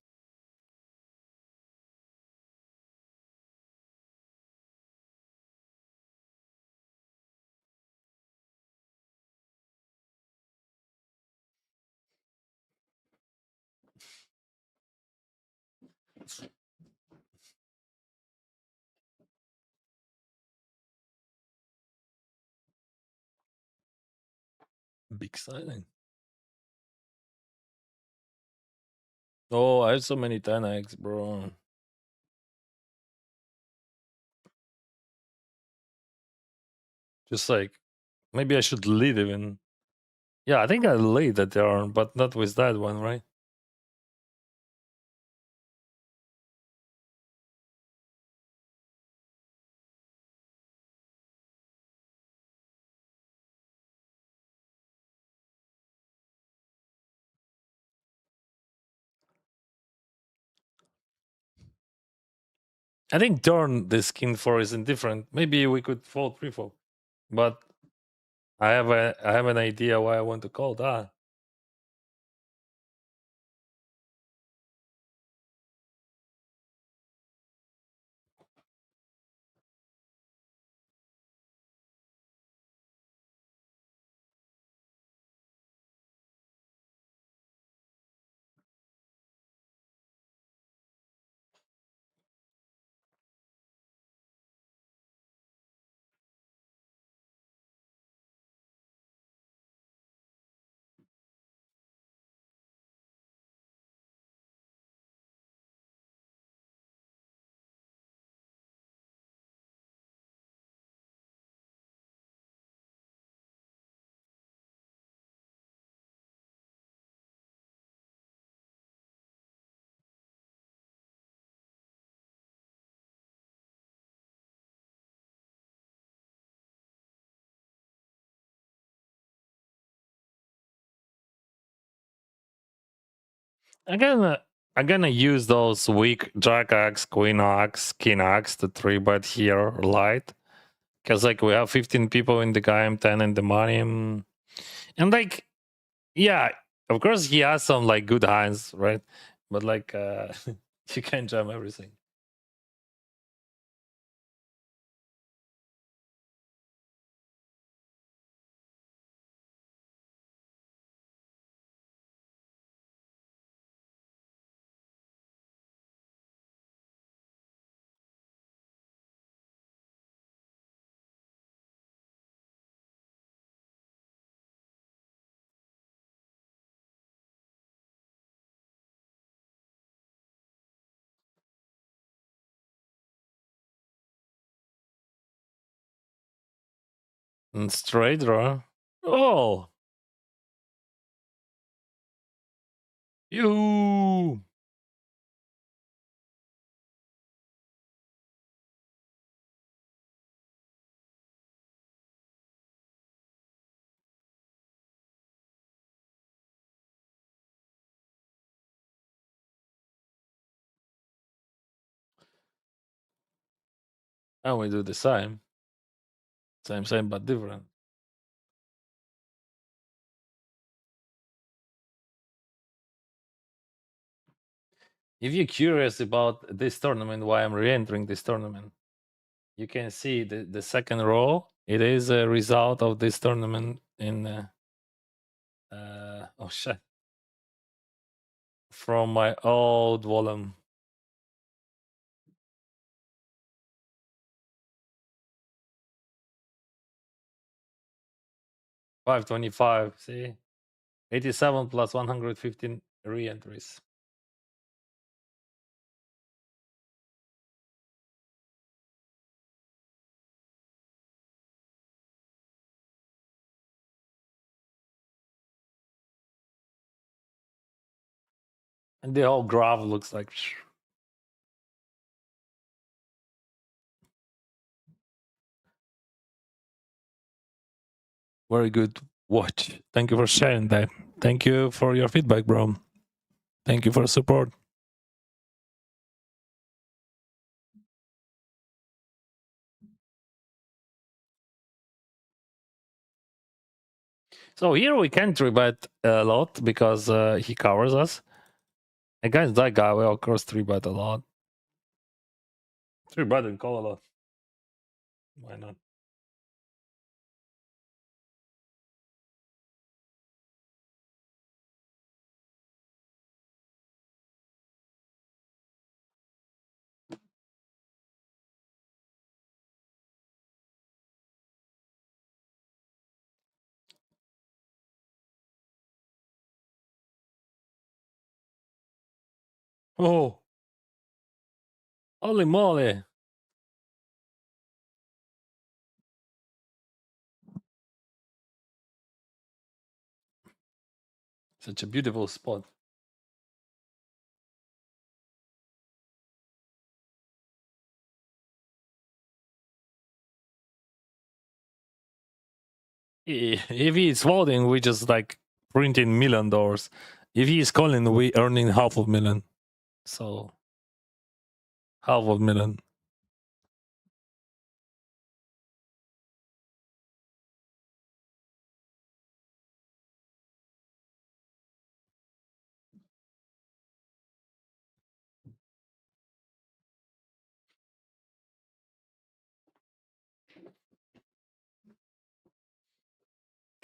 Big signing. Oh, I have so many 10x, bro. Just like maybe I should lead even. Yeah, I think I lead the turn, but not with that one, right? I think turn the skin for is indifferent. Maybe we could fold pre-fold, but I have an idea why I want to call that. I'm gonna use those weak Jack X, Queen X, King X, the 3-bet here light. Because like we have 15 people in the game, 10 in the money. And like, yeah, of course he has some like good hands, right? But like you can't jam everything. And straight draw. Oh, you. And we do the same. Same, but different. If you're curious about this tournament, why I'm re-entering this tournament, you can see the second row. It is a result of this tournament in oh shit, from my old volume. 525. See, 87 plus 115 re-entries. And the whole graph looks like very good watch. Thank you for sharing that. Thank you for your feedback, bro. Thank you for support. So here we can 3-bet a lot because he covers us. Against that guy, we of course 3-bet a lot. 3-bet and call a lot. Why not? Oh, holy moly. Such a beautiful spot. If he's folding, we just like printing $1,000,000. If he's calling, we earning half of million. So half of million.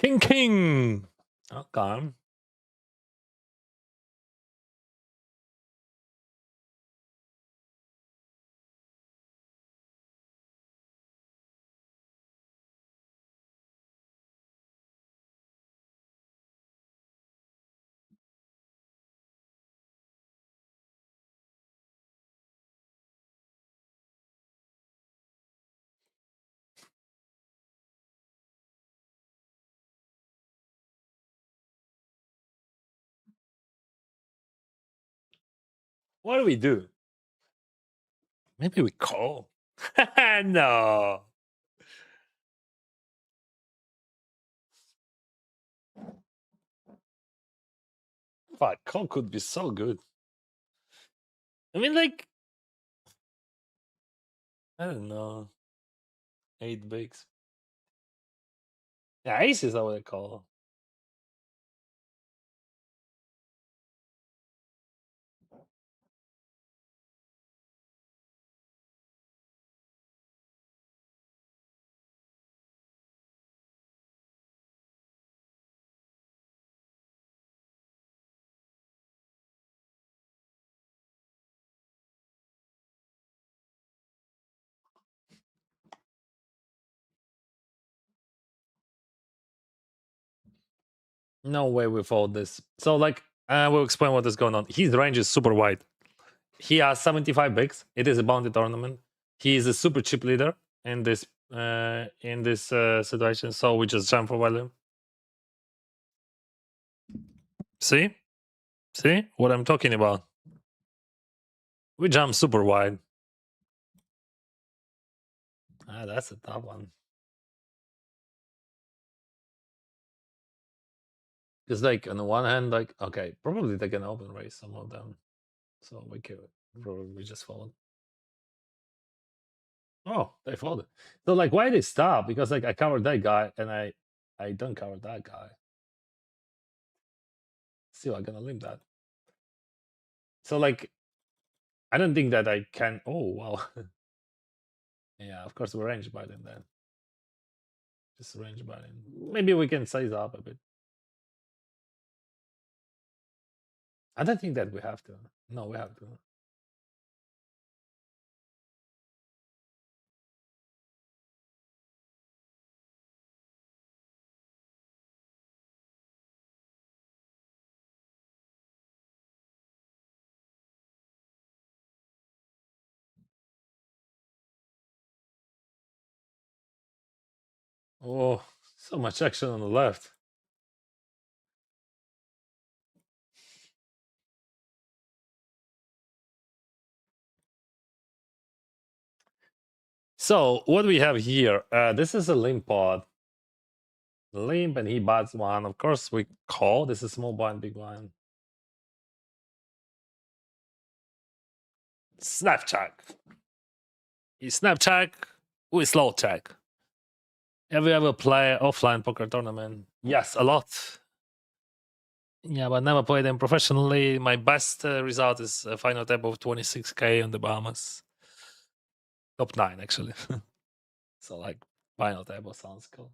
King. Okay. What do we do? Maybe we call. No. Fuck, call could be so good. I mean, like, I don't know. 8 bigs. Yeah, aces I would call. No way we fold this. So, like, I will explain what is going on. His range is super wide. He has 75 bigs. It is a bounty tournament. He is a super cheap leader in this situation. So we just jump for value. See what I'm talking about. We jump super wide. That's a tough one. Because, like, on the one hand, like, okay, probably they can open raise some of them, so we could probably just fold. Oh, they folded. So, like, why they stop? Because, like, I covered that guy and I don't cover that guy. Still, I'm gonna limp that. So, like, I don't think that I can. Oh wow. Yeah, of course we're range binding then. Just range binding. Maybe we can size up a bit. I don't think that we have to. No, we have to. Oh, so much action on the left. So what we have here? This is a limp pod. Limp, and he buys one. Of course, we call. This is small blind, big blind. Snap check. He snap check. We slow check. Have you ever play offline poker tournament? Yes, a lot. Yeah, but never played them professionally. My best result is a final table of 26K on the Bahamas. Top 9, actually. So, like, final table sounds cool.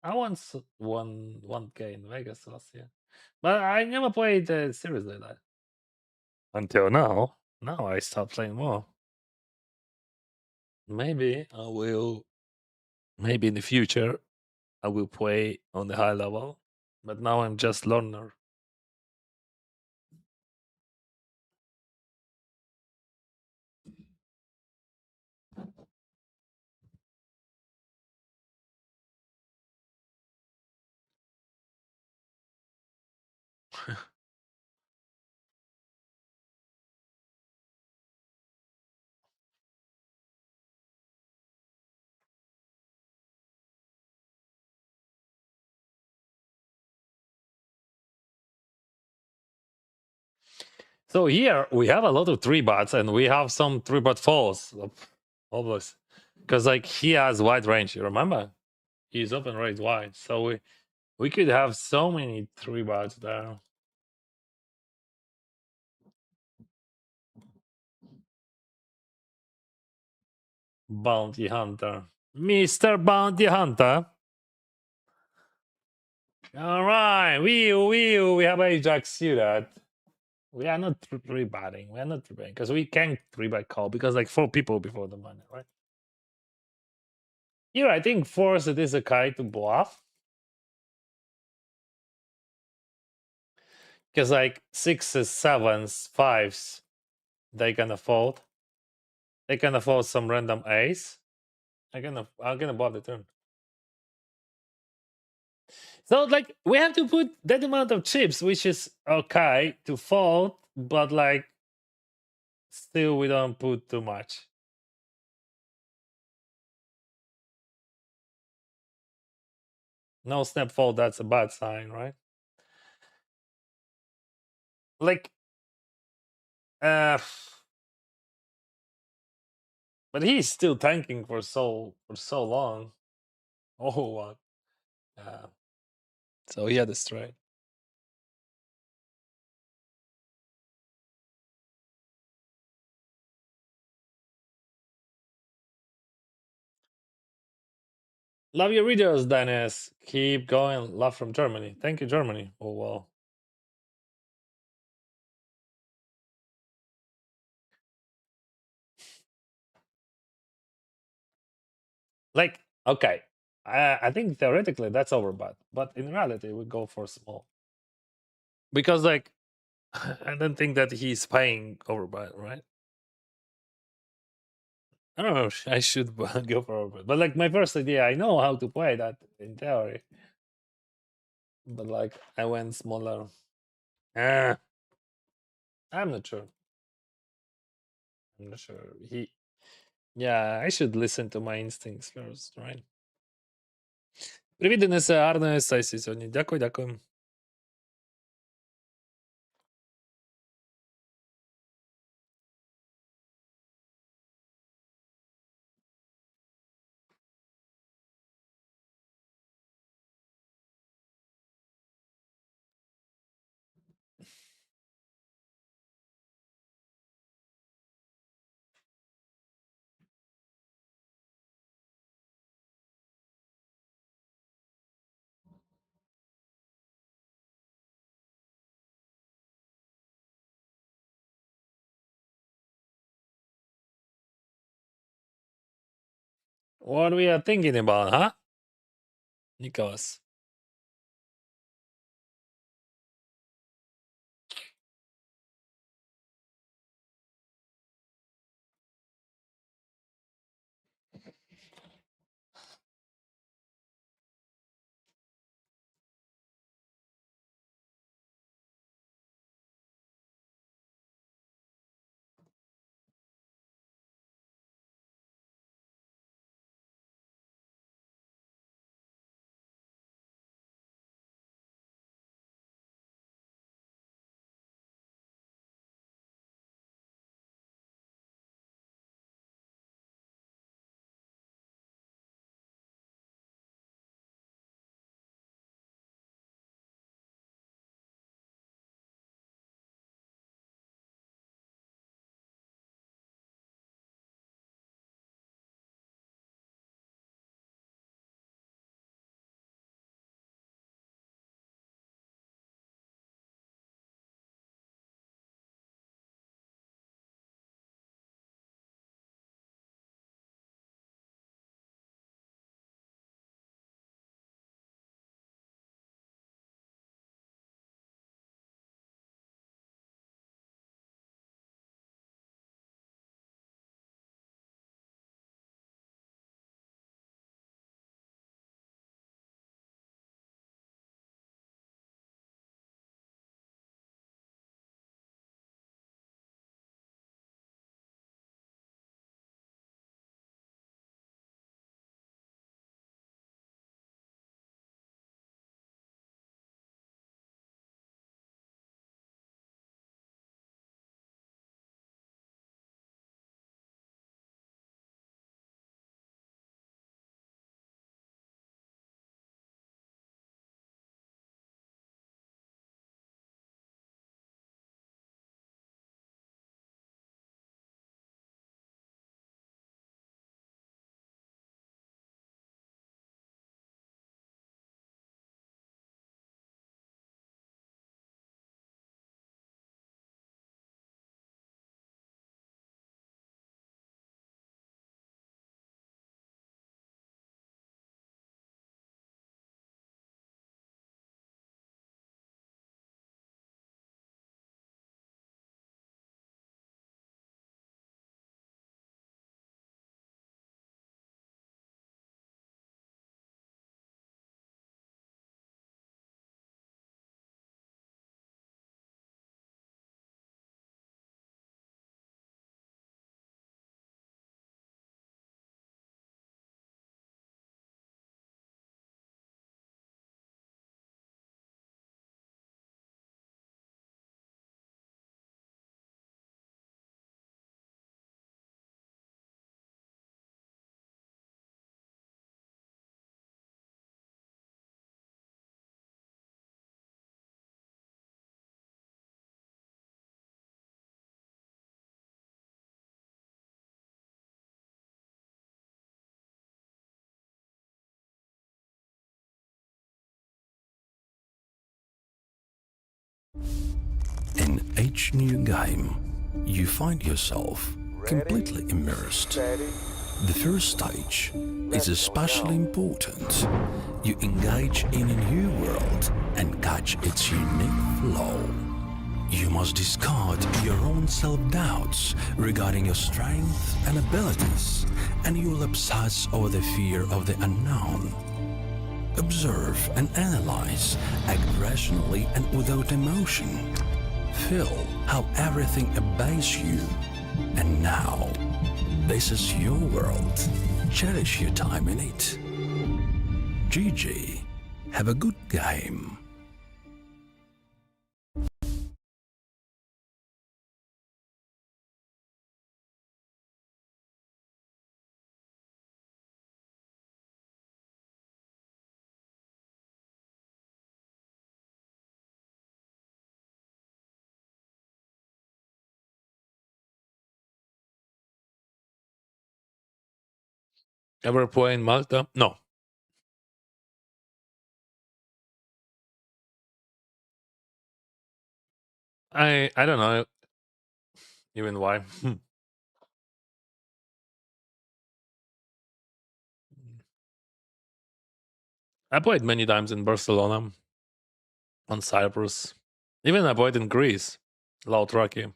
I once won 1K in Vegas last year. But I never played seriously that. Until now. Now I start playing more. Maybe I will. Maybe in the future I will play on the high level. But now I'm just learner. So here we have a lot of three bats and we have some three bat falls. Almost. Because like he has wide range, you remember? He's open raised wide. So we could have so many three bats there. Bounty Hunter. Mr. Bounty Hunter. All right. We have Ajax Suited. We are not three batting. We are not three batting because we can't three bat call because like four people before the money, right? Here, I think force it is a kite to bluff. Because like sixes, sevens, fives, they can afford. They can afford some random ace. I'm gonna bluff the turn. So like we have to put that amount of chips, which is okay to fold, but like still we don't put too much. No snap fold, that's a bad sign, right? Like uh but he's still tanking for so long. Oh what? Yeah. So he had a straight. Love your videos, Dennis. Keep going. Love from Germany. Thank you, Germany. Oh well. Like, okay. I think theoretically that's overbet, but in reality we go for small. Because like I don't think that he's paying overbet, right? I don't know. I should go for overbet. But like my first idea, I know how to play that in theory. But like I went smaller. Ah, I'm not sure. I'm not sure. Yeah, I should listen to my instincts first, right? Привіт, Денисе, гарної сесії сьогодні. Дякую, дякую. What we are thinking about, huh? Nicholas. In each new game, you find yourself completely immersed. The first stage is especially important. You engage in a new world and catch its unique flow. You must discard your own self-doubts regarding your strengths and abilities, and you will obsess over the fear of the unknown. Observe and analyze, act rationally and without emotion. Feel how everything obeys you. And now, this is your world. Cherish your time in it. GG. Have a good game. Ever play in Malta? No. I don't know even why. I played many times in Barcelona, on Cyprus. Even I played in Greece, Lautraki.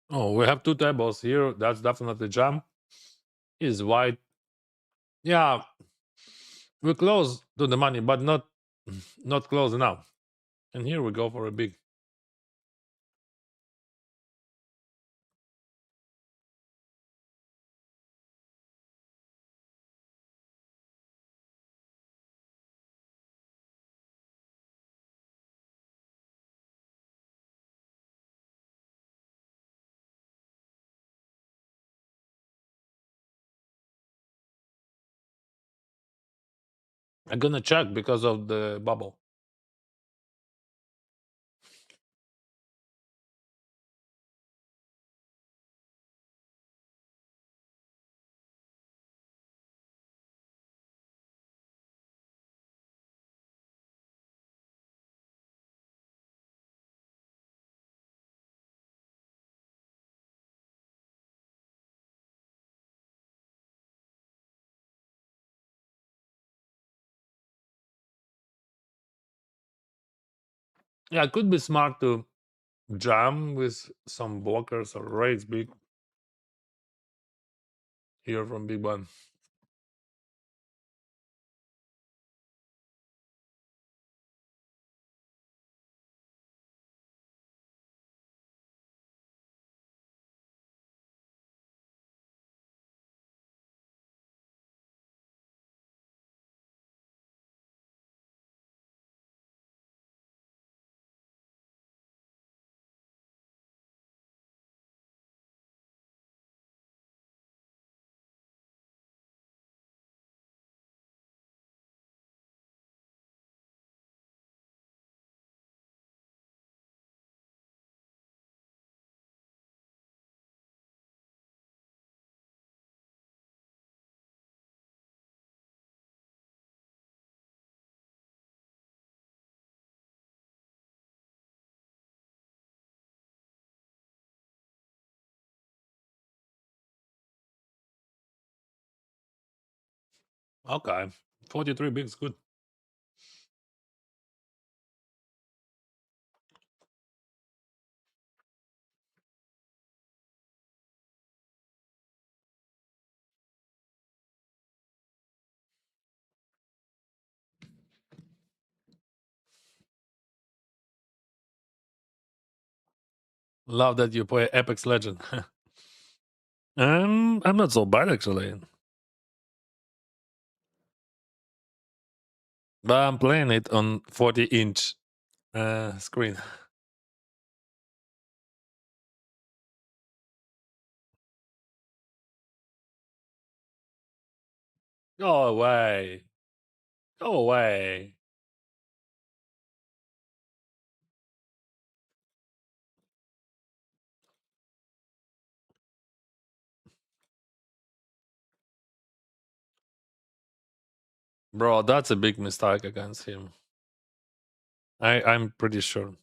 Oh, we have two tables here. That's definitely jam. Is white. Yeah, we're close to the money, but not close enough. And here we go for a big. I'm gonna check because of the bubble. Yeah, it could be smart to jam with some blockers or raise big here from big one. Okay. 43 bigs, good. Love that you play Apex Legend. I'm not so bad actually. But I'm playing it on 40-inch screen. Go away. Go away. Bro, that's a big mistake against him. I'm pretty sure.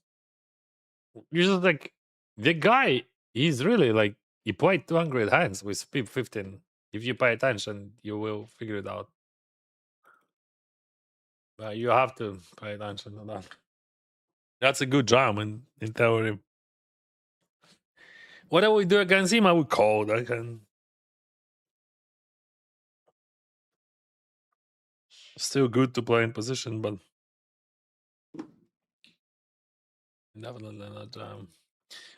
You just like the guy, he's really like he played 200 hands with PIP 15. If you pay attention, you will figure it out. You have to pay attention to that. That's a good job in theory. Whatever we do against him, I would call. I can still good to play in position, but definitely not jam.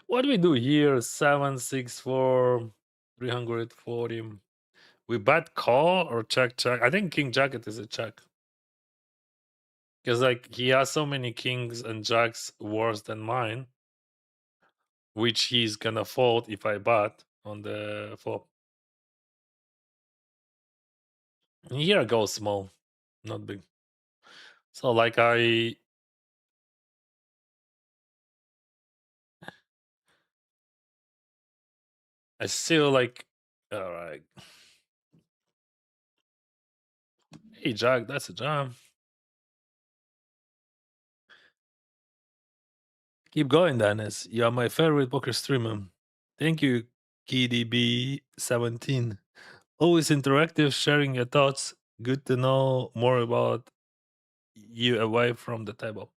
What do we do here? 764 340. We bet call or check check. I think King Jacket is a check. Because like he has so many kings and jacks worse than mine, which he's gonna fold if I bet on the flop. Here I go small, not big. So like I still like, all right. Hey Jack, that's a jam. Keep going, Dennis. You are my favorite poker streamer. Thank you, KDB17. Always interactive, sharing your thoughts. Good to know more about you away from the table.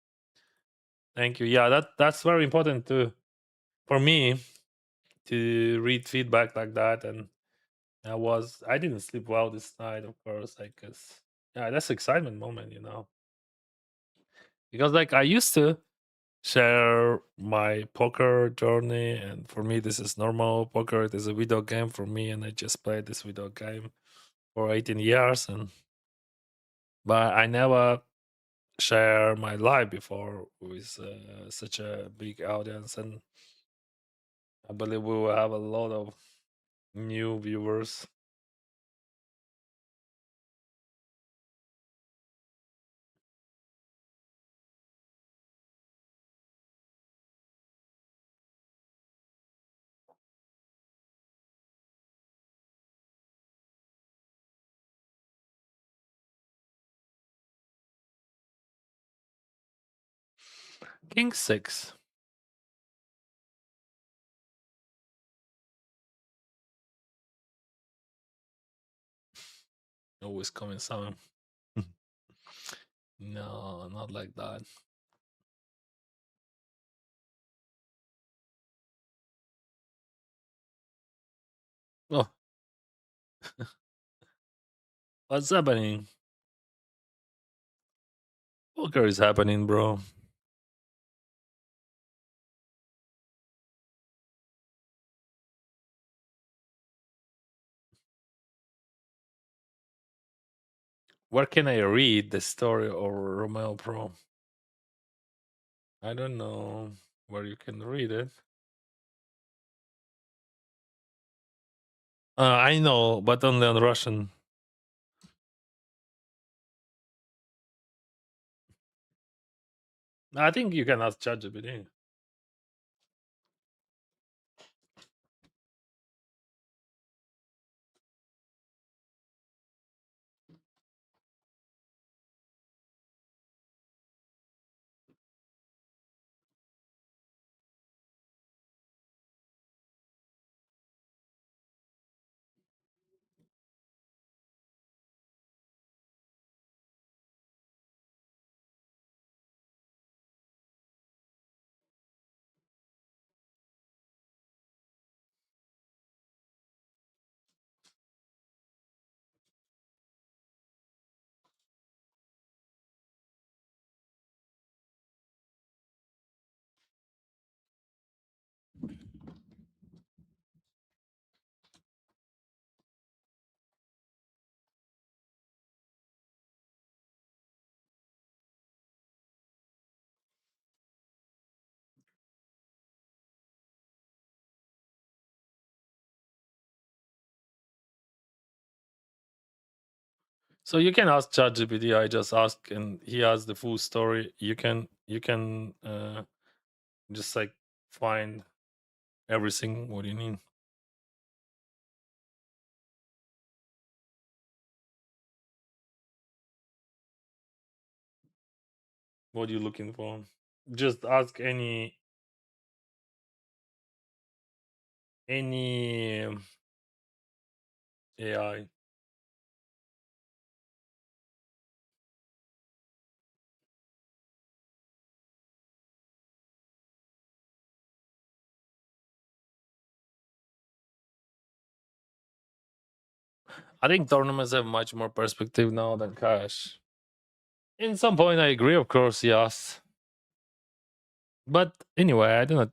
Thank you. Yeah, that's very important too for me to read feedback like that. And I didn't sleep well this night, of course, like, cause yeah, that's excitement moment, because like I used to share my poker journey, and for me this is normal. Poker, it is a video game for me, and I just played this video game for 18 years, and but I never share my life before with such a big audience, and I believe we will have a lot of new viewers. King 6. Always coming soon. No, not like that. Oh, what's happening? Poker is happening, bro. Where can I read the story of Romeo Pro? I don't know where you can read it. I know, but only on Russian. I think you can ask ChatGPT. So you can ask ChatGPT. I just ask, and he has the full story. You can just like find everything what you need. What you looking for? Just ask any AI. I think tournaments have much more perspective now than cash. In some point, I agree. Of course, yes. But anyway, I do not.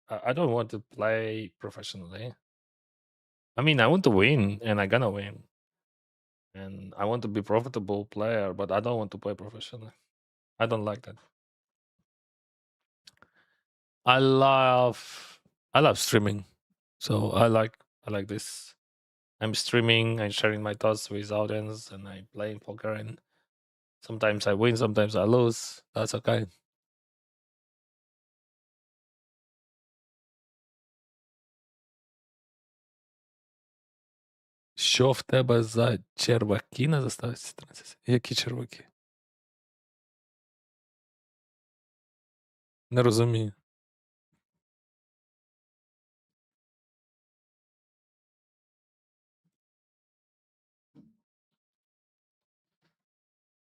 I don't want to play professionally. I mean, I want to win, and I gonna win, and I want to be profitable player. But I don't want to play professionally. I don't like that. I love I love streaming, so I like this. I'm streaming. I'm sharing my thoughts with audience, and I playing poker. And sometimes I win, sometimes I lose. That's okay. Що в тебе за черваки на заставці 13? Які черваки? Не розумію.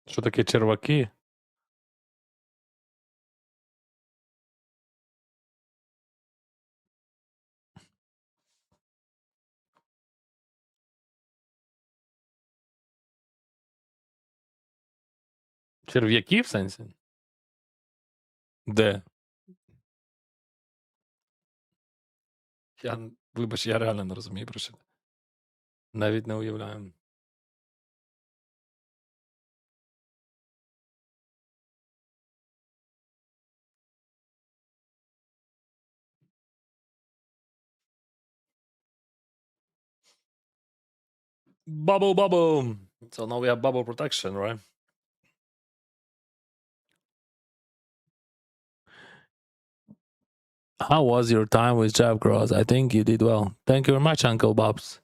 Що таке черваки? Черв'яки в сенсі? Де? Вибач, я реально не розумію про що. Навіть не уявляю. Bubble, bubble. So now we have bubble protection, right? How was your time with Jeff Gross? I think you did well. Thank you very much, Uncle Bobs.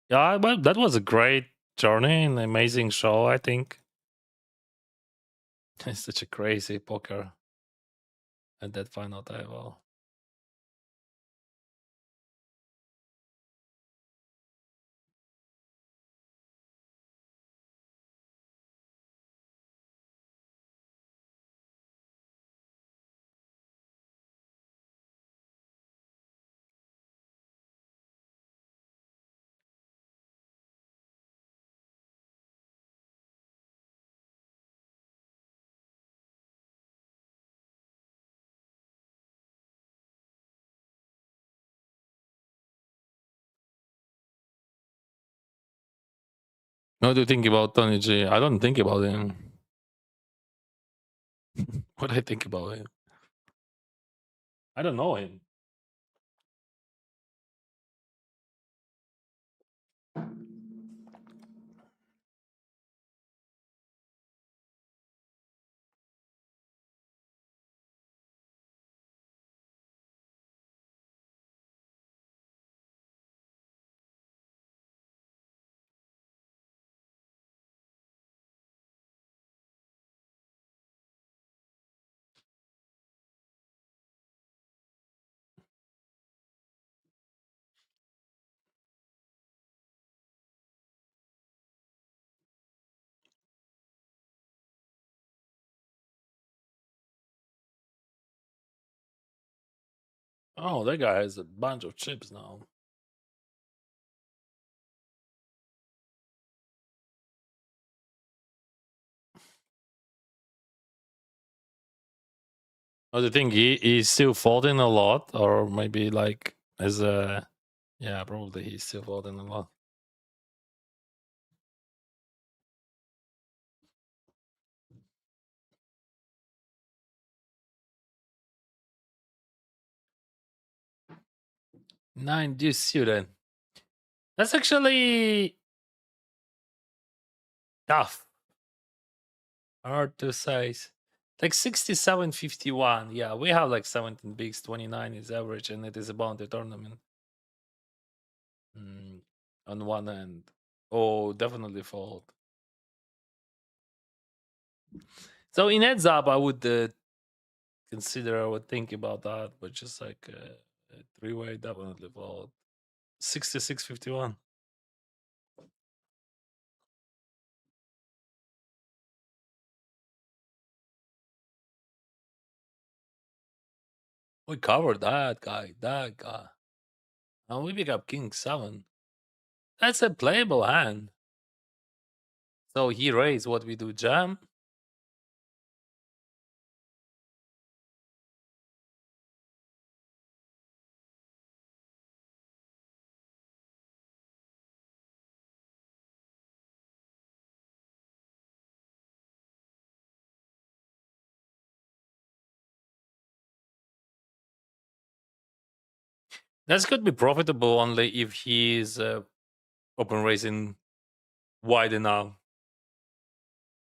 Yeah, well, that was a great journey, an amazing show, I think. It's such a crazy poker at that final table. What do you think about Tony G? I don't think about him. What do I think about him? I don't know him. Oh, that guy has a bunch of chips now. Oh, do you think he's still folding a lot, or maybe like as a yeah, probably he's still folding a lot. Nine deuce suited. That's actually Tough. Hard to say. Like 67.51. Yeah, we have like 17 bigs, 29 is average, and it is a bounty tournament. On one end. Oh, definitely fold. So in heads up, I would consider, I would think about that, but just like a three-way, definitely fold. 66.51. We covered that guy, And we pick up king 7. That's a playable hand. So he raised, what we do, jam? That could be profitable only if he is open raising wide enough.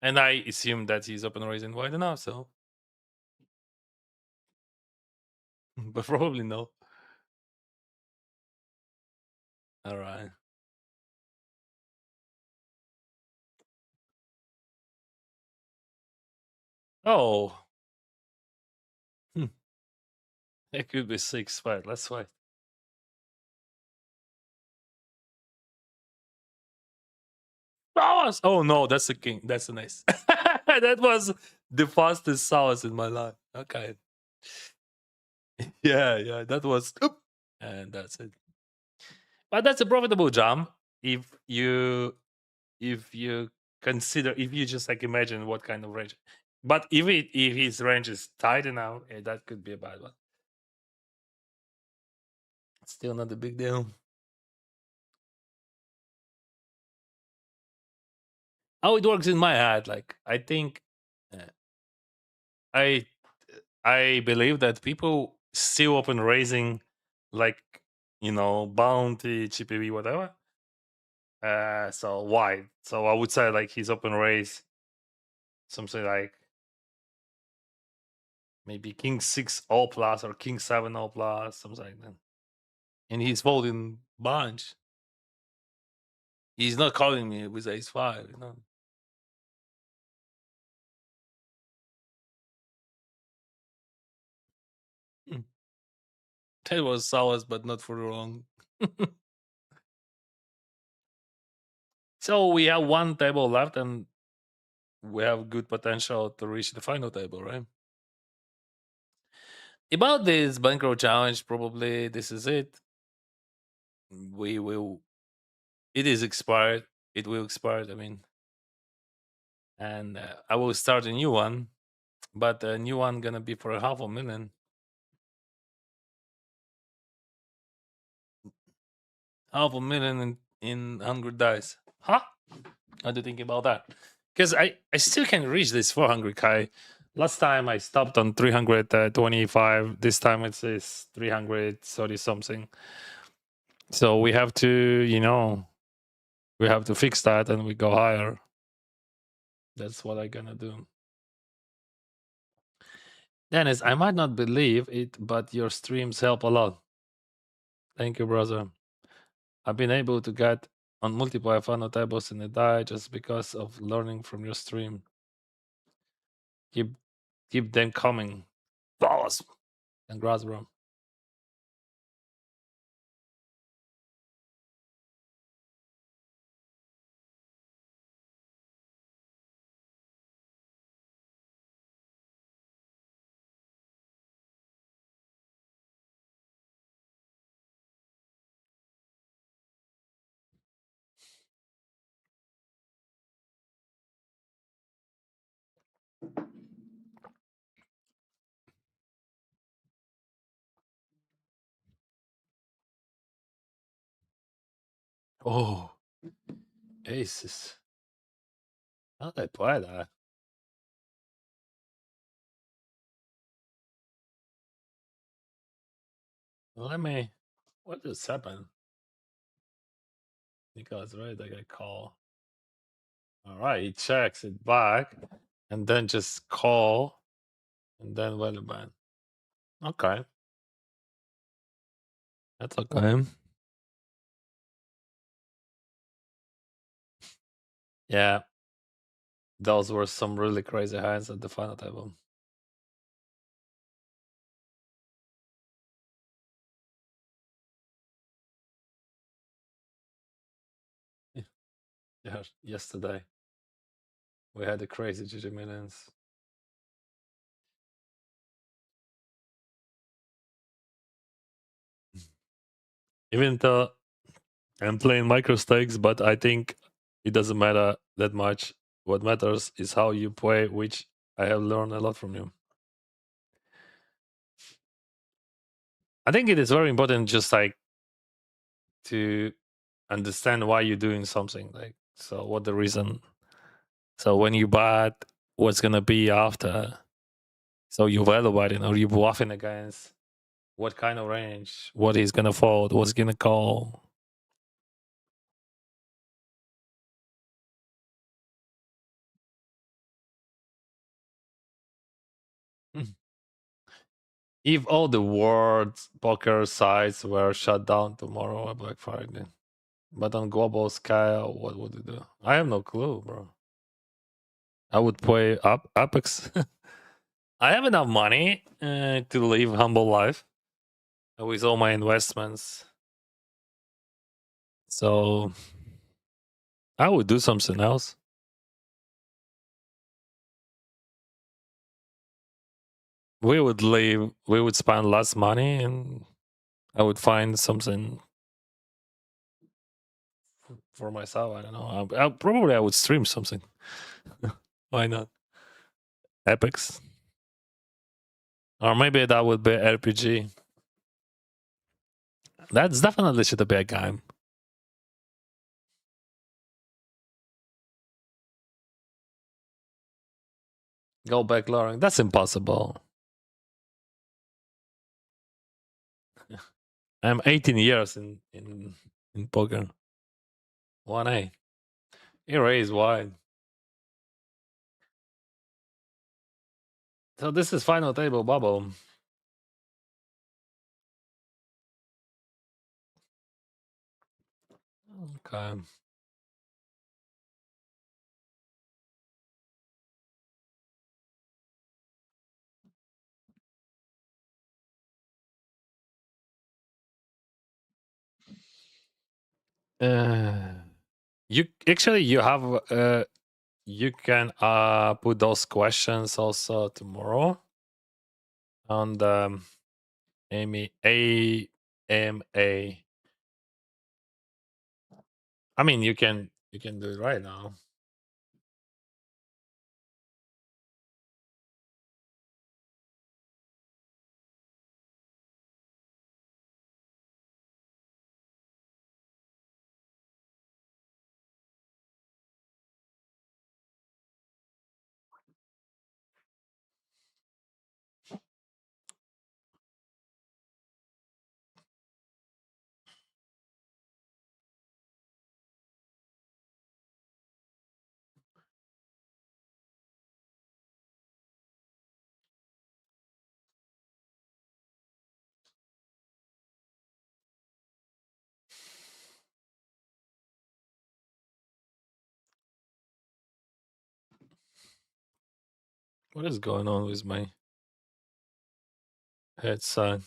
And I assume that he's open raising wide enough, so. But probably no. All right. Oh. It could be 6 fight. Let's fight. Sawas! Oh no, that's a king. That's a nice. That was the fastest Sawas in my life. Okay. Yeah, that was and that's it. But that's a profitable jump if you consider, if you just like imagine what kind of range. But if his range is tight enough, that could be a bad one. Still not a big deal. How it works in my head, like I think, uh, I I believe that people still open raising, like bounty, GPV, whatever. So why? So I would say like he's open raise something like maybe king 6 all plus or king 7 all plus, something like that. And he's folding bunch. He's not calling me with ace 5. Hmm. That was solace, but not for long. So we have one table left, and we have good potential to reach the final table, right? About this bankroll challenge, probably this is it. We will. It is expired. It will expire. I mean, and I will start a new one, but the new one gonna be for 500,000. 500,000 in 100 dice. Huh? How do you think about that? Because I still can reach this 400k. Last time I stopped on 325. This time it says 330 something. So we have to, we have to fix that and we go higher. That's what I'm gonna do. Dennis, I might not believe it, but your streams help a lot. Thank you, brother. I've been able to get on multiple final tables in the die just because of learning from your stream. Keep them coming. Boss. Congrats, bro. Oh, aces. How'd I play that? Let me. What just happened? Because right, I got call. All right, he checks it back and then just call and then value ban. Okay. That's okay. Yeah. Those were some really crazy hands at the final table. Yeah, yesterday we had the crazy GG millions. Even though I'm playing micro stakes, but I think it doesn't matter that much. What matters is how you play, which I have learned a lot from you. I think it is very important just like to understand why you're doing something. Like, so what the reason. So when you bet, what's gonna be after? So you evaluating or you bluffing against what kind of range, what he's gonna fold, what's gonna call. If all the world poker sites were shut down tomorrow at Black Friday, but on global scale, what would you do? I have no clue, bro. I would play Apex. I have enough money to live humble life with all my investments, so I would do something else. We would leave. We would spend less money, and I would find something for myself. I don't know. Probably I would stream something. Why not? Epics. Or maybe that would be RPG. That's definitely should be a game. Go back learning. That's impossible. I'm 18 years in poker. 1A. Here is wide. So this is final table bubble. Okay. You actually you have you can put those questions also tomorrow on the AMA. I mean you can do it right now. What is going on with my headset?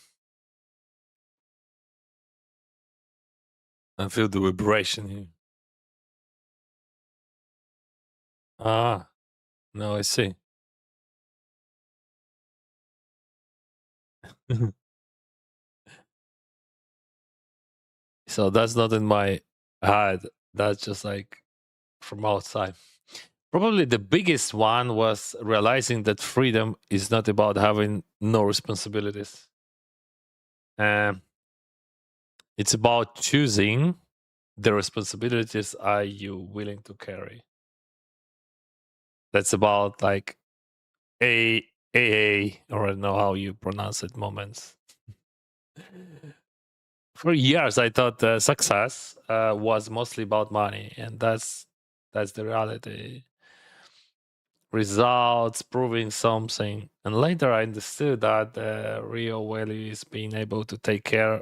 I feel the vibration here. Ah, now I see. So that's not in my head. That's just like from outside. Probably the biggest one was realizing that freedom is not about having no responsibilities. Um, it's about choosing the responsibilities are you willing to carry. That's about like AA, or I don't know how you pronounce it, moments. For years, I thought success was mostly about money, and that's That's the reality. Results proving something. And later I understood that the real value is being able to take care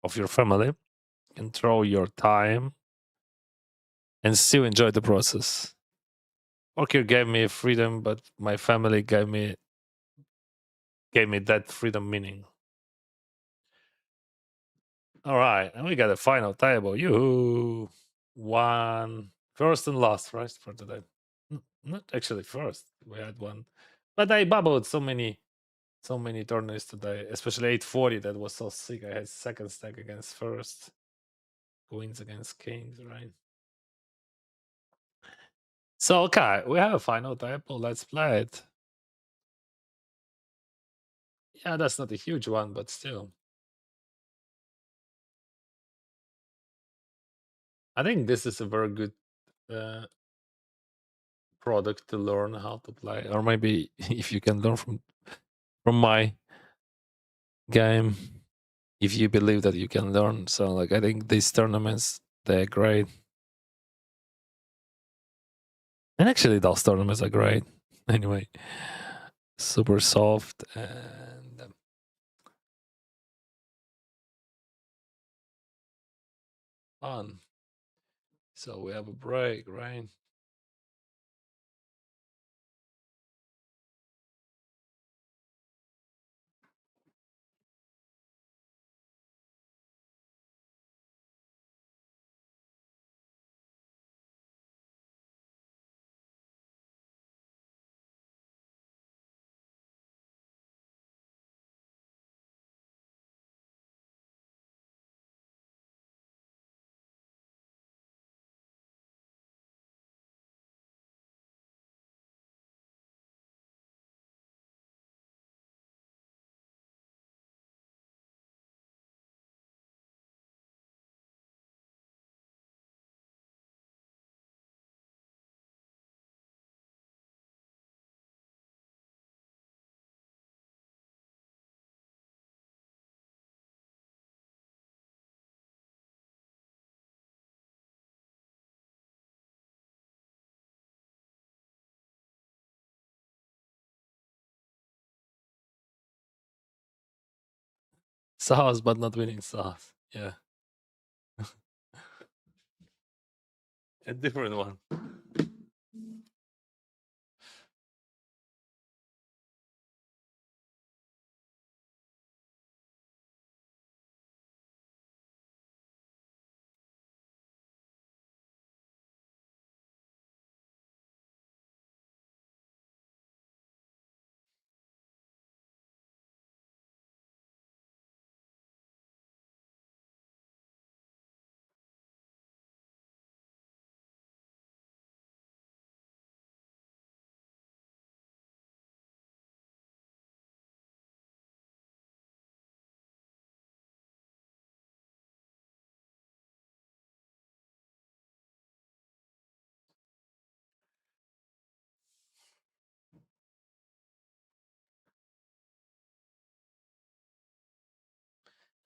of your family, control your time, and still enjoy the process. Poker gave me freedom, but my family gave me that freedom meaning. All right, and we got a final table. You one first and last, right, for today. Not actually first. We had one, but I bubbled so many tournaments today, especially 840. That was so sick. I had second stack against first, queens against kings, right? So okay, we have a final table. Let's play it. Yeah, that's not a huge one, but still. I think this is a very good uh, product to learn how to play, or maybe if you can learn from my game, if you believe that you can learn. So, like, I think these tournaments they're great, and actually those tournaments are great. Anyway, super soft and fun. So we have a break, right? Sauce, but not winning sauce. Yeah, a different one.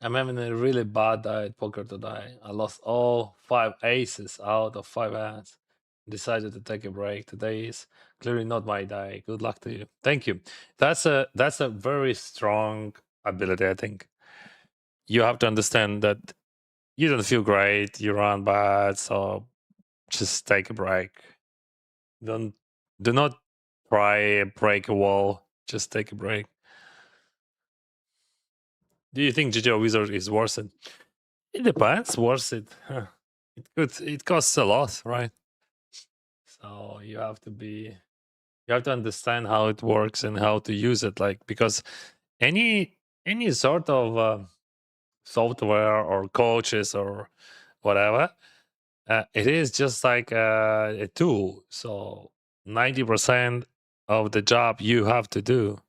I'm having a really bad day at poker today. I lost all 5 aces out of 5 hands. Decided to take a break. Today is clearly not my day. Good luck to you. Thank you. That's a very strong ability. I think you have to understand that you don't feel great. You run bad, so just take a break. Don't do not try and break a wall. Just take a break. Do you think GGO Wizard is worth it? It depends. Worth it. Huh. It could. It costs a lot, right? So you have to understand how it works and how to use it. Like because any sort of software or coaches or whatever, it is just like a tool. So 90% of the job you have to do,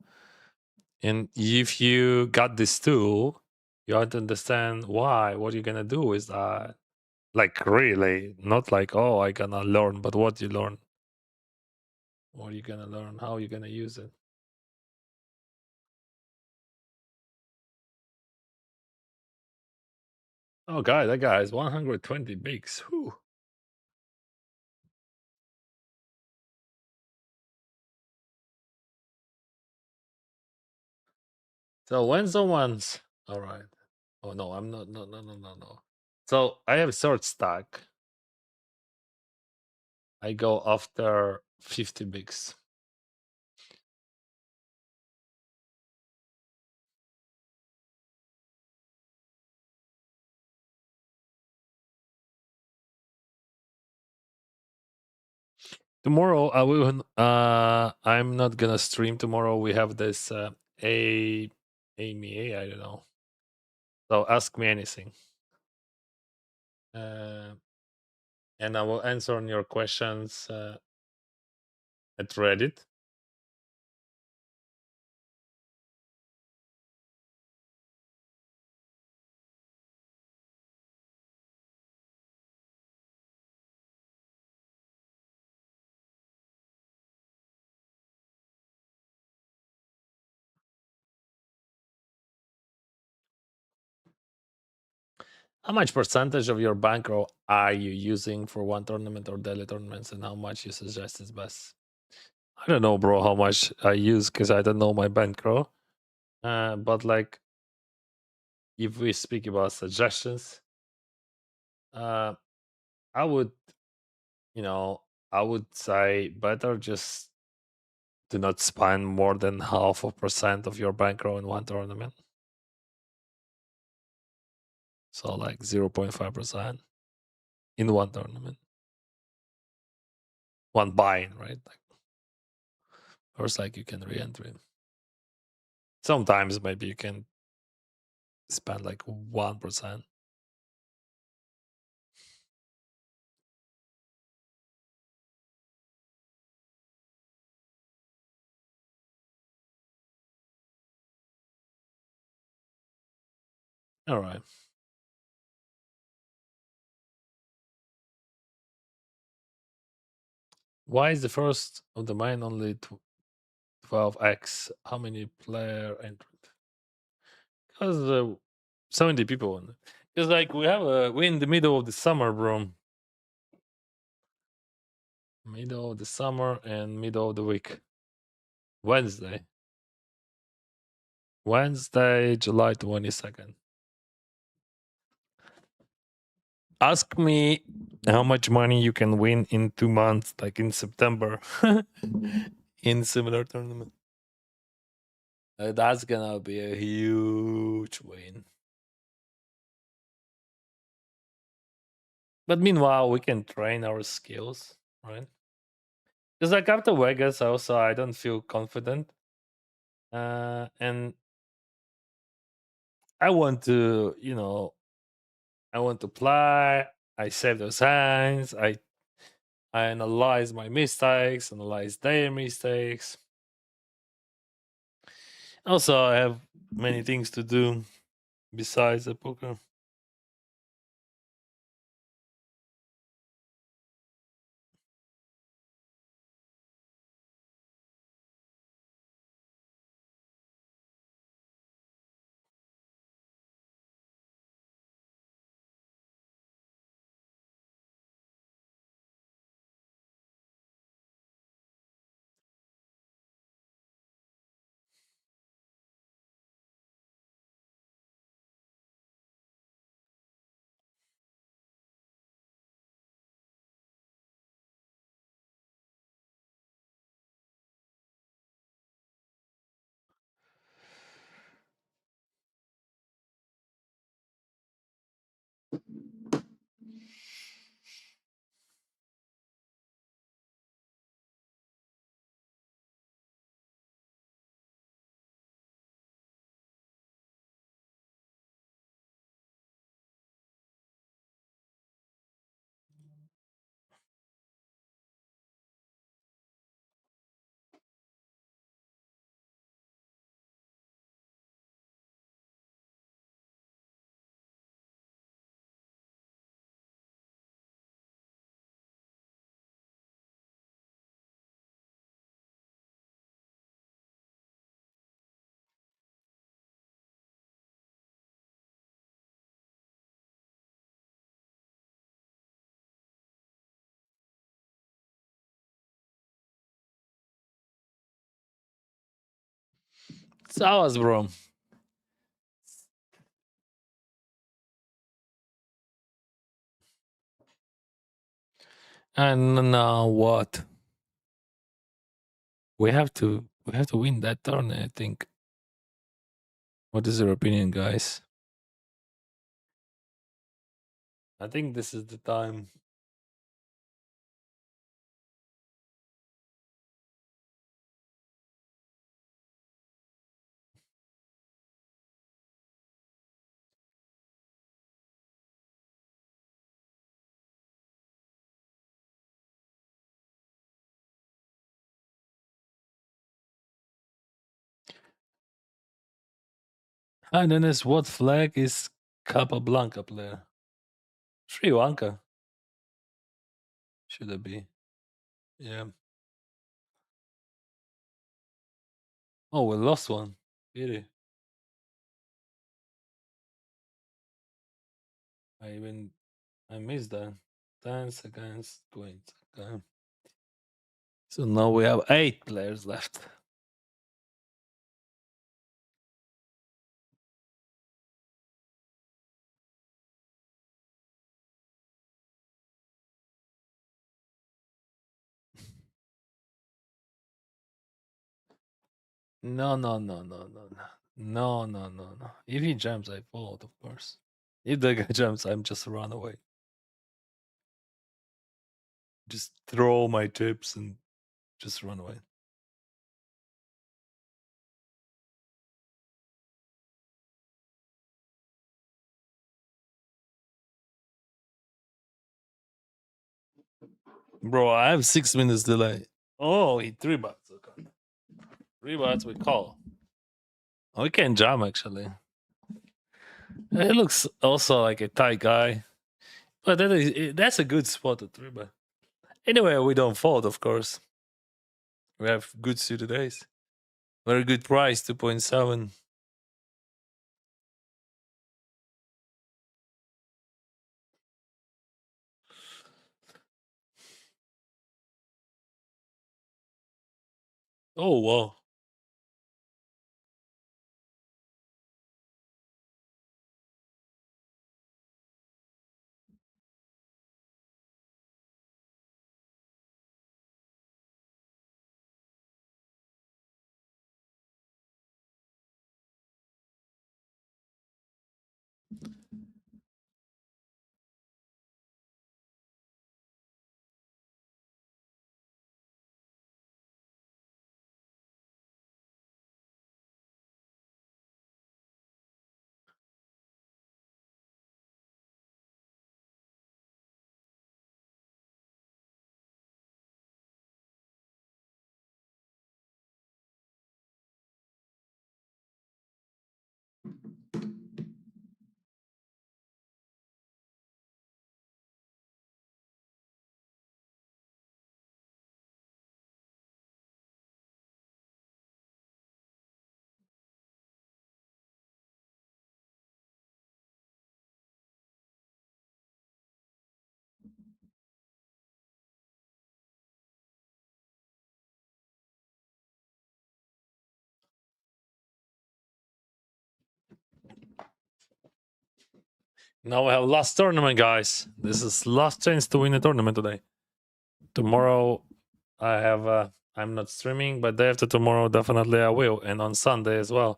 and if you got this tool, you have to understand why. What you're gonna do with that. Like really, not like, oh, I gonna learn, but what you learn, what you gonna learn, how you gonna use it. Oh, guy, that guy is 120 bigs. Whew. So when someone's all right. Oh no, I'm not. No, no, no, no, no. So I have a short stack. I go after 50 bigs. Tomorrow I will. I'm not gonna stream tomorrow. We have this AMA. I don't know. So ask me anything, and I will answer on your questions at Reddit. How much percentage of your bankroll are you using for one tournament or daily tournaments, and how much you suggest is best? I don't know, bro, how much I use because I don't know my bankroll. But like, if we speak about suggestions, uh, I would, I would say better just do not spend more than 0.5% of your bankroll in one tournament. So like 0.5% in one tournament, one buy-in, right? Like, first, like you can re-enter. Sometimes maybe you can spend like 1%. All right. Why is the first of the mine only 12x? How many player entered? Because 70 people on it. Because like we're in the middle of the summer, bro. Middle of the summer and middle of the week. Wednesday. Wednesday, July 22nd. Ask me how much money you can win in 2 months, like in September, in similar tournament. That's gonna be a huge win. But meanwhile, we can train our skills, right? Because like after Vegas, also I don't feel confident, and I want to, I want to play. I save those hands. I analyze my mistakes, analyze their mistakes. Also, I have many things to do besides the poker. So, bro. And now what? We have to win that tournament, I think. What is your opinion, guys? I think this is the time. And then is what flag is Capablanca player? Sri Lanka. Should it be? Yeah. Oh, we lost one. Really? I missed that. 10 seconds, 20 seconds. So now we have 8 players left. No, no, no, no, no, no. No, no, no, no. If he jumps, I fold, of course. If the guy jumps, I'm just run away. Just throw my chips and just run away. Bro, I have 6 minutes delay. Oh, he 3 bets. Okay. 3 bets we call. We can jam actually. He looks also like a tight guy. But that's a good spot to 3 bet. Anyway, we don't fold, of course. We have good suited ace. Very good price, 2.7. Oh, wow. Now we have last tournament, guys. This is last chance to win a tournament today. Tomorrow, I have. I'm not streaming, but day after tomorrow, definitely I will, and on Sunday as well.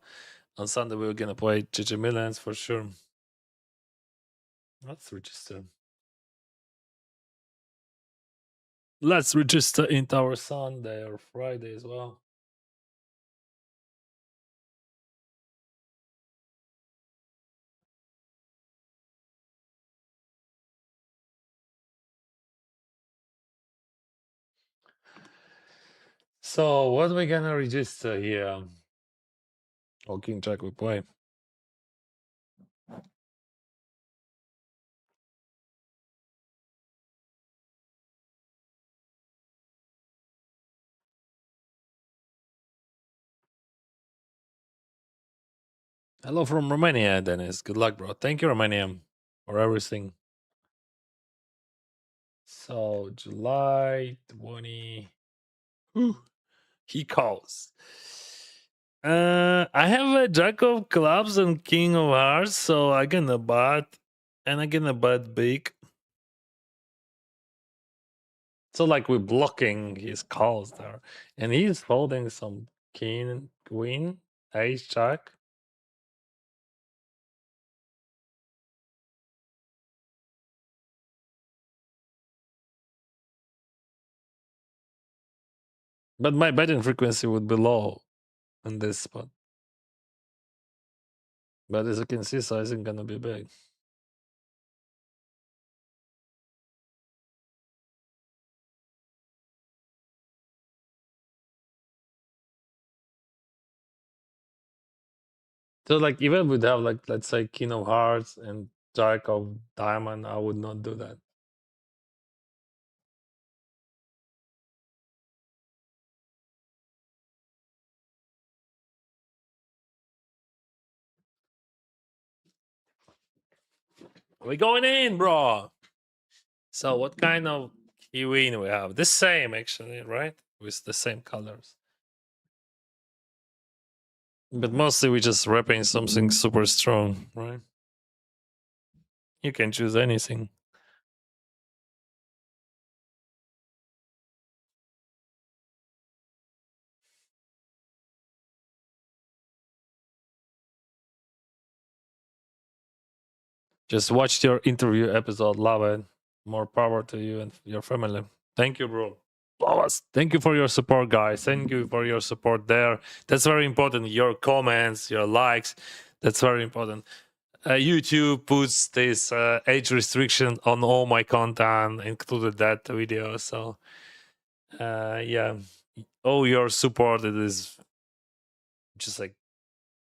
On Sunday, we're gonna play GG Millions for sure. Let's register. Let's register into our Sunday or Friday as well. So what are we gonna register here? Oh, King Jack we play. Hello from Romania, Dennis. Good luck, bro. Thank you, Romania, for everything. So July 20. Ooh, he calls. I have a Jack of Clubs and King of Hearts, so I'm gonna bet, and I'm gonna bet big. So like we're blocking his calls there, and he's holding some king, queen, ace, jack. But my betting frequency would be low in this spot. But as you can see, sizing gonna be big. So like even we'd have like let's say king of hearts and jack of diamond, I would not do that. We're going in, bro. So what kind of queen we have? The same actually, right? With the same colors. But mostly we just wrapping something super strong, right? You can choose anything. Just watched your interview episode. Love it. More power to you and your family. Thank you, bro. Flawless. Thank you for your support, guys. Thank you for your support there. That's very important. Your comments, your likes. That's very important. YouTube puts this age restriction on all my content, included that video. So, yeah, all your support, it is just like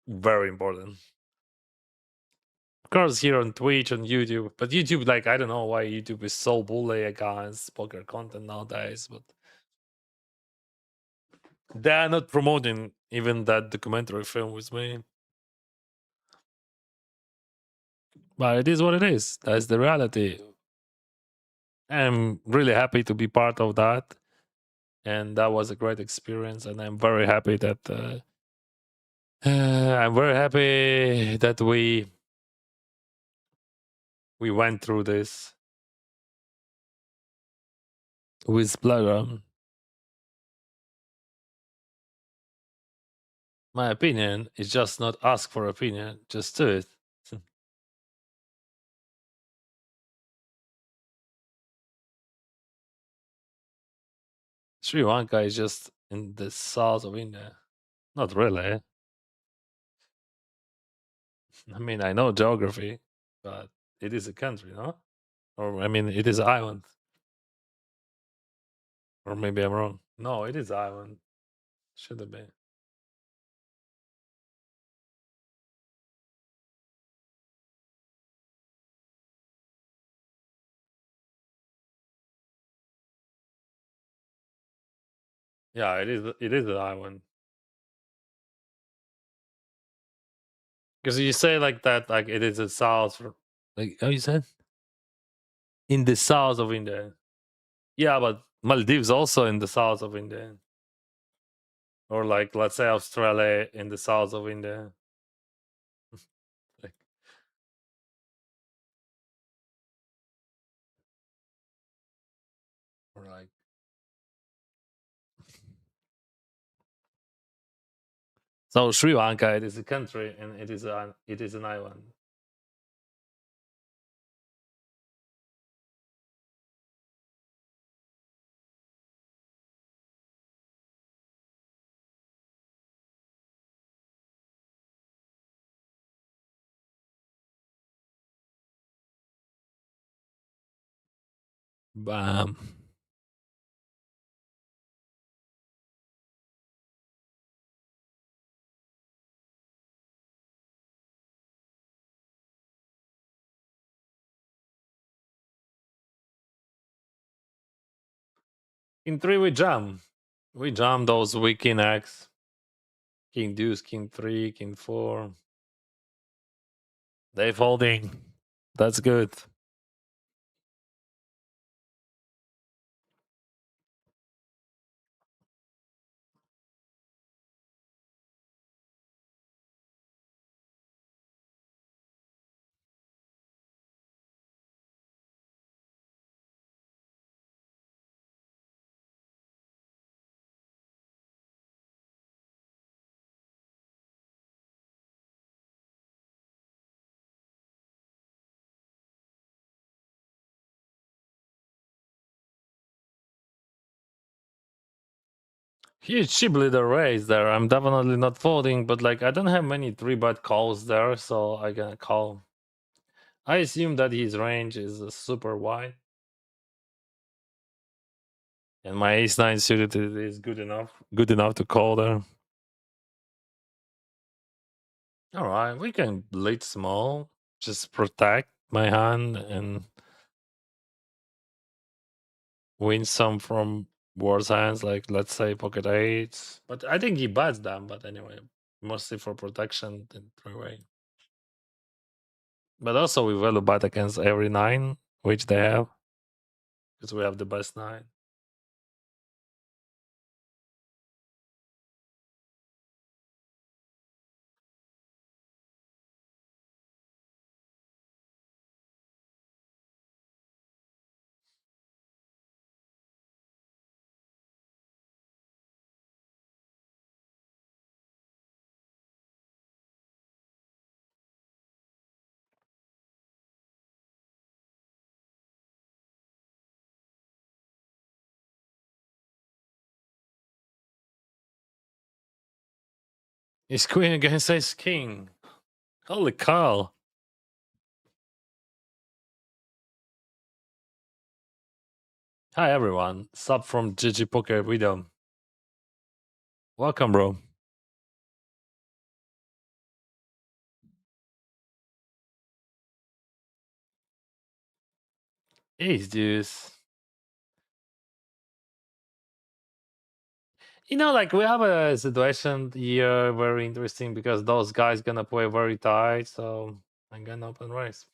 very important. Of course, here on Twitch, on YouTube, but YouTube, like, I don't know why YouTube is so bully against poker content nowadays, but they are not promoting even that documentary film with me. But it is what it is. That's the reality. I'm really happy to be part of that. And that was a great experience. And I'm very happy that we went through this with pleasure. My opinion is just not ask for opinion, just do it. Sri Lanka is just in the south of India. Not really. I mean, I know geography, but it is a country, no? Or I mean, it is an island. Or maybe I'm wrong. No, it is island. Should have been. Yeah, it is. It is an island. Because you say like that, like it is a south. Like how you said in the south of India. Yeah, but Maldives also in the south of India, or like let's say Australia in the south of India. Like, or like so Sri Lanka, it is a country and it is an island. Bam. In three we jam. We jam those weak king X, king deuce, king three, king four. They folding. That's good. Huge chip leader raise there. I'm definitely not folding, but like I don't have many 3-bet calls there, so I can call. I assume that his range is super wide. And my ace-9 suited is good enough to call there. All right, we can lead small, just protect my hand and win some from worse hands, like let's say pocket eights. But I think he bets them, but anyway, mostly for protection in three-way. But also we value bet against every 9, which they have, because we have the best 9. He's queen against ace king. Holy cow. Hi everyone, sub from GGPoker video. Welcome, bro. Ace deuce. You know, like we have a situation here very interesting because those guys gonna play very tight, so I'm gonna open raise.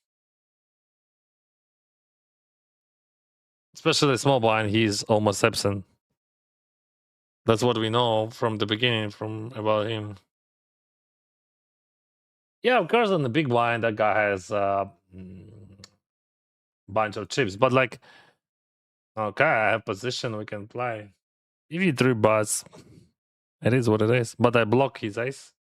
Especially small blind, he's almost absent. That's what we know from the beginning from about him. Yeah, of course, on the big blind, that guy has a bunch of chips, but like, okay, I have position we can play. If he 3 bets, it is what it is. But I block his ace.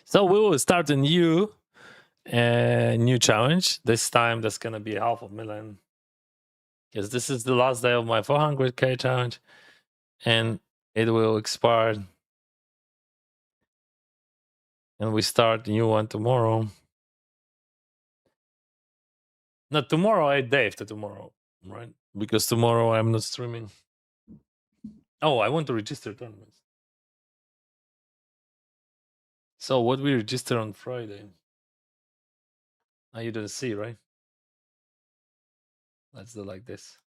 So we will start a new challenge. This time that's gonna be $500,000. Because this is the last day of my 400k challenge, and it will expire. And we start a new one tomorrow. Not tomorrow, I day after tomorrow, right? Because tomorrow I'm not streaming. Oh, I want to register tournaments. So what we register on Friday? You didn't see, right? Let's do like this.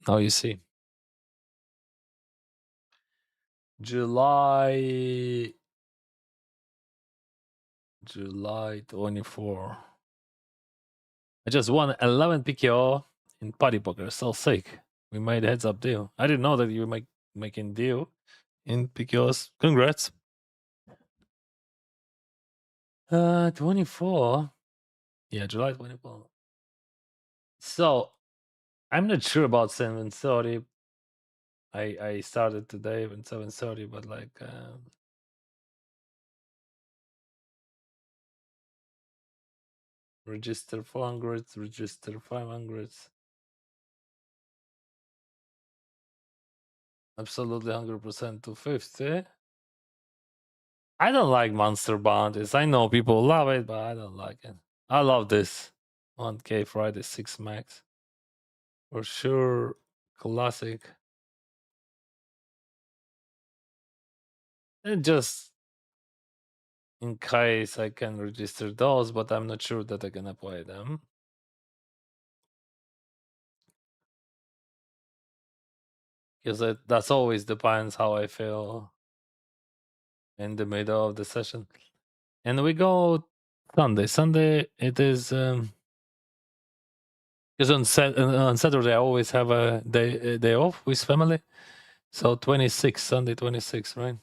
Now you see. July 24. I just won 11 PKO in party poker. So sick. We made a heads up deal. I didn't know that you were making deal in PKOs. Congrats. 24. Yeah, July 24. So I'm not sure about 7:30. I started today at 7:30, but like register 400, register 500. Absolutely 100% 250. I don't like monster bounties. I know people love it, but I don't like it. I love this 1K Friday 6 max. For sure, classic. And just in case I can register those, but I'm not sure that I'm gonna play them. Because that's always depends how I feel in the middle of the session. And we go Sunday. Sunday it is because on Saturday I always have a day off with family. So 26, Sunday 26, right?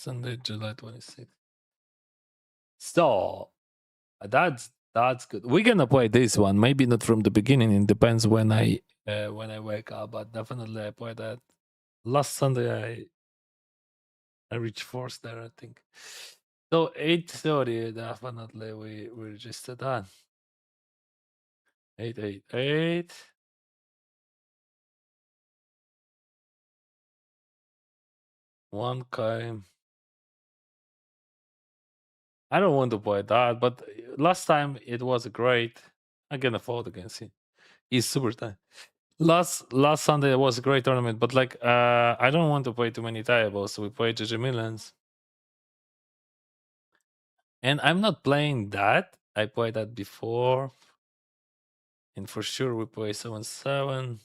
Sunday, July 26th. So that's good. We're gonna play this one. Maybe not from the beginning. It depends when I wake up, but definitely I play that. Last Sunday I reached fourth there, I think. So 8:30, definitely we registered that. 888. One K. I don't want to play that, but last time it was great. I can afford against him. He's super tight. Last Sunday was a great tournament, but like I don't want to play too many tables. So we played GG Millions. And I'm not playing that. I played that before. And for sure we play 7-7.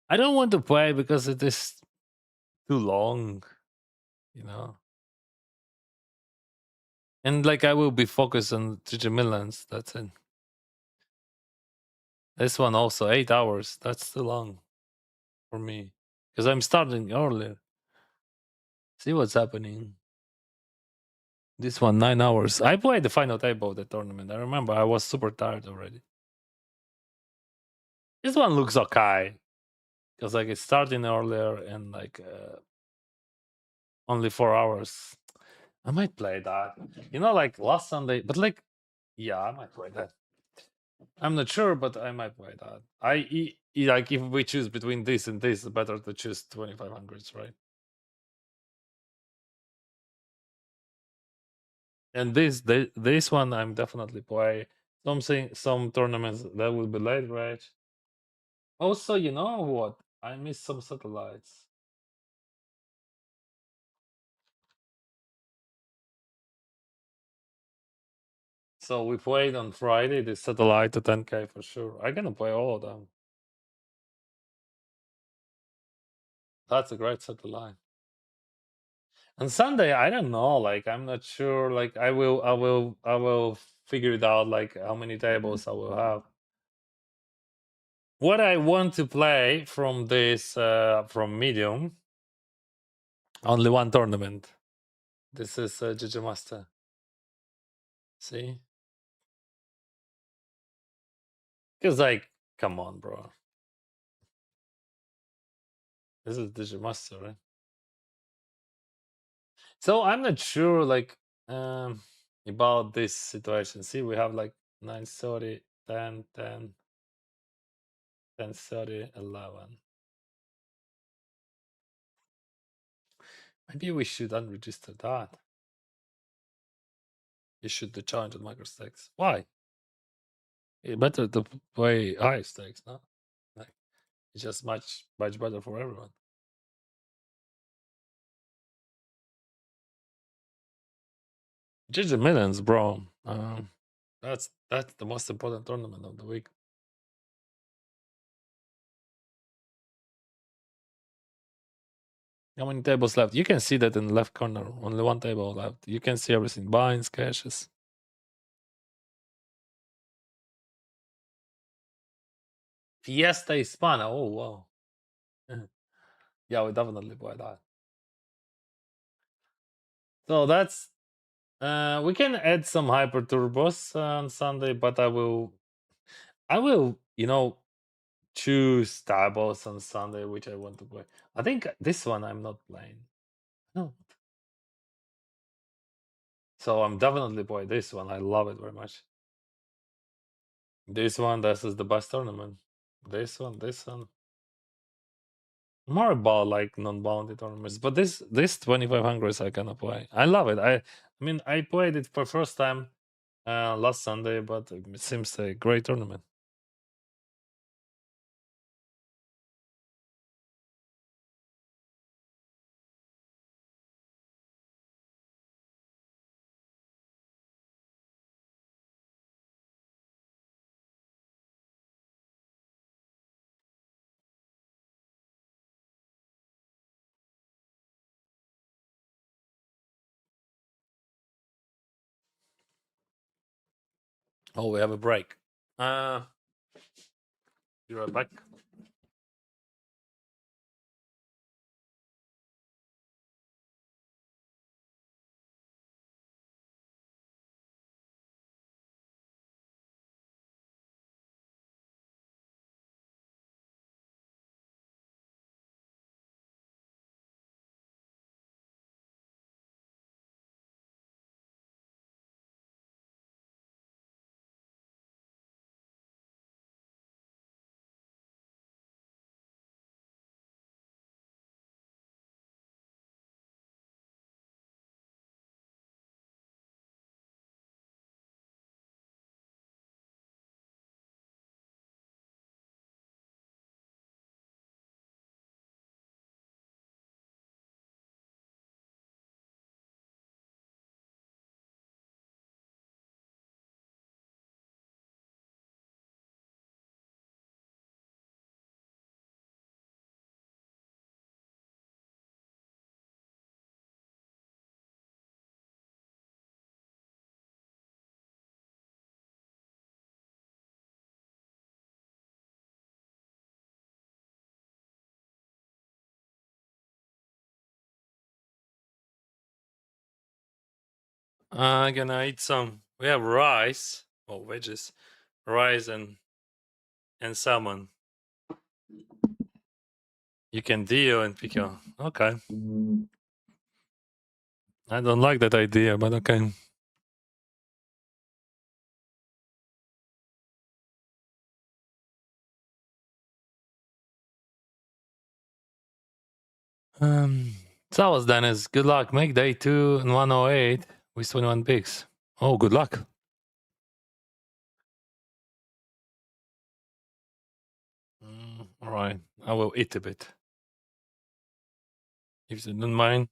I don't want to play because it is too long, you know. And like I will be focused on GG Millions. That's it. This one also 8 hours. That's too long for me. Because I'm starting earlier. See what's happening. This one 9 hours. I played the final table of the tournament. I remember I was super tired already. This one looks okay. Because like it's starting earlier and like only 4 hours. I might play that. You know, like last Sunday, but like yeah, I might play that. I'm not sure, but I might play that. Like if we choose between this and this, it's better to choose 2500s, right? And this one I'm definitely play. Some tournaments that will be late, right? Also, you know what? I missed some satellites. So we played on Friday the satellite to 10K for sure. I'm gonna play all of them. That's a great satellite. On Sunday, I don't know. Like I'm not sure. Like I will figure it out. Like how many tables I will have. What I want to play from this from medium. Only one tournament. This is GG Master. See, because like, come on, bro. This is GG Master, right? So I'm not sure. Like about this situation. See, we have like 9:30, 10, 10, 10:30, 11. Maybe we should unregister that. You should the challenge on micro stakes. Why? It's better to play high stakes, no? Like it's just much better for everyone. GG Millions, bro. That's the most important tournament of the week. How many tables left? You can see that in the left corner. Only one table left. You can see everything. Binds, caches. Fiesta Hispana. Oh wow. Yeah, we definitely play that. So that's we can add some hyper turbos on Sunday, but I will choose tables on Sunday which I want to play. I think this one I'm not playing. No. So I'm definitely playing this one. I love it very much. This is the best tournament. This one. More about like non-bounded tournaments, but this 2500s I gonna play. I love it. I mean I played it for first time last Sunday, but it seems a great tournament. Oh, we have a break. Be right back. I'm gonna eat some. We have rice or veggies, rice and salmon. You can deal and pickle. Okay. I don't like that idea, but okay. So was Dennis. Good luck. Make day 2 and 108 with 21 picks. Oh, good luck. All right. I will eat a bit. If you don't mind.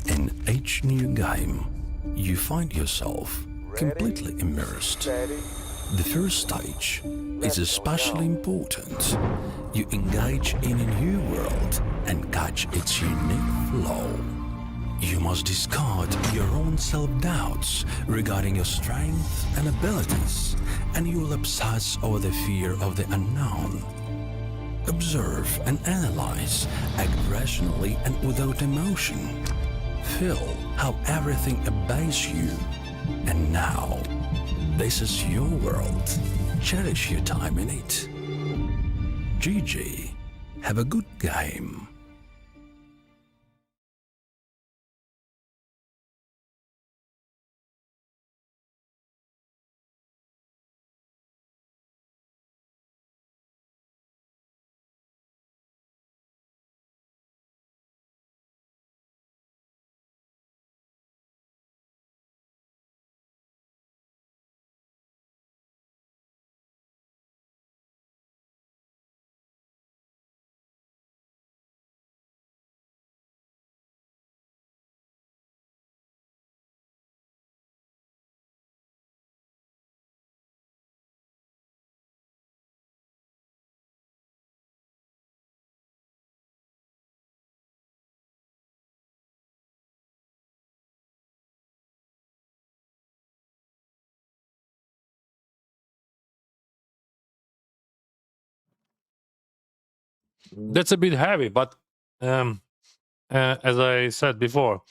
In each new game, you find yourself completely immersed. The first stage is especially important. You engage in a new world and catch its unique flow. You must discard your own self-doubts regarding your strengths and abilities, and you will obsess over the fear of the unknown. Observe and analyze, act rationally and without emotion. Feel how everything obeys you. And now, this is your world. Cherish your time in it. GG. Have a good game. That's a bit heavy, but as I said before,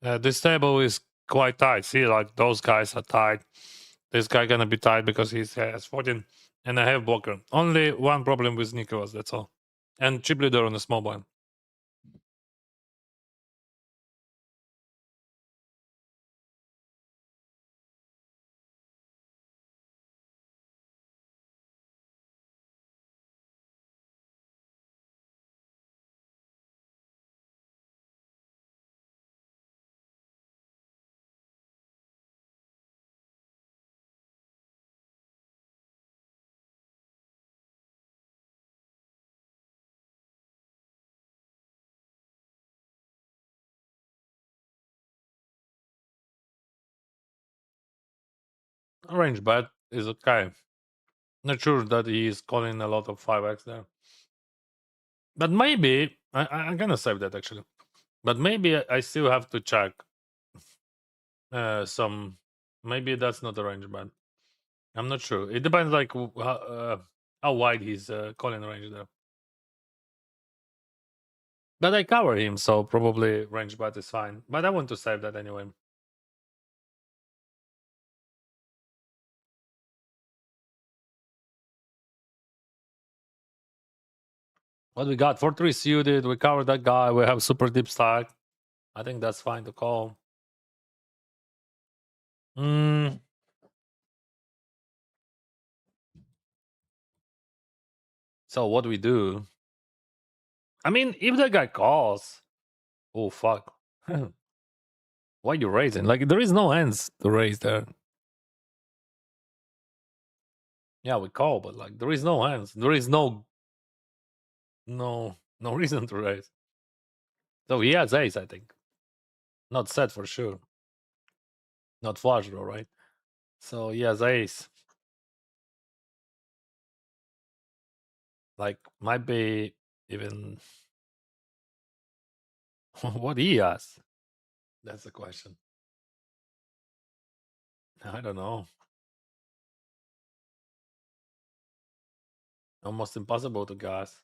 this table is quite tight. See, like those guys are tight. This guy gonna be tight because he has 14 and I have blocker. Only one problem with Nicholas, that's all. And chip leader on the small blind. Range bet is okay. Not sure that he is calling a lot of 5x there. But maybe I'm gonna save that actually. But maybe I still have to check some. Maybe that's not a range bet. I'm not sure. It depends, like how wide he's calling range there. But I cover him, so probably range bet is fine. But I want to save that anyway. What we got? 4-3 suited. We covered that guy. We have super deep stack. I think that's fine to call. Mm. So what do we do? I mean, if the guy calls, oh fuck. Why you raising? Like there is no hands to raise there. Yeah, we call, but like there is no hands. There is no reason to raise. So he has ace, I think. Not set for sure. Not flush draw, right? So he has ace. Like might be even what he has. That's the question. I don't know. Almost impossible to guess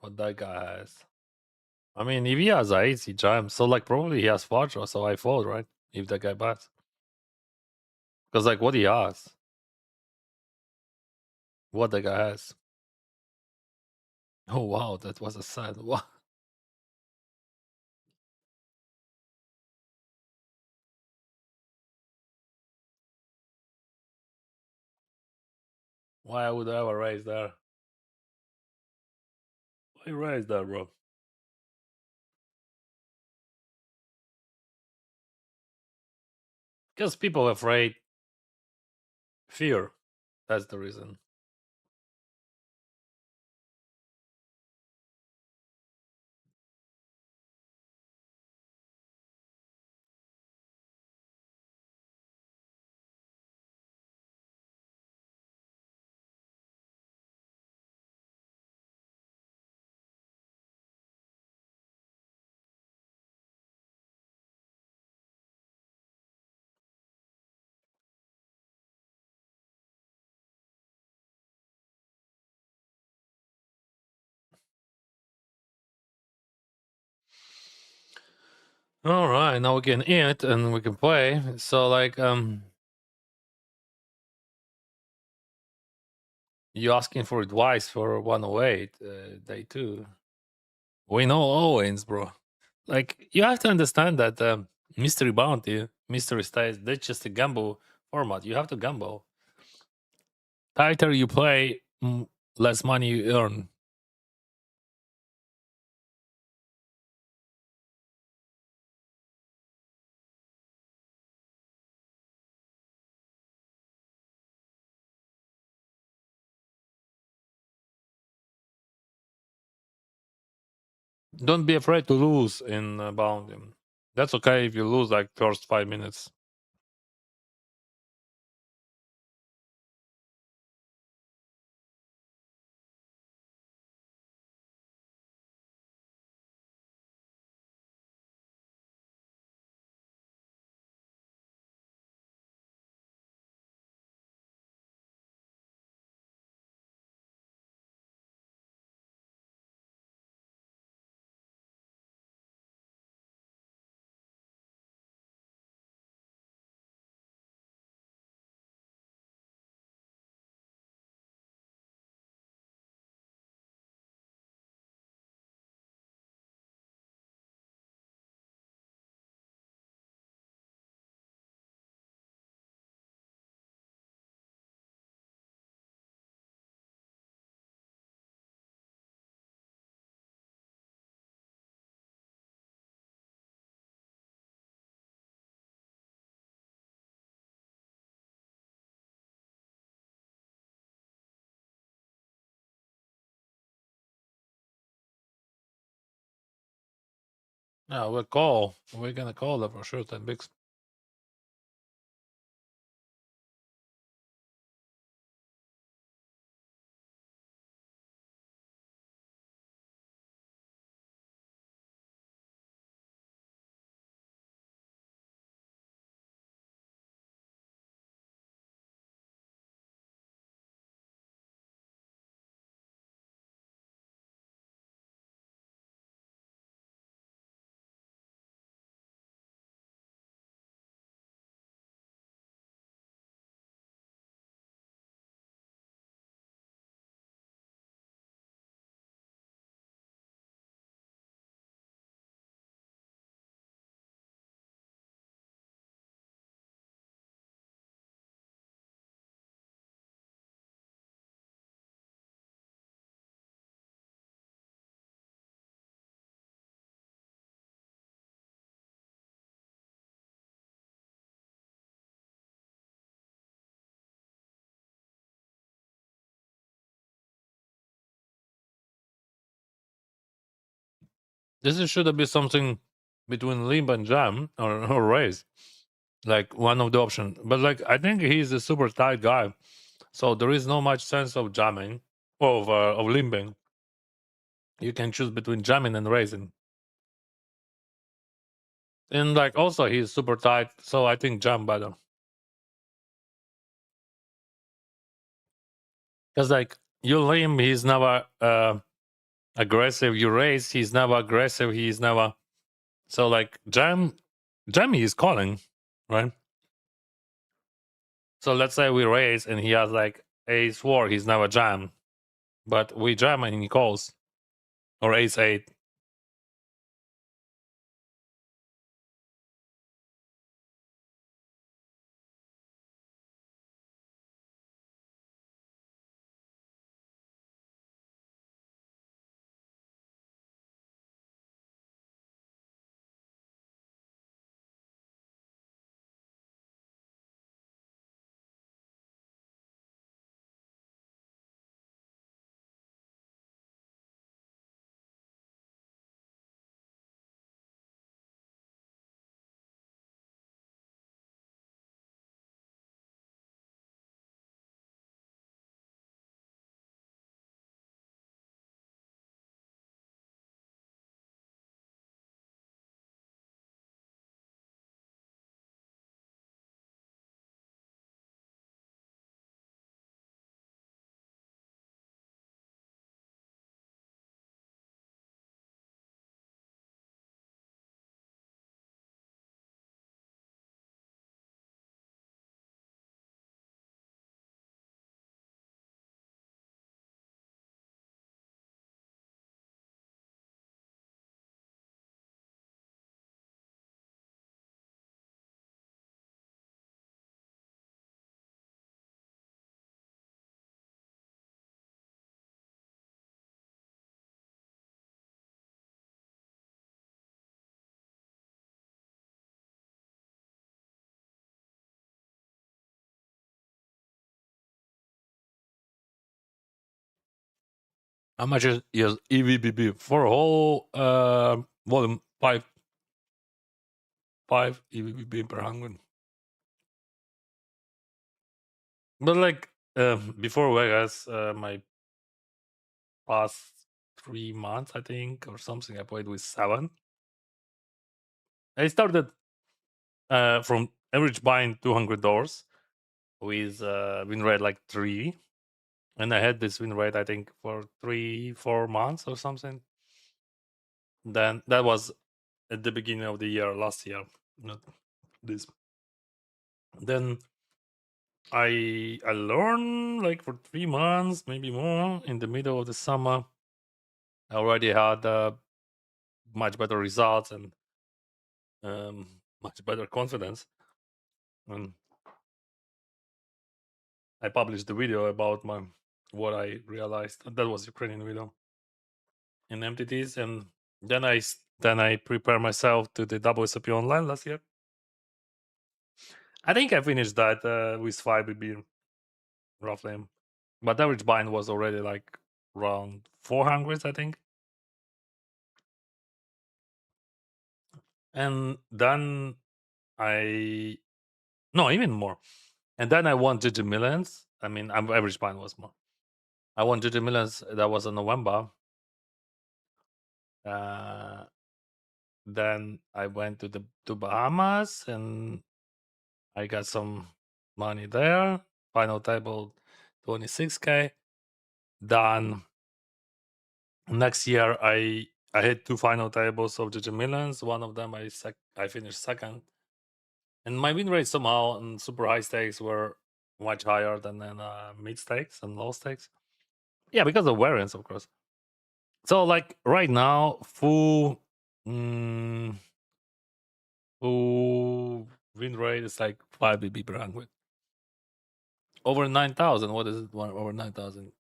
what that guy has. I mean, if he has ace, he jams. So like probably he has flush draw, so I fold, right? If that guy bets. Because like what he has. What the guy has. Oh wow, that was a sad one. Why would I ever raise there? Why raise there, bro? Because people are afraid. Fear. That's the reason. All right, now we can eat and we can play. So like you asking for advice for 108 day 2. We know Owens, bro. Like you have to understand that mystery bounty, mystery stays, that's just a gamble format. You have to gamble. Tighter you play, less money you earn. Don't be afraid to lose in bounty. That's okay if you lose like first 5 minutes. Yeah, we'll call. We're gonna call that for sure. 10 bigs. Should be something between limp and jam or raise, like one of the options. But like I think he's a super tight guy, so there is no much sense of jamming of limping. You can choose between jamming and raising. And like also he's super tight, so I think jam better. Because like you limp, he's never aggressive. You raise, he's never aggressive. He's never so like jam he is calling, right? So let's say we raise and he has like ace four, he's never jam. But we jam and he calls. Or ace eight. How much is EVBB for a whole volume? Five EVBB per 100. But like before Vegas, my past 3 months, I think, or something, I played with 7. I started from average buying $200 with win rate like 3. And I had this win rate, I think, for 3-4 months or something. Then that was at the beginning of the year, last year, not this. Then I learned like for 3 months, maybe more. In the middle of the summer, I already had much better results and much better confidence. And I published the video about what I realized. That was Ukrainian video in MTTs, and then I prepare myself to the WSOP online last year. I think I finished that with 5BB roughly, but average bind was already like around 400, I think. and then even more. And then I won GG Millions. I mean, average bind was more. I won GG Millions. That was in November. Then I went to Bahamas and I got some money there. Final table 26K. Then next year I hit 2 final tables of GG Millions. One of them I finished second. And my win rate somehow in super high stakes were much higher than in mid stakes and low stakes. Yeah, because of variance, of course. So like right now, mm, full win rate is like 5 BB per 100. Over 9,000. What is it? Over 9,000.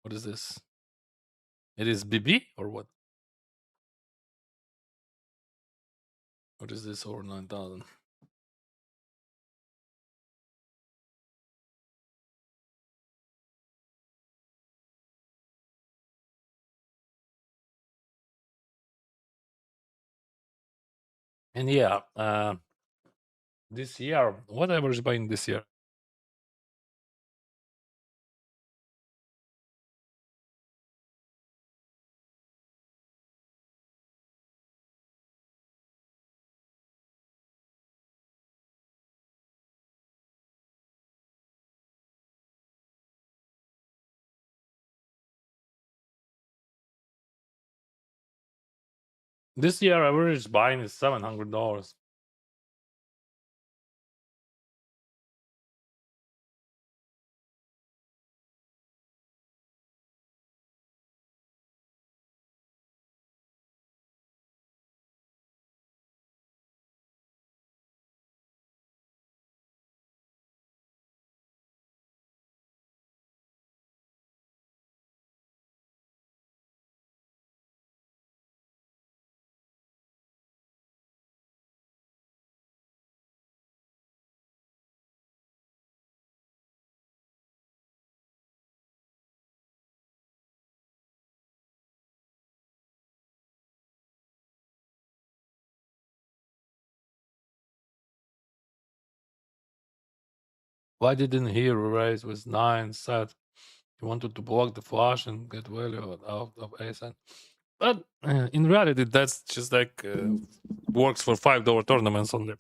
What is this? It is BB or what? What is this over 9,000? And yeah, this year, what average buying this year? This year, average buying is $700. Why didn't he raise with 9 set? He wanted to block the flush and get value out of ace. But in reality, that's just like works for $5 tournaments only.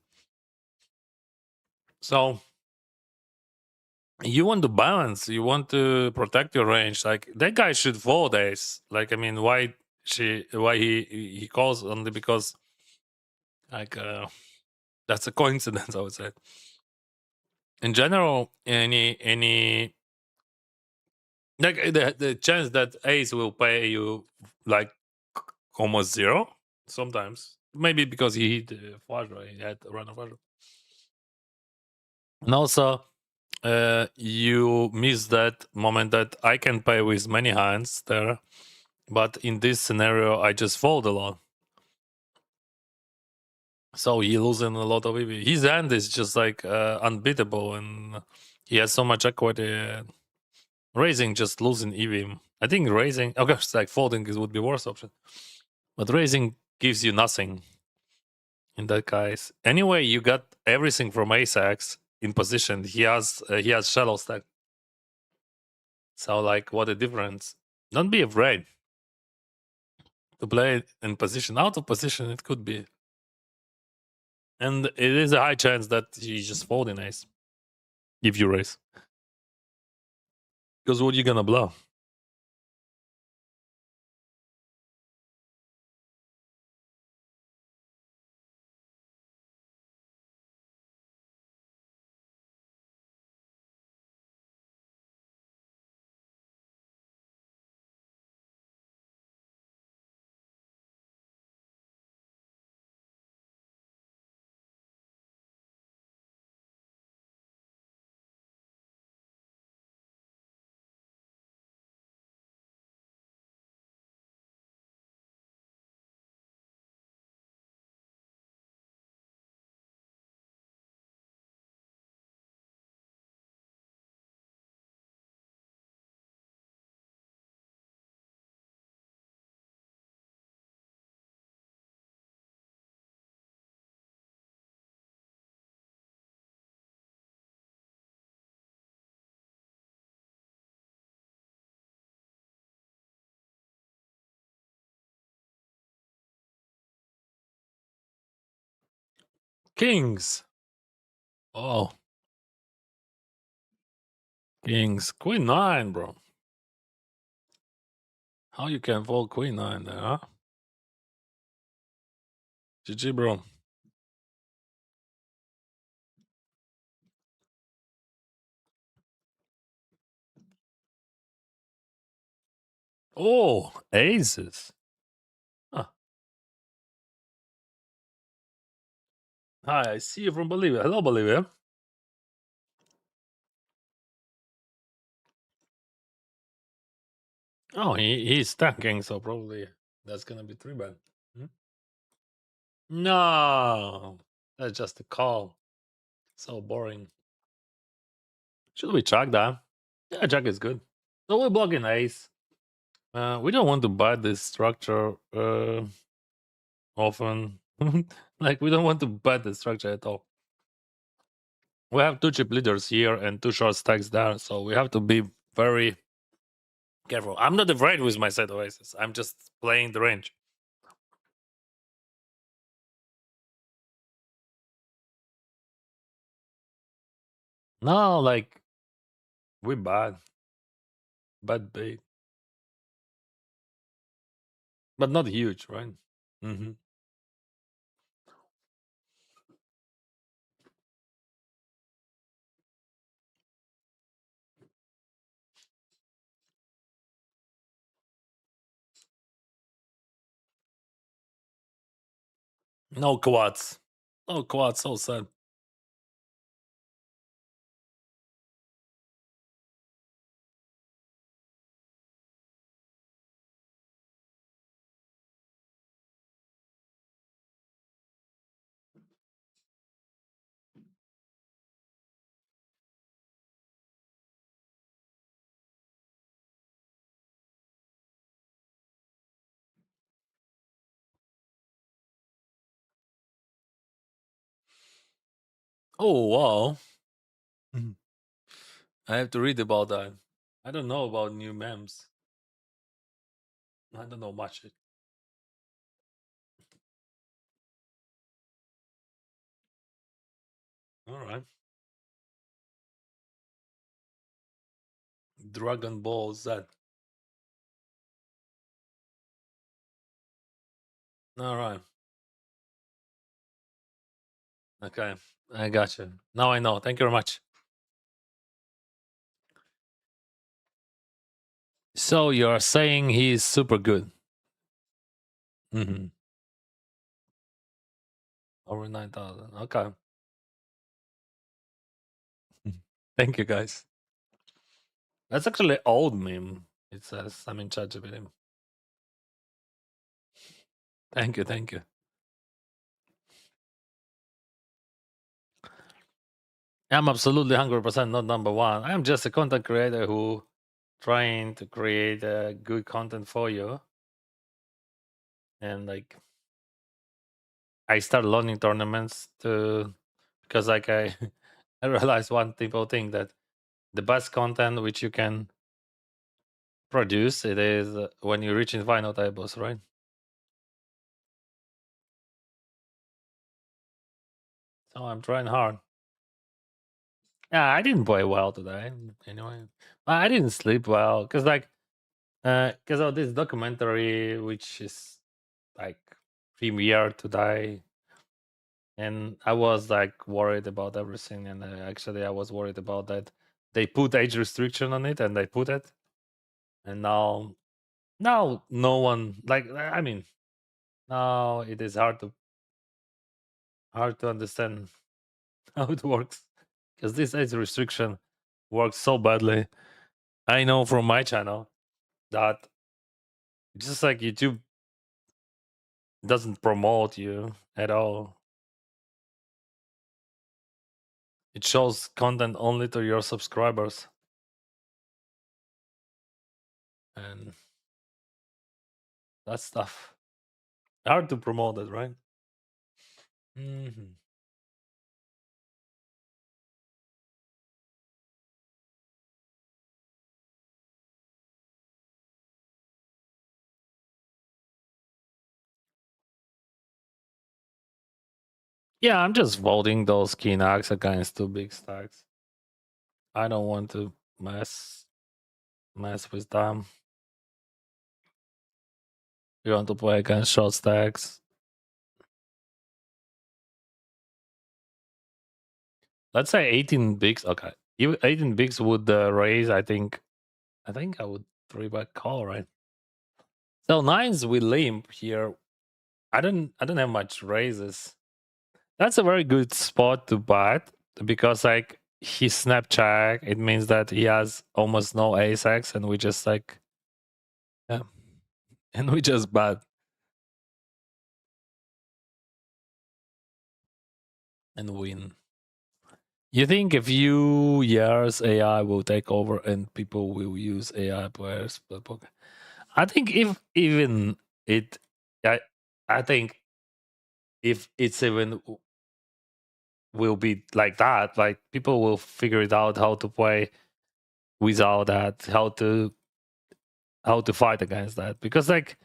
So you want to balance, you want to protect your range. Like that guy should fold ace. Like I mean, why he calls only because like that's a coincidence, I would say. In general, any like the chance that ace will pay you like almost zero sometimes. Maybe because he hit flush, right? He had a run of flush. And also, you miss that moment that I can pay with many hands there, but in this scenario, I just fold a lot. So he losing a lot of EV. His hand is just like unbeatable, and he has so much equity. Raising just losing EV. I think raising, of course, like folding would be worse option, but raising gives you nothing in that case. Anyway, you got everything from ace-x in position. He has shallow stack. So like, what a difference! Don't be afraid to play it in position. Out of position, it could be, and it is a high chance that you just fold in ace if you raise. Because what are you gonna blow? Kings. Oh, kings. Queen 9, bro. How you can fold Queen 9 there, huh? GG, bro. Oh, aces. Huh. Hi, I see you from Bolivia. Hello, Bolivia. Oh, he's stacking, so probably that's gonna be 3-bet. Hmm? No, that's just a call. So boring. Should we check that? Yeah, check is good. So we're blocking ace. We don't want to buy this structure often. Like we don't want to buy the structure at all. We have 2 chip leaders here and 2 short stacks there, so we have to be very careful. I'm not afraid with my set of aces. I'm just playing the range. No, like we bad bait, but not huge, right? Hmm. No quads. No quads. So sad. Oh wow. Mhm. I have to read about that. I don't know about new memes. I don't know much. All right. Dragon Ball Z. All right. Okay. I got you. Now I know. Thank you very much. So you're saying he's super good. Hmm. Over 9,000. Okay. Thank you, guys. That's actually old meme. It says I'm in charge of it. Thank you. Thank you. I'm absolutely 100% not number one. I'm just a content creator who trying to create good content for you. And like I start learning tournaments to because like I I realized one simple thing that the best content which you can produce it is when you reach in final tables, right? So I'm trying hard. Yeah, I didn't play well today. Anyway, I didn't sleep well because like because of this documentary which is like premiere today, and I was like worried about everything, and actually I was worried about that they put age restriction on it, and they put it, and now no one like I mean now it is hard to understand how it works because this age restriction works so badly. I know from my channel that just like YouTube doesn't promote you at all. It shows content only to your subscribers, and that stuff hard to promote it, right? Hmm. Yeah, I'm just voting those king X against two big stacks. I don't want to mess with them. We want to play against short stacks. Let's say 18 bigs. Okay, 18 bigs would raise. I think I would three bet call, right? So nines with limp here. I don't have much raises. That's a very good spot to bet because like he snap check. It means that he has almost no ace x, and we just like yeah, and we just bet and win. You think a few years AI will take over and people will use AI players? I think if even it, I think if it's even will be like that, like people will figure it out how to play without that, how to fight against that. Because like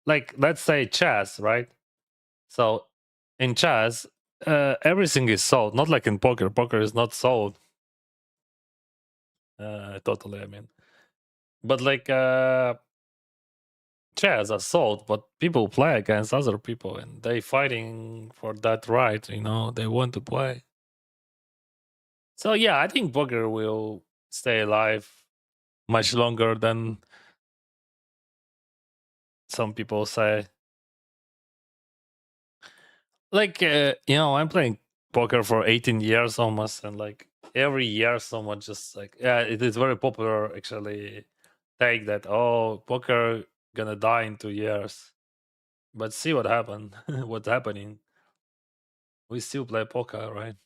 let's say chess, right? So in chess, everything is sold, not like in poker. Poker is not sold. Totally, I mean, but like chess are sold, but people play against other people, and they fighting for that right. You know, they want to play. So yeah, I think poker will stay alive much longer than some people say. Like you know, I'm playing poker for 18 years almost, and like every year someone just like yeah, it is very popular actually take that oh poker gonna die in 2 years. But see what happened. What's happening? We still play poker, right?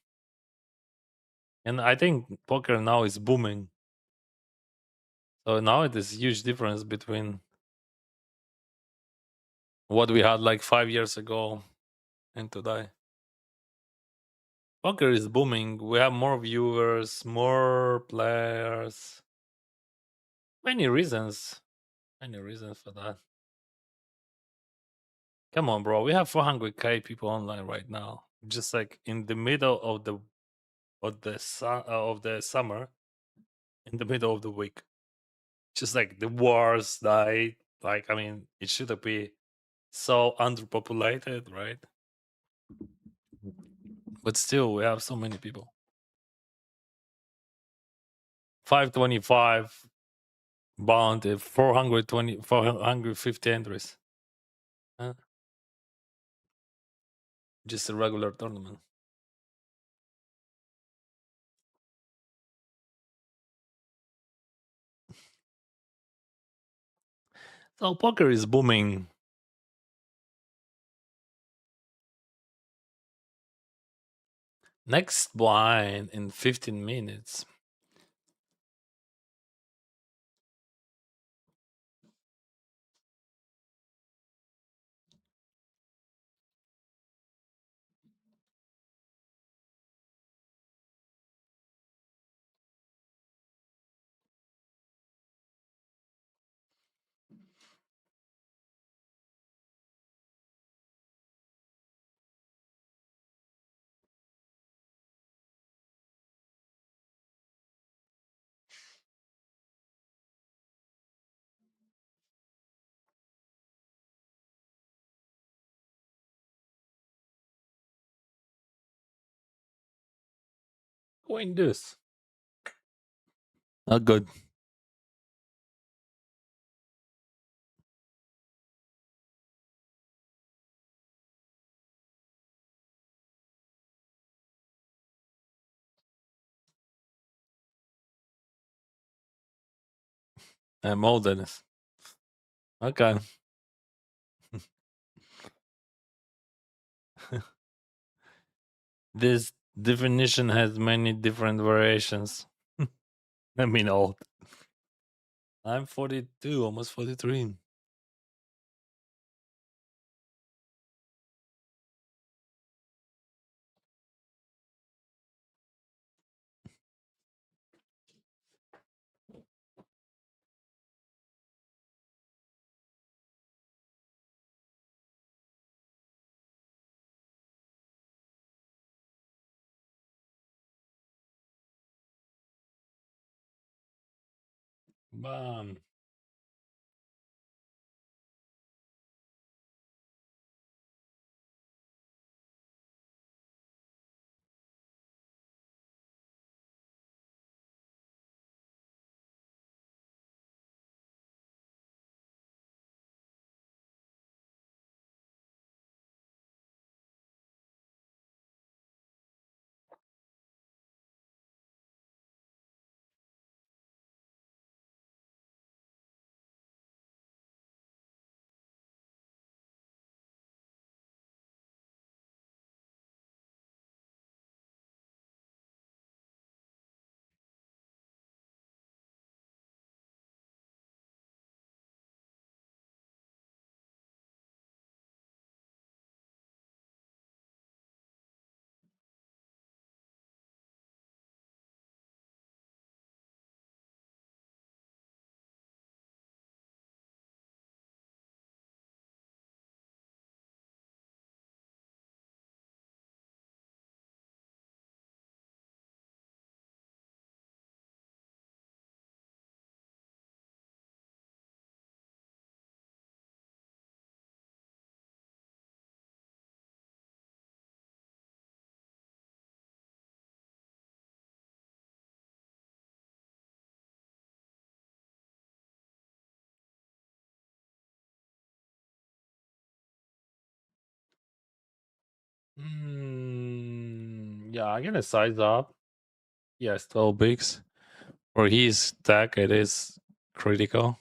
And I think poker now is booming. So now it is huge difference between what we had like 5 years ago and today. Poker is booming. We have more viewers, more players. Many reasons. Many reasons for that. Come on, bro. We have 400k people online right now. Just like in the middle of the summer, in the middle of the week. Just like the wars died. Like I mean, it should be so underpopulated, right? But still, we have so many people. 525 bound, 450 entries. Just a regular tournament. So poker is booming. Next blind in 15 minutes. Win this. Not good. More than okay. This definition has many different variations. I mean, old. I'm 42, almost 43. Bam. Yeah, I'm gonna size up. Yes, 12 bigs. For his deck, it is critical.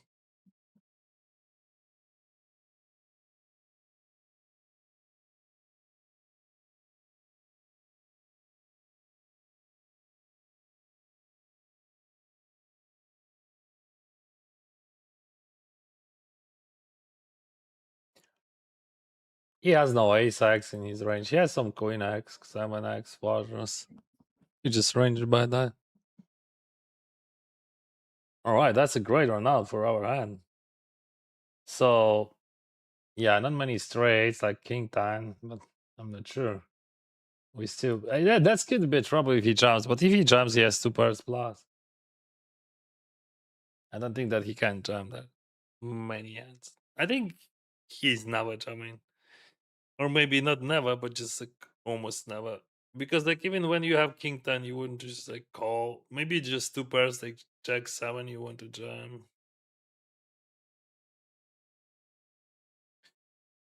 He has no ace X in his range. He has some queen X, 7X, flush. You just ranged by that. All right, that's a great run out for our hand. So, yeah, not many straights like king 10, but I'm not sure. We still, yeah, that's could be trouble if he jumps, but if he jumps, he has 2 pairs plus. I don't think that he can jump that many hands. I think he's never jamming, or maybe not never, but just like almost never. Because like even when you have king 10, you wouldn't just like call. Maybe just 2 pairs like jack 7 you want to jam.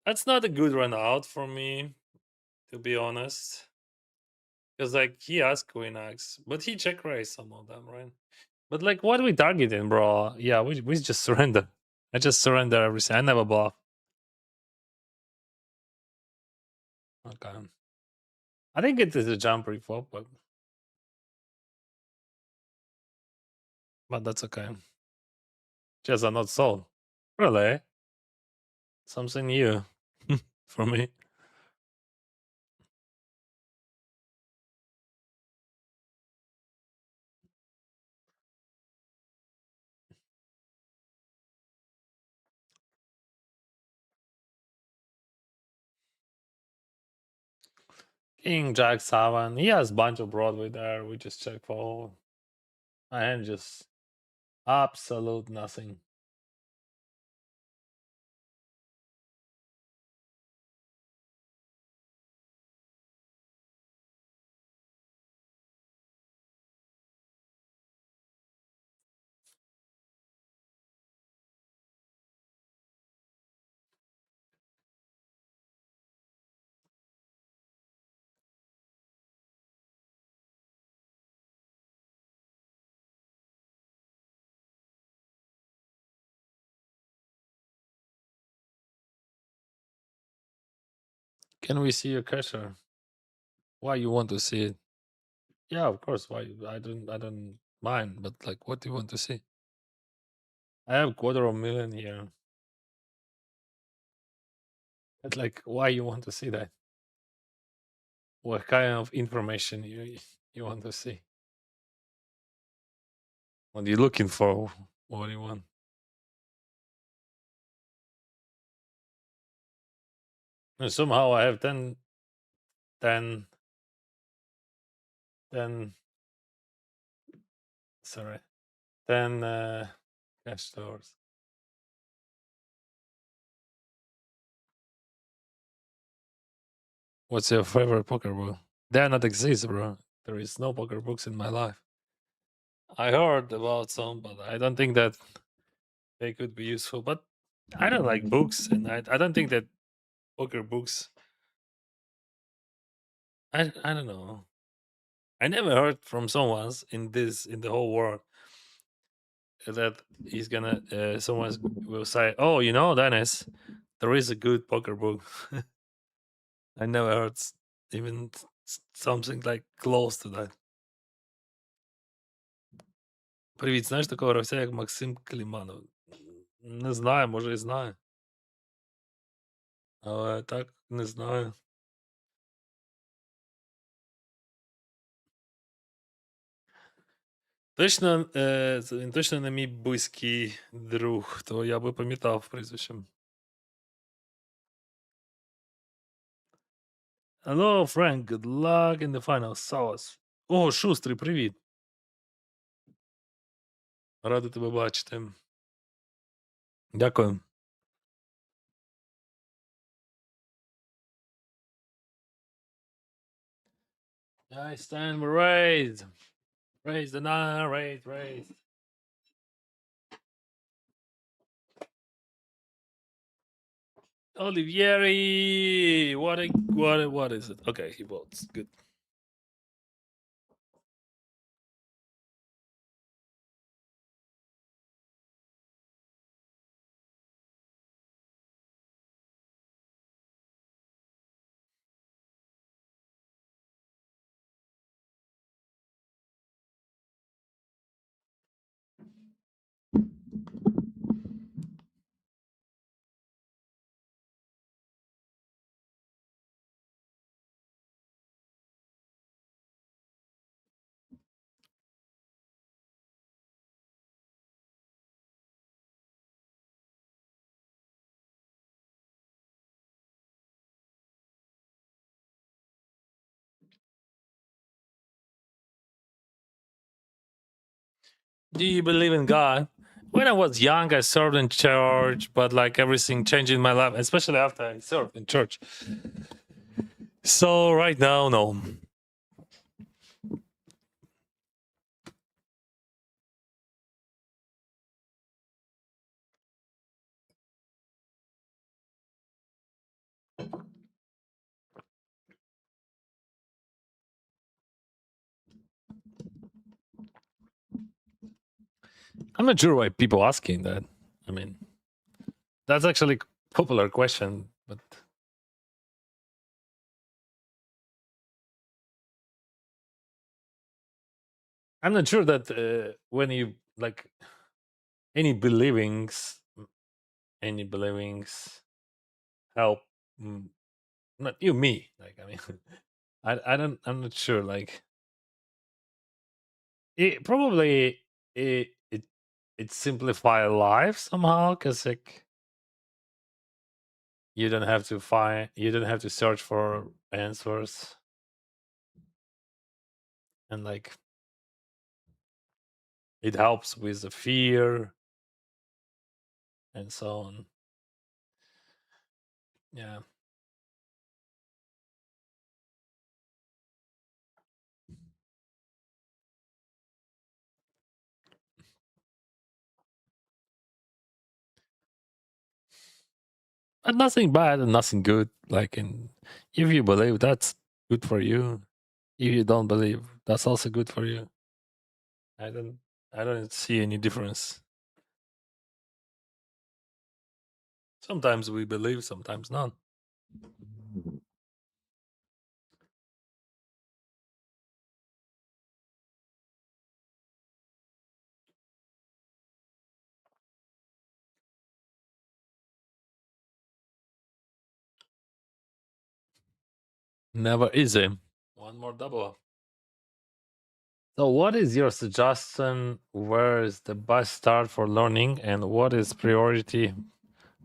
That's not a good run out for me, to be honest. Because like he has queen X, but he check raised some of them, right? But like what we targeting, bro? Yeah, we just surrender. I just surrender everything. I never bluff. Okay. I think it is a jump pre-flop, but that's okay. Just are not sold. Really? Something new for me. King Jack 7. He has bunch of Broadway there. We just check for and just absolute nothing. Can we see your cashier? Why you want to see it? Yeah, of course. Why I don't mind, but like what do you want to see? I have $250,000 here. But like why you want to see that? What kind of information you want to see? What are you looking for? What do you want? And somehow I have 10 10 10 sorry 10 Cash stores. What's your favorite poker book? They not exist, bro. There is no poker books in my life. I heard about some, but I don't think that they could be useful. But I don't like books, and I don't think that poker books. I don't know. I never heard from someone in the whole world that he's gonna someone will say, "Oh, you know, Dennis, there is a good poker book." I never heard even something like close to that. Привіт, знаєш такого гравця, як Максим Кліманов? Не знаю, може і знаю. Але так не знаю. Точно, він точно не мій близький друг, то я би пам'ятав прізвищем. Hello, Frank, good luck in the final. Sauce. О, Шустрий, привіт. Радий тебе бачити. Дякую. I stand raised. Raise the nine, raise. Olivieri, what is it? Okay, he votes. Good. Do you believe in God? When I was young, I served in church, but like everything changed in my life, especially after I served in church. So right now, no. I'm not sure why people asking that. I mean, that's actually a popular question, but I'm not sure that when you like any believings, any believings help. Not you, me. Like I mean, I don't. I'm not sure. Like it probably it simplify life somehow because like you don't have to search for answers, and like it helps with the fear and so on. Yeah. But nothing bad and nothing good. Like if you believe, that's good for you. If you don't believe, that's also good for you. I don't see any difference. Sometimes we believe, sometimes not. Never easy. One more double. So, what is your suggestion? Where is the best start for learning, and what is priority?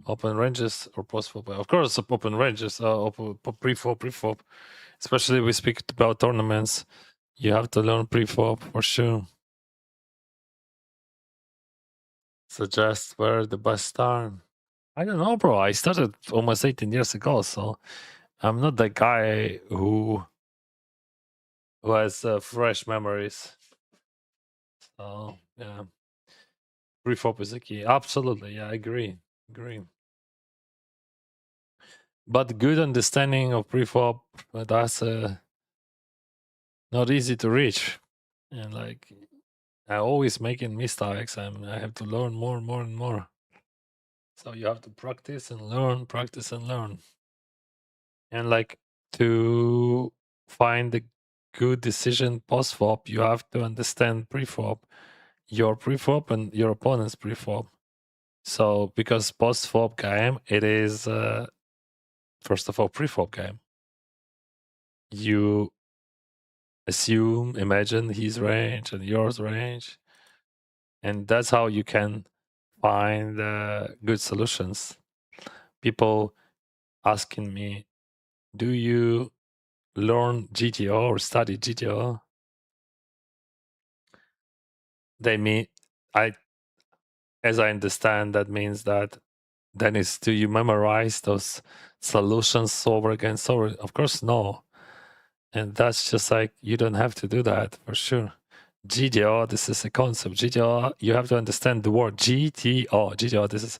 Open ranges or post flop? Of course, open ranges. Pre-flop. Especially we speak about tournaments. You have to learn pre-flop for sure. suggest where the best start. I don't know, bro. I started almost 18 years ago, so I'm not the guy who has fresh memories. So yeah, pre-flop is the key. Absolutely, yeah, I agree. But good understanding of pre-flop, that's not easy to reach, and like I always making mistakes, and I have to learn more and more and more. So you have to practice and learn, and like to find a good decision post-flop, you have to understand pre-flop, your pre-flop and your opponent's pre-flop. So because post-flop game, it is first of all pre-flop game. You assume, imagine his range and yours range, and that's how you can find good solutions. People asking me, do you learn GTO or study GTO? They mean, as I understand, that means that Dennis, do you memorize those solutions over again? So of course, no. And that's just like, you don't have to do that for sure. GTO, this is a concept. GTO, you have to understand the word GTO. GTO, this is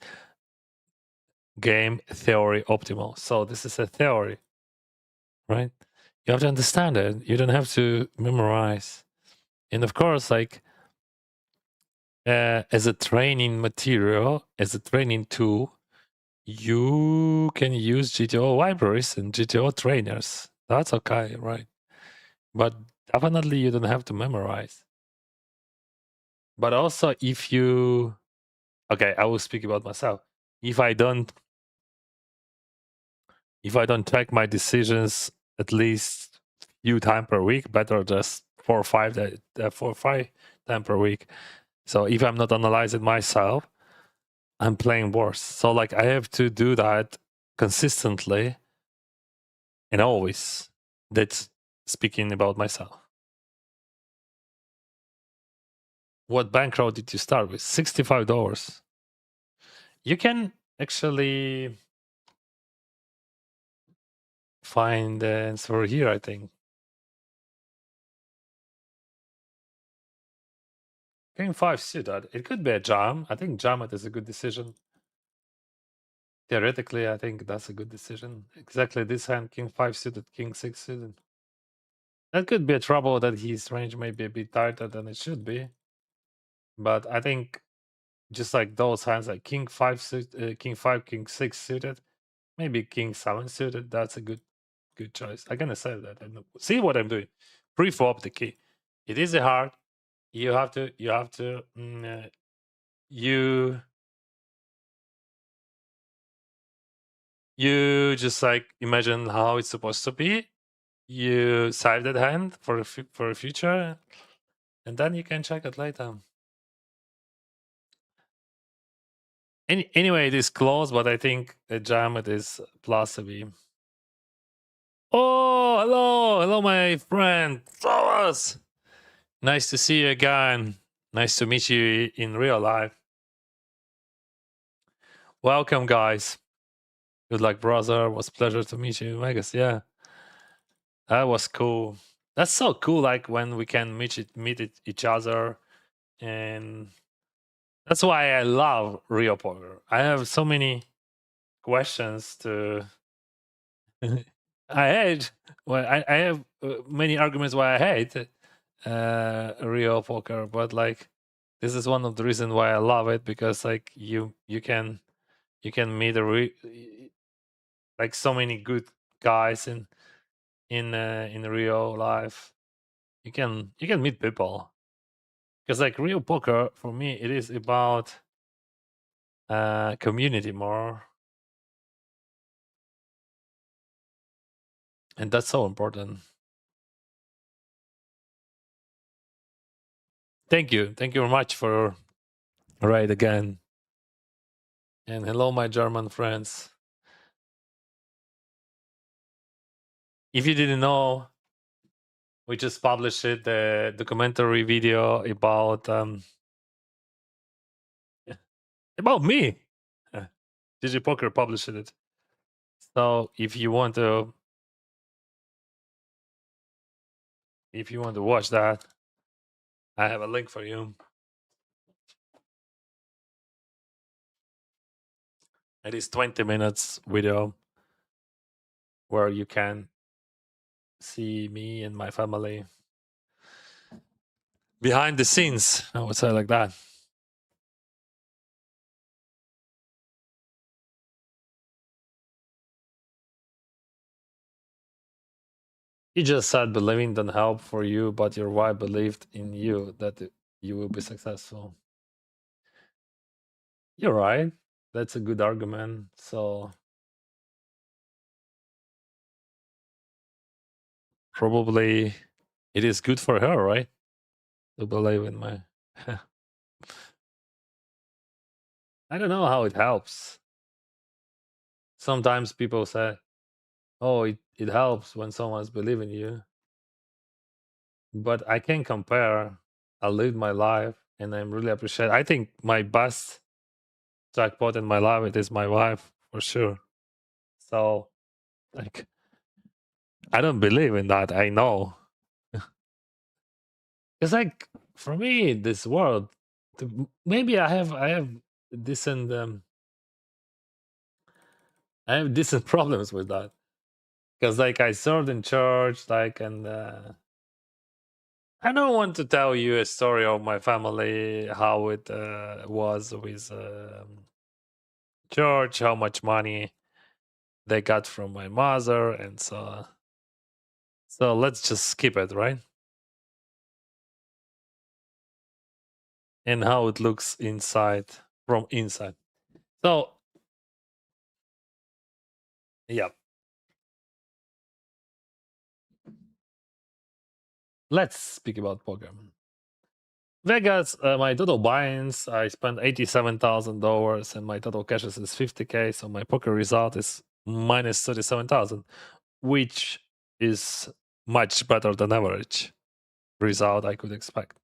game theory optimal. So this is a theory, right? You have to understand it. You don't have to memorize. And of course, like as a training material, as a training tool, you can use GTO libraries and GTO trainers. That's okay, right? But definitely you don't have to memorize. But also if you, okay, I will speak about myself. If I don't take my decisions at least few times per week, better just 4 or 5 times per week. So if I'm not analyzing myself, I'm playing worse. So like I have to do that consistently and always. That's speaking about myself. What bankroll did you start with? $65. You can actually find the answer here, I think. King 5 suited. It could be a jam. I think jam it is a good decision. Theoretically, I think that's a good decision. Exactly this hand, King 5 suited, King 6 suited. That could be a trouble that his range may be a bit tighter than it should be. But I think just like those hands, like King 5 King 5, King 6 suited, maybe King 7 suited, that's a good choice. I'm gonna say that. See what I'm doing. Pre-flop the key. It is a hard. You have to you just like imagine how it's supposed to be. You save that hand for a future, and then you can check it later. Anyway, it is close, but I think a jam it is plus a B. Oh, hello, my friend Thomas. Nice to see you again. Nice to meet you in real life. Welcome, guys. Good luck, brother. Was pleasure to meet you, Vegas. Yeah, that was cool. That's so cool. Like when we can meet each other, and that's why I love real poker. I have so many questions to. I hate. Well, I have many arguments why I hate real poker, but like this is one of the reasons why I love it, because like you can meet like so many good guys in real life. You can meet people, because like real poker for me it is about community more, and that's so important. Thank you very much for right again, and hello my German friends. If you didn't know, we just published the documentary video about About me. GGPoker published it. So if you want to watch that, I have a link for you. It is 20 minutes video where you can see me and my family behind the scenes. I would say like that. You just said believing didn't help for you, but your wife believed in you that you will be successful. You're right. That's a good argument. So probably it is good for her, right? To believe in my. I don't know how it helps. Sometimes people say, oh, it helps when someone's believing you. But I can compare. I lived my life and I'm really appreciate. I think my best jackpot in my life it is my wife for sure. So like I don't believe in that. I know. It's like for me, this world. Maybe I have decent I have decent problems with that because like I served in church, like and I don't want to tell you a story of my family how it was with church, how much money they got from my mother, and so. So let's just skip it, right? And how it looks inside from inside. So yeah, let's speak about poker. Vegas, my total buy-ins, I spent $87,000 and my total cashes is 50K. So my poker result is minus 37,000, which is much better than average result I could expect.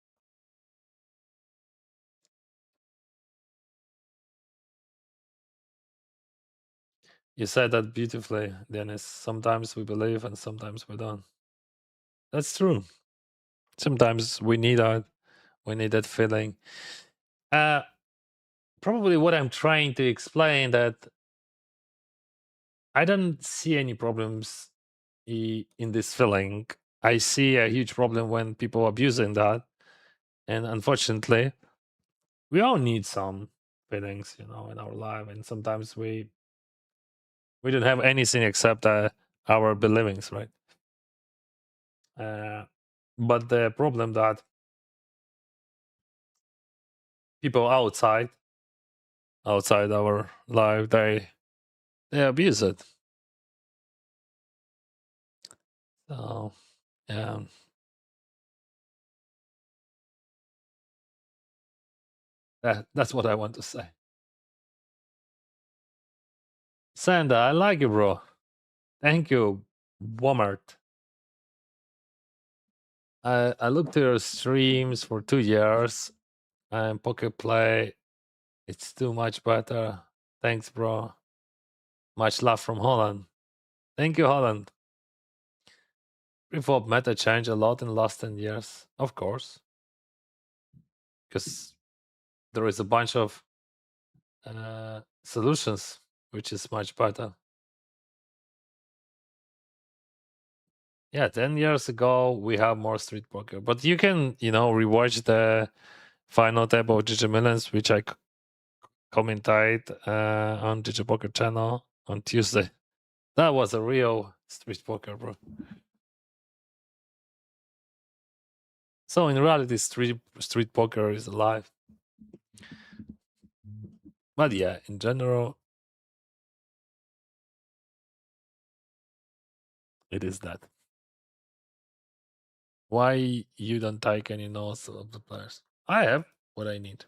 You said that beautifully, Dennis. Sometimes we believe and sometimes we don't. That's true. Sometimes we need that feeling. Probably what I'm trying to explain that I don't see any problems in this feeling. I see a huge problem when people abusing that, and unfortunately, we all need some feelings, in our life, and sometimes we don't have anything except our beliefs, right? But the problem that people outside our life, they abuse it. So yeah. That's what I want to say. Sanda, I like you, bro. Thank you, Walmart. I looked at your streams for 2 years and Pocket Play. It's too much better. Thanks, bro. Much love from Holland. Thank you, Holland. Pre-flop meta changed a lot in the last 10 years. Of course. Because there is a bunch of solutions, which is much better. Yeah, 10 years ago, we have more street poker. But you can, rewatch the final table of GG Millions, which I commented on GGPoker channel on Tuesday. That was a real street poker, bro. So in reality, street poker is alive. But yeah, in general, it is that. Why you don't take any notes of the players? I have what I need.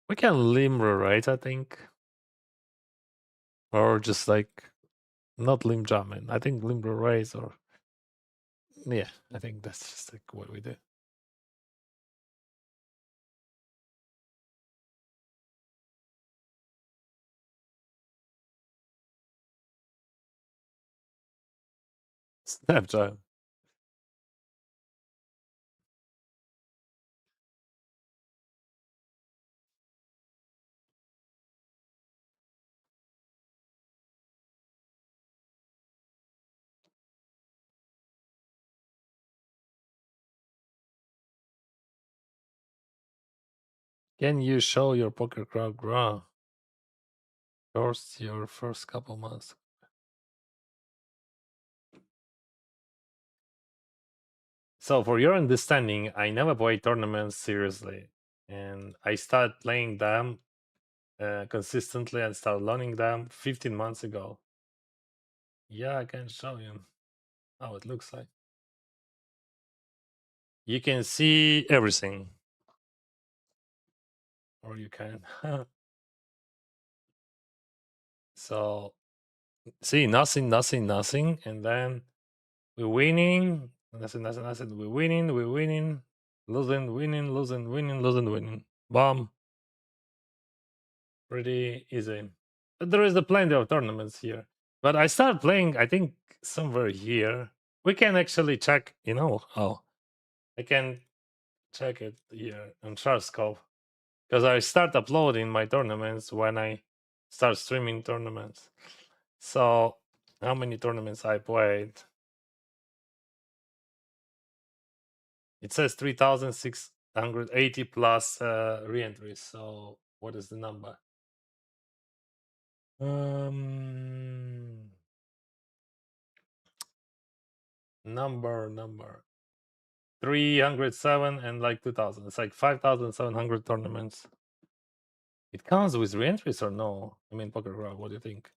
We can limber, right? I think, or just like not lim jamming. I think limber raise or Yeah, I think that's just like what we do. Snapchat. Can you show your poker crowd grow? Course your first couple months. So for your understanding, I never played tournaments seriously, and I started playing them consistently and started learning them 15 months ago. Yeah, I can show you how it looks like. You can see everything, or you can. So see nothing, nothing, nothing, and then we're winning. Nothing, nothing, nothing. We're winning. We're winning. Losing, winning, losing, winning, losing, winning. Bomb. Pretty easy. But there is a plenty of tournaments here. But I started playing, I think, somewhere here. We can actually check, how I can check it here on Charscope. Because I start uploading my tournaments when I start streaming tournaments. So how many tournaments I played? It says 3,680 plus re-entries. So what is the number? Number 307 and like 2,000. It's like 5,700 tournaments. It counts with re-entries or no? I mean, Poker Crowd, what do you think?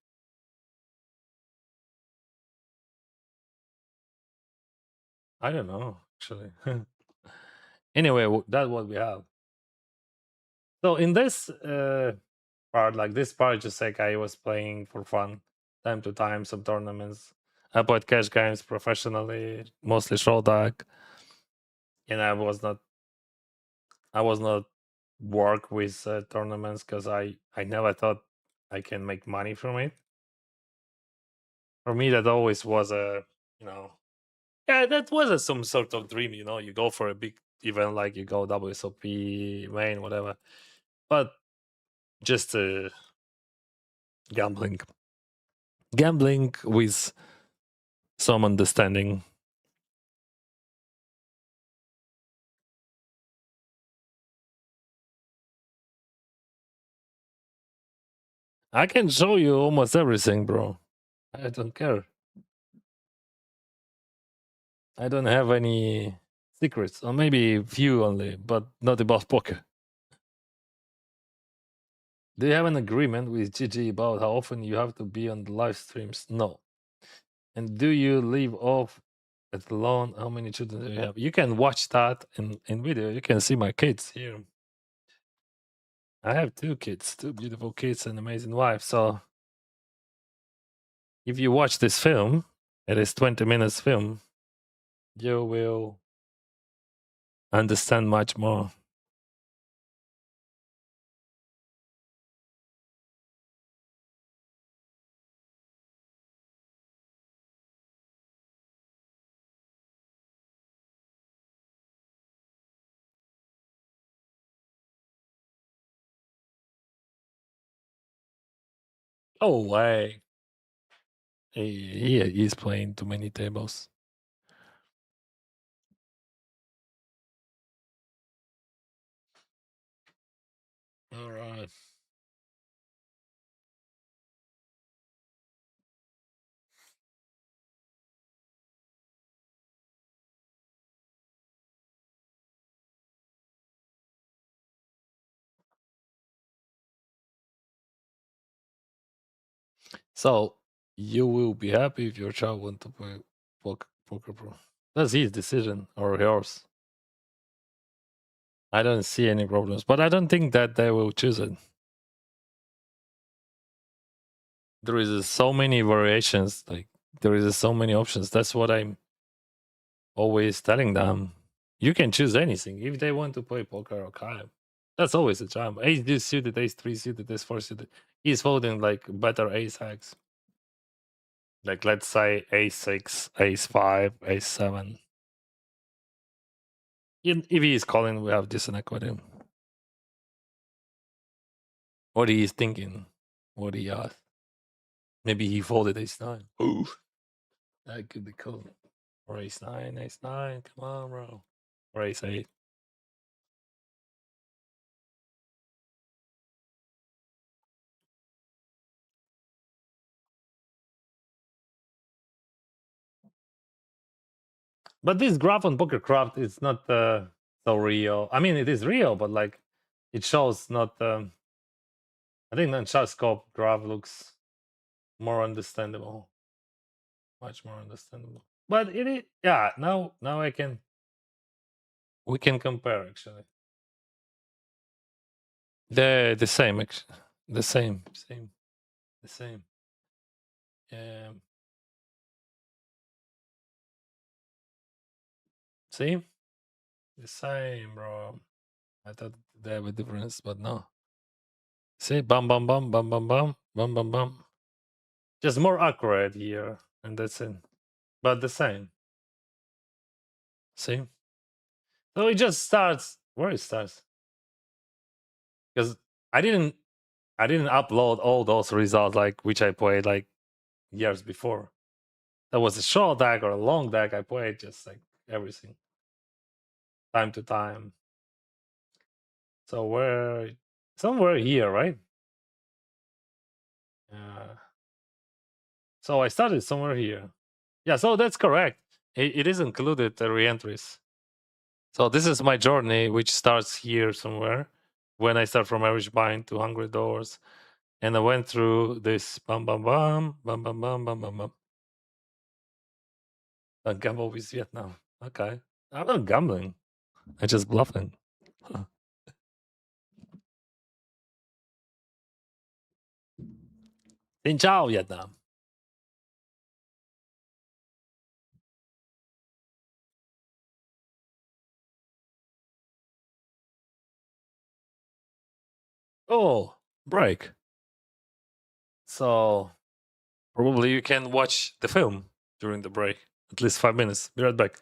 I don't know, actually. Anyway, that's what we have. So in this part, like this part, just like I was playing for fun, time to time, some tournaments. I played cash games professionally, mostly show deck, and I was not work with tournaments because I never thought I can make money from it. For me, that always was yeah, that was some sort of dream. You go for a big event like you go WSOP, main, whatever, but just gambling, gambling with some understanding. I can show you almost everything, bro. I don't care. I don't have any secrets, or maybe a few only, but not about poker. Do you have an agreement with GG about how often you have to be on the live streams? No. And do you leave off at alone? How many children do you have? You can watch that in video. You can see my kids here. I have 2 kids, 2 beautiful kids, and amazing wife. So if you watch this film, it is 20 minutes film, you will understand much more. Oh way. He's playing too many tables. All right. So you will be happy if your child want to play poker pro. That's his decision or yours. I don't see any problems, but I don't think that they will choose it. There is so many variations, like there is so many options. That's what I'm always telling them you can choose anything if they want to play poker or kayak. That's always a jam. Ace deuce suited, ace three suited, ace four suited. He's folding like better ace hacks. Like let's say ace six, ace five, ace seven. If he is calling, we have decent equity. What he is thinking, what he asked. Maybe he folded ace nine. Ooh, that could be cool. Or ace nine, come on, bro. Or ace eight. But this graph on PokerCraft is not so real. I mean, it is real, but like it shows not. I think the Charscope graph looks more understandable, much more understandable. But it is, yeah. Now I can. We can compare actually. The same actually. The same. The same. See, the same, bro. I thought they have a difference, but no. See, bum bum bum bum bum bum bum bum bum. Just more accurate here, and that's it. But the same. See, so it just starts where it starts. Because I didn't upload all those results like which I played like years before. That was a short deck or a long deck. I played just like everything, time to time. So where somewhere here, right? So I started somewhere here. Yeah, so that's correct. It is included the reentries. So this is my journey, which starts here somewhere. When I start from average buying to $100, and I went through this bum bum bum bum bum bum bum bum bum. I gamble with Vietnam. Okay, I'm not gambling. I just bluffing. Xin chào Vietnam. Oh, break. So probably you can watch the film during the break. At least 5 minutes. Be right back.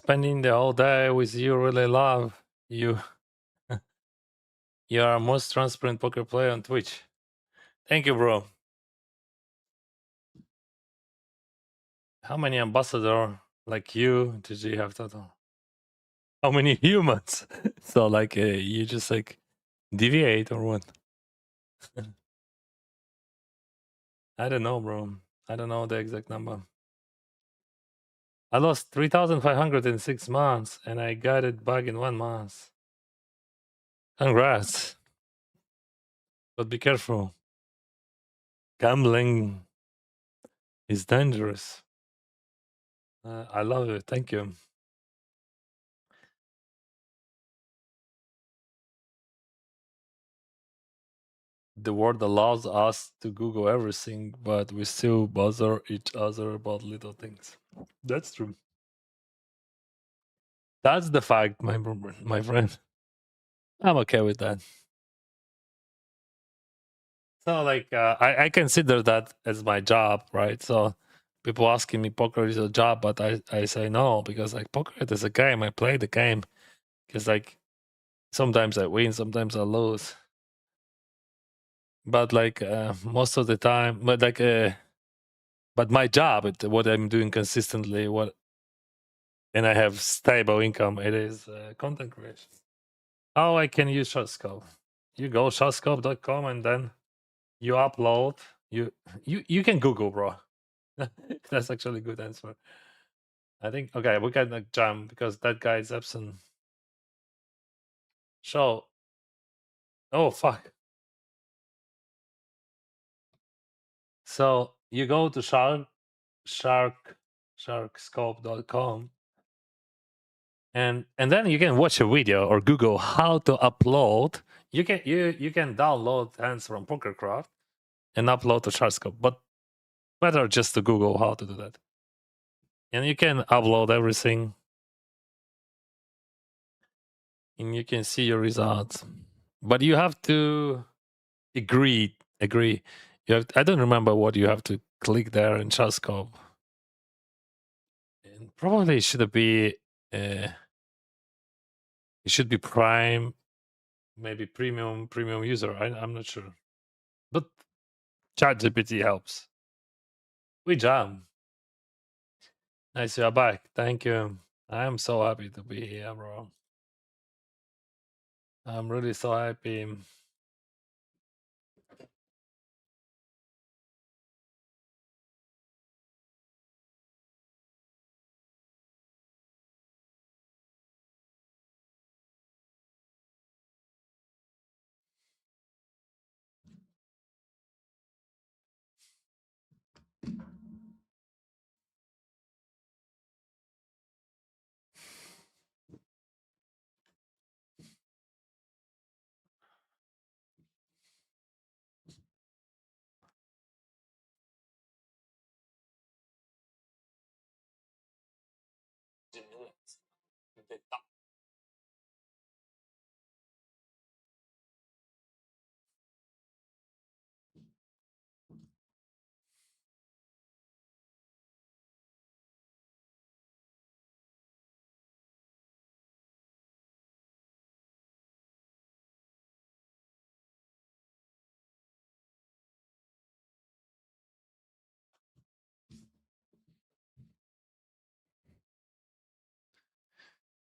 Spending the whole day with you really love you. You are most transparent poker player on Twitch. Thank you, bro. How many ambassador like you did you have total? How many humans? So like you just like deviate or what? I don't know, bro. I don't know the exact number. I lost 3,500 in 6 months and I got it back in 1 month. Congrats. But be careful. Gambling is dangerous. I love it. Thank you. The world allows us to Google everything, but we still bother each other about little things. That's true. That's the fact, my friend. I'm okay with that. So, like, I consider that as my job, right? So, people asking me, poker is a job, but I say no because, like, poker is a game. I play the game because, like, sometimes I win, sometimes I lose. But like most of the time, but like, but my job, what I'm doing consistently, and I have stable income. It is content creation. How I can use ShotScope? You go shotscope.com and then you upload. You can Google, bro. That's actually a good answer. I think okay, we can like jump because that guy is absent. So, oh fuck. So you go to sharkscope.com and then you can watch a video or Google how to upload. You can download hands from PokerCraft and upload to SharkScope, but better just to Google how to do that. And you can upload everything, and you can see your results. But you have to agree. You have. I don't remember what you have to click there in SharkScope. And probably it should be. It should be Prime, maybe premium user. I'm not sure, but ChatGPT helps. We jam. Nice you're back. Thank you. I am so happy to be here, bro. I'm really so happy.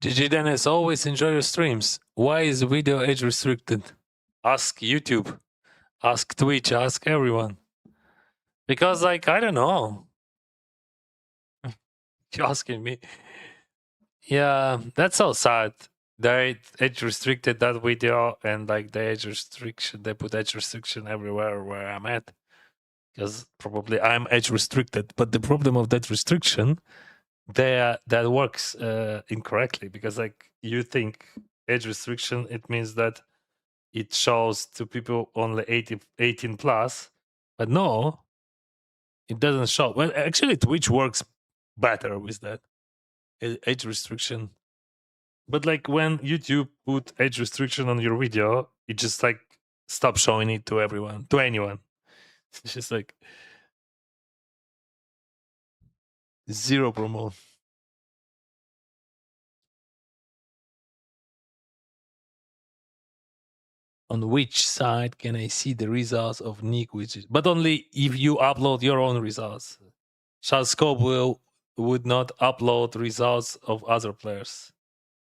GG Dennis, always enjoy your streams. Why is video age restricted? Ask YouTube, ask Twitch, ask everyone. Because, like, I don't know. You're asking me. Yeah, that's so sad. They age restricted that video, and like the age restriction, they put age restriction everywhere where I'm at. Because probably I'm age restricted, but the problem of that restriction, that works incorrectly because like you think age restriction, it means that it shows to people only 18 plus, but no, it doesn't show. Well, actually, Twitch works better with that age restriction. But like when YouTube put age restriction on your video, it just like stop showing it to everyone, to anyone. It's just like zero promo. On which site can I see the results of Nick widget? But only if you upload your own results. Scope would not upload results of other players.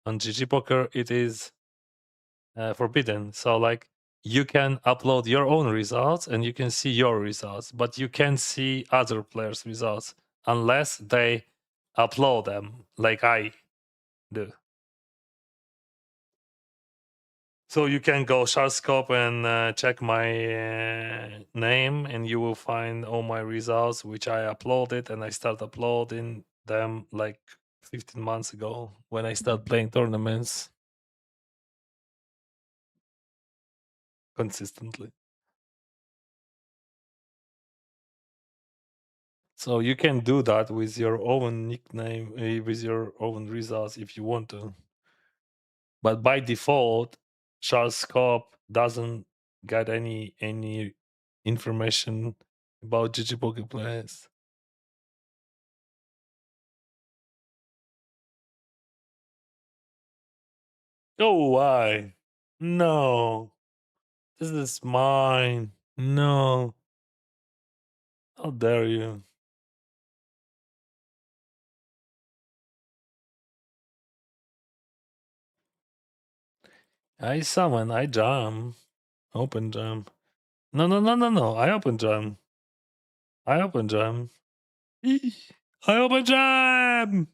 On GGPoker, it is forbidden. So, like, you can upload your own results and you can see your results, but you can't see other players' results unless they upload them, like I do. So you can go Scope and check my name, and you will find all my results, which I uploaded, and I start uploading them like 15 months ago when I start playing tournaments consistently. So you can do that with your own nickname, with your own results if you want to. But by default, Scope doesn't get any information about GGPoker players. Oh, why? No. This is mine. No. How dare you? I summon, I jam. Open jam. No, no, no, no, no. I open jam. I open jam. Eesh. I open jam!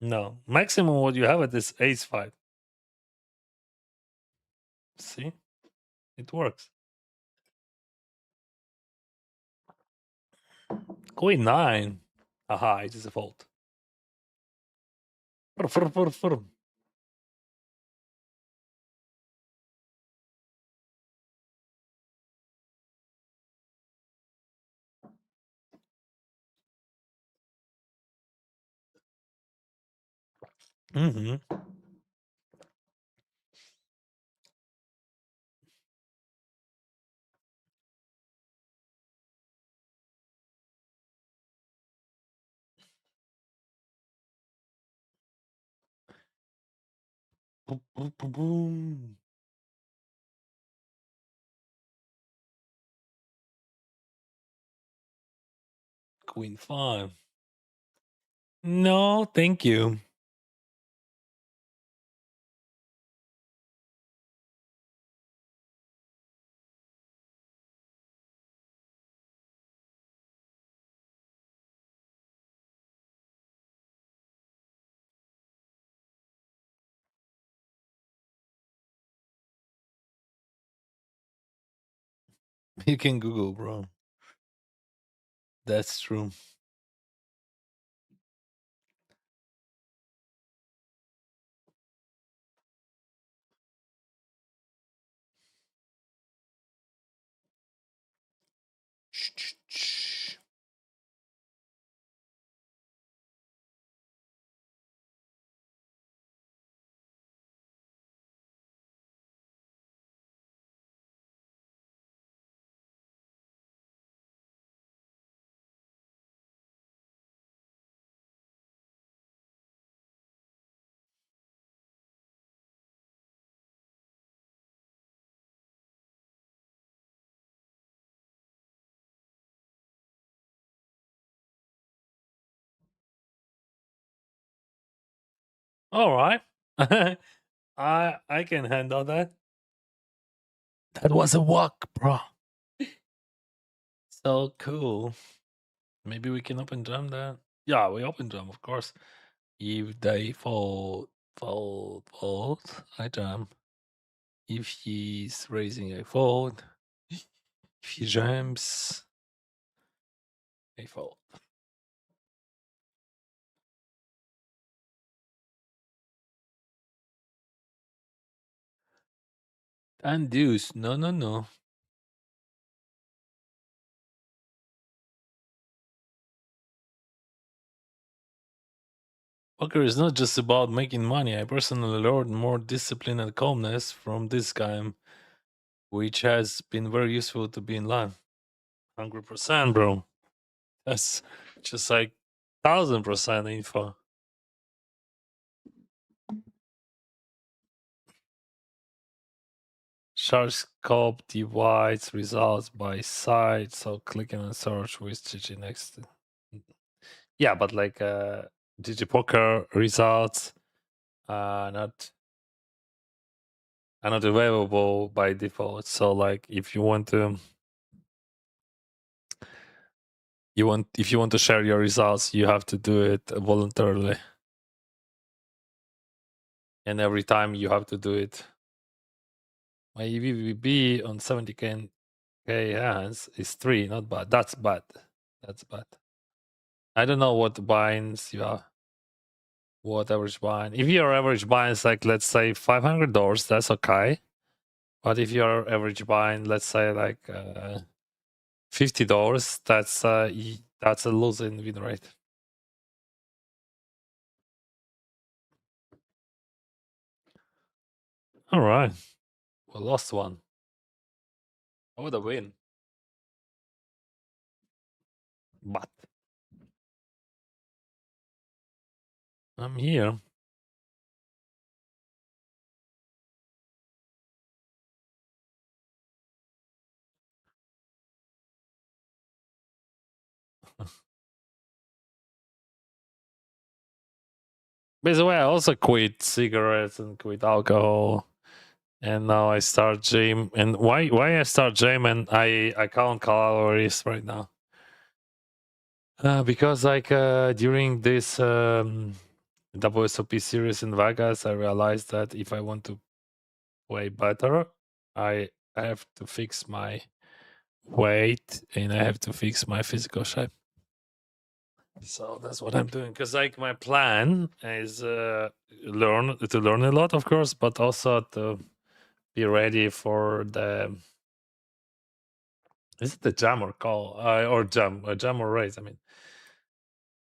No. Maximum what you have at this ace 5. See? It works. Queen 9. Aha, it is a fault. Mm-hmm. Boom, boom, boom, boom. Queen 5. No, thank you. You can Google, bro. That's true. All right. I can handle that. That was a walk, bro. So cool. Maybe we can open jam that. Yeah, we open jam, of course. If they fold, I jam. If he's raising, I fold. If he jams, I fold. And deuce. No, no, no. Poker is not just about making money. I personally learned more discipline and calmness from this game, which has been very useful to be in life. 100%, bro. That's just like 1000% info. Charge scope divides results by site, so clicking on search with GG next. Yeah, but like GGPoker results are not available by default. So like if you want to if you want to share your results, you have to do it voluntarily. And every time you have to do it. My EVVB on 70k hands is 3, not bad. That's bad. That's bad. I don't know what binds you have. What average bind? If your average bind is like, let's say $500, that's okay. But if your average bind, let's say like $50, that's a losing win rate. All right, we lost one. I would have win, but I'm here. By the way, I also quit cigarettes and quit alcohol, and now I start gym. And why I start gym and I count calories right now? Because like during this WSOP series in Vegas, I realized that if I want to play better, I have to fix my weight and I have to fix my physical shape. So that's what I'm doing. Because like my plan is learn a lot, of course, but also to be ready for the is it the jam or call or jam a jam or race? I mean,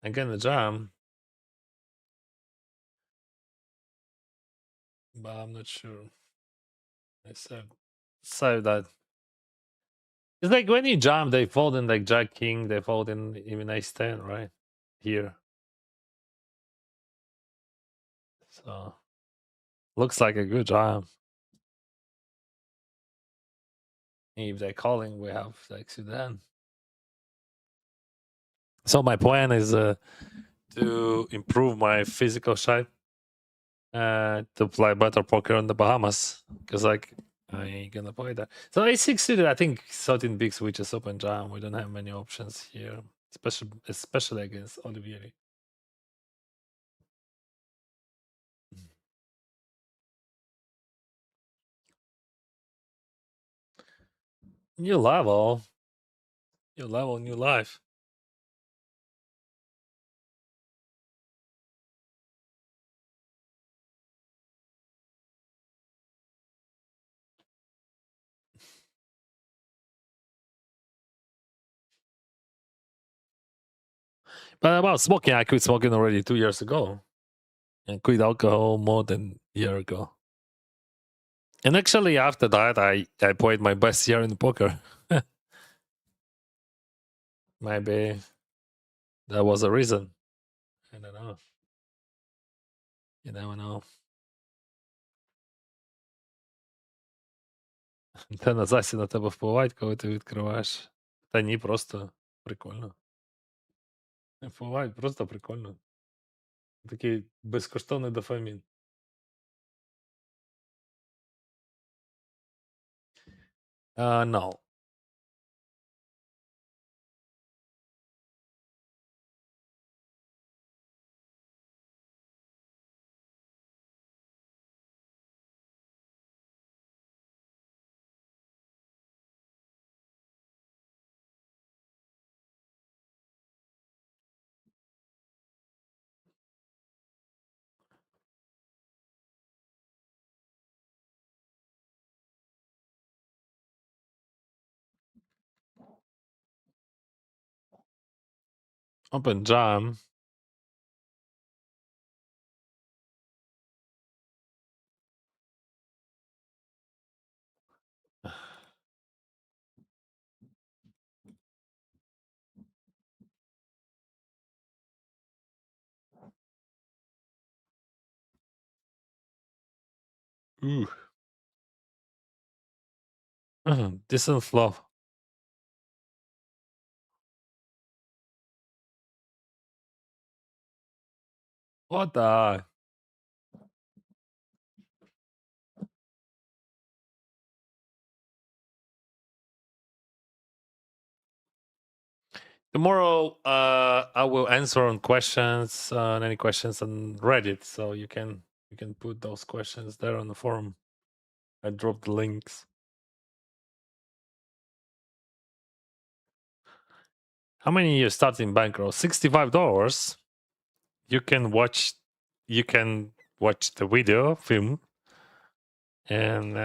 again the jam, but I'm not sure. I said that it's like when you jam, they fold in like Jack King, they fold in even Ace 10, right? Here. So looks like a good jam. If they're calling, we have like Sudan. So my plan is to improve my physical shape, to play better poker in the Bahamas, because like I ain't gonna play that. So I succeeded. I think 13 big switches open jam. We don't have many options here, especially against Olivieri. New level, new life. But about smoking, I quit smoking already 2 years ago, and quit alcohol more than a year ago. And actually, after that, I played my best year in poker. Maybe that was a reason. I don't know. You never know. Та на Засі на тебе впливають, коли ти відкриваєш. Та ні, просто прикольно. Не впливають, просто прикольно. Такий безкоштовний дофамін. No. Open jam. Ooh. Decent flop. What the? Tomorrow, I will answer on questions, on any questions on Reddit, so you can put those questions there on the forum. I dropped the links. How many you starting bankroll? $65. You can watch. You can watch the video film, and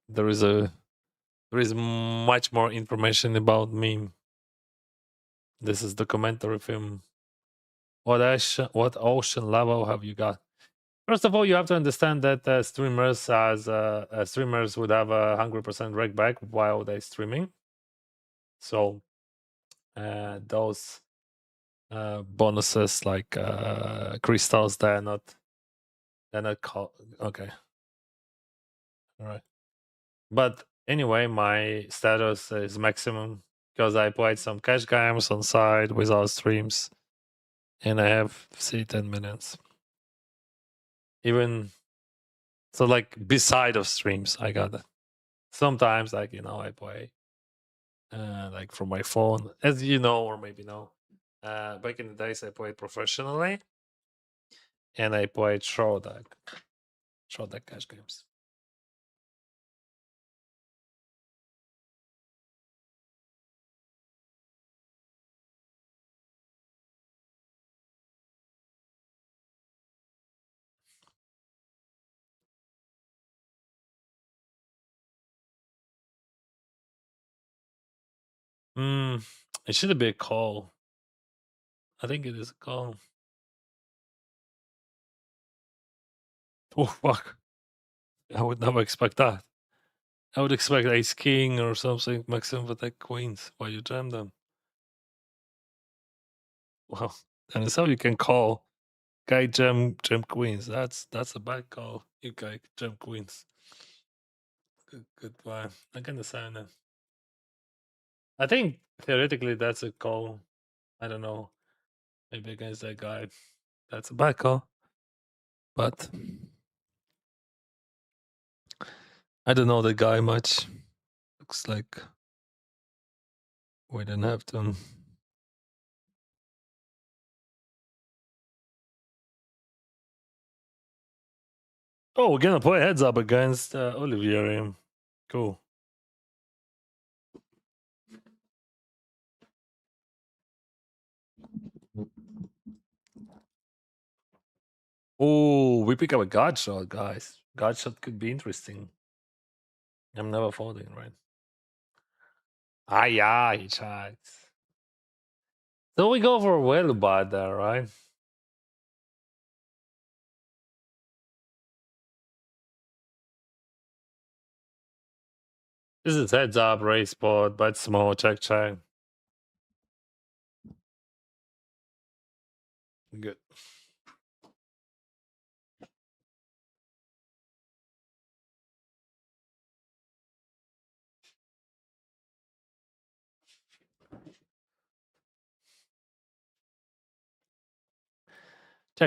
there is much more information about me. This is documentary film. What ocean level have you got? First of all, you have to understand that streamers would have a 100% rec back while they streaming. So those bonuses like crystals, they're not okay. All right. But anyway, my status is maximum because I played some cash games on side without streams, and I have 10 minutes. Even so, like beside of streams, I got it. Sometimes, like I play like from my phone, as you know, or maybe no. Back in the days, I played professionally, and I played short deck cash games. It should be a call. I think it is a call. Oh fuck! I would never expect that. I would expect ace king or something, maximum attack queens while you jam them. Well, and it's how you can call guy jam queens. That's a bad call. You guy jam queens. Goodbye. I can understand that. I think theoretically that's a call. I don't know. Maybe against that guy. That's a bad call. But I don't know the guy much. Looks like we didn't have to. Oh, we're gonna play heads up against Olivier. Cool. Oh, we pick up a god shot, guys. God shot could be interesting. I'm never folding, right? Ah, yeah, he checks. So we go for well bad there, right? This is heads up, raise spot, bet small, check. Good.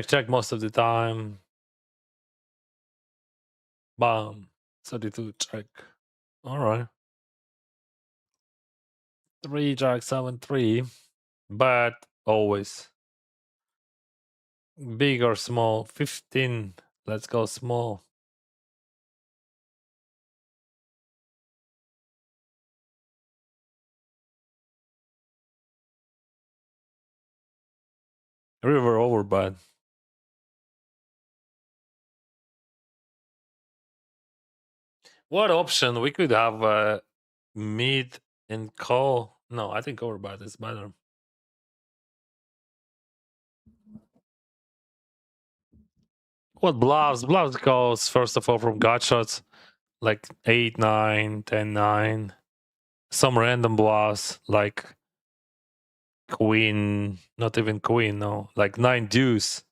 Check most of the time. Bam. 32 check. All right. 3 jack 7 3. But always. Big or small? 15. Let's go small. River over bad. What option? We could have mid and call. No, I think overbad is better. What bluffs? Bluffs goes first of all from gut shots, like 8, 9, 10, 9. Some random bluffs like queen, not even queen, no, like 9 deuce,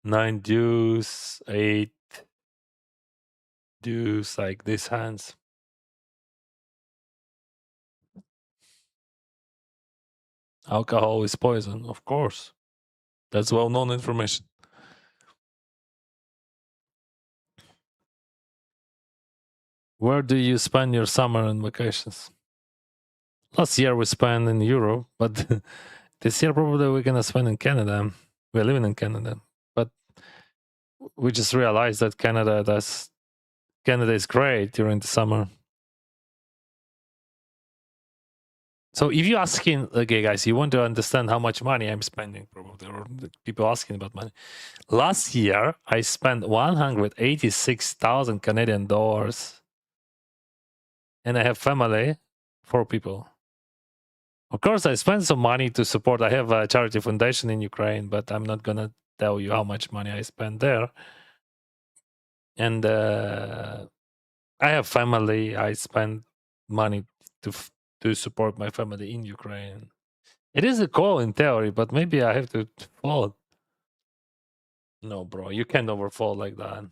9 deuce, 8 deuce, like these hands. Alcohol is poison, of course. That's well-known information. Where do you spend your summer and vacations? Last year we spent in Europe, but this year probably we're gonna spend in Canada. We're living in Canada, but we just realized that Canada is great during the summer. So if you're asking, okay, guys, you want to understand how much money I'm spending, probably, or people asking about money. Last year, I spent 186,000 Canadian dollars, and I have family, 4 people. Of course, I spent some money to support. I have a charity foundation in Ukraine, but I'm not gonna tell you how much money I spent there. And I have family. I spend money to support my family in Ukraine. It is a call in theory, but maybe I have to fall. No, bro, you can't overfall like that.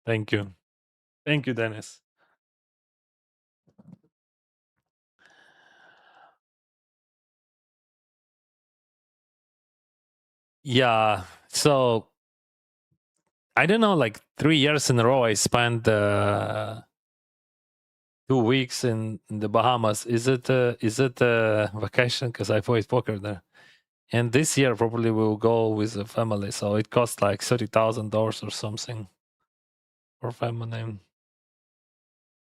Thank you. Thank you, Dennis. Yeah. So I don't know, like 3 years in a row, I spent 2 weeks in the Bahamas. Is it a vacation? Because I played poker there. And this year probably we'll go with the family. So it costs like $30,000 or something for family.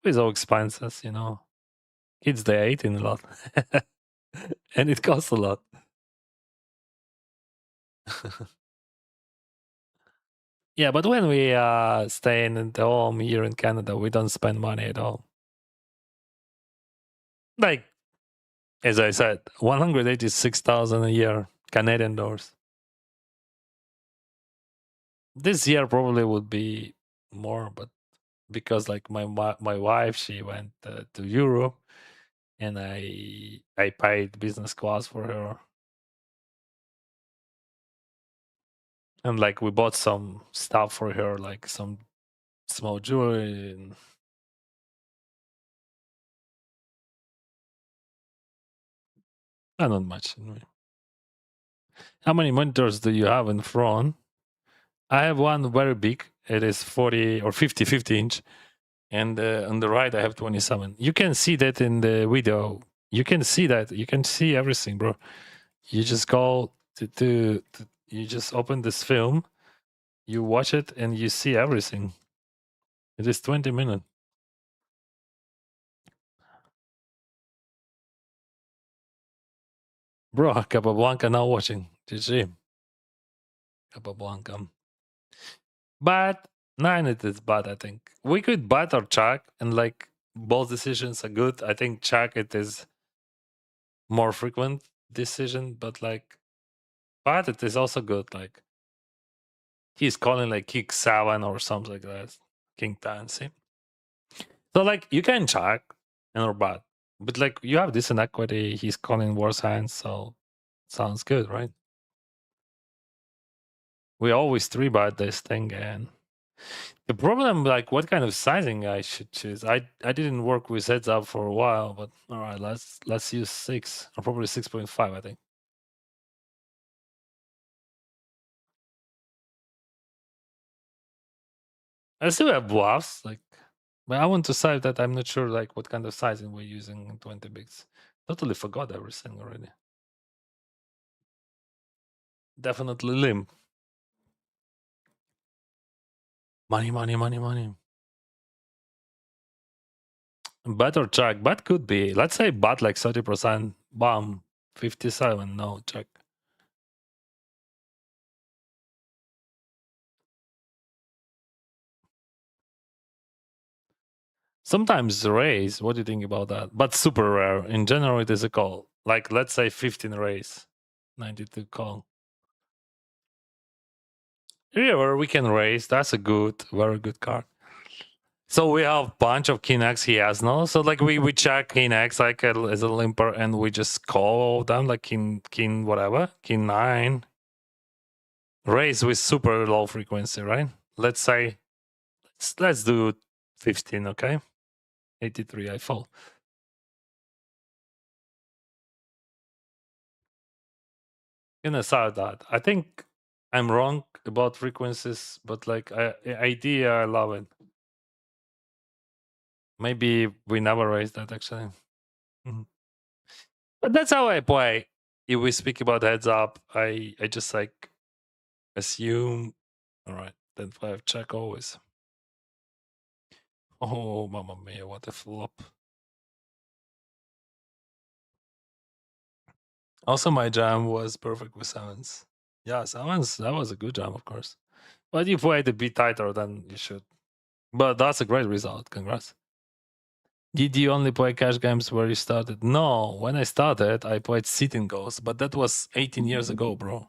With all expenses, you know. Kids, they're eating a lot. And it costs a lot. Yeah, but when we stay in the home here in Canada, we don't spend money at all. Like, as I said, 186,000 a year, Canadian dollars. This year probably would be more, but because like my wife, she went to Europe, and I paid business class for her, and like we bought some stuff for her, like some small jewelry. And not much. Anyway. How many monitors do you have in front? I have one very big. It is 40 or 50 inch. And on the right, I have 27. You can see that in the video. You can see that. You can see everything, bro. You just go to you just open this film, you watch it, and you see everything. It is 20 minutes. Bro, Capablanca now watching. GG. Capablanca. But 9 it is bad, I think. We could bet or check, and like both decisions are good. I think check it is more frequent decision, but like but it is also good. Like he's calling like kick 7 or something like that. King 10, see? So like you can check and or bad. But like you have decent equity, he's calling worse hands, so sounds good, right? We always 3-bet this thing, and the problem, like what kind of sizing I should choose. I didn't work with heads up for a while, but all right, let's use 6 or probably 6.5, I think. I still have bluffs, like, but I want to say that I'm not sure like what kind of sizing we're using in 20 bigs. Totally forgot everything already. Definitely limp. Money, money, money, money. Bet or check? Bet could be. Let's say bet like 30%. Bomb. 57. No, check. Sometimes raise. What do you think about that? But super rare. In general, it is a call. Like, let's say 15 raise. 92 call. River, we can raise. That's a good, very good card. So we have bunch of king X he has, no? So like we check king X like as a limper, and we just call them like king whatever, king 9. Raise with super low frequency, right? Let's say let's do 15, okay? 83, I fall. gonna start that. I think I'm wrong about frequencies, but like idea, I love it. Maybe we never raised that actually. Mhm. But that's how I play. If we speak about heads up, I just like assume. All right, then 5 check always. Oh, mamma mia, what a flop. Also, my jam was perfect with sevens. Yeah, sevens, that was a good jam, of course. But if you played a bit tighter, then you should. But that's a great result. Congrats. Did you only play cash games where you started? No, when I started, I played sit-in goals, but that was 18 years ago, bro.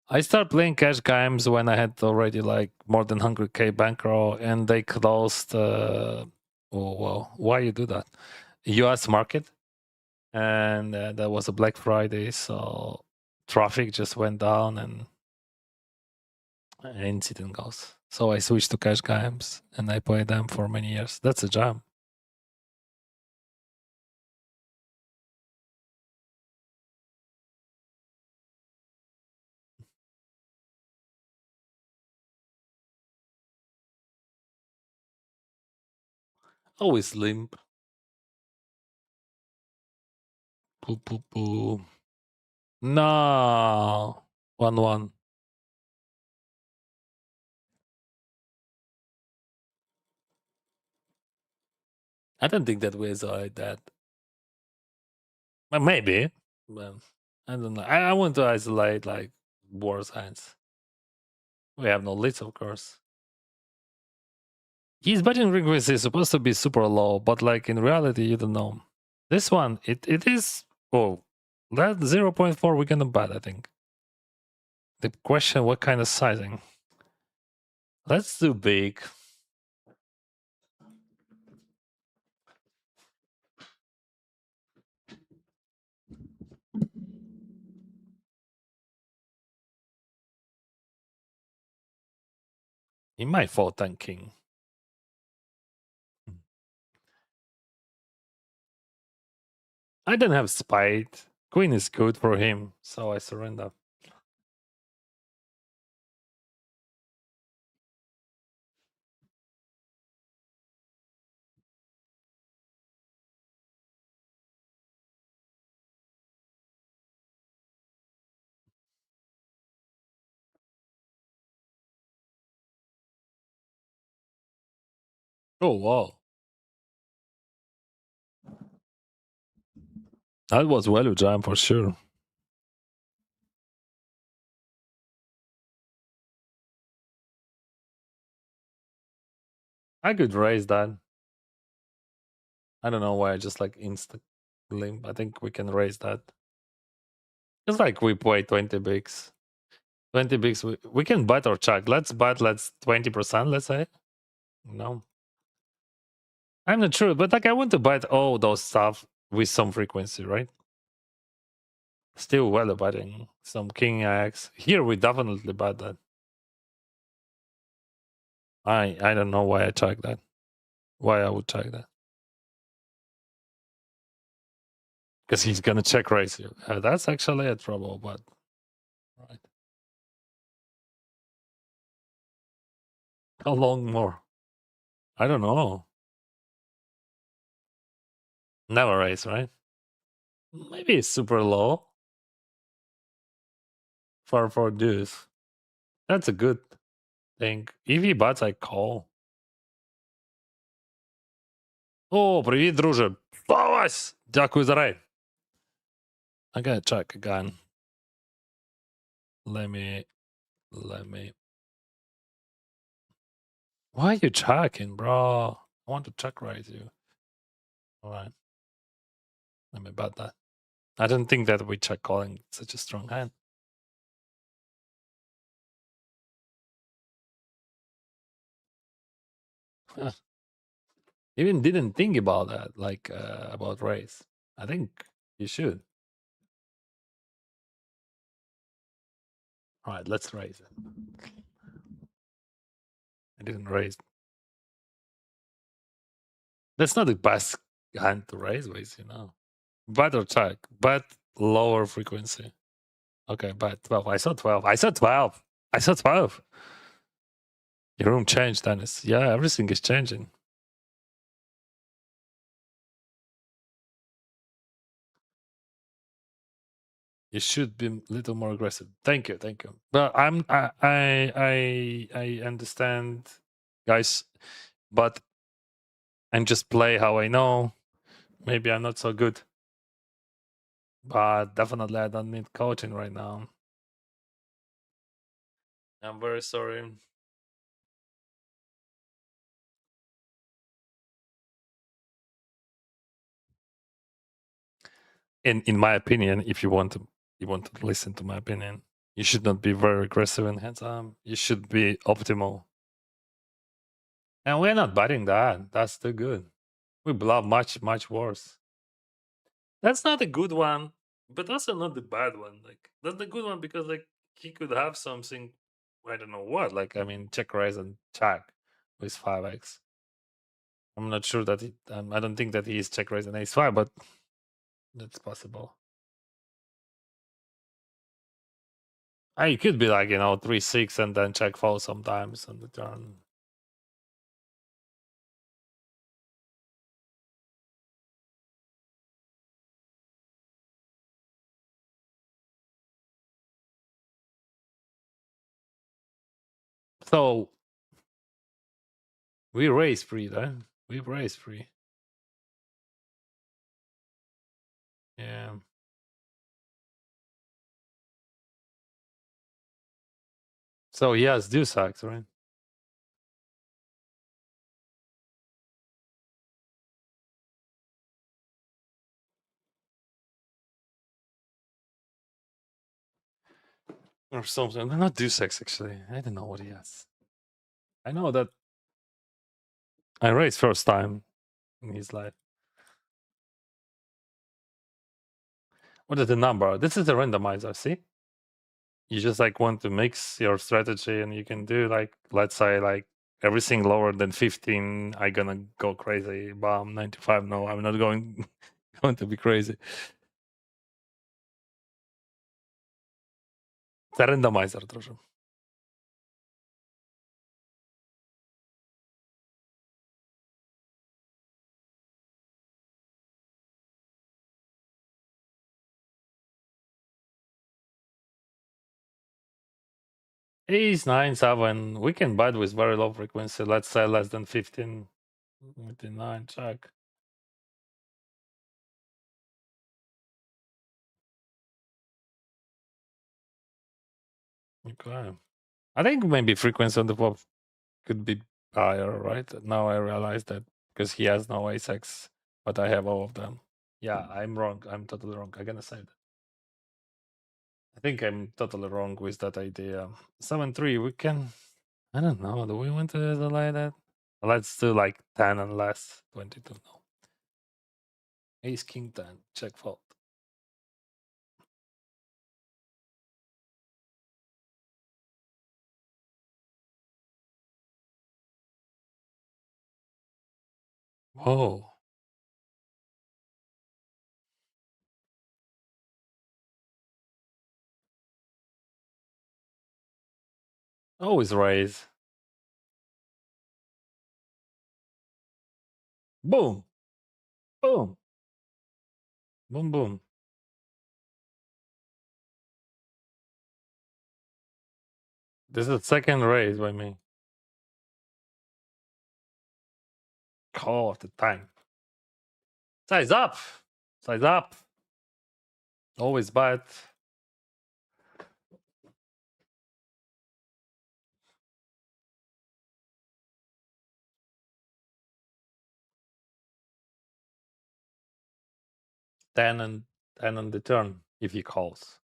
I started playing cash games when I had already like more than 100k bankroll, and they closed. Oh well, why you do that? U.S. market, and that was a Black Friday, so traffic just went down and incident goes. So I switched to cash games, and I played them for many years. That's a jam. Always limp. Poo poo poo. No. 1-1. I don't think that we isolate that. Well, maybe. But I don't know. I want to isolate like worse hands. We have no leads, of course. His betting frequency is supposed to be super low, but like in reality, you don't know. This one, it is. Oh, that 0.4 we're gonna bet, I think. The question, what kind of sizing? Let's do big. He might fall 10 king. I don't have spade. Queen is good for him, so I surrender. Oh wow, that was value jam for sure. I could raise that. I don't know why I just like insta limp. I think we can raise that. It's like we play 20 bigs. 20 bigs, we can bet or check. Let's bet, let's 20%, let's say. No. I'm not sure, but like I want to bet all those stuff with some frequency, right? Still well betting. Some king X. Here we definitely bet that. I don't know why I check that. Why I would check that. Because he's gonna check raise you. That's actually a trouble, but right. How long more? I don't know. Never raise, right? Maybe it's super low for deuce. That's a good thing. If he bets, I call. О, привіт, друже. Ось! Дякую за рейд. I gotta check again. Let me. Why are you checking, bro? I want to check raise you. All right. Let me bet that. I don't think that we check calling such a strong hand. Even didn't think about that, like about raise. I think you should. All right, let's raise it. I didn't raise. That's not the best hand to raise with, you know. Bet or check. Bet lower frequency. Okay, but 12. I saw 12. I saw 12. I saw 12. Your room changed, Dennis. Yeah, everything is changing. You should be a little more aggressive. Thank you, thank you. But I understand, guys, but I'm just play how I know. Maybe I'm not so good, but definitely I don't need coaching right now. I'm very sorry. In my opinion, if you want to listen to my opinion, you should not be very aggressive and hands on. You should be optimal. And we're not biting that. That's still good. We bluff much worse. That's not a good one, but also not the bad one. Like that's the good one because like he could have something, I don't know what. Like I mean, check raise and check with 5x. I'm not sure that I don't think that he is check raise and ace 5, but that's possible. I could be like 3-6 and then check fold sometimes on the turn. So we raise free, right? We raise free. Yeah. So he has deuce X, right? Or something. Not deuce X actually. I don't know what he has. I know that I raised first time in his life. What is the number? This is the randomizer, see? You just like want to mix your strategy and you can do like, let's say like everything lower than 15, I gonna go crazy. Bomb 95. No, I'm not going going to be crazy. Це randomizer trochę. Ace 9, 7. We can bite with very low frequency. Let's say less than 15. 29, check. Okay. I think maybe frequency on the flop could be higher, right? Now I realize that because he has no ace X, but I have all of them. Yeah, I'm wrong. I'm totally wrong. I'm gonna say that. I think I'm totally wrong with that idea. 7-3, we can. I don't know. Do we want to delay that? Let's do like 10 and less. 22. No. Ace King 10. Check fold. Whoa. Always raise. Boom. Boom. Boom, boom. This is second raise by me. Call of the time. Size up. Size up. Always bet. Ten and 10 on the turn if he calls.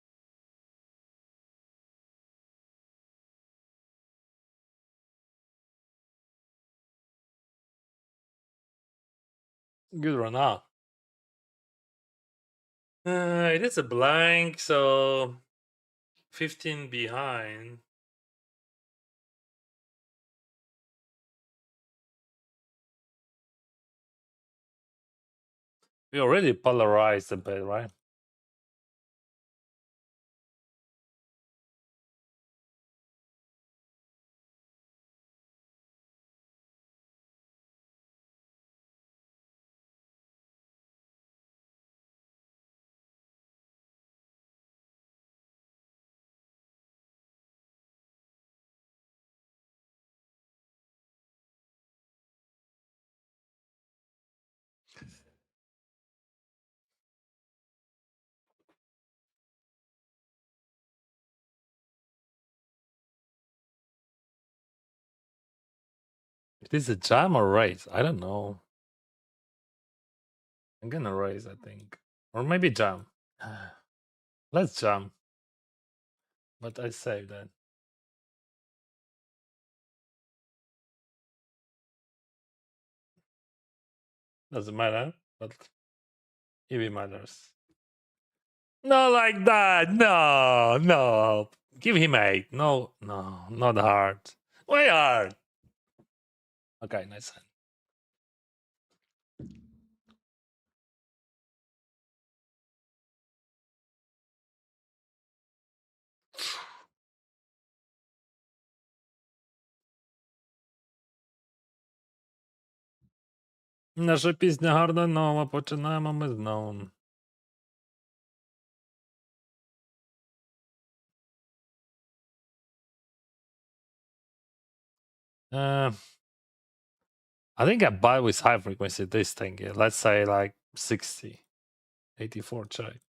Good run out. It is a blank, so 15 behind. We already polarized a bit, right? It is a jam or raise. I don't know. I'm gonna raise, I think. Or maybe jam. Let's jam. But I saved that. Doesn't matter, but EV matters. Not like that. No, no. Give him 8. No, no, not hard. Way hard. Okay, nice hand. Наша пісня гарна нова, починаємо ми знову. I think I buy with high frequency this thing. Yeah. Let's say like 60, 84 check.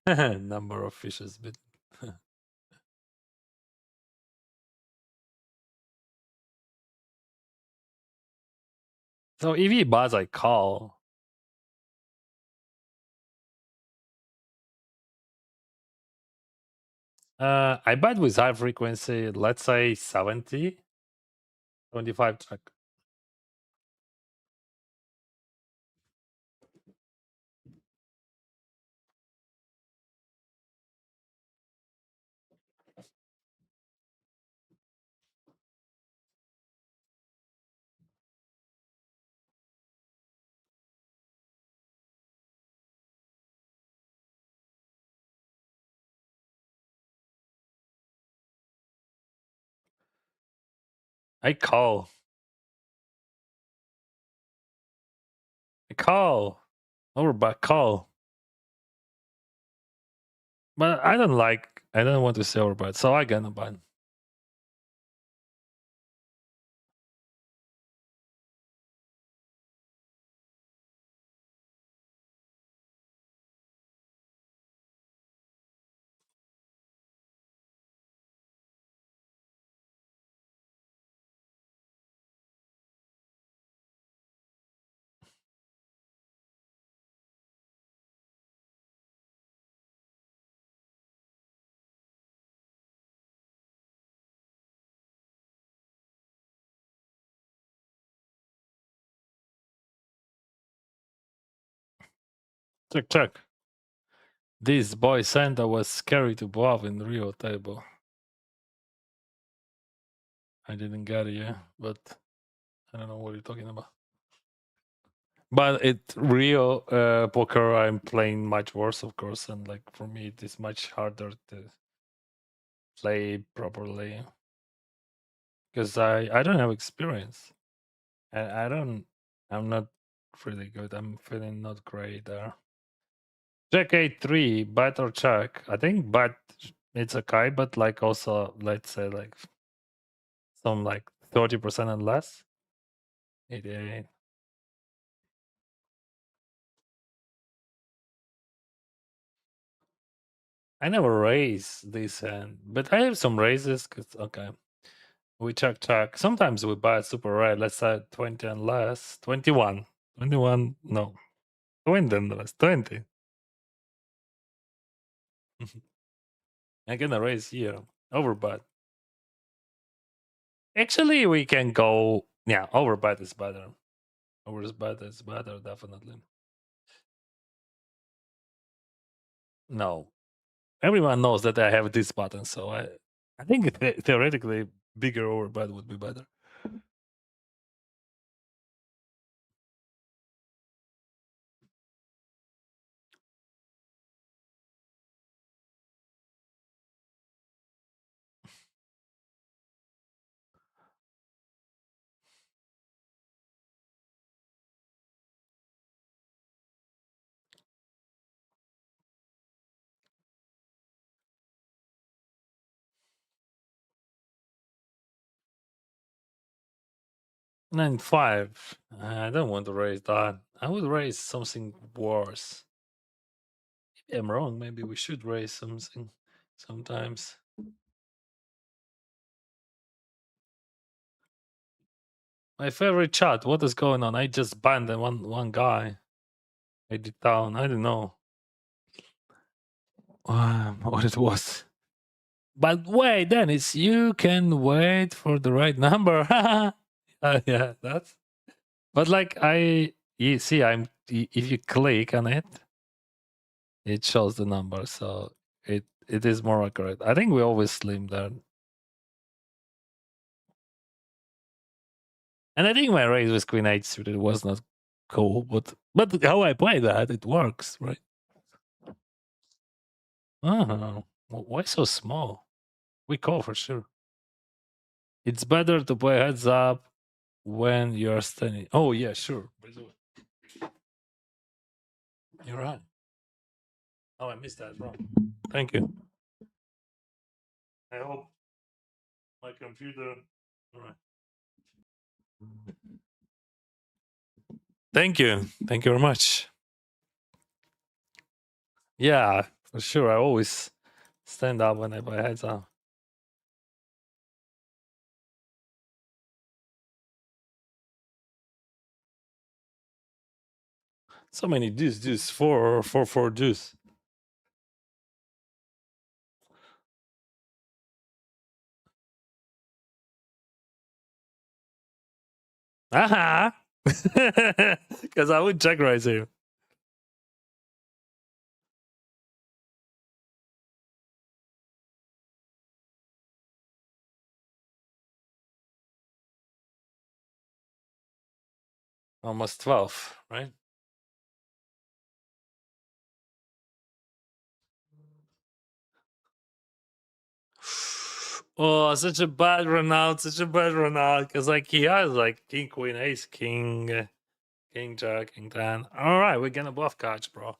Number of fishes, but so if he buys, I call. I bet with high frequency, let's say 70, 25 check. I call. I call. Overbet call. But I don't want to say overbet, so I gonna buy. Check, check. This boy Santa was scary to bluff in Rio table. I didn't get it, yeah, but I don't know what you're talking about. But it Rio poker, I'm playing much worse, of course, and like for me, it is much harder to play properly because I don't have experience, and I'm not really good. I'm feeling not great there. Check 8-3, bet or check. I think bet it's okay, but like also let's say like some like 30% and less. 88. I never raise this hand, but I have some raises. Cause okay, we check check. Sometimes we buy super rare. Let's say 20 and less. 21. 21. No, 20 and less. 20. I'm gonna raise here. Overbet. Actually, we can go. Yeah, overbet is better. Overbet is better, definitely. No, everyone knows that I have this button, so I think theoretically bigger overbet would be better. Nine five. I don't want to raise that. I would raise something worse. Maybe I'm wrong. Maybe we should raise something. sometimes. My favorite chat. What is going on? I just banned the one guy. I did down. I don't know what it was. But wait, Dennis, you can wait for the right number. Yeah, that's. But like you see, if you click on it, it shows the number, so it is more accurate. I think we always slim down. And I think my raise with Queen 8 suited was not cool, but how I play that, it works, right? Oh, why so small? We call for sure. It's better to play heads up when you're standing. Oh yeah, sure. You're right. Oh, I missed that, bro. Thank you. I hope my computer. All right. Thank you. Thank you very much. Yeah, for sure. I always stand up when I buy heads up. So many deuce, 4 deuce. Aha! Because I would check raise him. Almost 12, right? Oh, such a bad run out, because like he has like king, queen, ace, king, king, jack, king, 10. All right, we're gonna bluff catch, bro.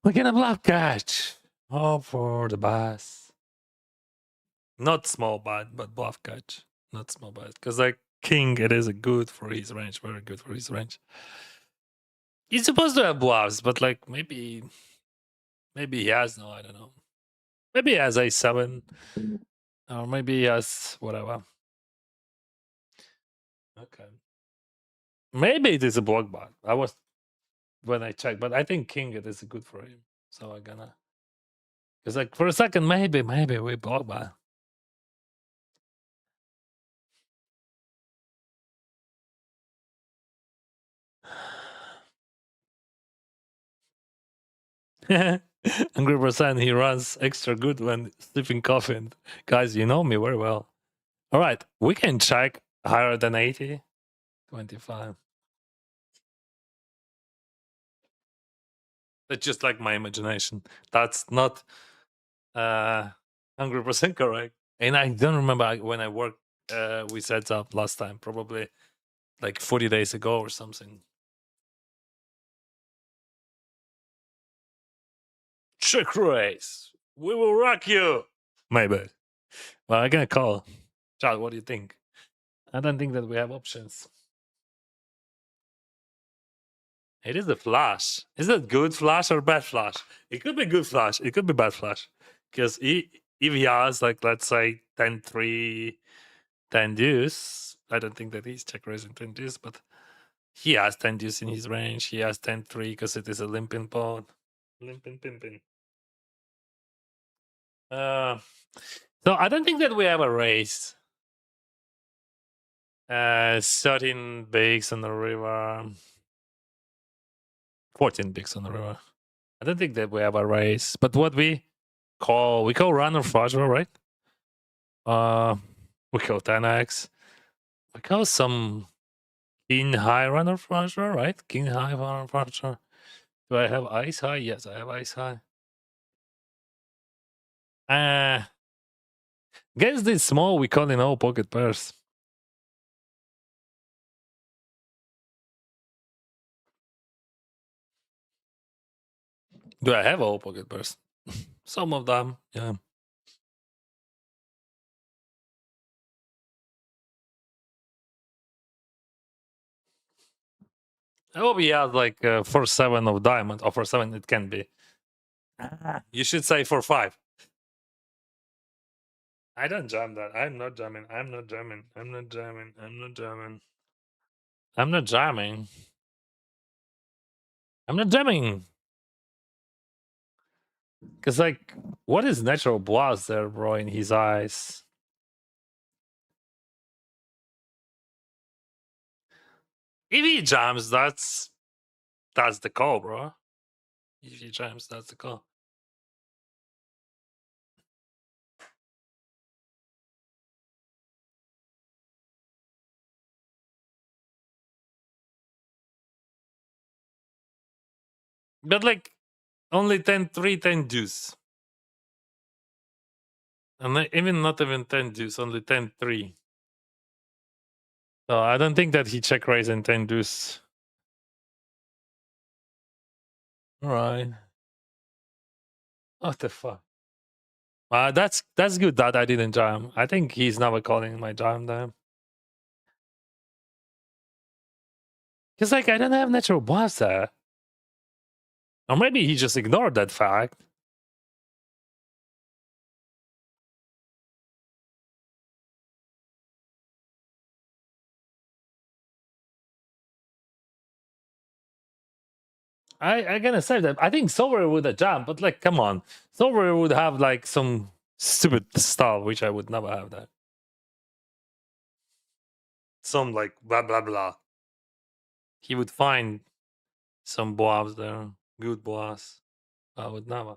We're gonna bluff catch. Oh, for the bass. Not small bet, but bluff catch. Not small bet, because like king, it is a good for his range, very good for his range. He's supposed to have bluffs, but like maybe he has no, I don't know. Maybe he has a7, or maybe he has whatever. Okay. Maybe it is a block bot. I was when I checked, but I think king it is good for him. So I'm gonna, because like for a second, maybe we block bot. Angry percent, he runs extra good when sleeping coffin. Guys, you know me very well. All right, we can check higher than 80. 25. That's just like my imagination. That's not 100% correct. And I don't remember when I worked with heads up last time, probably like 40 days ago or something. Check raise. We will rock you. Maybe. Well, I'm gonna call. Chad, what do you think? I don't think that we have options. It is a flash. Is it good flash or bad flash? It could be good flash. It could be bad flash. Because if he has, like, let's say 10-3, 10 deuce, I don't think that he's check raising 10 deuce, but he has 10 deuce in his range. He has 10-3 because it is a limping pot. Limping pimping. So I don't think that we have a race. 13 bigs on the river. 14 bigs on the river. I don't think that we have a race. But what we call run or flush, right? We call 10x. We call some king high runner flusher, right? King high runner flusher. Do I have ice high? Yes, I have ice high. Guess this small we call in all pocket pairs. Do I have all pocket pairs? Some of them, yeah. I hope he has like 4-7 of diamond, or 4-7 it can be. You should say 4-5. I don't jam that. I'm not jamming. I'm not jamming. I'm not jamming. I'm not jamming. I'm not jamming. I'm not jamming. Cause like, what is natural blast there, bro? In his eyes. If he jams, that's the call, bro. If he jams, that's the call. But like, only 10-3, 10 deuce. And even not even 10 deuce, only 10-3. So I don't think that he check raise in 10 deuce. All right. What the fuck? That's good that I didn't jam. I think he's never calling my jam then. Cause like I don't have natural blast there. Or maybe he just ignored that fact. I gonna say that I think Silver would have jammed, but like, come on, Silver would have like some stupid stuff which I would never have that. Some like blah blah blah. He would find some bluffs there, good bluffs. I would never.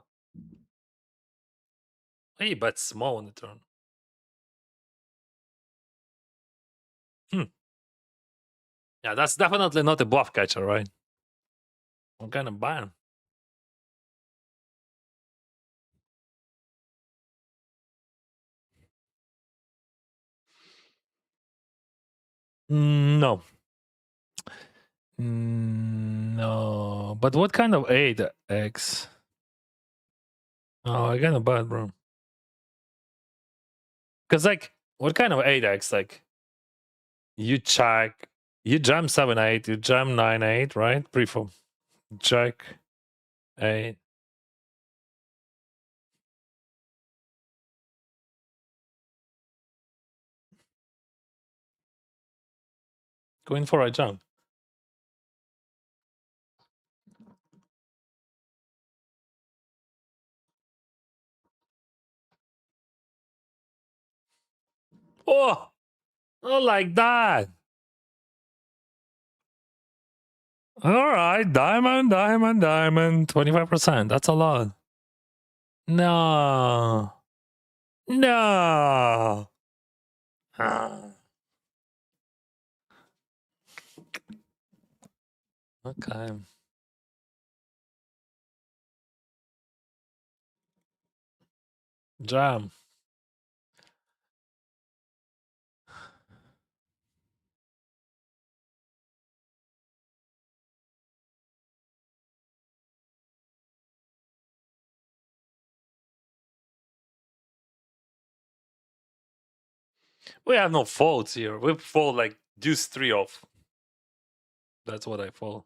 He bet small on the turn. Yeah, that's definitely not a bluff catcher, right? What kind of ban? No. No. But what kind of 8x? Oh, I kind of bad, bro. Because like, what kind of 8x? Like, you check, you jam 7-8, you jam 9-8, right? Pre-flop, check 8. Going for a jump. Oh, not like that. All right, diamond, diamond, diamond. 25%. That's a lot. No. No. Ah. Okay. Jam. We have no folds here. We fold like deuce 3 off. That's what I fold.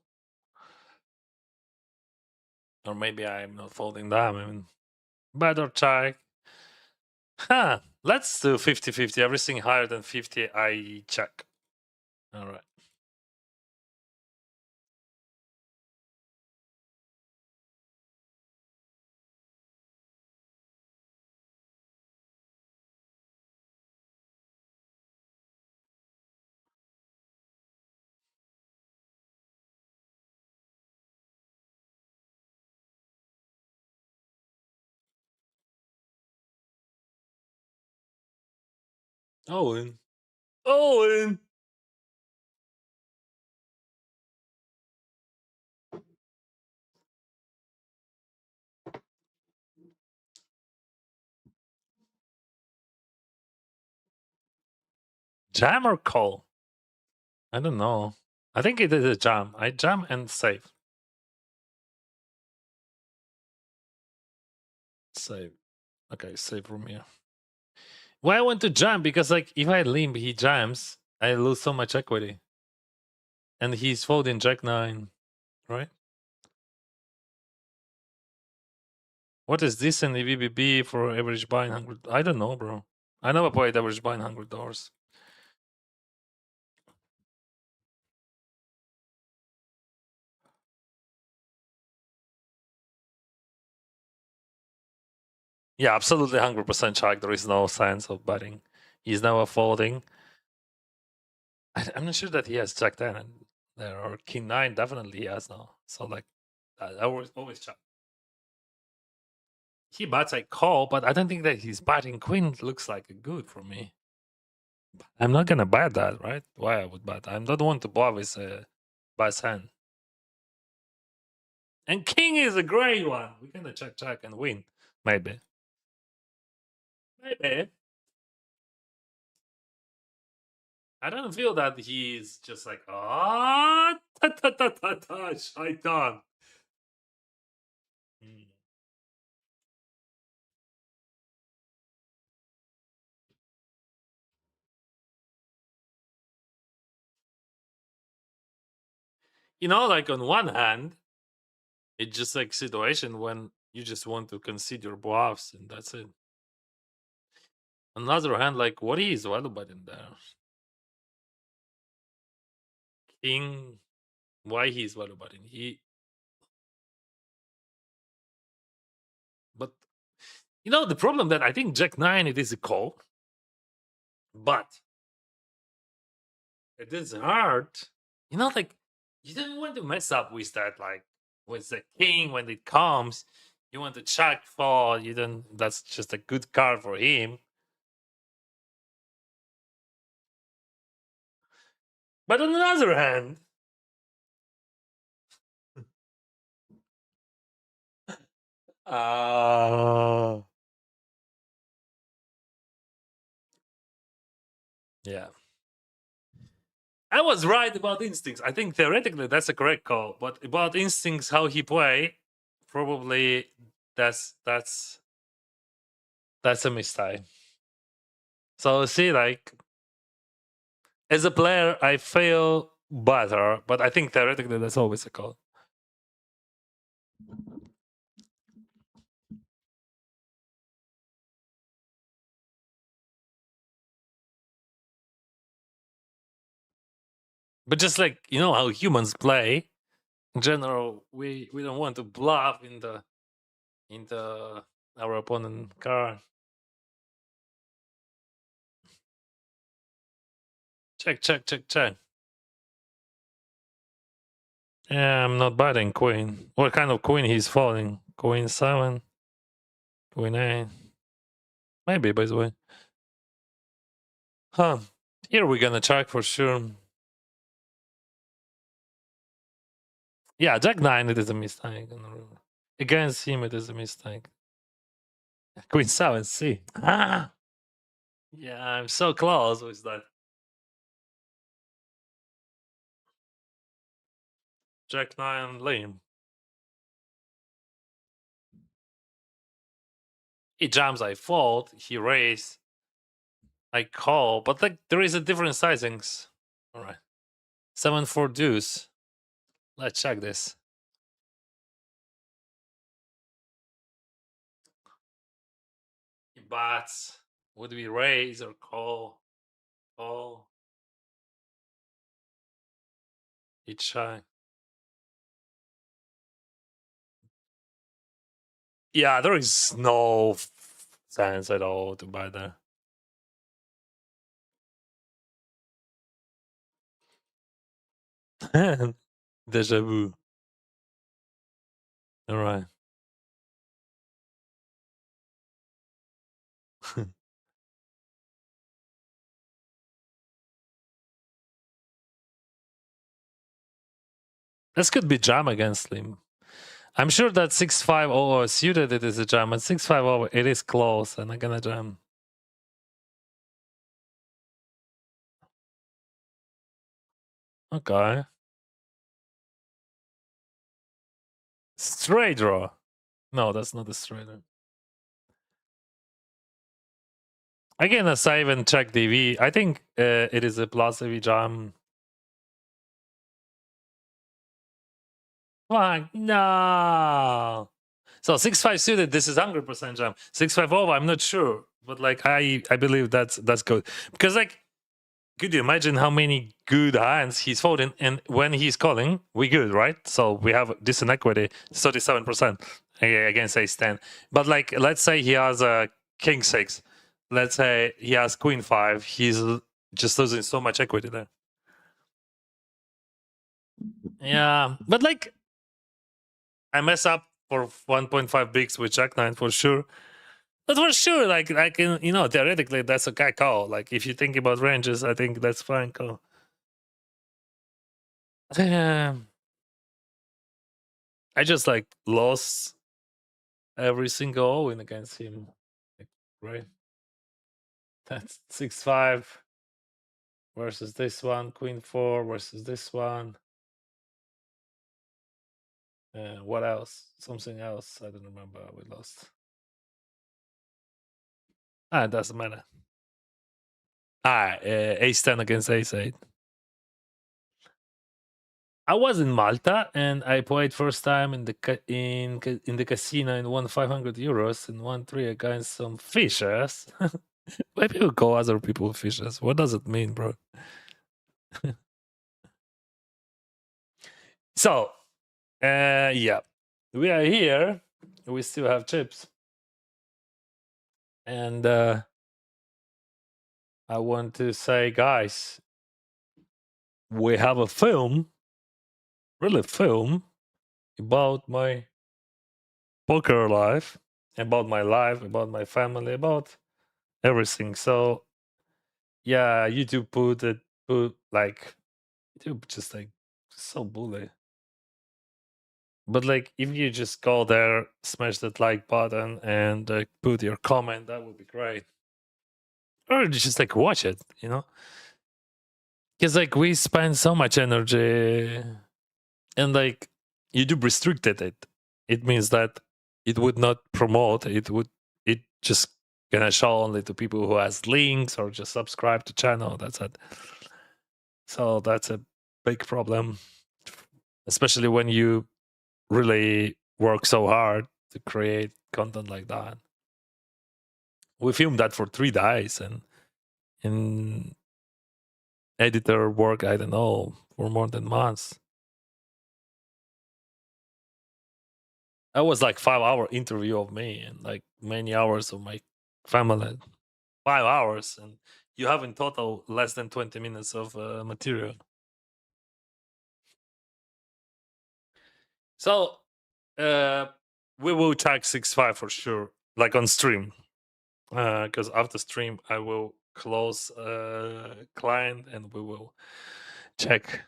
Or maybe I'm not folding that. I mean, better check. Huh. Let's do 50-50. Everything higher than 50, I check. All right. Owen. Owen. Jam or call? I don't know. I think it is a jam. I jam and save. Save. Okay, save from here. Why I want to jam? Because like if I limp, he jams. I lose so much equity. And he's folding Jack 9, right? What is this in the VBB for average buying 100? I don't know, bro. I never played average blind $100. Yeah, absolutely 100% check. There is no sense of betting. He's never folding. I'm not sure that he has Jack 10 and there, or King 9 definitely he has now. So like, I always check. He bets I call, but I don't think that he's betting Queen looks like a good for me. I'm not gonna bet that, right? Why I would bet? I don't want to bluff with best hand. And King is a great one. We're gonna check and win. Maybe. Maybe. I don't feel that he's just like, ah, shaitan. Mm. You know, like on one hand, it's just like situation when you just want to concede your bluffs and that's it. On the other hand, like what is valuable in there? King, why he's valuable in but you know the problem that I think Jack 9 it is a call, but it is hard. You know, like you don't want to mess up with that, like with the king when it comes. You want to check for you don't. That's just a good card for him. But on the other hand, yeah, I was right about instincts. I think theoretically that's a correct call, but about instincts, how he play, probably that's a mistake. So see, like as a player, I feel better, but I think theoretically that's always a call. But just like you know how humans play, in general, we don't want to bluff in the our opponent card. Check. Yeah, I'm not betting queen. What kind of queen he's folding? Queen 7, queen 8. Maybe, by the way. Huh. Here we're gonna check for sure. Yeah, Jack 9, it is a mistake. Against him, it is a mistake. Queen 7, see. Ah! Yeah, I'm so close with that. Jack 9, lame. He jams, I fold. He raise, I call. But like, there is a different sizings. All right. 7-4 deuce. Let's check this. He bats. Would we raise or call? Call. He check. Yeah, there is no sense at all to buy there. Deja vu. All right. This could be jam against him. I'm sure that 6-5 suited it is a jam, and 6-5 it is close, and I'm gonna jam. Okay. Straight draw. No, that's not a straight draw. Again, as I even check DV, I think it is a plus EV jam. Fuck, no. So 6-5 suited, this is 100% jam. 6-5 over, I'm not sure. but like I believe that's good because like could you imagine how many good hands he's folding and when he's calling we good, right? So we have decent equity 37% against ace 10, but like let's say he has a king 6, let's say he has queen 5, he's just losing so much equity there. Yeah, but like I mess up for 1.5 bigs with jack 9 for sure. But for sure, like you know, theoretically, that's a okay call. Like if you think about ranges, I think that's fine call. I just like lost every single win against him. Like, right? That's 6-5 versus this one, Queen 4 versus this one. What else? Something else. I don't remember. We lost. It doesn't matter. Ace 10 against Ace 8. I was in Malta and I played first time in in the casino and won 500 euros and won 3 against some fishers. Why people call other people fishers? What does it mean, bro? So, yeah, we are here. We still have chips, and I want to say, guys, we have a film, really film, about my poker life, about my life, about my family, about everything. So yeah, YouTube put like YouTube just like so bully. But like if you just go there, smash that like button and put your comment, that would be great. Or just like watch it, you know? Because like we spend so much energy and like YouTube restricted it. It means that it would not promote, it just gonna show only to people who has links or just subscribe to channel. That's it. So that's a big problem, especially when you really work so hard to create content like that. We filmed that for 3 days and in editor work, I don't know, for more than months. That was like 5 hour interview of me and like many hours of my family. 5 hours, and you have in total less than 20 minutes of material. So we will check 6-5 for sure, like on stream. Because after stream, I will close client and we will check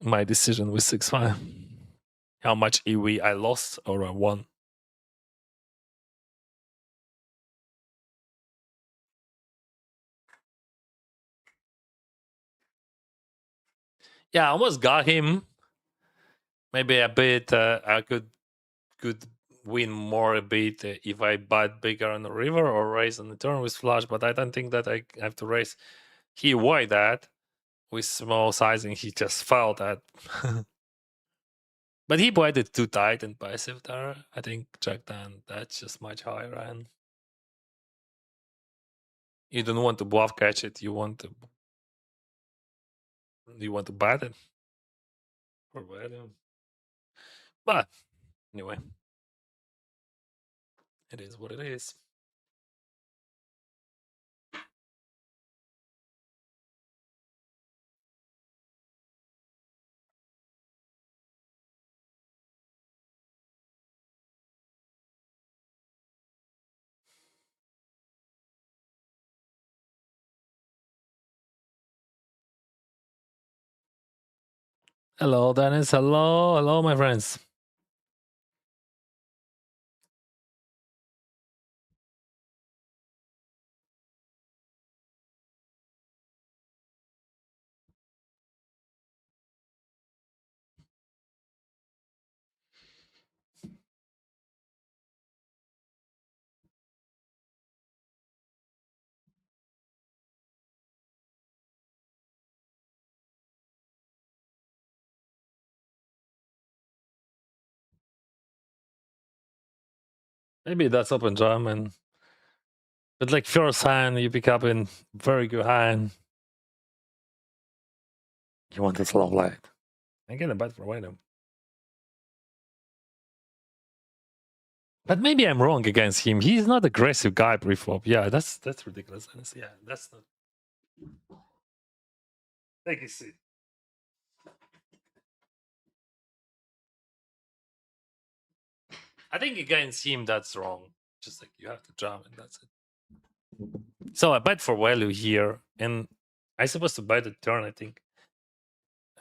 my decision with 6-5. How much EV I lost or I won. Yeah, I almost got him. Maybe a bit. I could win more a bit if I bet bigger on the river or raise on the turn with flush. But I don't think that I have to raise. He avoid that with small sizing. He just felt that. But he played it too tight and passive there. I think check down. That's just much higher end. You don't want to bluff catch it. You want to bet it or value. But anyway, it is what it is. Hello, Dennis. Hello, my friends. Maybe that's open jam and But like first hand, you pick up in very good hand. You want this long light. I get a bet for Venom. But maybe I'm wrong against him. He's not aggressive guy pre-flop. Yeah, that's ridiculous. Yeah, that's not. Take a seat. I think against him that's wrong. Just like you have to jam and that's it. So I bet for value here, and I supposed to buy the turn. I think.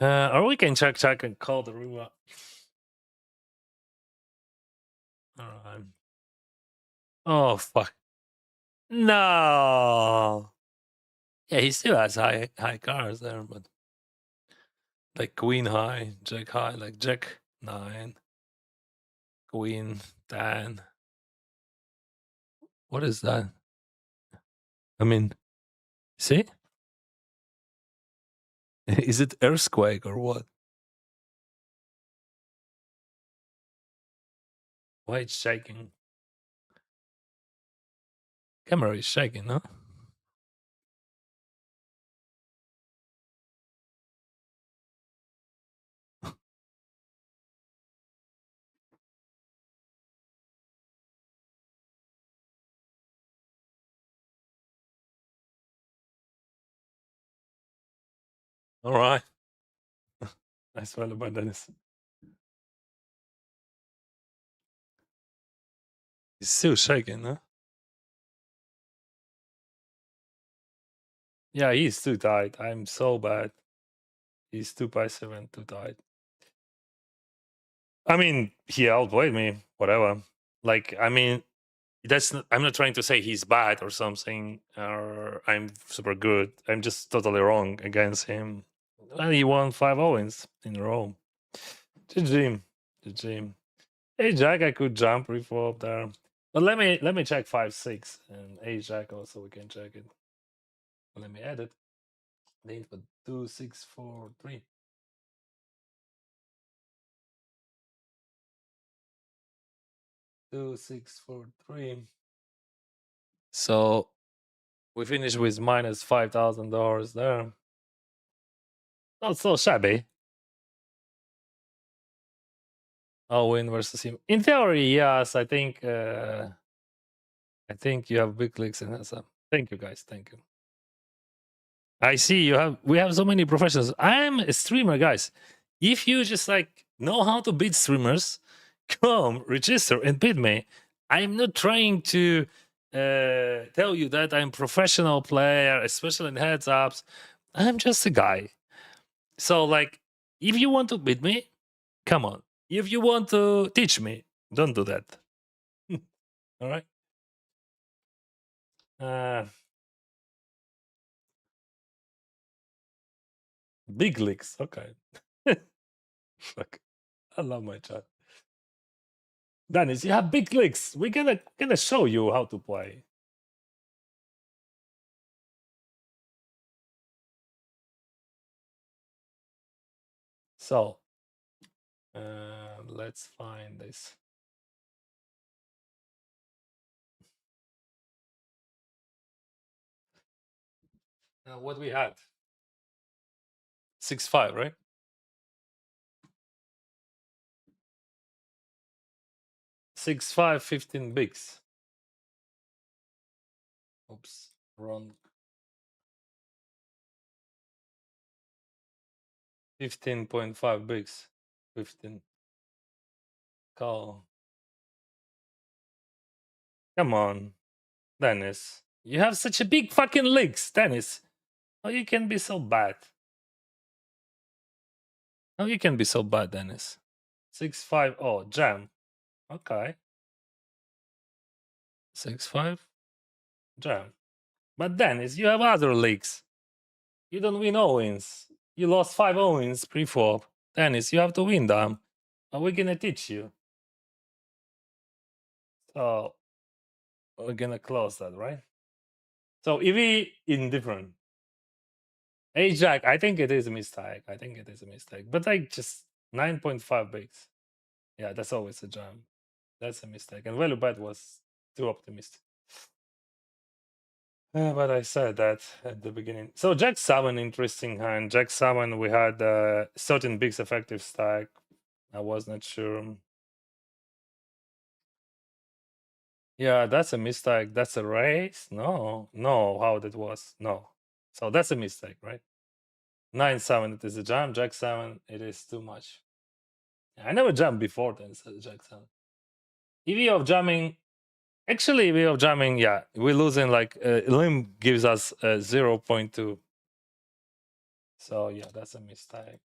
Or we can check and call the river. All right. Oh fuck! No. Yeah, he still has high cards there, but like queen high, jack high, like jack 9, queen 10. What is that? I mean, see? Is it earthquake or what? Why it's shaking? Camera is shaking, no? All right. Nice one about Dennis. It's still shaking, huh? Yeah, he's too tight. I'm so bad. He's too passive and too tight. I mean, he outplayed me, whatever. Like, I mean, that's not, I'm not trying to say he's bad or something, or I'm super good. I'm just totally wrong against him. And he won 5 Owens in a row. GG. GG. Hey Jack, I could jump pre-flop there. But let me check 5-6 and Ace Jack also we can check it. Let me add it. The input 2, 6, 4, 3. Two, 6, 4, 3. So we finish with minus $5,000 there. Not so shabby. Win versus him. In theory, yes. I think you have big clicks in that. Thank you guys. Thank you. I see we have so many professionals. I'm a streamer, guys. If you just like know how to beat streamers, come register and beat me. I'm not trying to tell you that I'm professional player, especially in heads ups. I'm just a guy. So like, if you want to beat me, come on. If you want to teach me, don't do that. All right. Big leaks. Okay. Fuck. I love my chat. Dennis, you have big leaks. We're gonna show you how to play. So let's find this. What we had? 6-5, right? 6-5, 15 bigs. Oops, wrong. 15.5 bigs. 15. Call. Come on, Dennis. You have such a big fucking legs, Dennis. How you can be so bad? How you can be so bad, Dennis? 6-5. Oh, jam. Okay. 6-5. Jam. But Dennis, you have other leagues. You don't win Owens. You lost 5 Owens pre-flop. Dennis, you have to win them. Are we gonna teach you? So we're gonna close that, right? So EV indifferent. Hey Jack, I think it is a mistake. I think it is a mistake. But like just 9.5 bigs. Yeah, that's always a jam. That's a mistake. And value bet was too optimistic. But I said that at the beginning. So Jack 7, interesting hand. Jack 7, we had certain bigs effective stack. I was not sure. Yeah, that's a mistake. That's a raise? No, how that was? No. So that's a mistake, right? 9-7, it is a jam. Jack 7, it is too much. I never jammed before then, so Jack 7. EV of jamming, actually, EV of jamming, yeah, we're losing like limb gives us 0.2. So yeah, that's a mistake.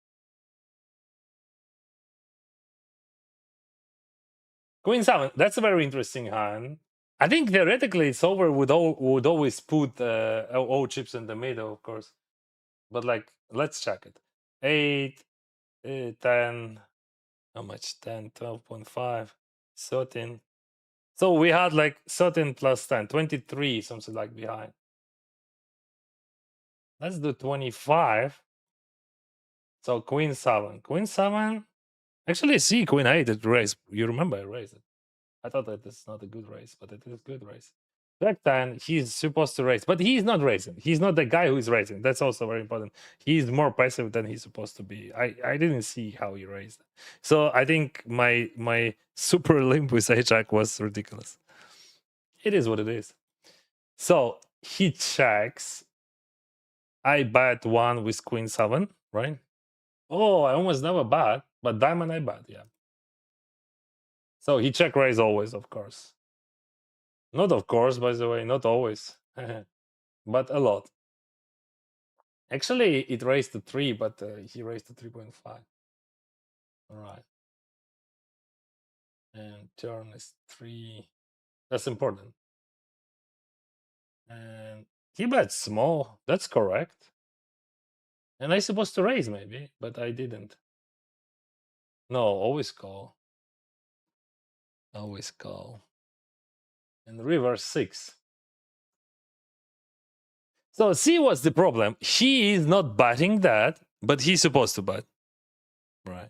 Queen 7, that's a very interesting hand. I think theoretically Solver would always put all chips in the middle, of course. But like, let's check it. 8, 10, how much? 10, 12.5, 13. So we had like 13 plus 10, 23, something like behind. Let's do 25. So Queen 7. Queen 7. Actually, see, Queen 8 it raised. You remember I raised it. I thought that it's not a good race, but it is a good race. Jack 10, he's supposed to raise, but he's not racing. He's not the guy who is racing. That's also very important. He's more passive than he's supposed to be. I didn't see how he raised. So I think my super limp with Jack was ridiculous. It is what it is. So he checks. I bet 1 with Queen 7, right? Oh, I almost never bet, but diamond I bet, yeah. So he check raise always, of course. Not of course, by the way, not always, but a lot. Actually, it raised to 3, but he raised to 3.5. All right. And turn is 3. That's important. And he bet small. That's correct. And I supposed to raise maybe, but I didn't. No, always call. Always call. And river 6. So see what's the problem. He is not betting that, but he's supposed to bet. Right.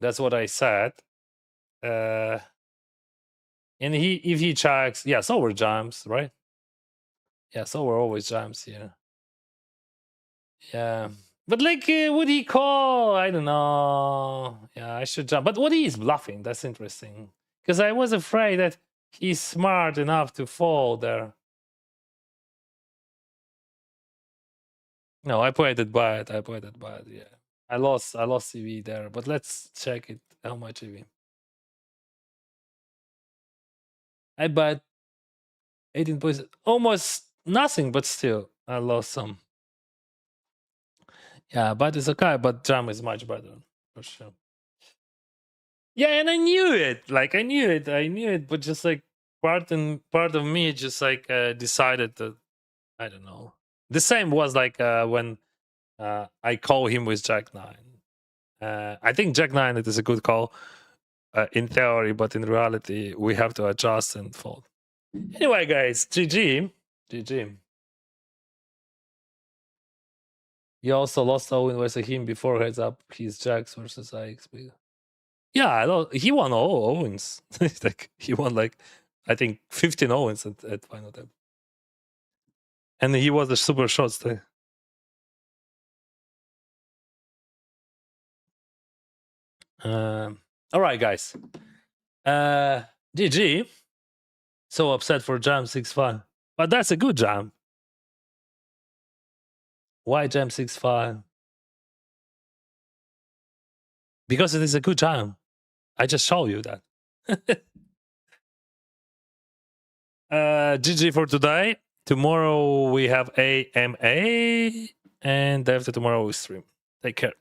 That's what I said. And if he checks, yeah, so we're jams, right? Yeah, so we're always jams here. Yeah. But like, would he call? I don't know. Yeah, I should jump. But what he is bluffing, that's interesting. Because I was afraid that he's smart enough to fall there. No, I played it bad. Yeah. I lost EV there, but let's check it. How much EV? I bet 18 points, almost nothing, but still, I lost some. Yeah, but it's okay. But jam is much better for sure. Yeah, and I knew it. Like I knew it. But just like part of me just like decided that I don't know. The same was like when I call him with Jack 9. I think Jack 9 it is a good call in theory, but in reality we have to adjust and fold. Anyway, guys, GG. You also lost Owen versus him before heads up. He's Jacks versus IXP. Yeah, he won all Owens. Like he won like I think 15 Owens at final time. And he was the super shots there. All right, guys. GG. So upset for jam 6-5. But that's a good jam. Why jam 6-5? Because it is a good jam. I just show you that. GG for today. Tomorrow we have AMA. And after tomorrow we stream. Take care.